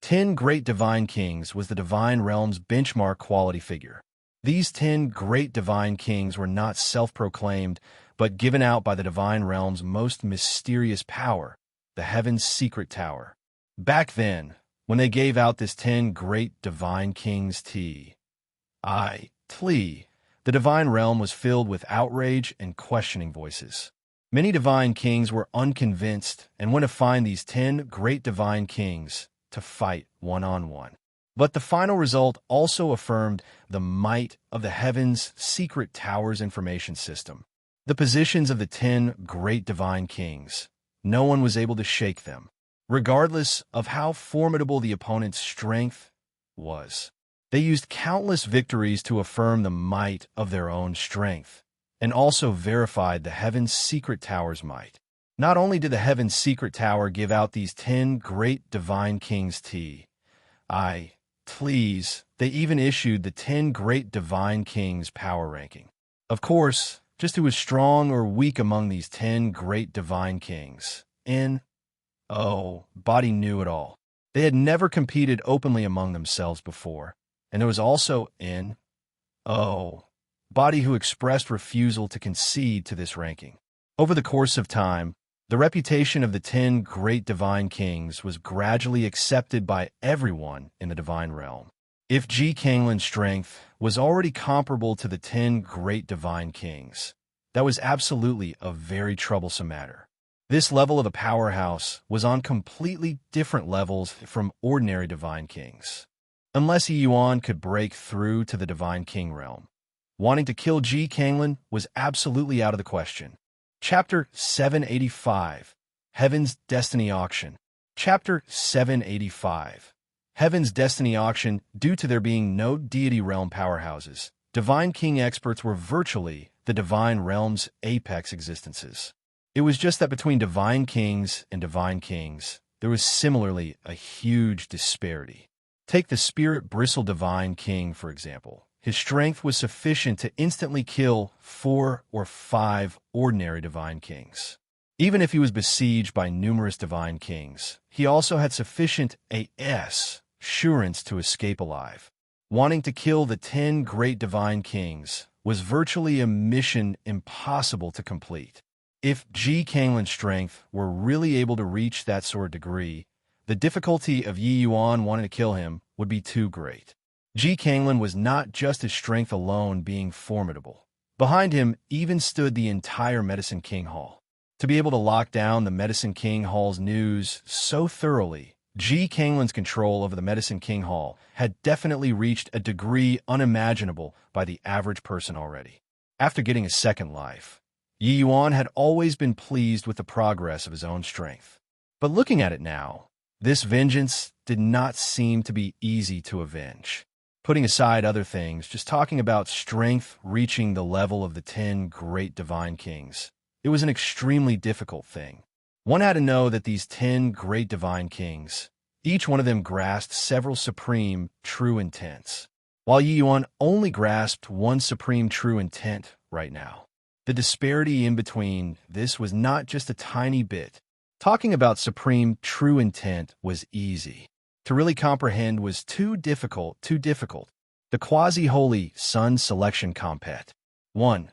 S1: 10 Great Divine Kings was the Divine Realm's benchmark quality figure. These 10 Great Divine Kings were not self-proclaimed, but given out by the Divine Realm's most mysterious power, the Heaven's Secret Tower. Back then, when they gave out this 10 Great Divine Kings the Divine Realm was filled with outrage and questioning voices. Many Divine Kings were unconvinced and went to find these 10 Great Divine Kings to fight one-on-one. But the final result also affirmed the might of the Heaven's Secret Tower's information system. The positions of the 10 Great Divine Kings. No one was able to shake them, regardless of how formidable the opponent's strength was. They used countless victories to affirm the might of their own strength, and also verified the Heaven's Secret Tower's might. Not only did the Heaven's Secret Tower give out these 10 Great Divine Kings they even issued the 10 Great Divine Kings power ranking. Of course, just who was strong or weak among these 10 Great Divine Kings. Body knew it all. They had never competed openly among themselves before. And there was also Body who expressed refusal to concede to this ranking. Over the course of time, the reputation of the 10 Great Divine Kings was gradually accepted by everyone in the Divine Realm. If Ji Kanglin's strength was already comparable to the 10 Great Divine Kings, that was absolutely a very troublesome matter. This level of a powerhouse was on completely different levels from ordinary Divine Kings. Unless Yi Yuan could break through to the Divine King realm, wanting to kill Ji Kanglin was absolutely out of the question. Chapter 785, Heaven's Destiny Auction. Chapter 785, Heaven's Destiny Auction. Due to there being no deity realm powerhouses, Divine King experts were virtually the Divine Realm's apex existences. It was just that between Divine Kings and Divine Kings, there was similarly a huge disparity. Take the Spirit Bristle Divine King, for example. His strength was sufficient to instantly kill 4 or 5 ordinary Divine Kings. Even if he was besieged by numerous Divine Kings, he also had sufficient assurance to escape alive. Wanting to kill the 10 Great Divine Kings was virtually a mission impossible to complete. If Ji Kanglin's strength were really able to reach that sort of degree, the difficulty of Yi Yuan wanting to kill him would be too great. Ji Kanglin was not just his strength alone being formidable. Behind him even stood the entire Medicine King Hall. To be able to lock down the Medicine King Hall's news so thoroughly, Ji Kanglin's control over the Medicine King Hall had definitely reached a degree unimaginable by the average person already. After getting a second life, Yi Yuan had always been pleased with the progress of his own strength. But looking at it now, this vengeance did not seem to be easy to avenge. Putting aside other things, just talking about strength reaching the level of the 10 Great Divine Kings, It was an extremely difficult thing. One had to know that these 10 great divine kings, each one of them grasped several supreme, true intents, while Yi Yuan only grasped one supreme true intent right now. The disparity in between this was not just a tiny bit. Talking about supreme true intent was easy. To really comprehend was too difficult. The quasi-holy sun selection compet. 1.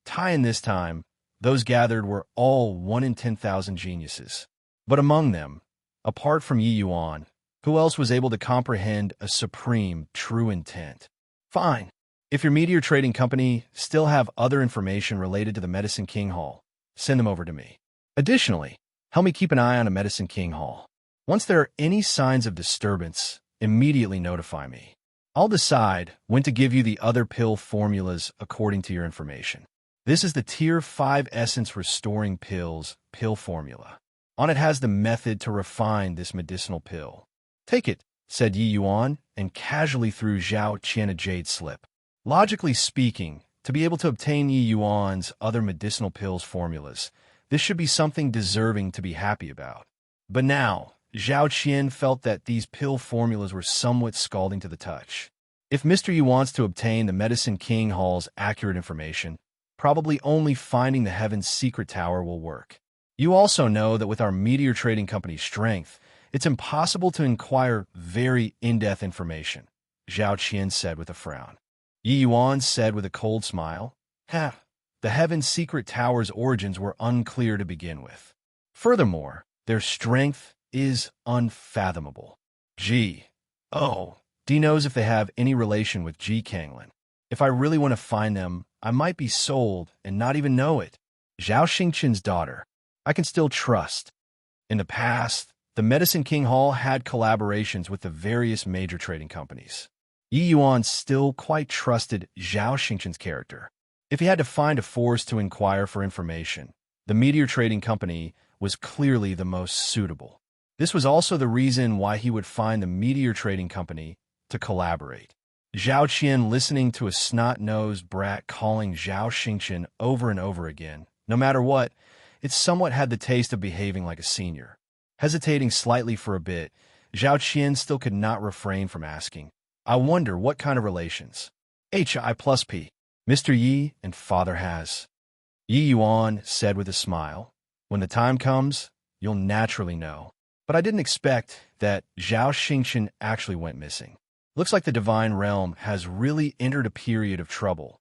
S1: Tai in this time, those gathered were all 1 in 10,000 geniuses. But among them, apart from Yi Yuan, who else was able to comprehend a supreme true intent? Fine. If your meteor trading company still have other information related to the Medicine King Hall, send them over to me. Additionally, help me keep an eye on a Medicine King Hall. Once there are any signs of disturbance, immediately notify me. I'll decide when to give you the other pill formulas according to your information. This is the Tier 5 Essence Restoring Pills pill formula. On it has the method to refine this medicinal pill. Take it, said Yi Yuan, and casually threw Zhao Qian a jade slip. Logically speaking, to be able to obtain Yi Yuan's other medicinal pills formulas, this should be something deserving to be happy about. But now, Zhao Qian felt that these pill formulas were somewhat scalding to the touch. If Mr. Yi wants to obtain the Medicine King Hall's accurate information, probably only finding the Heaven's Secret Tower will work. You also know that with our meteor trading company's strength, it's impossible to inquire very in-depth information, Zhao Qian said with a frown. Yi Yuan said with a cold smile, the Heaven's Secret Tower's origins were unclear to begin with. Furthermore, their strength is unfathomable. D knows if they have any relation with Ji Kanglin. If I really want to find them, I might be sold and not even know it. Zhao Xingqian's daughter, I can still trust. In the past, the Medicine King Hall had collaborations with the various major trading companies. Yi Yuan still quite trusted Zhao Xingqian's character. If he had to find a force to inquire for information, the Meteor Trading Company was clearly the most suitable. This was also the reason why he would find the Meteor Trading Company to collaborate. Zhao Qian listening to a snot-nosed brat calling Zhao Xingqian over and over again. No matter what, it somewhat had the taste of behaving like a senior. Hesitating slightly for a bit, Zhao Qian still could not refrain from asking, I wonder what kind of relations. Hi+P. Mr. Yi and father has. Yi Yuan said with a smile, when the time comes, you'll naturally know. But I didn't expect that Zhao Xingqian actually went missing. Looks like the divine realm has really entered a period of trouble.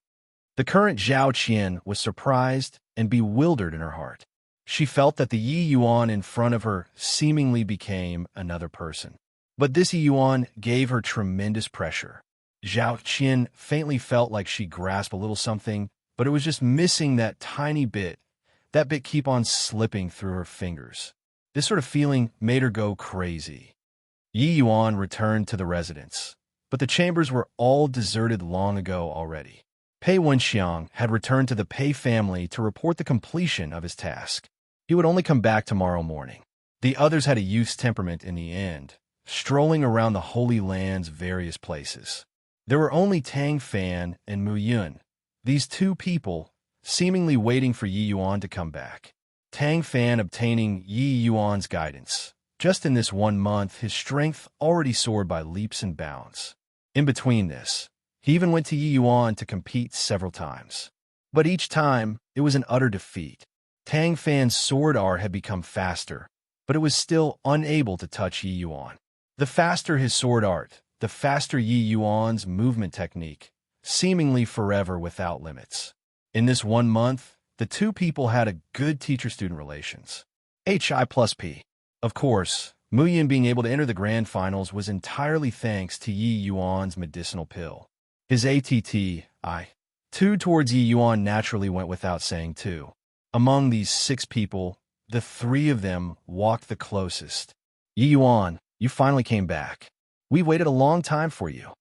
S1: The current Zhao Qian was surprised and bewildered in her heart. She felt that the Yi Yuan in front of her seemingly became another person. But this Yi Yuan gave her tremendous pressure. Zhao Qian faintly felt like she grasped a little something, but it was just missing that tiny bit. That bit keep on slipping through her fingers. This sort of feeling made her go crazy. Yi Yuan returned to the residence, but the chambers were all deserted long ago already. Pei Wenxiang had returned to the Pei family to report the completion of his task. He would only come back tomorrow morning. The others had a youth's temperament in the end, strolling around the Holy Land's various places. There were only Tang Fan and Mu Yun, these two people, seemingly waiting for Yi Yuan to come back. Tang Fan obtaining Yi Yuan's guidance. Just in this 1 month, his strength already soared by leaps and bounds. In between this, he even went to Yi Yuan to compete several times. But each time, it was an utter defeat. Tang Fan's sword art had become faster, but it was still unable to touch Yi Yuan. The faster his sword art, the faster Yi Yuan's movement technique, seemingly forever without limits. In this 1 month, the two people had a good teacher-student relations. Hi+P. Of course, Mu Yin being able to enter the grand finals was entirely thanks to Yi Yuan's medicinal pill. His attitude towards Yi Yuan naturally went without saying too. Among these 6 people, the 3 of them walked the closest. Yi Yuan, you finally came back. We waited a long time for you.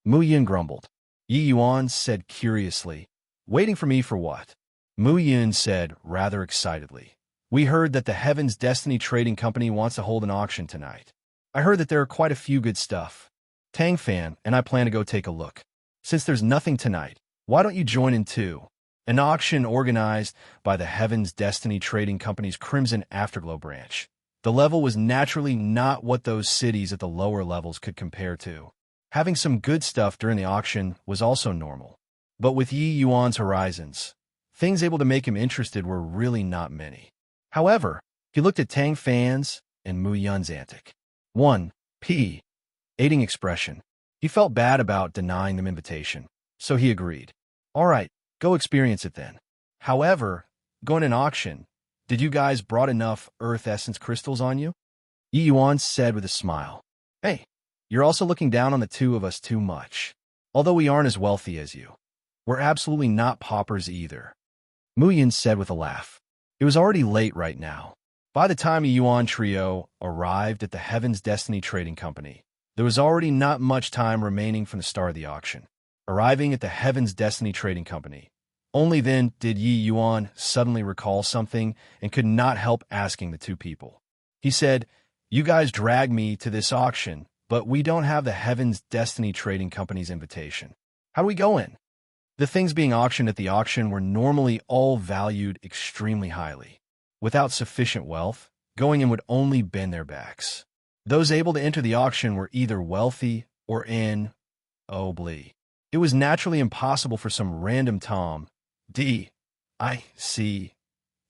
S1: Mu Yin grumbled. Yi Yuan said curiously, waiting for me for what? Mu Yin said rather excitedly, we heard that the Heaven's Destiny Trading Company wants to hold an auction tonight. I heard that there are quite a few good stuff. Tang Fan and I plan to go take a look. Since there's nothing tonight, why don't you join in too? an auction organized by the Heaven's Destiny Trading Company's Crimson Afterglow branch. The level was naturally not what those cities at the lower levels could compare to. Having some good stuff during the auction was also normal. But with Yi Yuan's horizons, things able to make him interested were really not many. However, he looked at Tang Fan's and Mu Yun's antic 1p aiding expression. He felt bad about denying them invitation, so he agreed. All right, go experience it then. However, going to an auction, did you guys brought enough Earth Essence crystals on you? Yi Yuan said with a smile. Hey, you're also looking down on the two of us too much. Although we aren't as wealthy as you, we're absolutely not paupers either. Mu Yun said with a laugh. It was already late right now. By the time the Yuan trio arrived at the Heaven's Destiny Trading Company, there was already not much time remaining from the start of the auction. Arriving at the Heaven's Destiny Trading Company, only then did Yi Yuan suddenly recall something and could not help asking the two people. He said, "You guys dragged me to this auction, but we don't have the Heaven's Destiny Trading Company's invitation. How do we go in?" The things being auctioned at the auction were normally all valued extremely highly. Without sufficient wealth, going in would only bend their backs. Those able to enter the auction were either wealthy or in obli. It was naturally impossible for some random Tom, D, I, C,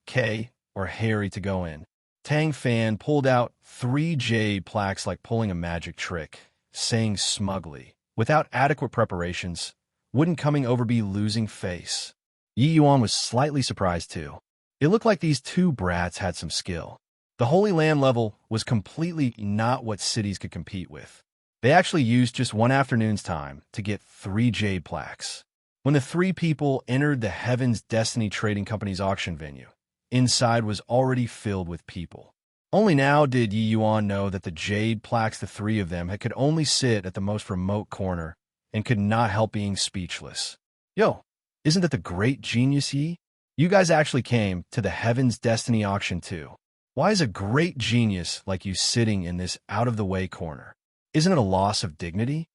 S1: K, or Harry to go in. Tang Fan pulled out 3 jade plaques like pulling a magic trick, saying smugly, without adequate preparations, wouldn't coming over be losing face? Yi Yuan was slightly surprised too. It looked like these two brats had some skill. The Holy Land level was completely not what cities could compete with. They actually used just one afternoon's time to get 3 jade plaques. When the 3 people entered the Heaven's Destiny Trading Company's auction venue, inside was already filled with people. Only now did Yi Yuan know that the jade plaques the 3 of them could only sit at the most remote corner and could not help being speechless. Yo, isn't that the great genius Yi? You guys actually came to the Heaven's Destiny auction too. Why is a great genius like you sitting in this out-of-the-way corner? Isn't it a loss of dignity?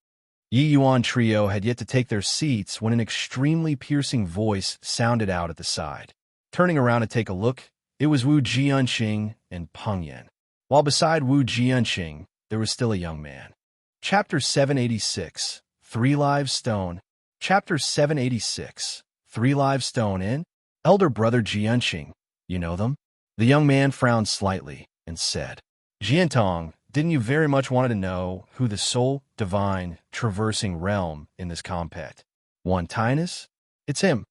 S1: Yi Yuan trio had yet to take their seats when an extremely piercing voice sounded out at the side. Turning around to take a look, it was Wu Jianqing and Peng Yan. While beside Wu Jianqing, there was still a young man. Chapter 786, 3 Live Stone. Chapter 786, 3 Live Stone in? Elder brother Jianqing, you know them? The young man frowned slightly and said, Jiantong, didn't you very much want to know who the sole divine traversing realm in this compet? One Tinus? It's him.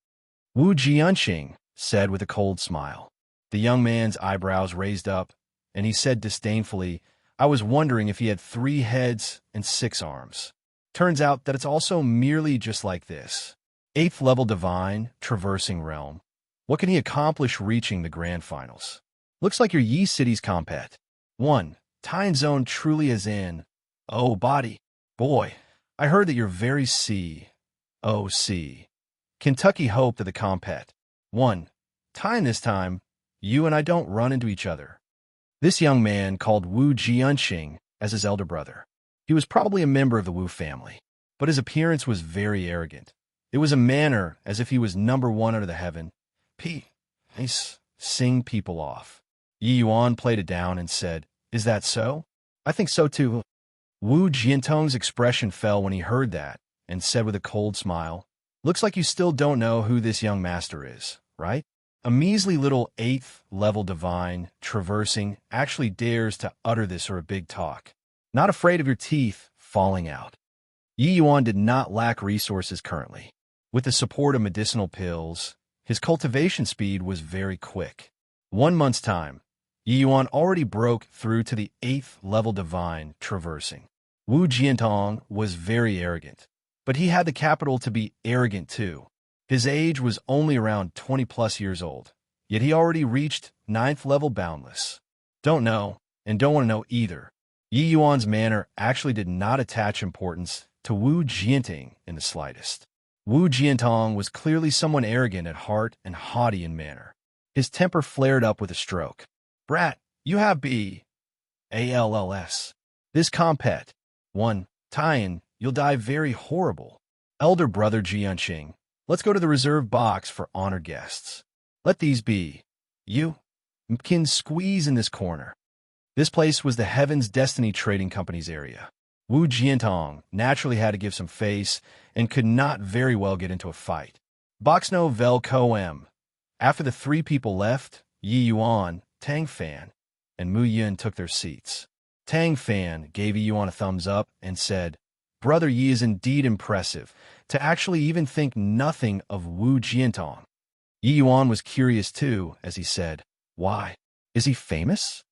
S1: Wu Jianqing said with a cold smile. The young man's eyebrows raised up, and he said disdainfully, I was wondering if he had 3 heads and 6 arms. Turns out that it's also merely just like this. 8th level divine, traversing realm. What can he accomplish reaching the grand finals? Looks like your Yi City's compet. 1. Time zone truly is in. Oh, body. Boy, I heard that you're very C. Kentucky hope to the compet. 1. Time this time, you and I don't run into each other. This young man called Wu Jianqing as his elder brother. He was probably a member of the Wu family, but his appearance was very arrogant. It was a manner as if he was number 1 under the heaven. Nice, sing people off. Yi Yuan played it down and said, Is that so? I think so too. Wu Jiantong's expression fell when he heard that, and said with a cold smile, Looks like you still don't know who this young master is, right? A measly little 8th level divine, traversing, actually dares to utter this sort of big talk. Not afraid of your teeth falling out. Yi Yuan did not lack resources currently. With the support of medicinal pills, his cultivation speed was very quick. 1 month's time, Yi Yuan already broke through to the 8th level divine, traversing. Wu Jiantong was very arrogant, but he had the capital to be arrogant too. His age was only around 20+ years old, yet he already reached 9th level boundless. Don't know, and don't want to know either. Yi Yuan's manner actually did not attach importance to Wu Jiantong in the slightest. Wu Jiantong was clearly someone arrogant at heart and haughty in manner. His temper flared up with a stroke. Brat, you have B.A.L.L.S. This compet. 1. Tien, you'll die very horrible. Elder brother Jianqing, Let's go to the reserved box for honored guests. Let these be. You can squeeze in this corner. This place was the Heaven's Destiny Trading Company's area. Wu Jiantong naturally had to give some face and could not very well get into a fight. Box no vel co-em. After the three people left, Yi Yuan, Tang Fan, and Mu Yun took their seats. Tang Fan gave Yi Yuan a thumbs up and said, "Brother Yi is indeed impressive, to actually even think nothing of Wu Jiantong." Yi Yuan was curious too, as he said, "Why? Is he famous?"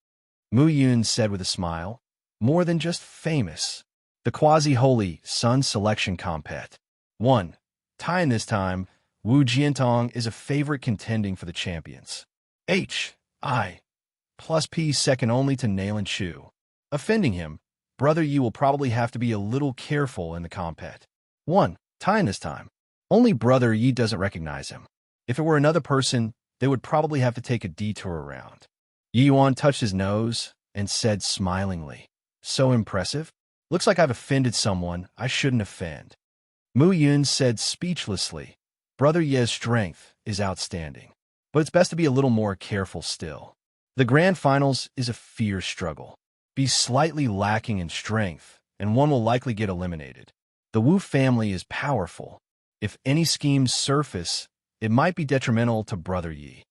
S1: Mu Yun said with a smile, "More than just famous. The quasi-holy Sun Selection Compet. 1. Tying this time, Wu Jiantong is a favorite contending for the champions. H.I. plus P second only to Nail and Chu. Offending him, Brother Yi will probably have to be a little careful in the compet. 1. Tying this time. Only Brother Yi doesn't recognize him. If it were another person, they would probably have to take a detour around." Yi Yuan touched his nose and said smilingly, "So impressive? Looks like I've offended someone I shouldn't offend." Mu Yun said speechlessly, "Brother Ye's strength is outstanding, but it's best to be a little more careful still. The grand finals is a fierce struggle. Be slightly lacking in strength, and one will likely get eliminated. The Wu family is powerful. If any schemes surface, it might be detrimental to Brother Yi."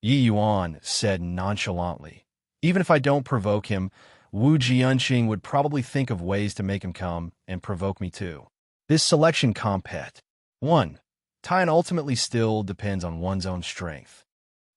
S1: Yi Yuan said nonchalantly, "Even if I don't provoke him, Wu Jianqing would probably think of ways to make him come and provoke me too. This selection compet. 1. Tying ultimately still depends on one's own strength."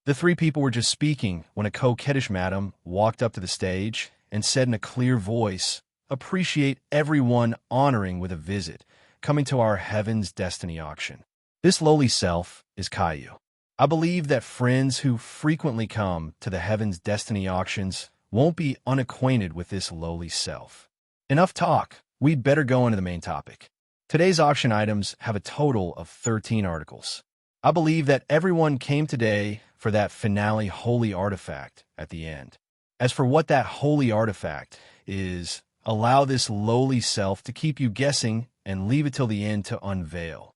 S1: The three people were just speaking when a coquettish madam walked up to the stage and said in a clear voice, "Appreciate everyone honoring with a visit, coming to our Heaven's Destiny auction. This lowly self is Caillou. I believe that friends who frequently come to the Heaven's Destiny auctions won't be unacquainted with this lowly self. Enough talk, we'd better go into the main topic. Today's auction items have a total of 13 articles. I believe that everyone came today for that finale holy artifact at the end. As for what that holy artifact is, allow this lowly self to keep you guessing and leave it till the end to unveil.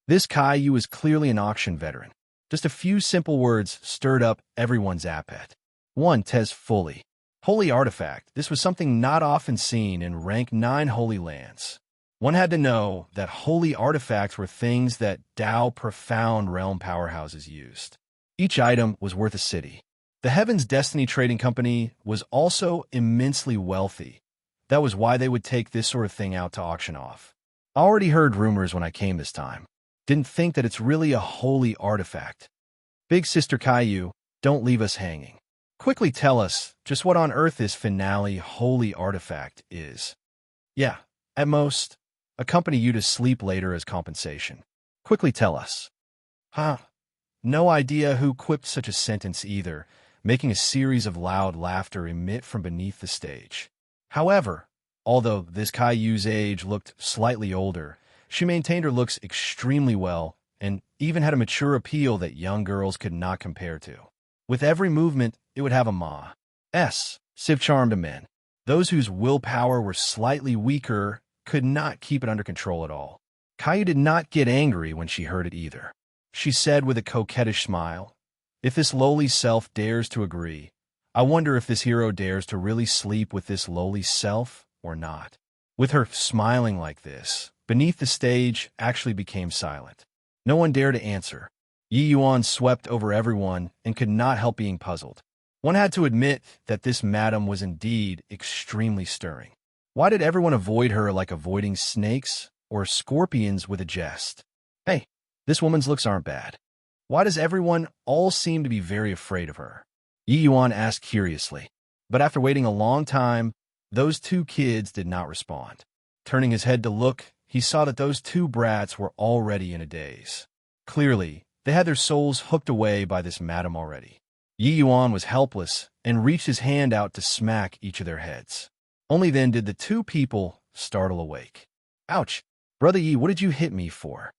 S1: This Caillou is clearly an auction veteran. Just a few simple words stirred up everyone's appetite. 1. Tes fully. Holy artifact. This was something not often seen in rank 9 holy lands. One had to know that holy artifacts were things that Dao profound realm powerhouses used. Each item was worth a city. The Heaven's Destiny Trading Company was also immensely wealthy. That was why they would take this sort of thing out to auction off. I already heard rumors when I came this time. Didn't think that it's really a holy artifact. Big Sister Caillou, don't leave us hanging. Quickly tell us just what on earth this finale holy artifact is. Yeah, at most, accompany you to sleep later as compensation. Quickly tell us." Huh. No idea who quipped such a sentence either, making a series of loud laughter emit from beneath the stage. However, although this Caillou's age looked slightly older, she maintained her looks extremely well and even had a mature appeal that young girls could not compare to. With every movement, it would have a civ charm to men. Those whose willpower were slightly weaker could not keep it under control at all. Caillou did not get angry when she heard it either. She said with a coquettish smile, "If this lowly self dares to agree, I wonder if this hero dares to really sleep with this lowly self or not." With her smiling like this, beneath the stage actually became silent. No one dared to answer. Yi Yuan swept over everyone and could not help being puzzled. One had to admit that this madam was indeed extremely stirring. Why did everyone avoid her like avoiding snakes or scorpions with a jest? Hey, this woman's looks aren't bad. Why does everyone all seem to be very afraid of her? Yi Yuan asked curiously. But after waiting a long time, those two kids did not respond. Turning his head to look, he saw that those two brats were already in a daze. Clearly, they had their souls hooked away by this madam already. Yi Yuan was helpless and reached his hand out to smack each of their heads. Only then did the two people startle awake. "Ouch! Brother Yi, what did you hit me for?"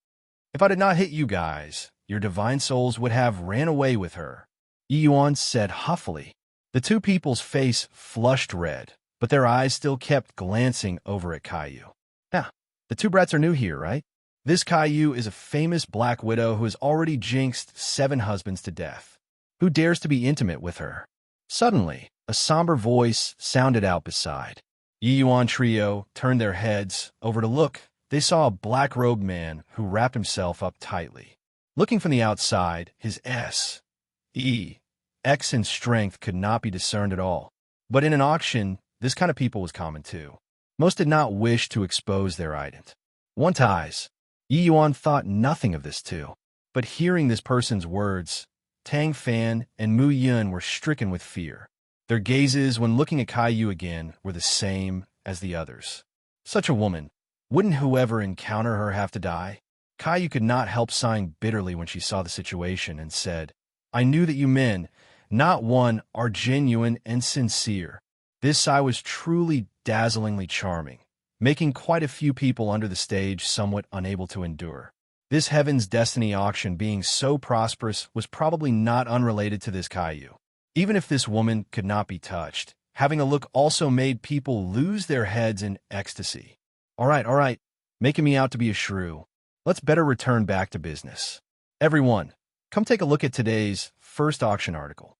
S1: "If I did not hit you guys, your divine souls would have ran away with her," Yi Yuan said huffily. The two people's face flushed red, but their eyes still kept glancing over at Caillou. "Yeah, the two brats are new here, right? This Caillou is a famous black widow who has already jinxed 7 husbands to death. Who dares to be intimate with her? Suddenly, a somber voice sounded out beside. Yi Yuan trio turned their heads over to look. They saw a black-robed man who wrapped himself up tightly. Looking from the outside, his X in strength could not be discerned at all. But in an auction, this kind of people was common too. Most did not wish to expose their ident. One ties. Yi Yuan thought nothing of this too. But hearing this person's words, Tang Fan and Mu Yun were stricken with fear. Their gazes, when looking at Caillou again, were the same as the others. Such a woman, wouldn't whoever encounter her have to die? Caillou could not help sighing bitterly when she saw the situation and said, I knew that you men, not one, are genuine and sincere. This sigh was truly dazzlingly charming, making quite a few people under the stage somewhat unable to endure. This Heaven's Destiny auction being so prosperous was probably not unrelated to this Caillou. Even if this woman could not be touched, having a look also made people lose their heads in ecstasy. All right, making me out to be a shrew. Let's better return back to business. Everyone, come take a look at today's first auction article.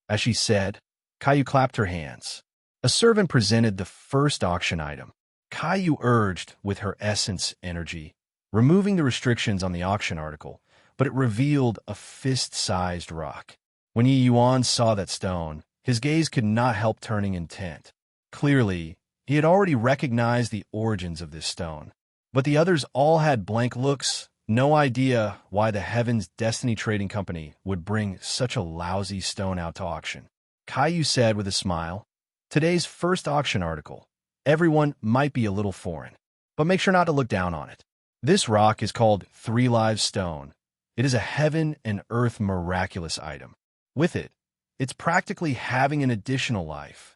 S1: As she said, Caillou clapped her hands. A servant presented the first auction item. Caillou urged with her essence energy, removing the restrictions on the auction article, but it revealed a fist-sized rock. When Yi Yuan saw that stone, his gaze could not help turning intent. Clearly, he had already recognized the origins of this stone. But the others all had blank looks, no idea why the Heaven's Destiny Trading Company would bring such a lousy stone out to auction. Caillou said with a smile, Today's first auction article. Everyone might be a little foreign, but make sure not to look down on it. This rock is called 3 Lives Stone. It is a heaven and earth miraculous item. With it, it's practically having an additional life.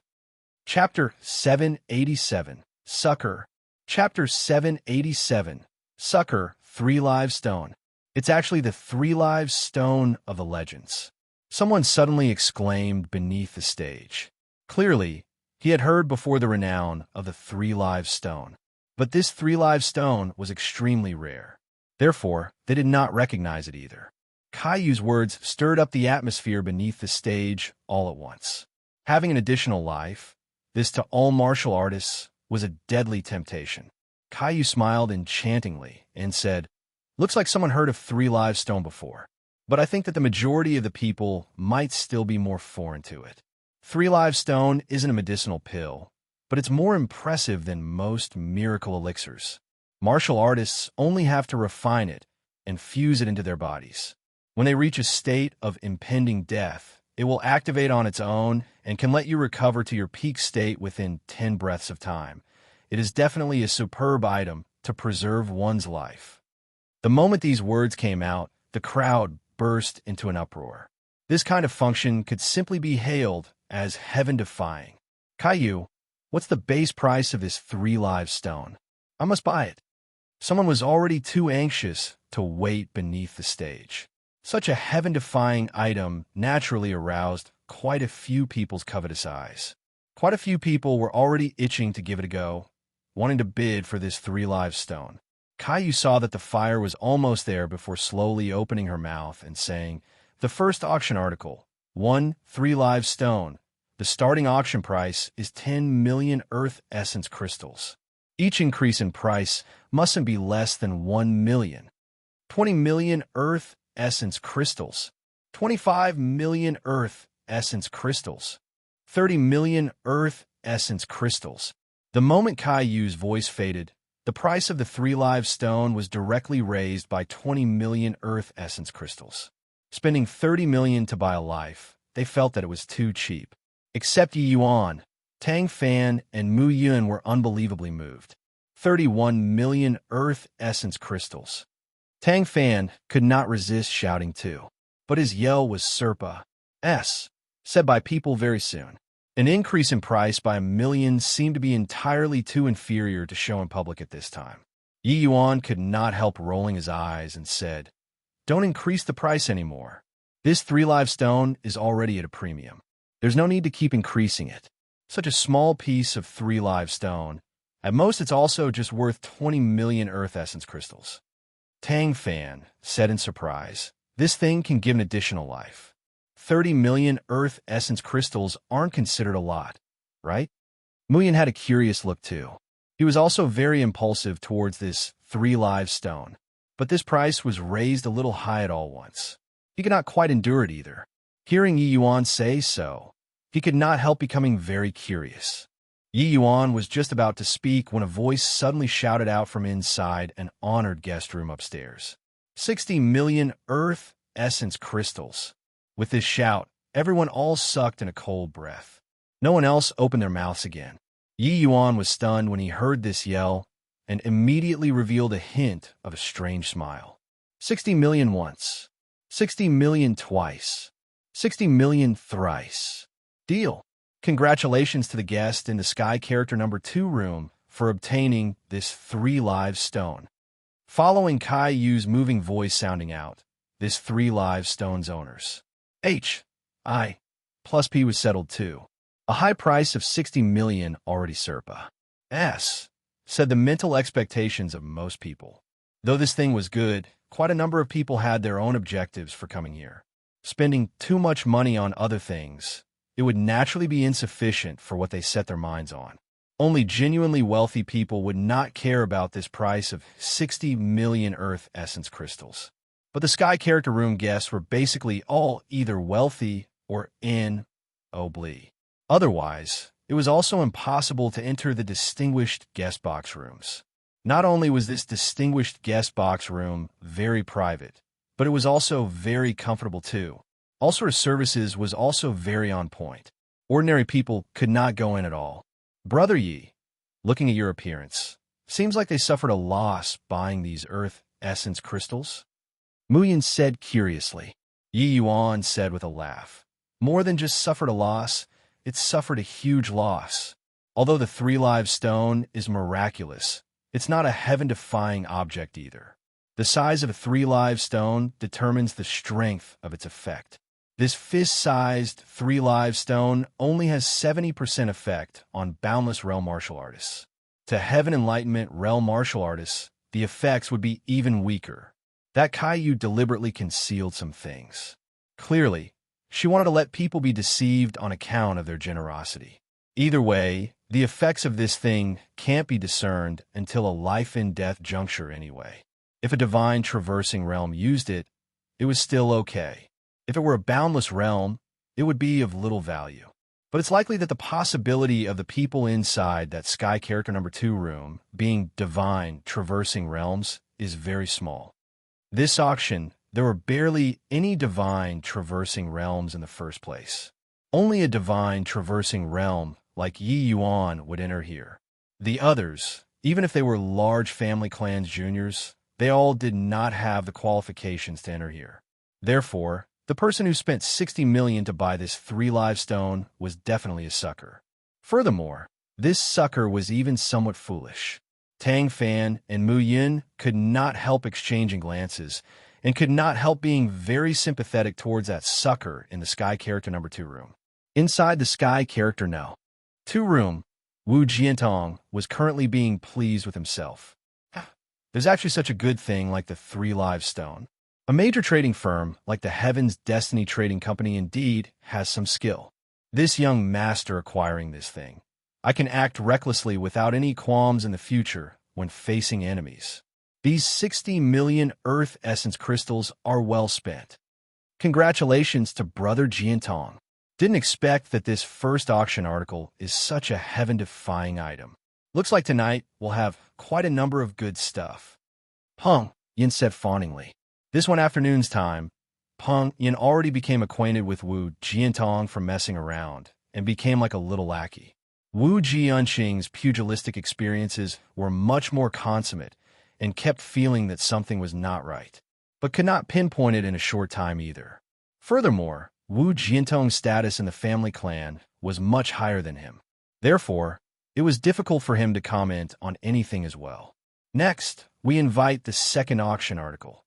S1: Chapter 787, Sucker. Chapter 787, Sucker, 3 Lives Stone. It's actually the 3 Lives Stone of the legends. Someone suddenly exclaimed beneath the stage. Clearly, he had heard before the renown of the 3 Lives Stone. But this 3 Lives Stone was extremely rare. Therefore, they did not recognize it either. Caillou's words stirred up the atmosphere beneath the stage all at once. Having an additional life, this to all martial artists was a deadly temptation. Caillou smiled enchantingly and said, Looks like someone heard of 3 Lives Stone before, but I think that the majority of the people might still be more foreign to it. 3 Lives Stone isn't a medicinal pill, but it's more impressive than most miracle elixirs. Martial artists only have to refine it and fuse it into their bodies. When they reach a state of impending death, it will activate on its own and can let you recover to your peak state within 10 breaths of time. It is definitely a superb item to preserve one's life. The moment these words came out, the crowd burst into an uproar. This kind of function could simply be hailed as heaven-defying. Caillou, what's the base price of this 3 Lives Stone? I must buy it. Someone was already too anxious to wait beneath the stage. Such a heaven-defying item naturally aroused quite a few people's covetous eyes. Quite a few people were already itching to give it a go, wanting to bid for this 3 Lives Stone. Caillou saw that the fire was almost there before slowly opening her mouth and saying, The first auction article, 1 3 Lives Stone. The starting auction price is 10 million Earth Essence crystals. Each increase in price mustn't be less than 1 million. 20 million Earth Essence crystals. 25 million Earth Essence crystals. 30 million Earth Essence crystals. The moment Caillou's voice faded, the price of the 3 Lives Stone was directly raised by 20 million Earth Essence crystals. Spending 30 million to buy a life, they felt that it was too cheap. Except Yi Yuan, Tang Fan, and Mu Yun were unbelievably moved. 31 million Earth Essence crystals. Tang Fan could not resist shouting too, but his yell was Serpa S, said by people very soon. An increase in price by 1 million seemed to be entirely too inferior to show in public at this time. Yi Yuan could not help rolling his eyes and said, Don't increase the price anymore. This 3 Lives Stone is already at a premium. There's no need to keep increasing it. Such a small piece of 3 Lives Stone. At most, it's also just worth 20 million Earth Essence crystals. Tang Fan said in surprise. This thing can give an additional life. 30 million Earth Essence crystals aren't considered a lot, right? Muyin had a curious look too. He was also very impulsive towards this 3 live stone, but this price was raised a little high at all once. He could not quite endure it either. Hearing Yi Yuan say so, he could not help becoming very curious. Yi Yuan was just about to speak when a voice suddenly shouted out from inside an honored guest room upstairs. 60 million Earth Essence crystals. With this shout, everyone all sucked in a cold breath. No one else opened their mouths again. Yi Yuan was stunned when he heard this yell and immediately revealed a hint of a strange smile. 60 million once. 60 million twice. 60 million thrice. Deal. Congratulations to the guest in the Sky Character number 2 room for obtaining this 3 live stone. Following Kai Yu's moving voice sounding out, this 3 live stone's owners. H.I. plus P was settled too. A high price of 60 million already said the mental expectations of most people. Though this thing was good, quite a number of people had their own objectives for coming here. Spending too much money on other things, it would naturally be insufficient for what they set their minds on. Only genuinely wealthy people would not care about this price of 60 million Earth Essence crystals. But the Sky Character Room guests were basically all either wealthy or in-obli. Otherwise, it was also impossible to enter the distinguished guest box rooms. Not only was this distinguished guest box room very private, but it was also very comfortable too. All sort of services was also very on point. Ordinary people could not go in at all. Brother Yi, looking at your appearance, seems like they suffered a loss buying these Earth Essence crystals. Muyin said curiously. Yi Yuan said with a laugh. More than just suffered a loss, it suffered a huge loss. Although the 3 live stone is miraculous, it's not a heaven-defying object either. The size of a 3 live stone determines the strength of its effect. This fist-sized 3 live stone only has 70% effect on Boundless Realm martial artists. To Heaven Enlightenment Realm martial artists, the effects would be even weaker. That Kaiyu deliberately concealed some things. Clearly, she wanted to let people be deceived on account of their generosity. Either way, the effects of this thing can't be discerned until a life-and-death juncture anyway. If a divine traversing realm used it, it was still okay. If it were a boundless realm, it would be of little value. But it's likely that the possibility of the people inside that Sky Character number 2 room being divine traversing realms is very small. This auction, there were barely any divine traversing realms in the first place. Only a divine traversing realm like Yi Yuan would enter here. The others, even if they were large family clans juniors, they all did not have the qualifications to enter here. Therefore, the person who spent 60 million to buy this 3 live stone was definitely a sucker. Furthermore, this sucker was even somewhat foolish. Tang Fan and Mu Yin could not help exchanging glances and could not help being very sympathetic towards that sucker in the Sky Character number 2 room. Inside the Sky Character no. 2 room, Wu Jiantong was currently being pleased with himself. There's actually such a good thing like the 3 live stone. A major trading firm like the Heaven's Destiny Trading Company indeed has some skill. This young master acquiring this thing. I can act recklessly without any qualms in the future when facing enemies. These 60 million Earth Essence crystals are well spent. Congratulations to Brother Jiantong. Didn't expect that this first auction article is such a heaven-defying item. Looks like tonight we'll have quite a number of good stuff. Peng, Yin said fawningly. This one afternoon's time, Peng Yin already became acquainted with Wu Jiantong from messing around and became like a little lackey. Wu Jianqing's pugilistic experiences were much more consummate and kept feeling that something was not right, but could not pinpoint it in a short time either. Furthermore, Wu Jiantong's status in the family clan was much higher than him. Therefore, it was difficult for him to comment on anything as well. Next, we invite the second auction article.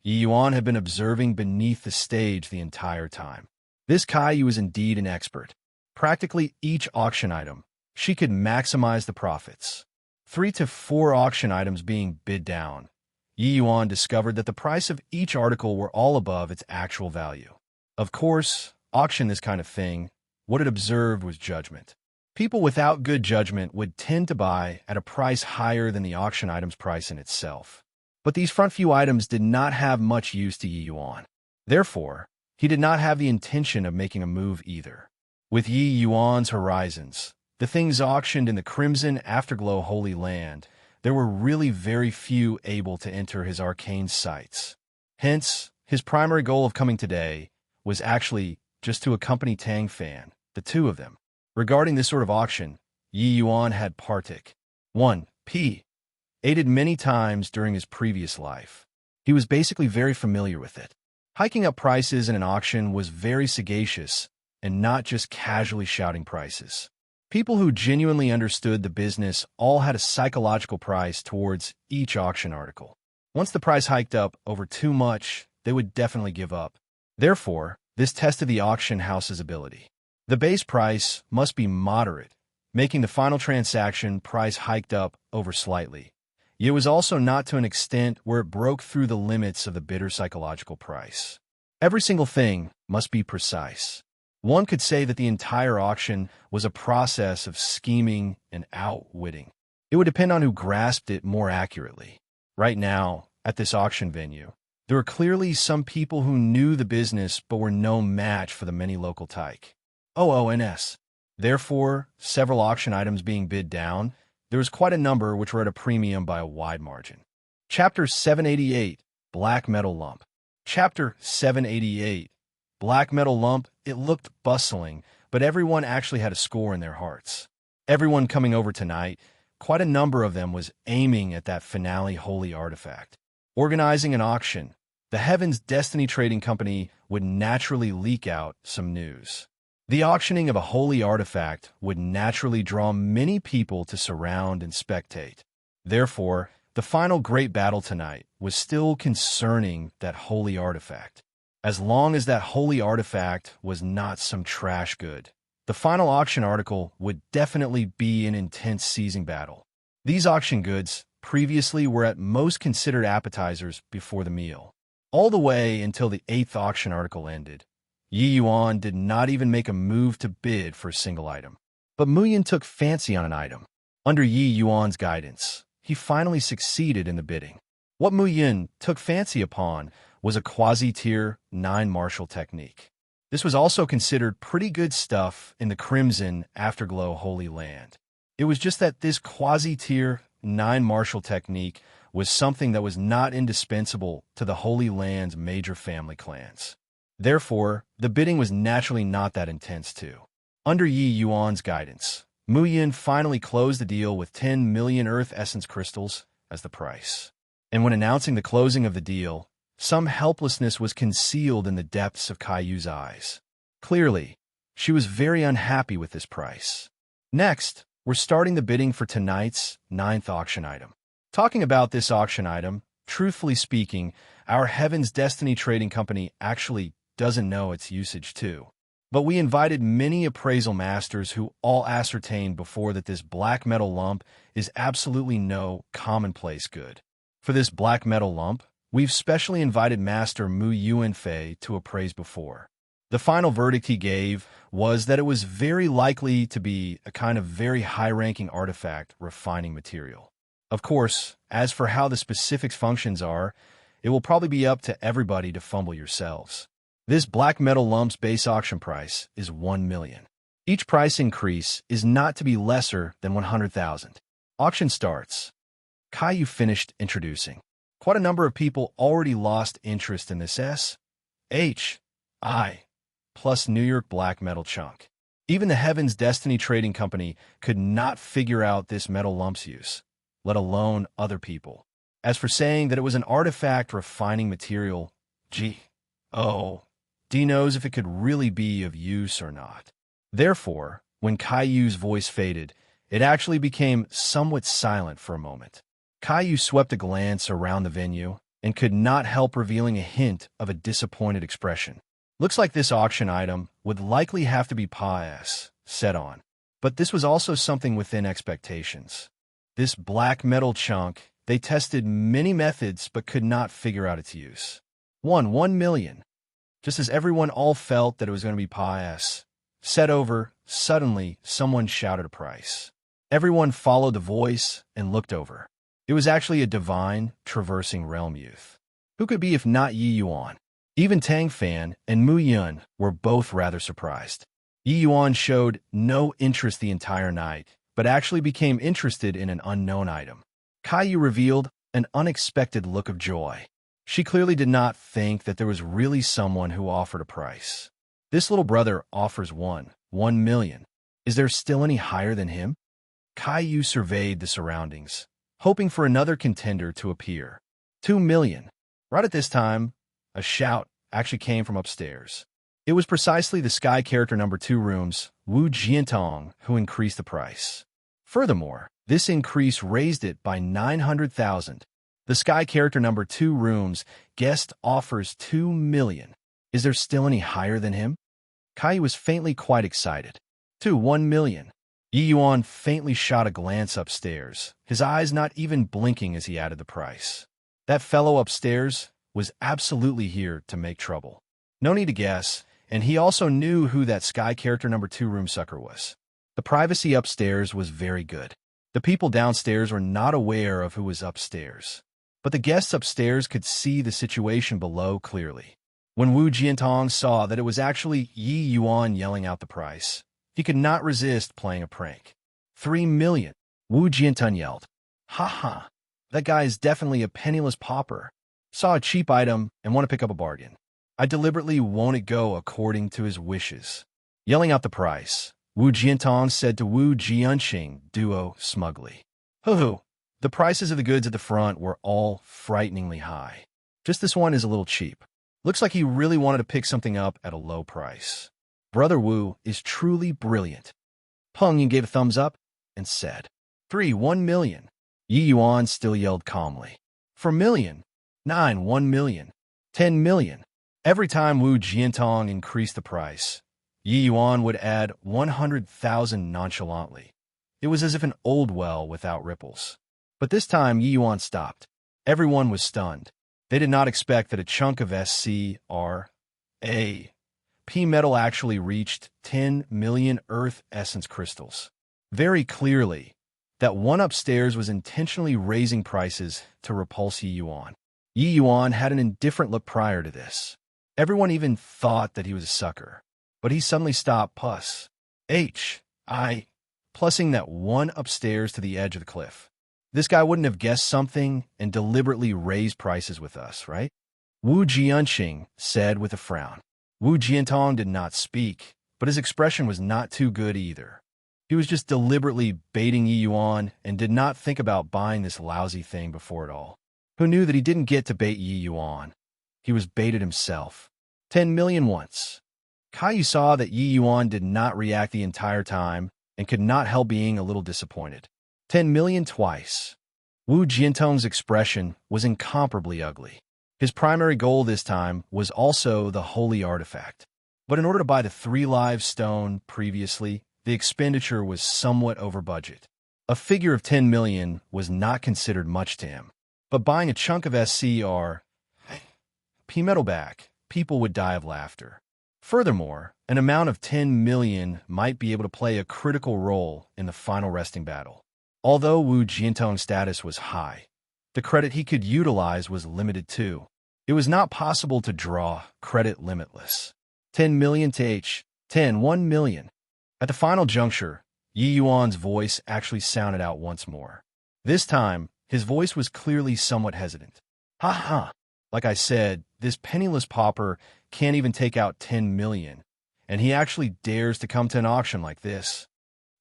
S1: Yi Yuan had been observing beneath the stage the entire time. This Kaiyu was indeed an expert. Practically each auction item, she could maximize the profits. 3 to 4 auction items being bid down. Yi Yuan discovered that the price of each article were all above its actual value. Of course, auction this kind of thing, what it observed was judgment. People without good judgment would tend to buy at a price higher than the auction item's price in itself. But these front few items did not have much use to Yi Yuan. Therefore, he did not have the intention of making a move either. With Yi Yuan's horizons, the things auctioned in the Crimson Afterglow Holy Land, there were really very few able to enter his arcane sights. Hence, his primary goal of coming today was actually just to accompany Tang Fan, the two of them. Regarding this sort of auction, Yi Yuan had partook. 1. P. Aided many times during his previous life. He was basically very familiar with it. Hiking up prices in an auction was very sagacious and not just casually shouting prices. People who genuinely understood the business all had a psychological price towards each auction article. Once the price hiked up over too much, they would definitely give up. Therefore, this tested the auction house's ability. The base price must be moderate, making the final transaction price hiked up over slightly. Yet it was also not to an extent where it broke through the limits of the bidder psychological price. Every single thing must be precise. One could say that the entire auction was a process of scheming and outwitting. It would depend on who grasped it more accurately. Right now, at this auction venue, there were clearly some people who knew the business but were no match for the many local tyke. OONS. Therefore, several auction items being bid down, there was quite a number which were at a premium by a wide margin. Chapter 788, Black Metal Lump. Chapter 788, Black Metal Lump. It looked bustling, but everyone actually had a score in their hearts. Everyone coming over tonight, quite a number of them was aiming at that finale holy artifact. Organizing an auction, the Heaven's Destiny Trading Company would naturally leak out some news. The auctioning of a holy artifact would naturally draw many people to surround and spectate. Therefore, the final great battle tonight was still concerning that holy artifact. As long as that holy artifact was not some trash good, the final auction article would definitely be an intense seizing battle. These auction goods previously were at most considered appetizers before the meal. All the way until the 8th auction article ended, Yi Yuan did not even make a move to bid for a single item. But Muyin took fancy on an item. Under Yi Yuan's guidance, he finally succeeded in the bidding. What Muyin took fancy upon was a quasi-tier 9 martial technique. This was also considered pretty good stuff in the Crimson Afterglow Holy Land. It was just that this quasi-tier 9 martial technique was something that was not indispensable to the Holy Land's major family clans. Therefore, the bidding was naturally not that intense too. Under Yi Yuan's guidance, Muyin finally closed the deal with 10 million Earth Essence crystals as the price. And when announcing the closing of the deal, some helplessness was concealed in the depths of Caillou's eyes. Clearly, she was very unhappy with this price. Next, we're starting the bidding for tonight's 9th auction item. Talking about this auction item, truthfully speaking, our Heaven's Destiny Trading Company actually doesn't know its usage too. But we invited many appraisal masters who all ascertained before that this black metal lump is absolutely no commonplace good. For this black metal lump, we've specially invited Master Mu Yuanfei to appraise before. The final verdict he gave was that it was very likely to be a kind of very high-ranking artifact refining material. Of course, as for how the specific functions are, it will probably be up to everybody to fumble yourselves. This black metal lump's base auction price is 1 million. Each price increase is not to be lesser than 100,000. Auction starts. Caillou finished introducing. Quite a number of people already lost interest in this S.H.I. plus New York black metal chunk. Even the Heaven's Destiny Trading Company could not figure out this metal lump's use, let alone other people. As for saying that it was an artifact refining material, D knows if it could really be of use or not. Therefore, when Caillou's voice faded, it actually became somewhat silent for a moment. Caillou swept a glance around the venue and could not help revealing a hint of a disappointed expression. Looks like this auction item would likely have to be pious, set on. But this was also something within expectations. This black metal chunk They tested many methods but could not figure out its use. 1 million. Just as everyone all felt that it was going to be pious. Set over, suddenly someone shouted a price. Everyone followed the voice and looked over. It was actually a divine, traversing realm youth. Who could be if not Yi Yuan? Even Tang Fan and Mu Yun were both rather surprised. Yi Yuan showed no interest the entire night, but actually became interested in an unknown item. Caillou revealed an unexpected look of joy. She clearly did not think that there was really someone who offered a price. This little brother offers 1 million. Is there still any higher than him? Caillou surveyed the surroundings, hoping for another contender to appear. 2 million. Right at this time, a shout actually came from upstairs. It was precisely the Sky Character number 2 room's Wu Jiantong who increased the price. Furthermore, this increase raised it by 900,000. The Sky Character number 2 room's guest offers 2 million. Is there still any higher than him? Caillou was faintly quite excited. 1 million. Yi Yuan faintly shot a glance upstairs, his eyes not even blinking as he added the price. That fellow upstairs was absolutely here to make trouble. No need to guess, and he also knew who that Sky Character number 2 room sucker was. The privacy upstairs was very good. The people downstairs were not aware of who was upstairs, but the guests upstairs could see the situation below clearly. When Wu Jiantong saw that it was actually Yi Yuan yelling out the price, he could not resist playing a prank. 3 million. Wu Jiantong yelled. Ha ha. That guy is definitely a penniless pauper. Saw a cheap item and want to pick up a bargain. I deliberately won't it go according to his wishes. Yelling out the price, Wu Jiantong said to Wu Jianxing duo smugly. Hoo-hoo. The prices of the goods at the front were all frighteningly high. Just this one is a little cheap. Looks like he really wanted to pick something up at a low price. Brother Wu is truly brilliant. Peng Yin gave a thumbs up and said, 1 million. Yi Yuan still yelled calmly. 4 million. 1 million. 10 million. Every time Wu Jiantong increased the price, Yi Yuan would add 100,000 nonchalantly. It was as if an old well without ripples. But this time Yi Yuan stopped. Everyone was stunned. They did not expect that a chunk of P metal actually reached 10 million Earth Essence crystals. Very clearly, that one upstairs was intentionally raising prices to repulse Yi Yuan. Yi Yuan had an indifferent look prior to this. Everyone even thought that he was a sucker. But he suddenly stopped plussing that one upstairs to the edge of the cliff. This guy wouldn't have guessed something and deliberately raised prices with us, right? Wu Jianxing said with a frown. Wu Jiantong did not speak, but his expression was not too good either. He was just deliberately baiting Yi Yuan and did not think about buying this lousy thing before it all. Who knew that he didn't get to bait Yi Yuan? He was baited himself. 10 million once. Caillou saw that Yi Yuan did not react the entire time and could not help being a little disappointed. 10 million twice. Wu Jiantong's expression was incomparably ugly. His primary goal this time was also the holy artifact. But in order to buy the 3 live stone previously, the expenditure was somewhat over budget. A figure of 10 million was not considered much to him. But buying a chunk of P metal back, people would die of laughter. Furthermore, an amount of 10 million might be able to play a critical role in the final resting battle. Although Wu Jiantong's status was high, the credit he could utilize was limited too. It was not possible to draw credit limitless. 10 million to 1 million. At the final juncture, Yi Yuan's voice actually sounded out once more. This time, his voice was clearly somewhat hesitant. Ha ha! Like I said, this penniless pauper can't even take out 10 million, and he actually dares to come to an auction like this.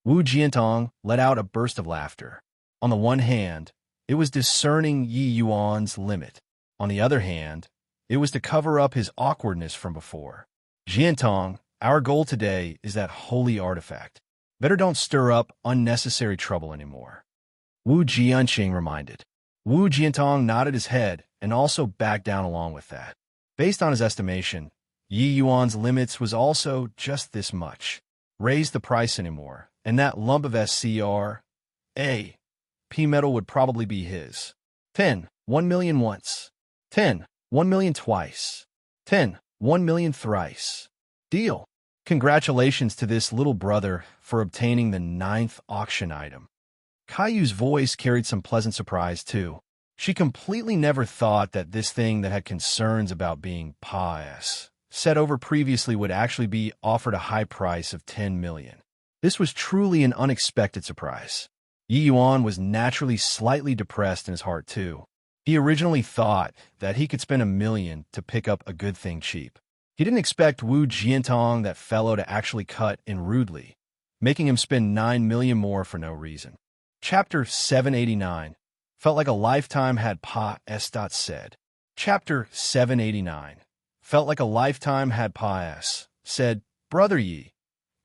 S1: Wu Jiantong let out a burst of laughter. On the one hand, it was discerning Yi Yuan's limit. On the other hand, it was to cover up his awkwardness from before. Jiantong, our goal today is that holy artifact. Better don't stir up unnecessary trouble anymore. Wu Jianxing reminded. Wu Jiantong nodded his head and also backed down along with that. Based on his estimation, Yi Yuan's limits was also just this much. Raise the price anymore, and that lump of P metal would probably be his. 10, 1 million once. 10, 1 million twice. 10, 1 million thrice. Deal. Congratulations to this little brother for obtaining the 9th auction item. Caillou's voice carried some pleasant surprise, too. She completely never thought that this thing that had concerns about being pious said over previously would actually be offered a high price of 10 million. This was truly an unexpected surprise. Yi Yuan was naturally slightly depressed in his heart, too. He originally thought that he could spend 1 million to pick up a good thing cheap. He didn't expect Wu Jiantong, that fellow, to actually cut in rudely, making him spend 9 million more for no reason. Chapter 789. Felt like a lifetime had said. Chapter 789. Felt like a lifetime had said, Brother Yi,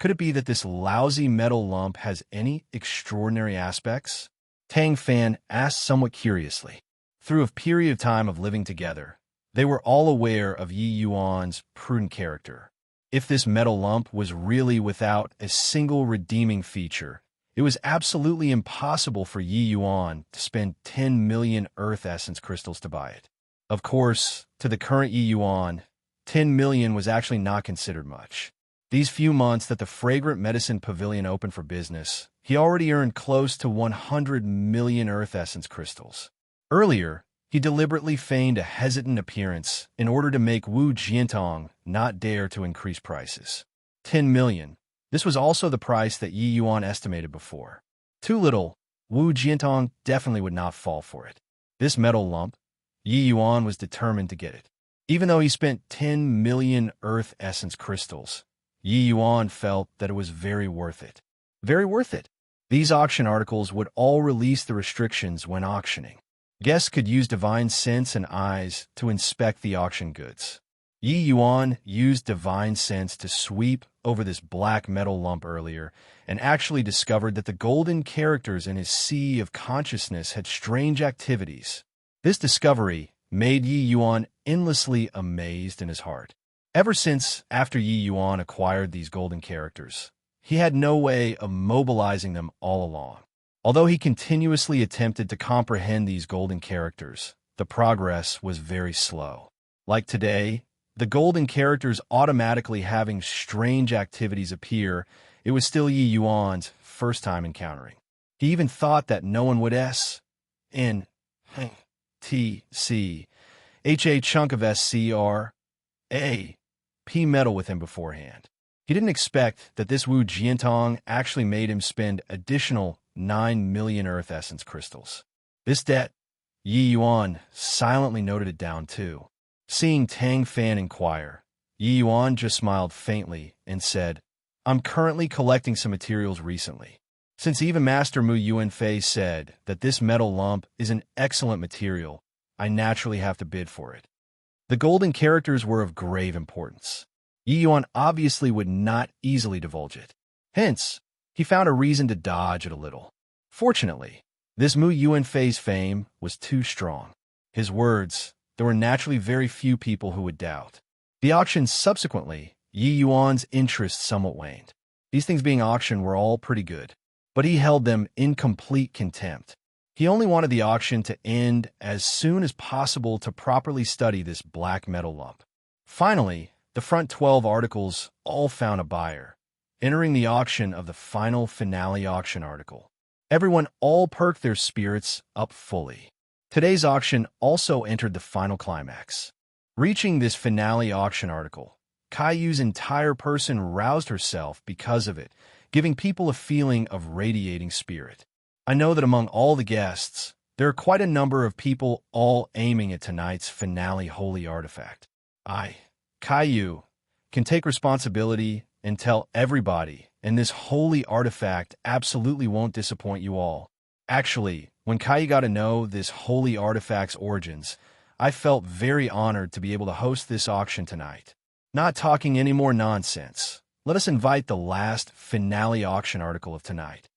S1: could it be that this lousy metal lump has any extraordinary aspects? Tang Fan asked somewhat curiously. Through a period of time of living together, they were all aware of Yi Yuan's prudent character. If this metal lump was really without a single redeeming feature, it was absolutely impossible for Yi Yuan to spend 10 million earth essence crystals to buy it. Of course, to the current Yi Yuan, 10 million was actually not considered much. These few months that the Fragrant Medicine Pavilion opened for business, he already earned close to 100 million earth essence crystals. Earlier, he deliberately feigned a hesitant appearance in order to make Wu Jiantong not dare to increase prices. 10 million. This was also the price that Yi Yuan estimated before. Too little, Wu Jiantong definitely would not fall for it. This metal lump, Yi Yuan was determined to get it. Even though he spent 10 million earth essence crystals, Yi Yuan felt that it was very worth it. Very worth it. These auction articles would all release the restrictions when auctioning. Guests could use divine sense and eyes to inspect the auction goods. Yi Yuan used divine sense to sweep over this black metal lump earlier and actually discovered that the golden characters in his sea of consciousness had strange activities. This discovery made Yi Yuan endlessly amazed in his heart. Ever since after Yi Yuan acquired these golden characters, he had no way of mobilizing them all along. Although he continuously attempted to comprehend these golden characters, the progress was very slow. Like today, the golden characters automatically having strange activities appear, it was still Yi Yuan's first time encountering. He even thought that no one would a chunk of P metal with him beforehand. He didn't expect that this Wu Jiantong actually made him spend additional 9 million earth essence crystals. This debt, Yi Yuan silently noted it down too. Seeing Tang Fan inquire, Yi Yuan just smiled faintly and said, I'm currently collecting some materials recently. Since even Master Mu Yuanfei said that this metal lump is an excellent material, I naturally have to bid for it. The golden characters were of grave importance. Yi Yuan obviously would not easily divulge it. Hence, he found a reason to dodge it a little. Fortunately, this Mu Yuanfei's fame was too strong. His words, there were naturally very few people who would doubt. The auctions subsequently, Yi Yuan's interest somewhat waned. These things being auctioned were all pretty good, but he held them in complete contempt. He only wanted the auction to end as soon as possible to properly study this black metal lump. Finally, the front 12 articles all found a buyer, entering the auction of the final finale auction article. Everyone all perked their spirits up fully. Today's auction also entered the final climax. Reaching this finale auction article, Caillou's entire person roused herself because of it, giving people a feeling of radiating spirit. I know that among all the guests, there are quite a number of people all aiming at tonight's finale holy artifact. I, Caillou, can take responsibility and tell everybody, and this holy artifact absolutely won't disappoint you all. Actually, when Caillou got to know this holy artifact's origins, I felt very honored to be able to host this auction tonight. Not talking any more nonsense, let us invite the last finale auction article of tonight.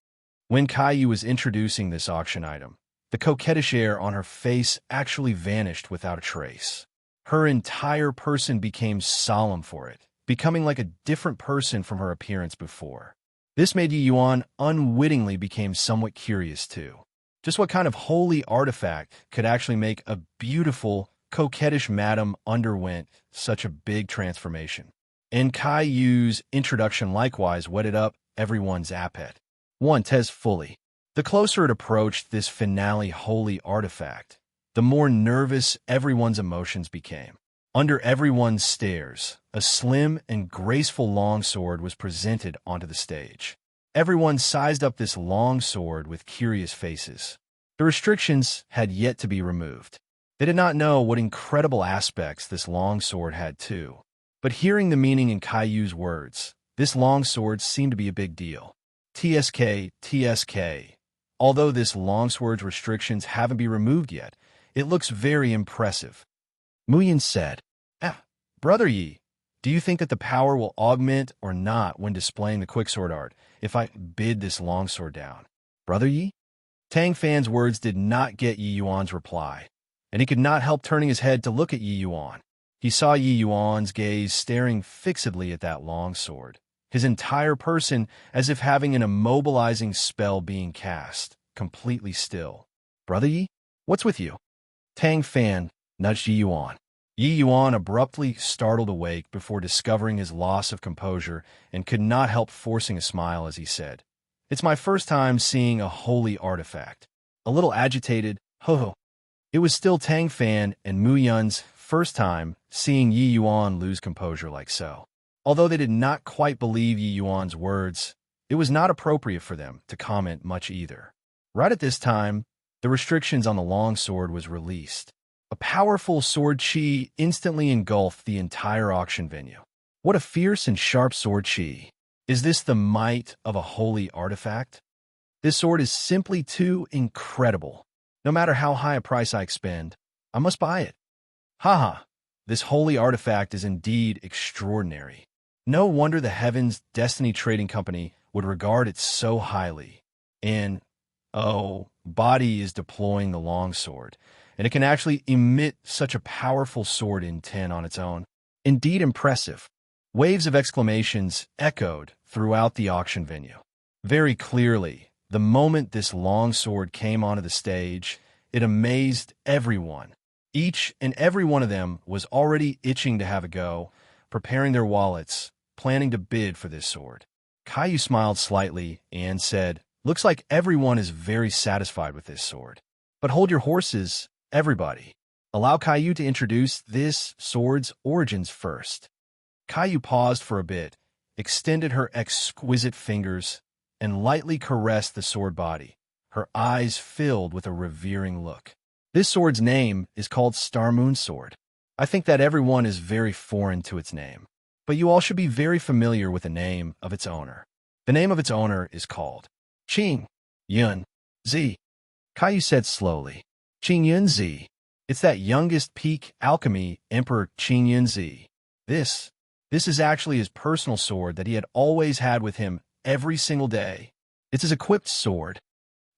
S1: When Caillou was introducing this auction item, the coquettish air on her face actually vanished without a trace. Her entire person became solemn for it, becoming like a different person from her appearance before. This made Yi Yuan unwittingly became somewhat curious too. Just what kind of holy artifact could actually make a beautiful, coquettish madam underwent such a big transformation? And Caillou's introduction likewise whetted up everyone's appetite. 1. Tez fully. The closer it approached this finale holy artifact, the more nervous everyone's emotions became. Under everyone's stares, a slim and graceful longsword was presented onto the stage. Everyone sized up this longsword with curious faces. The restrictions had yet to be removed. They did not know what incredible aspects this longsword had too. But hearing the meaning in Caillou's words, this longsword seemed to be a big deal. TSK, TSK. Although this longsword's restrictions haven't been removed yet, it looks very impressive. Muyin said, Brother Yi, do you think that the power will augment or not when displaying the quicksword art if I bid this longsword down? Brother Yi? Tang Fan's words did not get Yi Yuan's reply, and he could not help turning his head to look at Yi Yuan. He saw Yi Yuan's gaze staring fixedly at that longsword, his entire person as if having an immobilizing spell being cast, completely still. Brother Yi, what's with you? Tang Fan nudged Yi Yuan. Yi Yuan abruptly startled awake before discovering his loss of composure and could not help forcing a smile as he said, It's my first time seeing a holy artifact. A little agitated, ho. It was still Tang Fan and Mu Yun's first time seeing Yi Yuan lose composure like so. Although they did not quite believe Yi Yuan's words, it was not appropriate for them to comment much either. Right at this time, the restrictions on the longsword was released. A powerful sword chi instantly engulfed the entire auction venue. What a fierce and sharp sword chi! Is this the might of a holy artifact? This sword is simply too incredible. No matter how high a price I expend, I must buy it. Haha, this holy artifact is indeed extraordinary. No wonder the Heaven's Destiny Trading Company would regard it so highly. And, Body is deploying the longsword, and it can actually emit such a powerful sword in 10 on its own. Indeed impressive. Waves of exclamations echoed throughout the auction venue. Very clearly, the moment this longsword came onto the stage, it amazed everyone. Each and every one of them was already itching to have a go, preparing their wallets, planning to bid for this sword. Caillou smiled slightly and said, Looks like everyone is very satisfied with this sword. But hold your horses, everybody. Allow Caillou to introduce this sword's origins first. Caillou paused for a bit, extended her exquisite fingers, and lightly caressed the sword body, her eyes filled with a revering look. This sword's name is called Star Moon Sword. I think that everyone is very foreign to its name, but you all should be very familiar with the name of its owner. The name of its owner is called Qing Yun Zi. Caillou said slowly, Qing Yun Zi. It's that youngest peak alchemy Emperor Qing Yun Zi. This is actually his personal sword that he had always had with him every single day. It's his equipped sword.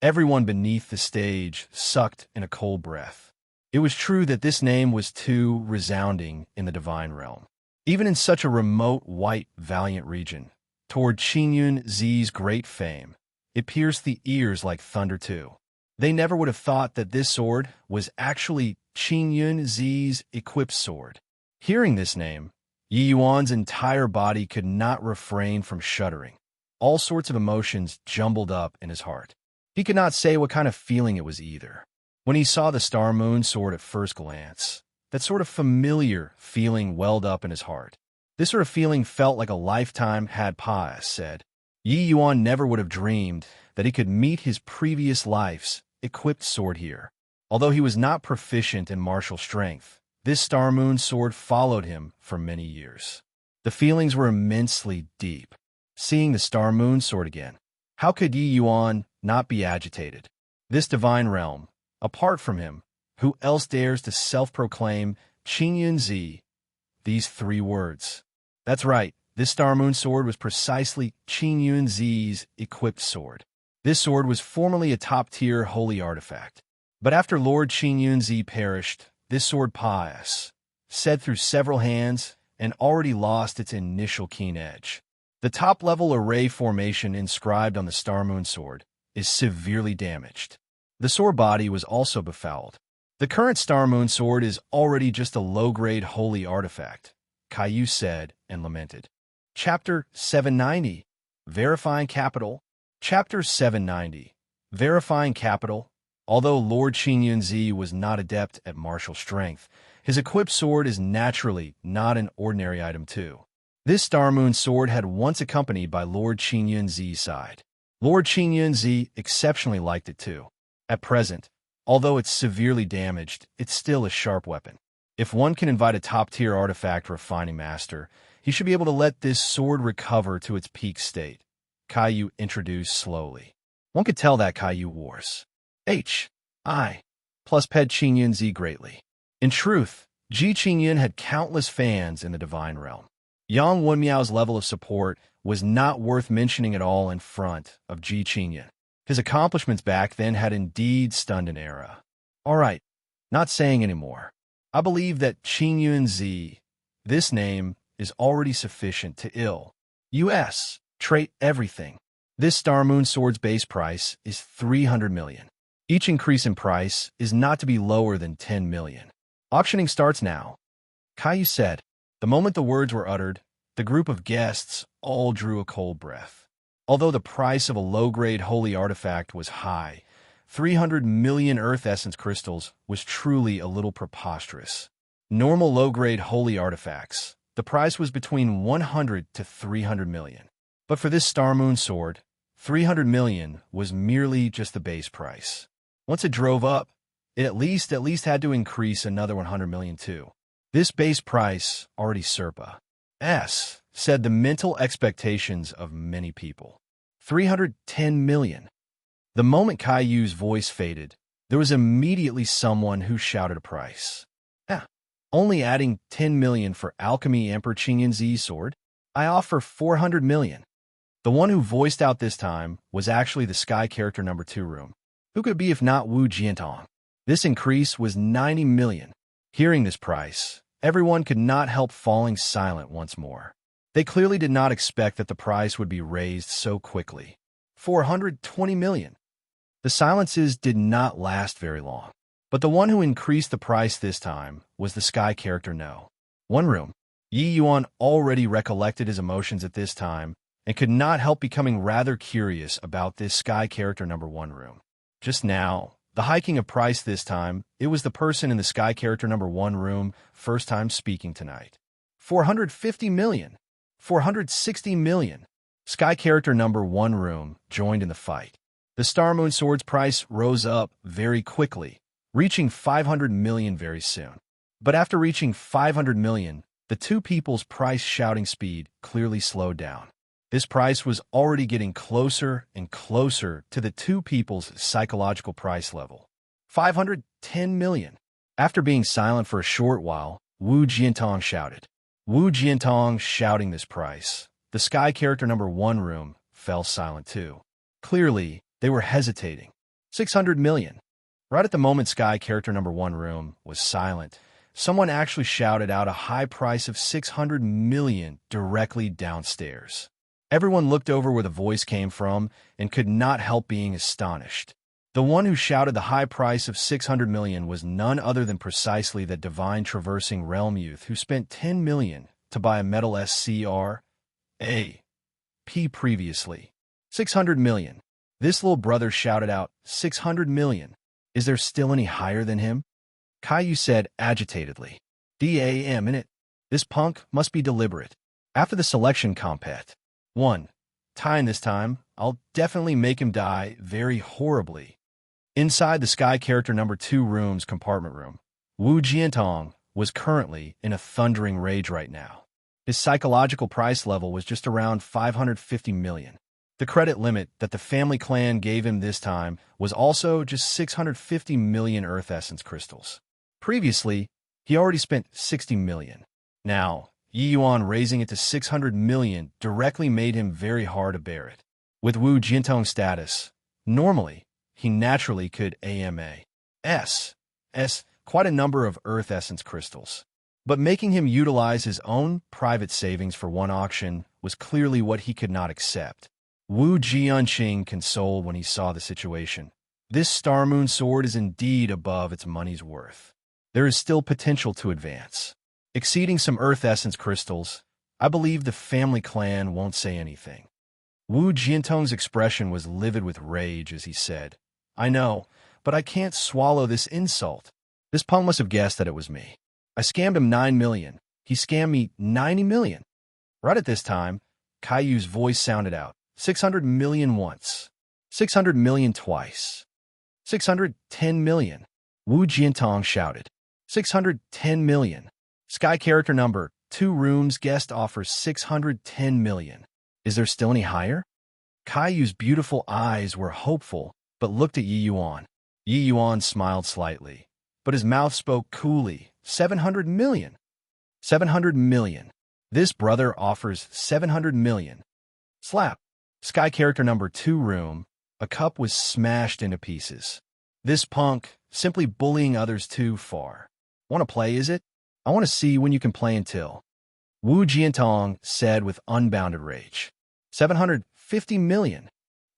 S1: Everyone beneath the stage sucked in a cold breath. It was true that this name was too resounding in the divine realm. Even in such a remote, white, valiant region, toward Qing Yun Zi's great fame, it pierced the ears like thunder too. They never would have thought that this sword was actually Qing Yun Zi's equipped sword. Hearing this name, Yi Yuan's entire body could not refrain from shuddering. All sorts of emotions jumbled up in his heart. He could not say what kind of feeling it was either. When he saw the Star Moon Sword at first glance, that sort of familiar feeling welled up in his heart. This sort of feeling felt like a lifetime had passed, said. Yi Yuan never would have dreamed that he could meet his previous life's equipped sword here. Although he was not proficient in martial strength, this Star Moon Sword followed him for many years. The feelings were immensely deep. Seeing the Star Moon Sword again, how could Yi Yuan not be agitated? This divine realm, apart from him, who else dares to self-proclaim Qing Yun Zi? These 3 words. That's right, this Star Moon Sword was precisely Qing Yun Zi's equipped sword. This sword was formerly a top-tier holy artifact. But after Lord Qing Yun Zi perished, this sword passed, said through several hands, and already lost its initial keen edge. The top-level array formation inscribed on the Star Moon Sword is severely damaged. The sword body was also befouled. The current Star Moon sword is already just a low-grade holy artifact, Caillou said and lamented. Chapter 790, Verifying Capital. Chapter 790, Verifying Capital. Although Lord Qingyunzi was not adept at martial strength, his equipped sword is naturally not an ordinary item too. This Star Moon sword had once accompanied by Lord Qingyunzi's side. Lord Qingyunzi exceptionally liked it too. At present, although it's severely damaged, it's still a sharp weapon. If one can invite a top-tier artifact refining master, he should be able to let this sword recover to its peak state, Caillou introduced slowly. One could tell that Caillou wars H.I. plus ped Qingyunzi greatly. In truth, Ji Qingyun had countless fans in the divine realm. Yang Wenmiao's level of support was not worth mentioning at all in front of Ji Qingyun. His accomplishments back then had indeed stunned an era. All right, not saying anymore. I believe that Qingyunzi, this name, is already sufficient to U.S. trait everything. This Star Moon sword's base price is 300 million. Each increase in price is not to be lower than 10 million. Auctioning starts now, Caillou said. The moment the words were uttered, the group of guests all drew a cold breath. Although the price of a low-grade holy artifact was high, 300 million Earth Essence crystals was truly a little preposterous. Normal low-grade holy artifacts, the price was between 100 to 300 million. But for this Star Moon sword, 300 million was merely just the base price. Once it drove up, it at least had to increase another 100 million too. This base price already said the mental expectations of many people. 310 million. The moment Caillou's voice faded, there was immediately someone who shouted a price. Only adding 10 million for Alchemy Emperor Qingyunzi's sword? I offer 400 million. The one who voiced out this time was actually the Sky Character number 2 room. Who could it be if not Wu Jiantong? This increase was 90 million. Hearing this price, everyone could not help falling silent once more. They clearly did not expect that the price would be raised so quickly. 420 million. The silences did not last very long. But the one who increased the price this time was the Sky Character No. 1 room. Yi Yuan already recollected his emotions at this time and could not help becoming rather curious about this Sky Character number 1 room. Just now, the hiking of price this time, it was the person in the Sky Character number 1 room first time speaking tonight. 450 million. 460 million. Sky Character number 1 room joined in the fight. The Star Moon sword's price rose up very quickly, reaching 500 million very soon. But after reaching 500 million, the two people's price shouting speed clearly slowed down. This price was already getting closer and closer to the two people's psychological price level. 510 million. After being silent for a short while, Wu Jiantong shouted. Wu Jiantong shouting this price, the Sky Character number 1 room fell silent too. Clearly, they were hesitating. 600 million. Right at the moment Sky Character number 1 room was silent, someone actually shouted out a high price of 600 million directly downstairs. Everyone looked over where the voice came from and could not help being astonished. The one who shouted the high price of 600 million was none other than precisely the divine traversing realm youth who spent 10 million to buy a metal SCR A.P. previously. 600 million. This little brother shouted out, 600 million. Is there still any higher than him? Caillou said agitatedly. Damn in it. This punk must be deliberate. After the selection compet. 1. Time this time, I'll definitely make him die very horribly. Inside the Sky Character number 2 room's compartment room, Wu Jiantong was currently in a thundering rage right now. His psychological price level was just around 550 million. The credit limit that the family clan gave him this time was also just 650 million Earth Essence crystals. Previously, he already spent 60 million. Now, Yi Yuan raising it to 600 million directly made him very hard to bear it. With Wu Jiantong's status, normally, he naturally could AMA.S quite a number of Earth Essence crystals. But making him utilize his own private savings for one auction was clearly what he could not accept. Wu Jianqing consoled when he saw the situation. This Star Moon sword is indeed above its money's worth. There is still potential to advance. Exceeding some Earth Essence crystals, I believe the family clan won't say anything. Wu Jiantong's expression was livid with rage as he said, I know, but I can't swallow this insult. This punk must have guessed that it was me. I scammed him 9 million. He scammed me 90 million. Right at this time, Caillou's voice sounded out. 600 million once. 600 million twice. 610 million. Wu Jiantong shouted. 610 million. Sky character number 2 rooms guest offers 610 million. Is there still any higher? Caillou's beautiful eyes were hopeful, but looked at Yi Yuan. Yi Yuan smiled slightly, but his mouth spoke coolly. 700 million. 700 million. This brother offers 700 million. Slap. Sky character number 2 room. A cup was smashed into pieces. This punk, simply bullying others too far. Want to play, is it? I want to see when you can play until. Wu Jiantong said with unbounded rage. 750 million.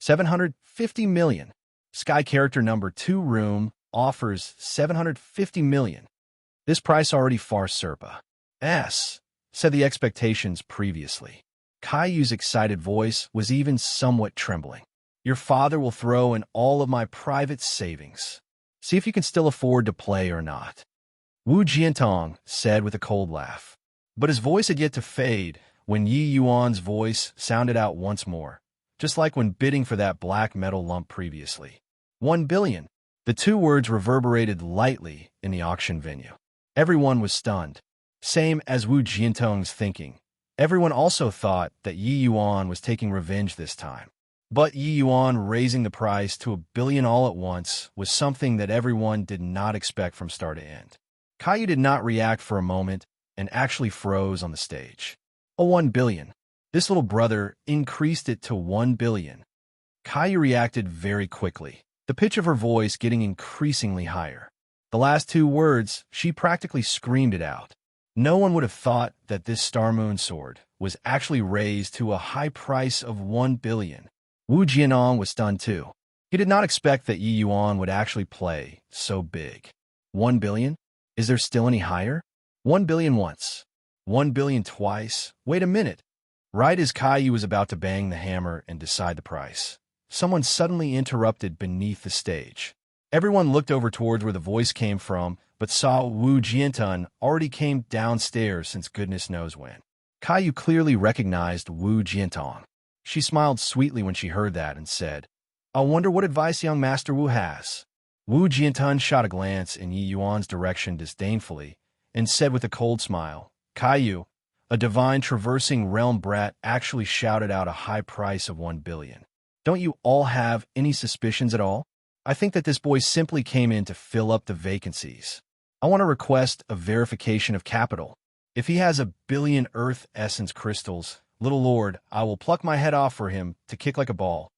S1: 750 million. Sky character number 2 room offers 750 million. This price already far surpasses, said the expectations previously. Caillou's excited voice was even somewhat trembling. Your father will throw in all of my private savings. See if you can still afford to play or not. Wu Jiantong said with a cold laugh. But his voice had yet to fade when Yi Yuan's voice sounded out once more, just like when bidding for that black metal lump previously. 1 billion. The 2 words reverberated lightly in the auction venue. Everyone was stunned. Same as Wu Jiantong's thinking. Everyone also thought that Yi Yuan was taking revenge this time. But Yi Yuan raising the price to 1 billion all at once was something that everyone did not expect from start to end. Caillou did not react for a moment and actually froze on the stage. 1 billion. This little brother increased it to 1 billion. Caillou reacted very quickly, the pitch of her voice getting increasingly higher. The last 2 words, she practically screamed it out. No one would have thought that this Star Moon sword was actually raised to a high price of 1 billion. Wu Jiantong was stunned too. He did not expect that Yi Yuan would actually play so big. 1 billion? Is there still any higher? 1 billion once. 1 billion twice. Wait a minute. Right as Caillou was about to bang the hammer and decide the price, someone suddenly interrupted beneath the stage. Everyone looked over towards where the voice came from, but saw Wu Jiantong already came downstairs since goodness knows when. Caillou clearly recognized Wu Jiantong. She smiled sweetly when she heard that and said, I wonder what advice young Master Wu has. Wu Jiantong shot a glance in Yi Yuan's direction disdainfully and said with a cold smile, Caillou, a divine traversing realm brat actually shouted out a high price of 1 billion. Don't you all have any suspicions at all? I think that this boy simply came in to fill up the vacancies. I want to request a verification of capital. If he has 1 billion Earth Essence crystals, little lord, I will pluck my head off for him to kick like a ball.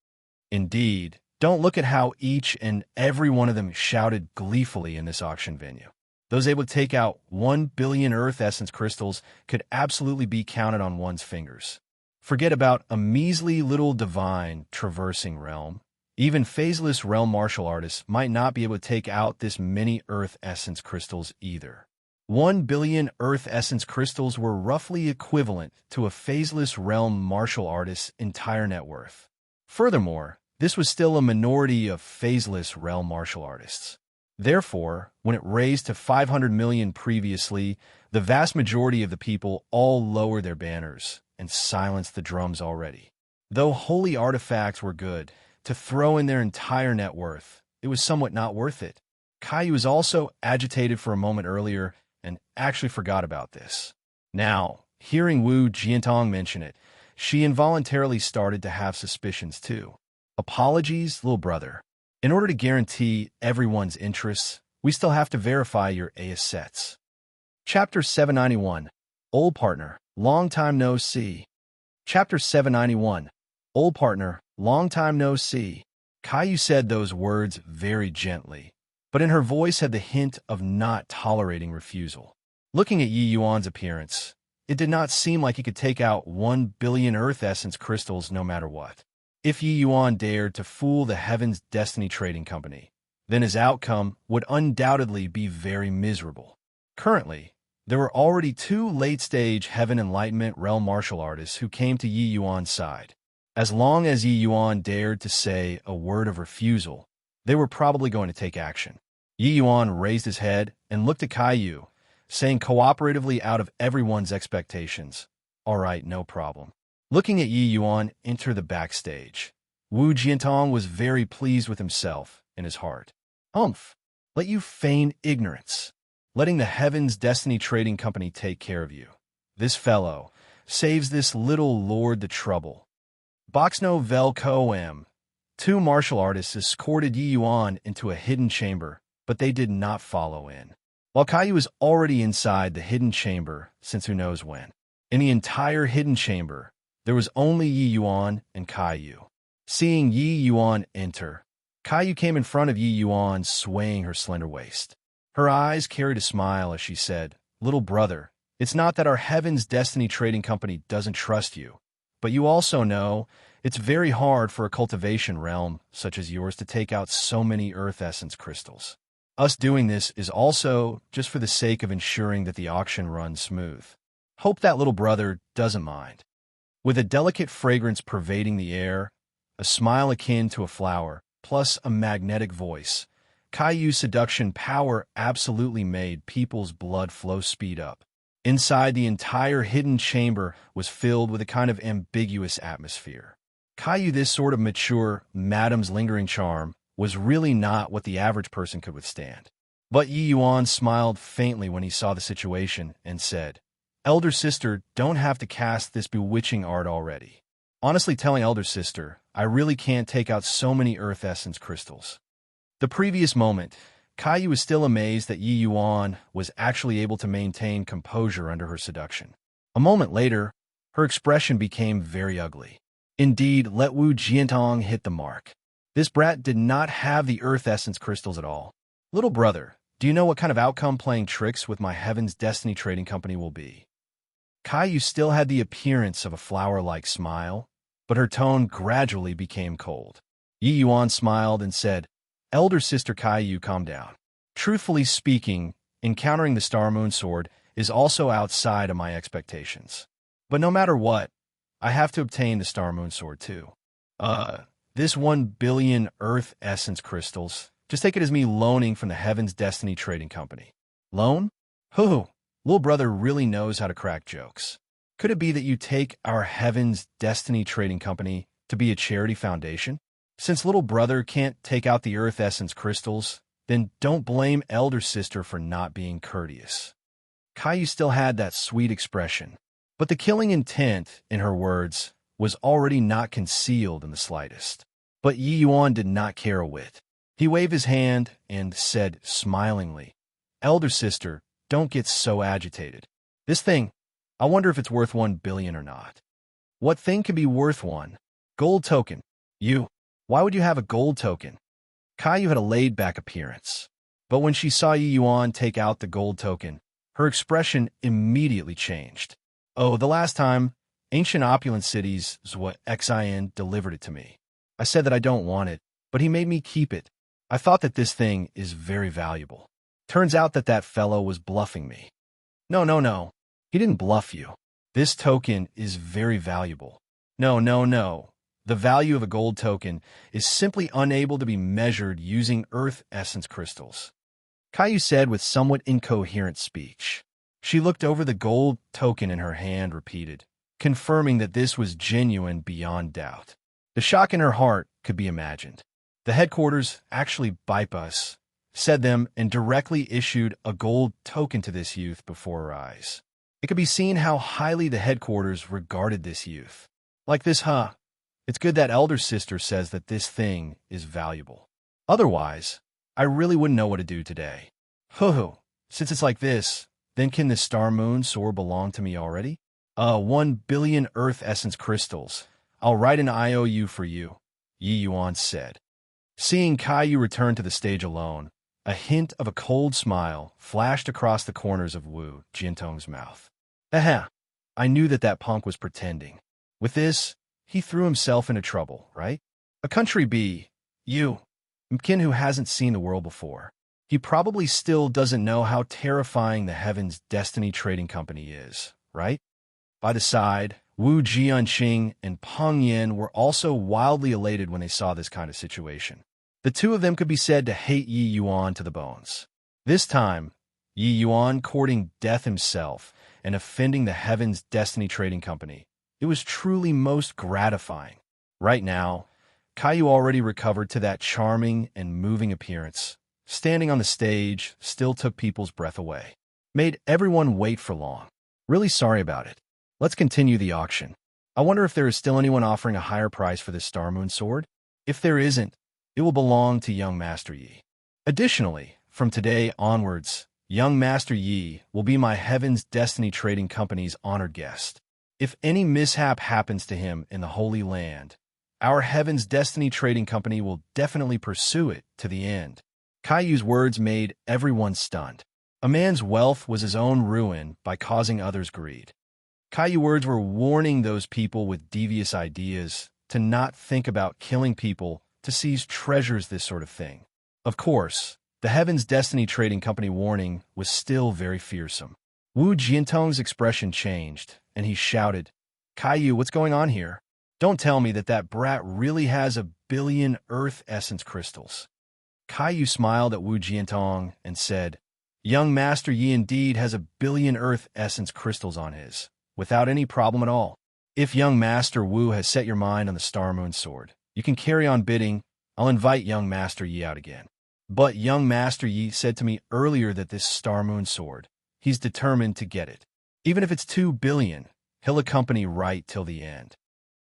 S1: Indeed, don't look at how each and every one of them shouted gleefully in this auction venue. Those able to take out 1 billion Earth Essence crystals could absolutely be counted on one's fingers. Forget about a measly little divine traversing realm. Even phaseless realm martial artists might not be able to take out this many Earth Essence crystals either. 1 billion Earth Essence crystals were roughly equivalent to a phaseless realm martial artist's entire net worth. Furthermore, this was still a minority of phaseless realm martial artists. Therefore, when it raised to 500 million previously, the vast majority of the people all lowered their banners and silenced the drums already. Though holy artifacts were good, to throw in their entire net worth, it was somewhat not worth it. Caillou was also agitated for a moment earlier and actually forgot about this. Now, hearing Wu Jiantong mention it, she involuntarily started to have suspicions too. Apologies, little brother. In order to guarantee everyone's interests, we still have to verify your assets. Chapter 791. Old Partner, Long Time No See. Chapter 791. Old Partner, Long Time No See. Caillou said those words very gently, but in her voice had the hint of not tolerating refusal. Looking at Yi Yuan's appearance, it did not seem like he could take out 1 billion Earth Essence crystals no matter what. If Yi Yuan dared to fool the Heaven's Destiny Trading Company, then his outcome would undoubtedly be very miserable. Currently, there were already 2 late-stage Heaven Enlightenment Realm martial artists who came to Yi Yuan's side. As long as Yi Yuan dared to say a word of refusal, they were probably going to take action. Yi Yuan raised his head and looked at Caillou, saying cooperatively out of everyone's expectations, "All right, no problem." Looking at Yi Yuan enter the backstage, Wu Jiantong was very pleased with himself in his heart. Let you feign ignorance, letting the Heaven's Destiny Trading Company take care of you. This fellow saves this little lord the trouble. Boxno Vel Koem. 2 martial artists escorted Yi Yuan into a hidden chamber, but they did not follow in. While Caillou was already inside the hidden chamber since who knows when. In the entire hidden chamber, there was only Yi Yuan and Caillou. Seeing Yi Yuan enter, Caillou came in front of Yi Yuan, swaying her slender waist. Her eyes carried a smile as she said, "Little brother, it's not that our Heaven's Destiny Trading Company doesn't trust you, but you also know it's very hard for a cultivation realm such as yours to take out so many Earth Essence crystals. Us doing this is also just for the sake of ensuring that the auction runs smooth. Hope that little brother doesn't mind." With a delicate fragrance pervading the air, a smile akin to a flower, plus a magnetic voice, Caillou's seduction power absolutely made people's blood flow speed up. Inside, the entire hidden chamber was filled with a kind of ambiguous atmosphere. Caillou, this sort of mature madame's lingering charm, was really not what the average person could withstand. But Yi Yuan smiled faintly when he saw the situation and said, "Elder sister, don't have to cast this bewitching art already. Honestly telling elder sister, I really can't take out so many Earth Essence crystals." The previous moment, Caillou was still amazed that Yi Yuan was actually able to maintain composure under her seduction. A moment later, her expression became very ugly. Indeed, let Wu Jiantong hit the mark. This brat did not have the Earth Essence crystals at all. "Little brother, do you know what kind of outcome playing tricks with my Heaven's Destiny Trading Company will be?" Caillou still had the appearance of a flower-like smile, but her tone gradually became cold. Yi Yuan smiled and said, "Elder sister Caillou, calm down. Truthfully speaking, encountering the Star Moon Sword is also outside of my expectations. But no matter what, I have to obtain the Star Moon Sword too. This 1 billion Earth Essence crystals, just take it as me loaning from the Heaven's Destiny Trading Company." "Loan? Hoo-hoo, little brother really knows how to crack jokes. Could it be that you take our Heaven's Destiny Trading Company to be a charity foundation? Since little brother can't take out the Earth Essence crystals, then don't blame elder sister for not being courteous." Caillou still had that sweet expression, but the killing intent in her words was already not concealed in the slightest. But Yi Yuan did not care a whit. He waved his hand and said smilingly, "Elder sister, don't get so agitated. This thing, I wonder if it's worth 1 billion or not." "What thing can be worth 1 gold token? You, why would you have a gold token?" Caillou had a laid-back appearance, but when she saw Yi Yuan take out the gold token, her expression immediately changed. "Oh, the last time, Ancient Opulent Cities is what Xin delivered it to me. I said that I don't want it, but he made me keep it. I thought that this thing is very valuable. Turns out that that fellow was bluffing me." No. He didn't bluff you. This token is very valuable." No. The value of a gold token is simply unable to be measured using Earth Essence crystals," Caillou said with somewhat incoherent speech. She looked over the gold token in her hand, repeated, confirming that this was genuine beyond doubt. The shock in her heart could be imagined. The headquarters actually bypass, said them, and directly issued a gold token to this youth before her eyes. It could be seen how highly the headquarters regarded this youth. Like this, huh? It's good that elder sister says that this thing is valuable. Otherwise, I really wouldn't know what to do today. Hoo-hoo, since it's like this, then can this Star Moon Sword belong to me already? 1 billion Earth Essence crystals. I'll write an IOU for you, Yi Yuan said. Seeing Caillou return to the stage alone, a hint of a cold smile flashed across the corners of Wu Jiantong's mouth. Aha! I knew that punk was pretending. With this, he threw himself into trouble, right? A country B, you, Mkin who hasn't seen the world before. He probably still doesn't know how terrifying the Heaven's Destiny Trading Company is, right? By the side, Wu Jianqing and Peng Yin were also wildly elated when they saw this kind of situation. The two of them could be said to hate Yi Yuan to the bones. This time, Yi Yuan courting death himself and offending the Heaven's Destiny Trading Company. It was truly most gratifying. Right now, Caillou already recovered to that charming and moving appearance. Standing on the stage still took people's breath away. Made everyone wait for long. Really sorry about it. Let's continue the auction. I wonder if there is still anyone offering a higher price for this Star Moon sword? If there isn't, it will belong to young Master Yi. Additionally, from today onwards, young Master Yi will be my Heaven's Destiny Trading Company's honored guest. If any mishap happens to him in the Holy Land, our Heaven's Destiny Trading Company will definitely pursue it to the end. Caillou's words made everyone stunned. A man's wealth was his own ruin by causing others greed. Caillou's words were warning those people with devious ideas to not think about killing people to seize treasures, this sort of thing. Of course, the Heaven's Destiny Trading Company warning was still very fearsome. Wu Jiantong's expression changed, and he shouted, Caillou, what's going on here? Don't tell me that brat really has 1 billion Earth Essence crystals. Caillou smiled at Wu Jiantong and said, Young Master Yi indeed has 1 billion Earth Essence crystals on his, without any problem at all. If young Master Wu has set your mind on the Star Moon sword, you can carry on bidding. I'll invite young Master Yi out again. But young Master Yi said to me earlier that this Star Moon sword, he's determined to get it. Even if it's 2 billion, he'll accompany right till the end.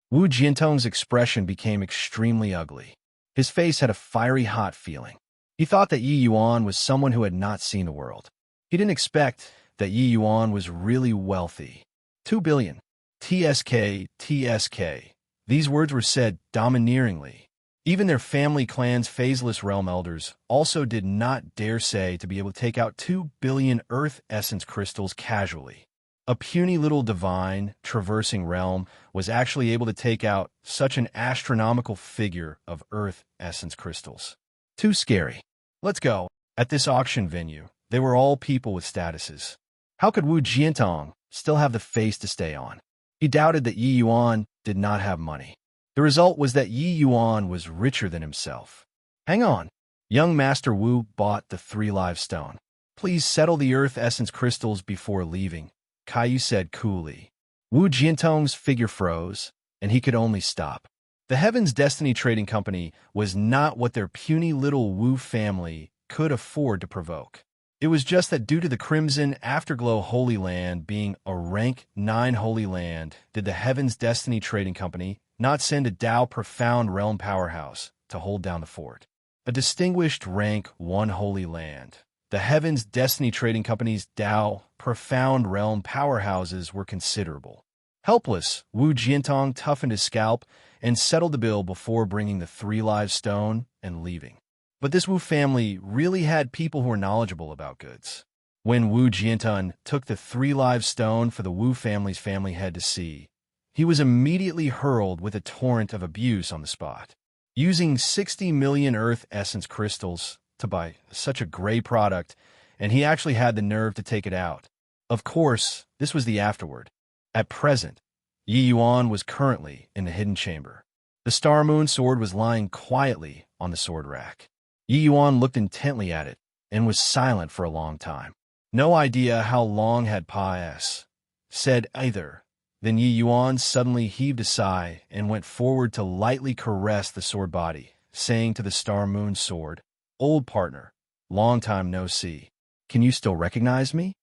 S1: Wu Jiantong's expression became extremely ugly. His face had a fiery hot feeling. He thought that Yi Yuan was someone who had not seen the world. He didn't expect that Yi Yuan was really wealthy. 2 billion. TSK, TSK. These words were said domineeringly. Even their family clan's phaseless realm elders also did not dare say to be able to take out 2 billion Earth Essence crystals casually. A puny little divine traversing realm was actually able to take out such an astronomical figure of Earth Essence crystals. Too scary. Let's go. At this auction venue, they were all people with statuses. How could Wu Jiantong still have the face to stay on? He doubted that Yi Yuan did not have money. The result was that Yi Yuan was richer than himself. Hang on. Young Master Wu bought the 3 live stone. Please settle the Earth Essence crystals before leaving, Caillou said coolly. Wu Jiantong's figure froze, and he could only stop. The Heaven's Destiny Trading Company was not what their puny little Wu family could afford to provoke. It was just that due to the Crimson Afterglow Holy Land being a rank 9 Holy Land, did the Heaven's Destiny Trading Company not send a Dao Profound Realm powerhouse to hold down the fort. A distinguished rank 1 Holy Land. The Heaven's Destiny Trading Company's Dao Profound Realm powerhouses were considerable. Helpless, Wu Jiantong toughened his scalp and settled the bill before bringing the 3 live stone and leaving. But this Wu family really had people who were knowledgeable about goods. When Wu Jiantong took the 3 live stone for the Wu family's family head to see, he was immediately hurled with a torrent of abuse on the spot. Using 60 million Earth Essence crystals to buy such a gray product, and he actually had the nerve to take it out. Of course, this was the afterword. At present, Yi Yuan was currently in the hidden chamber. The Star Moon sword was lying quietly on the sword rack. Yi Yuan looked intently at it and was silent for a long time. No idea how long had said either. Then Yi Yuan suddenly heaved a sigh and went forward to lightly caress the sword body, saying to the Star Moon sword, Old partner, long time no see. Can you still recognize me?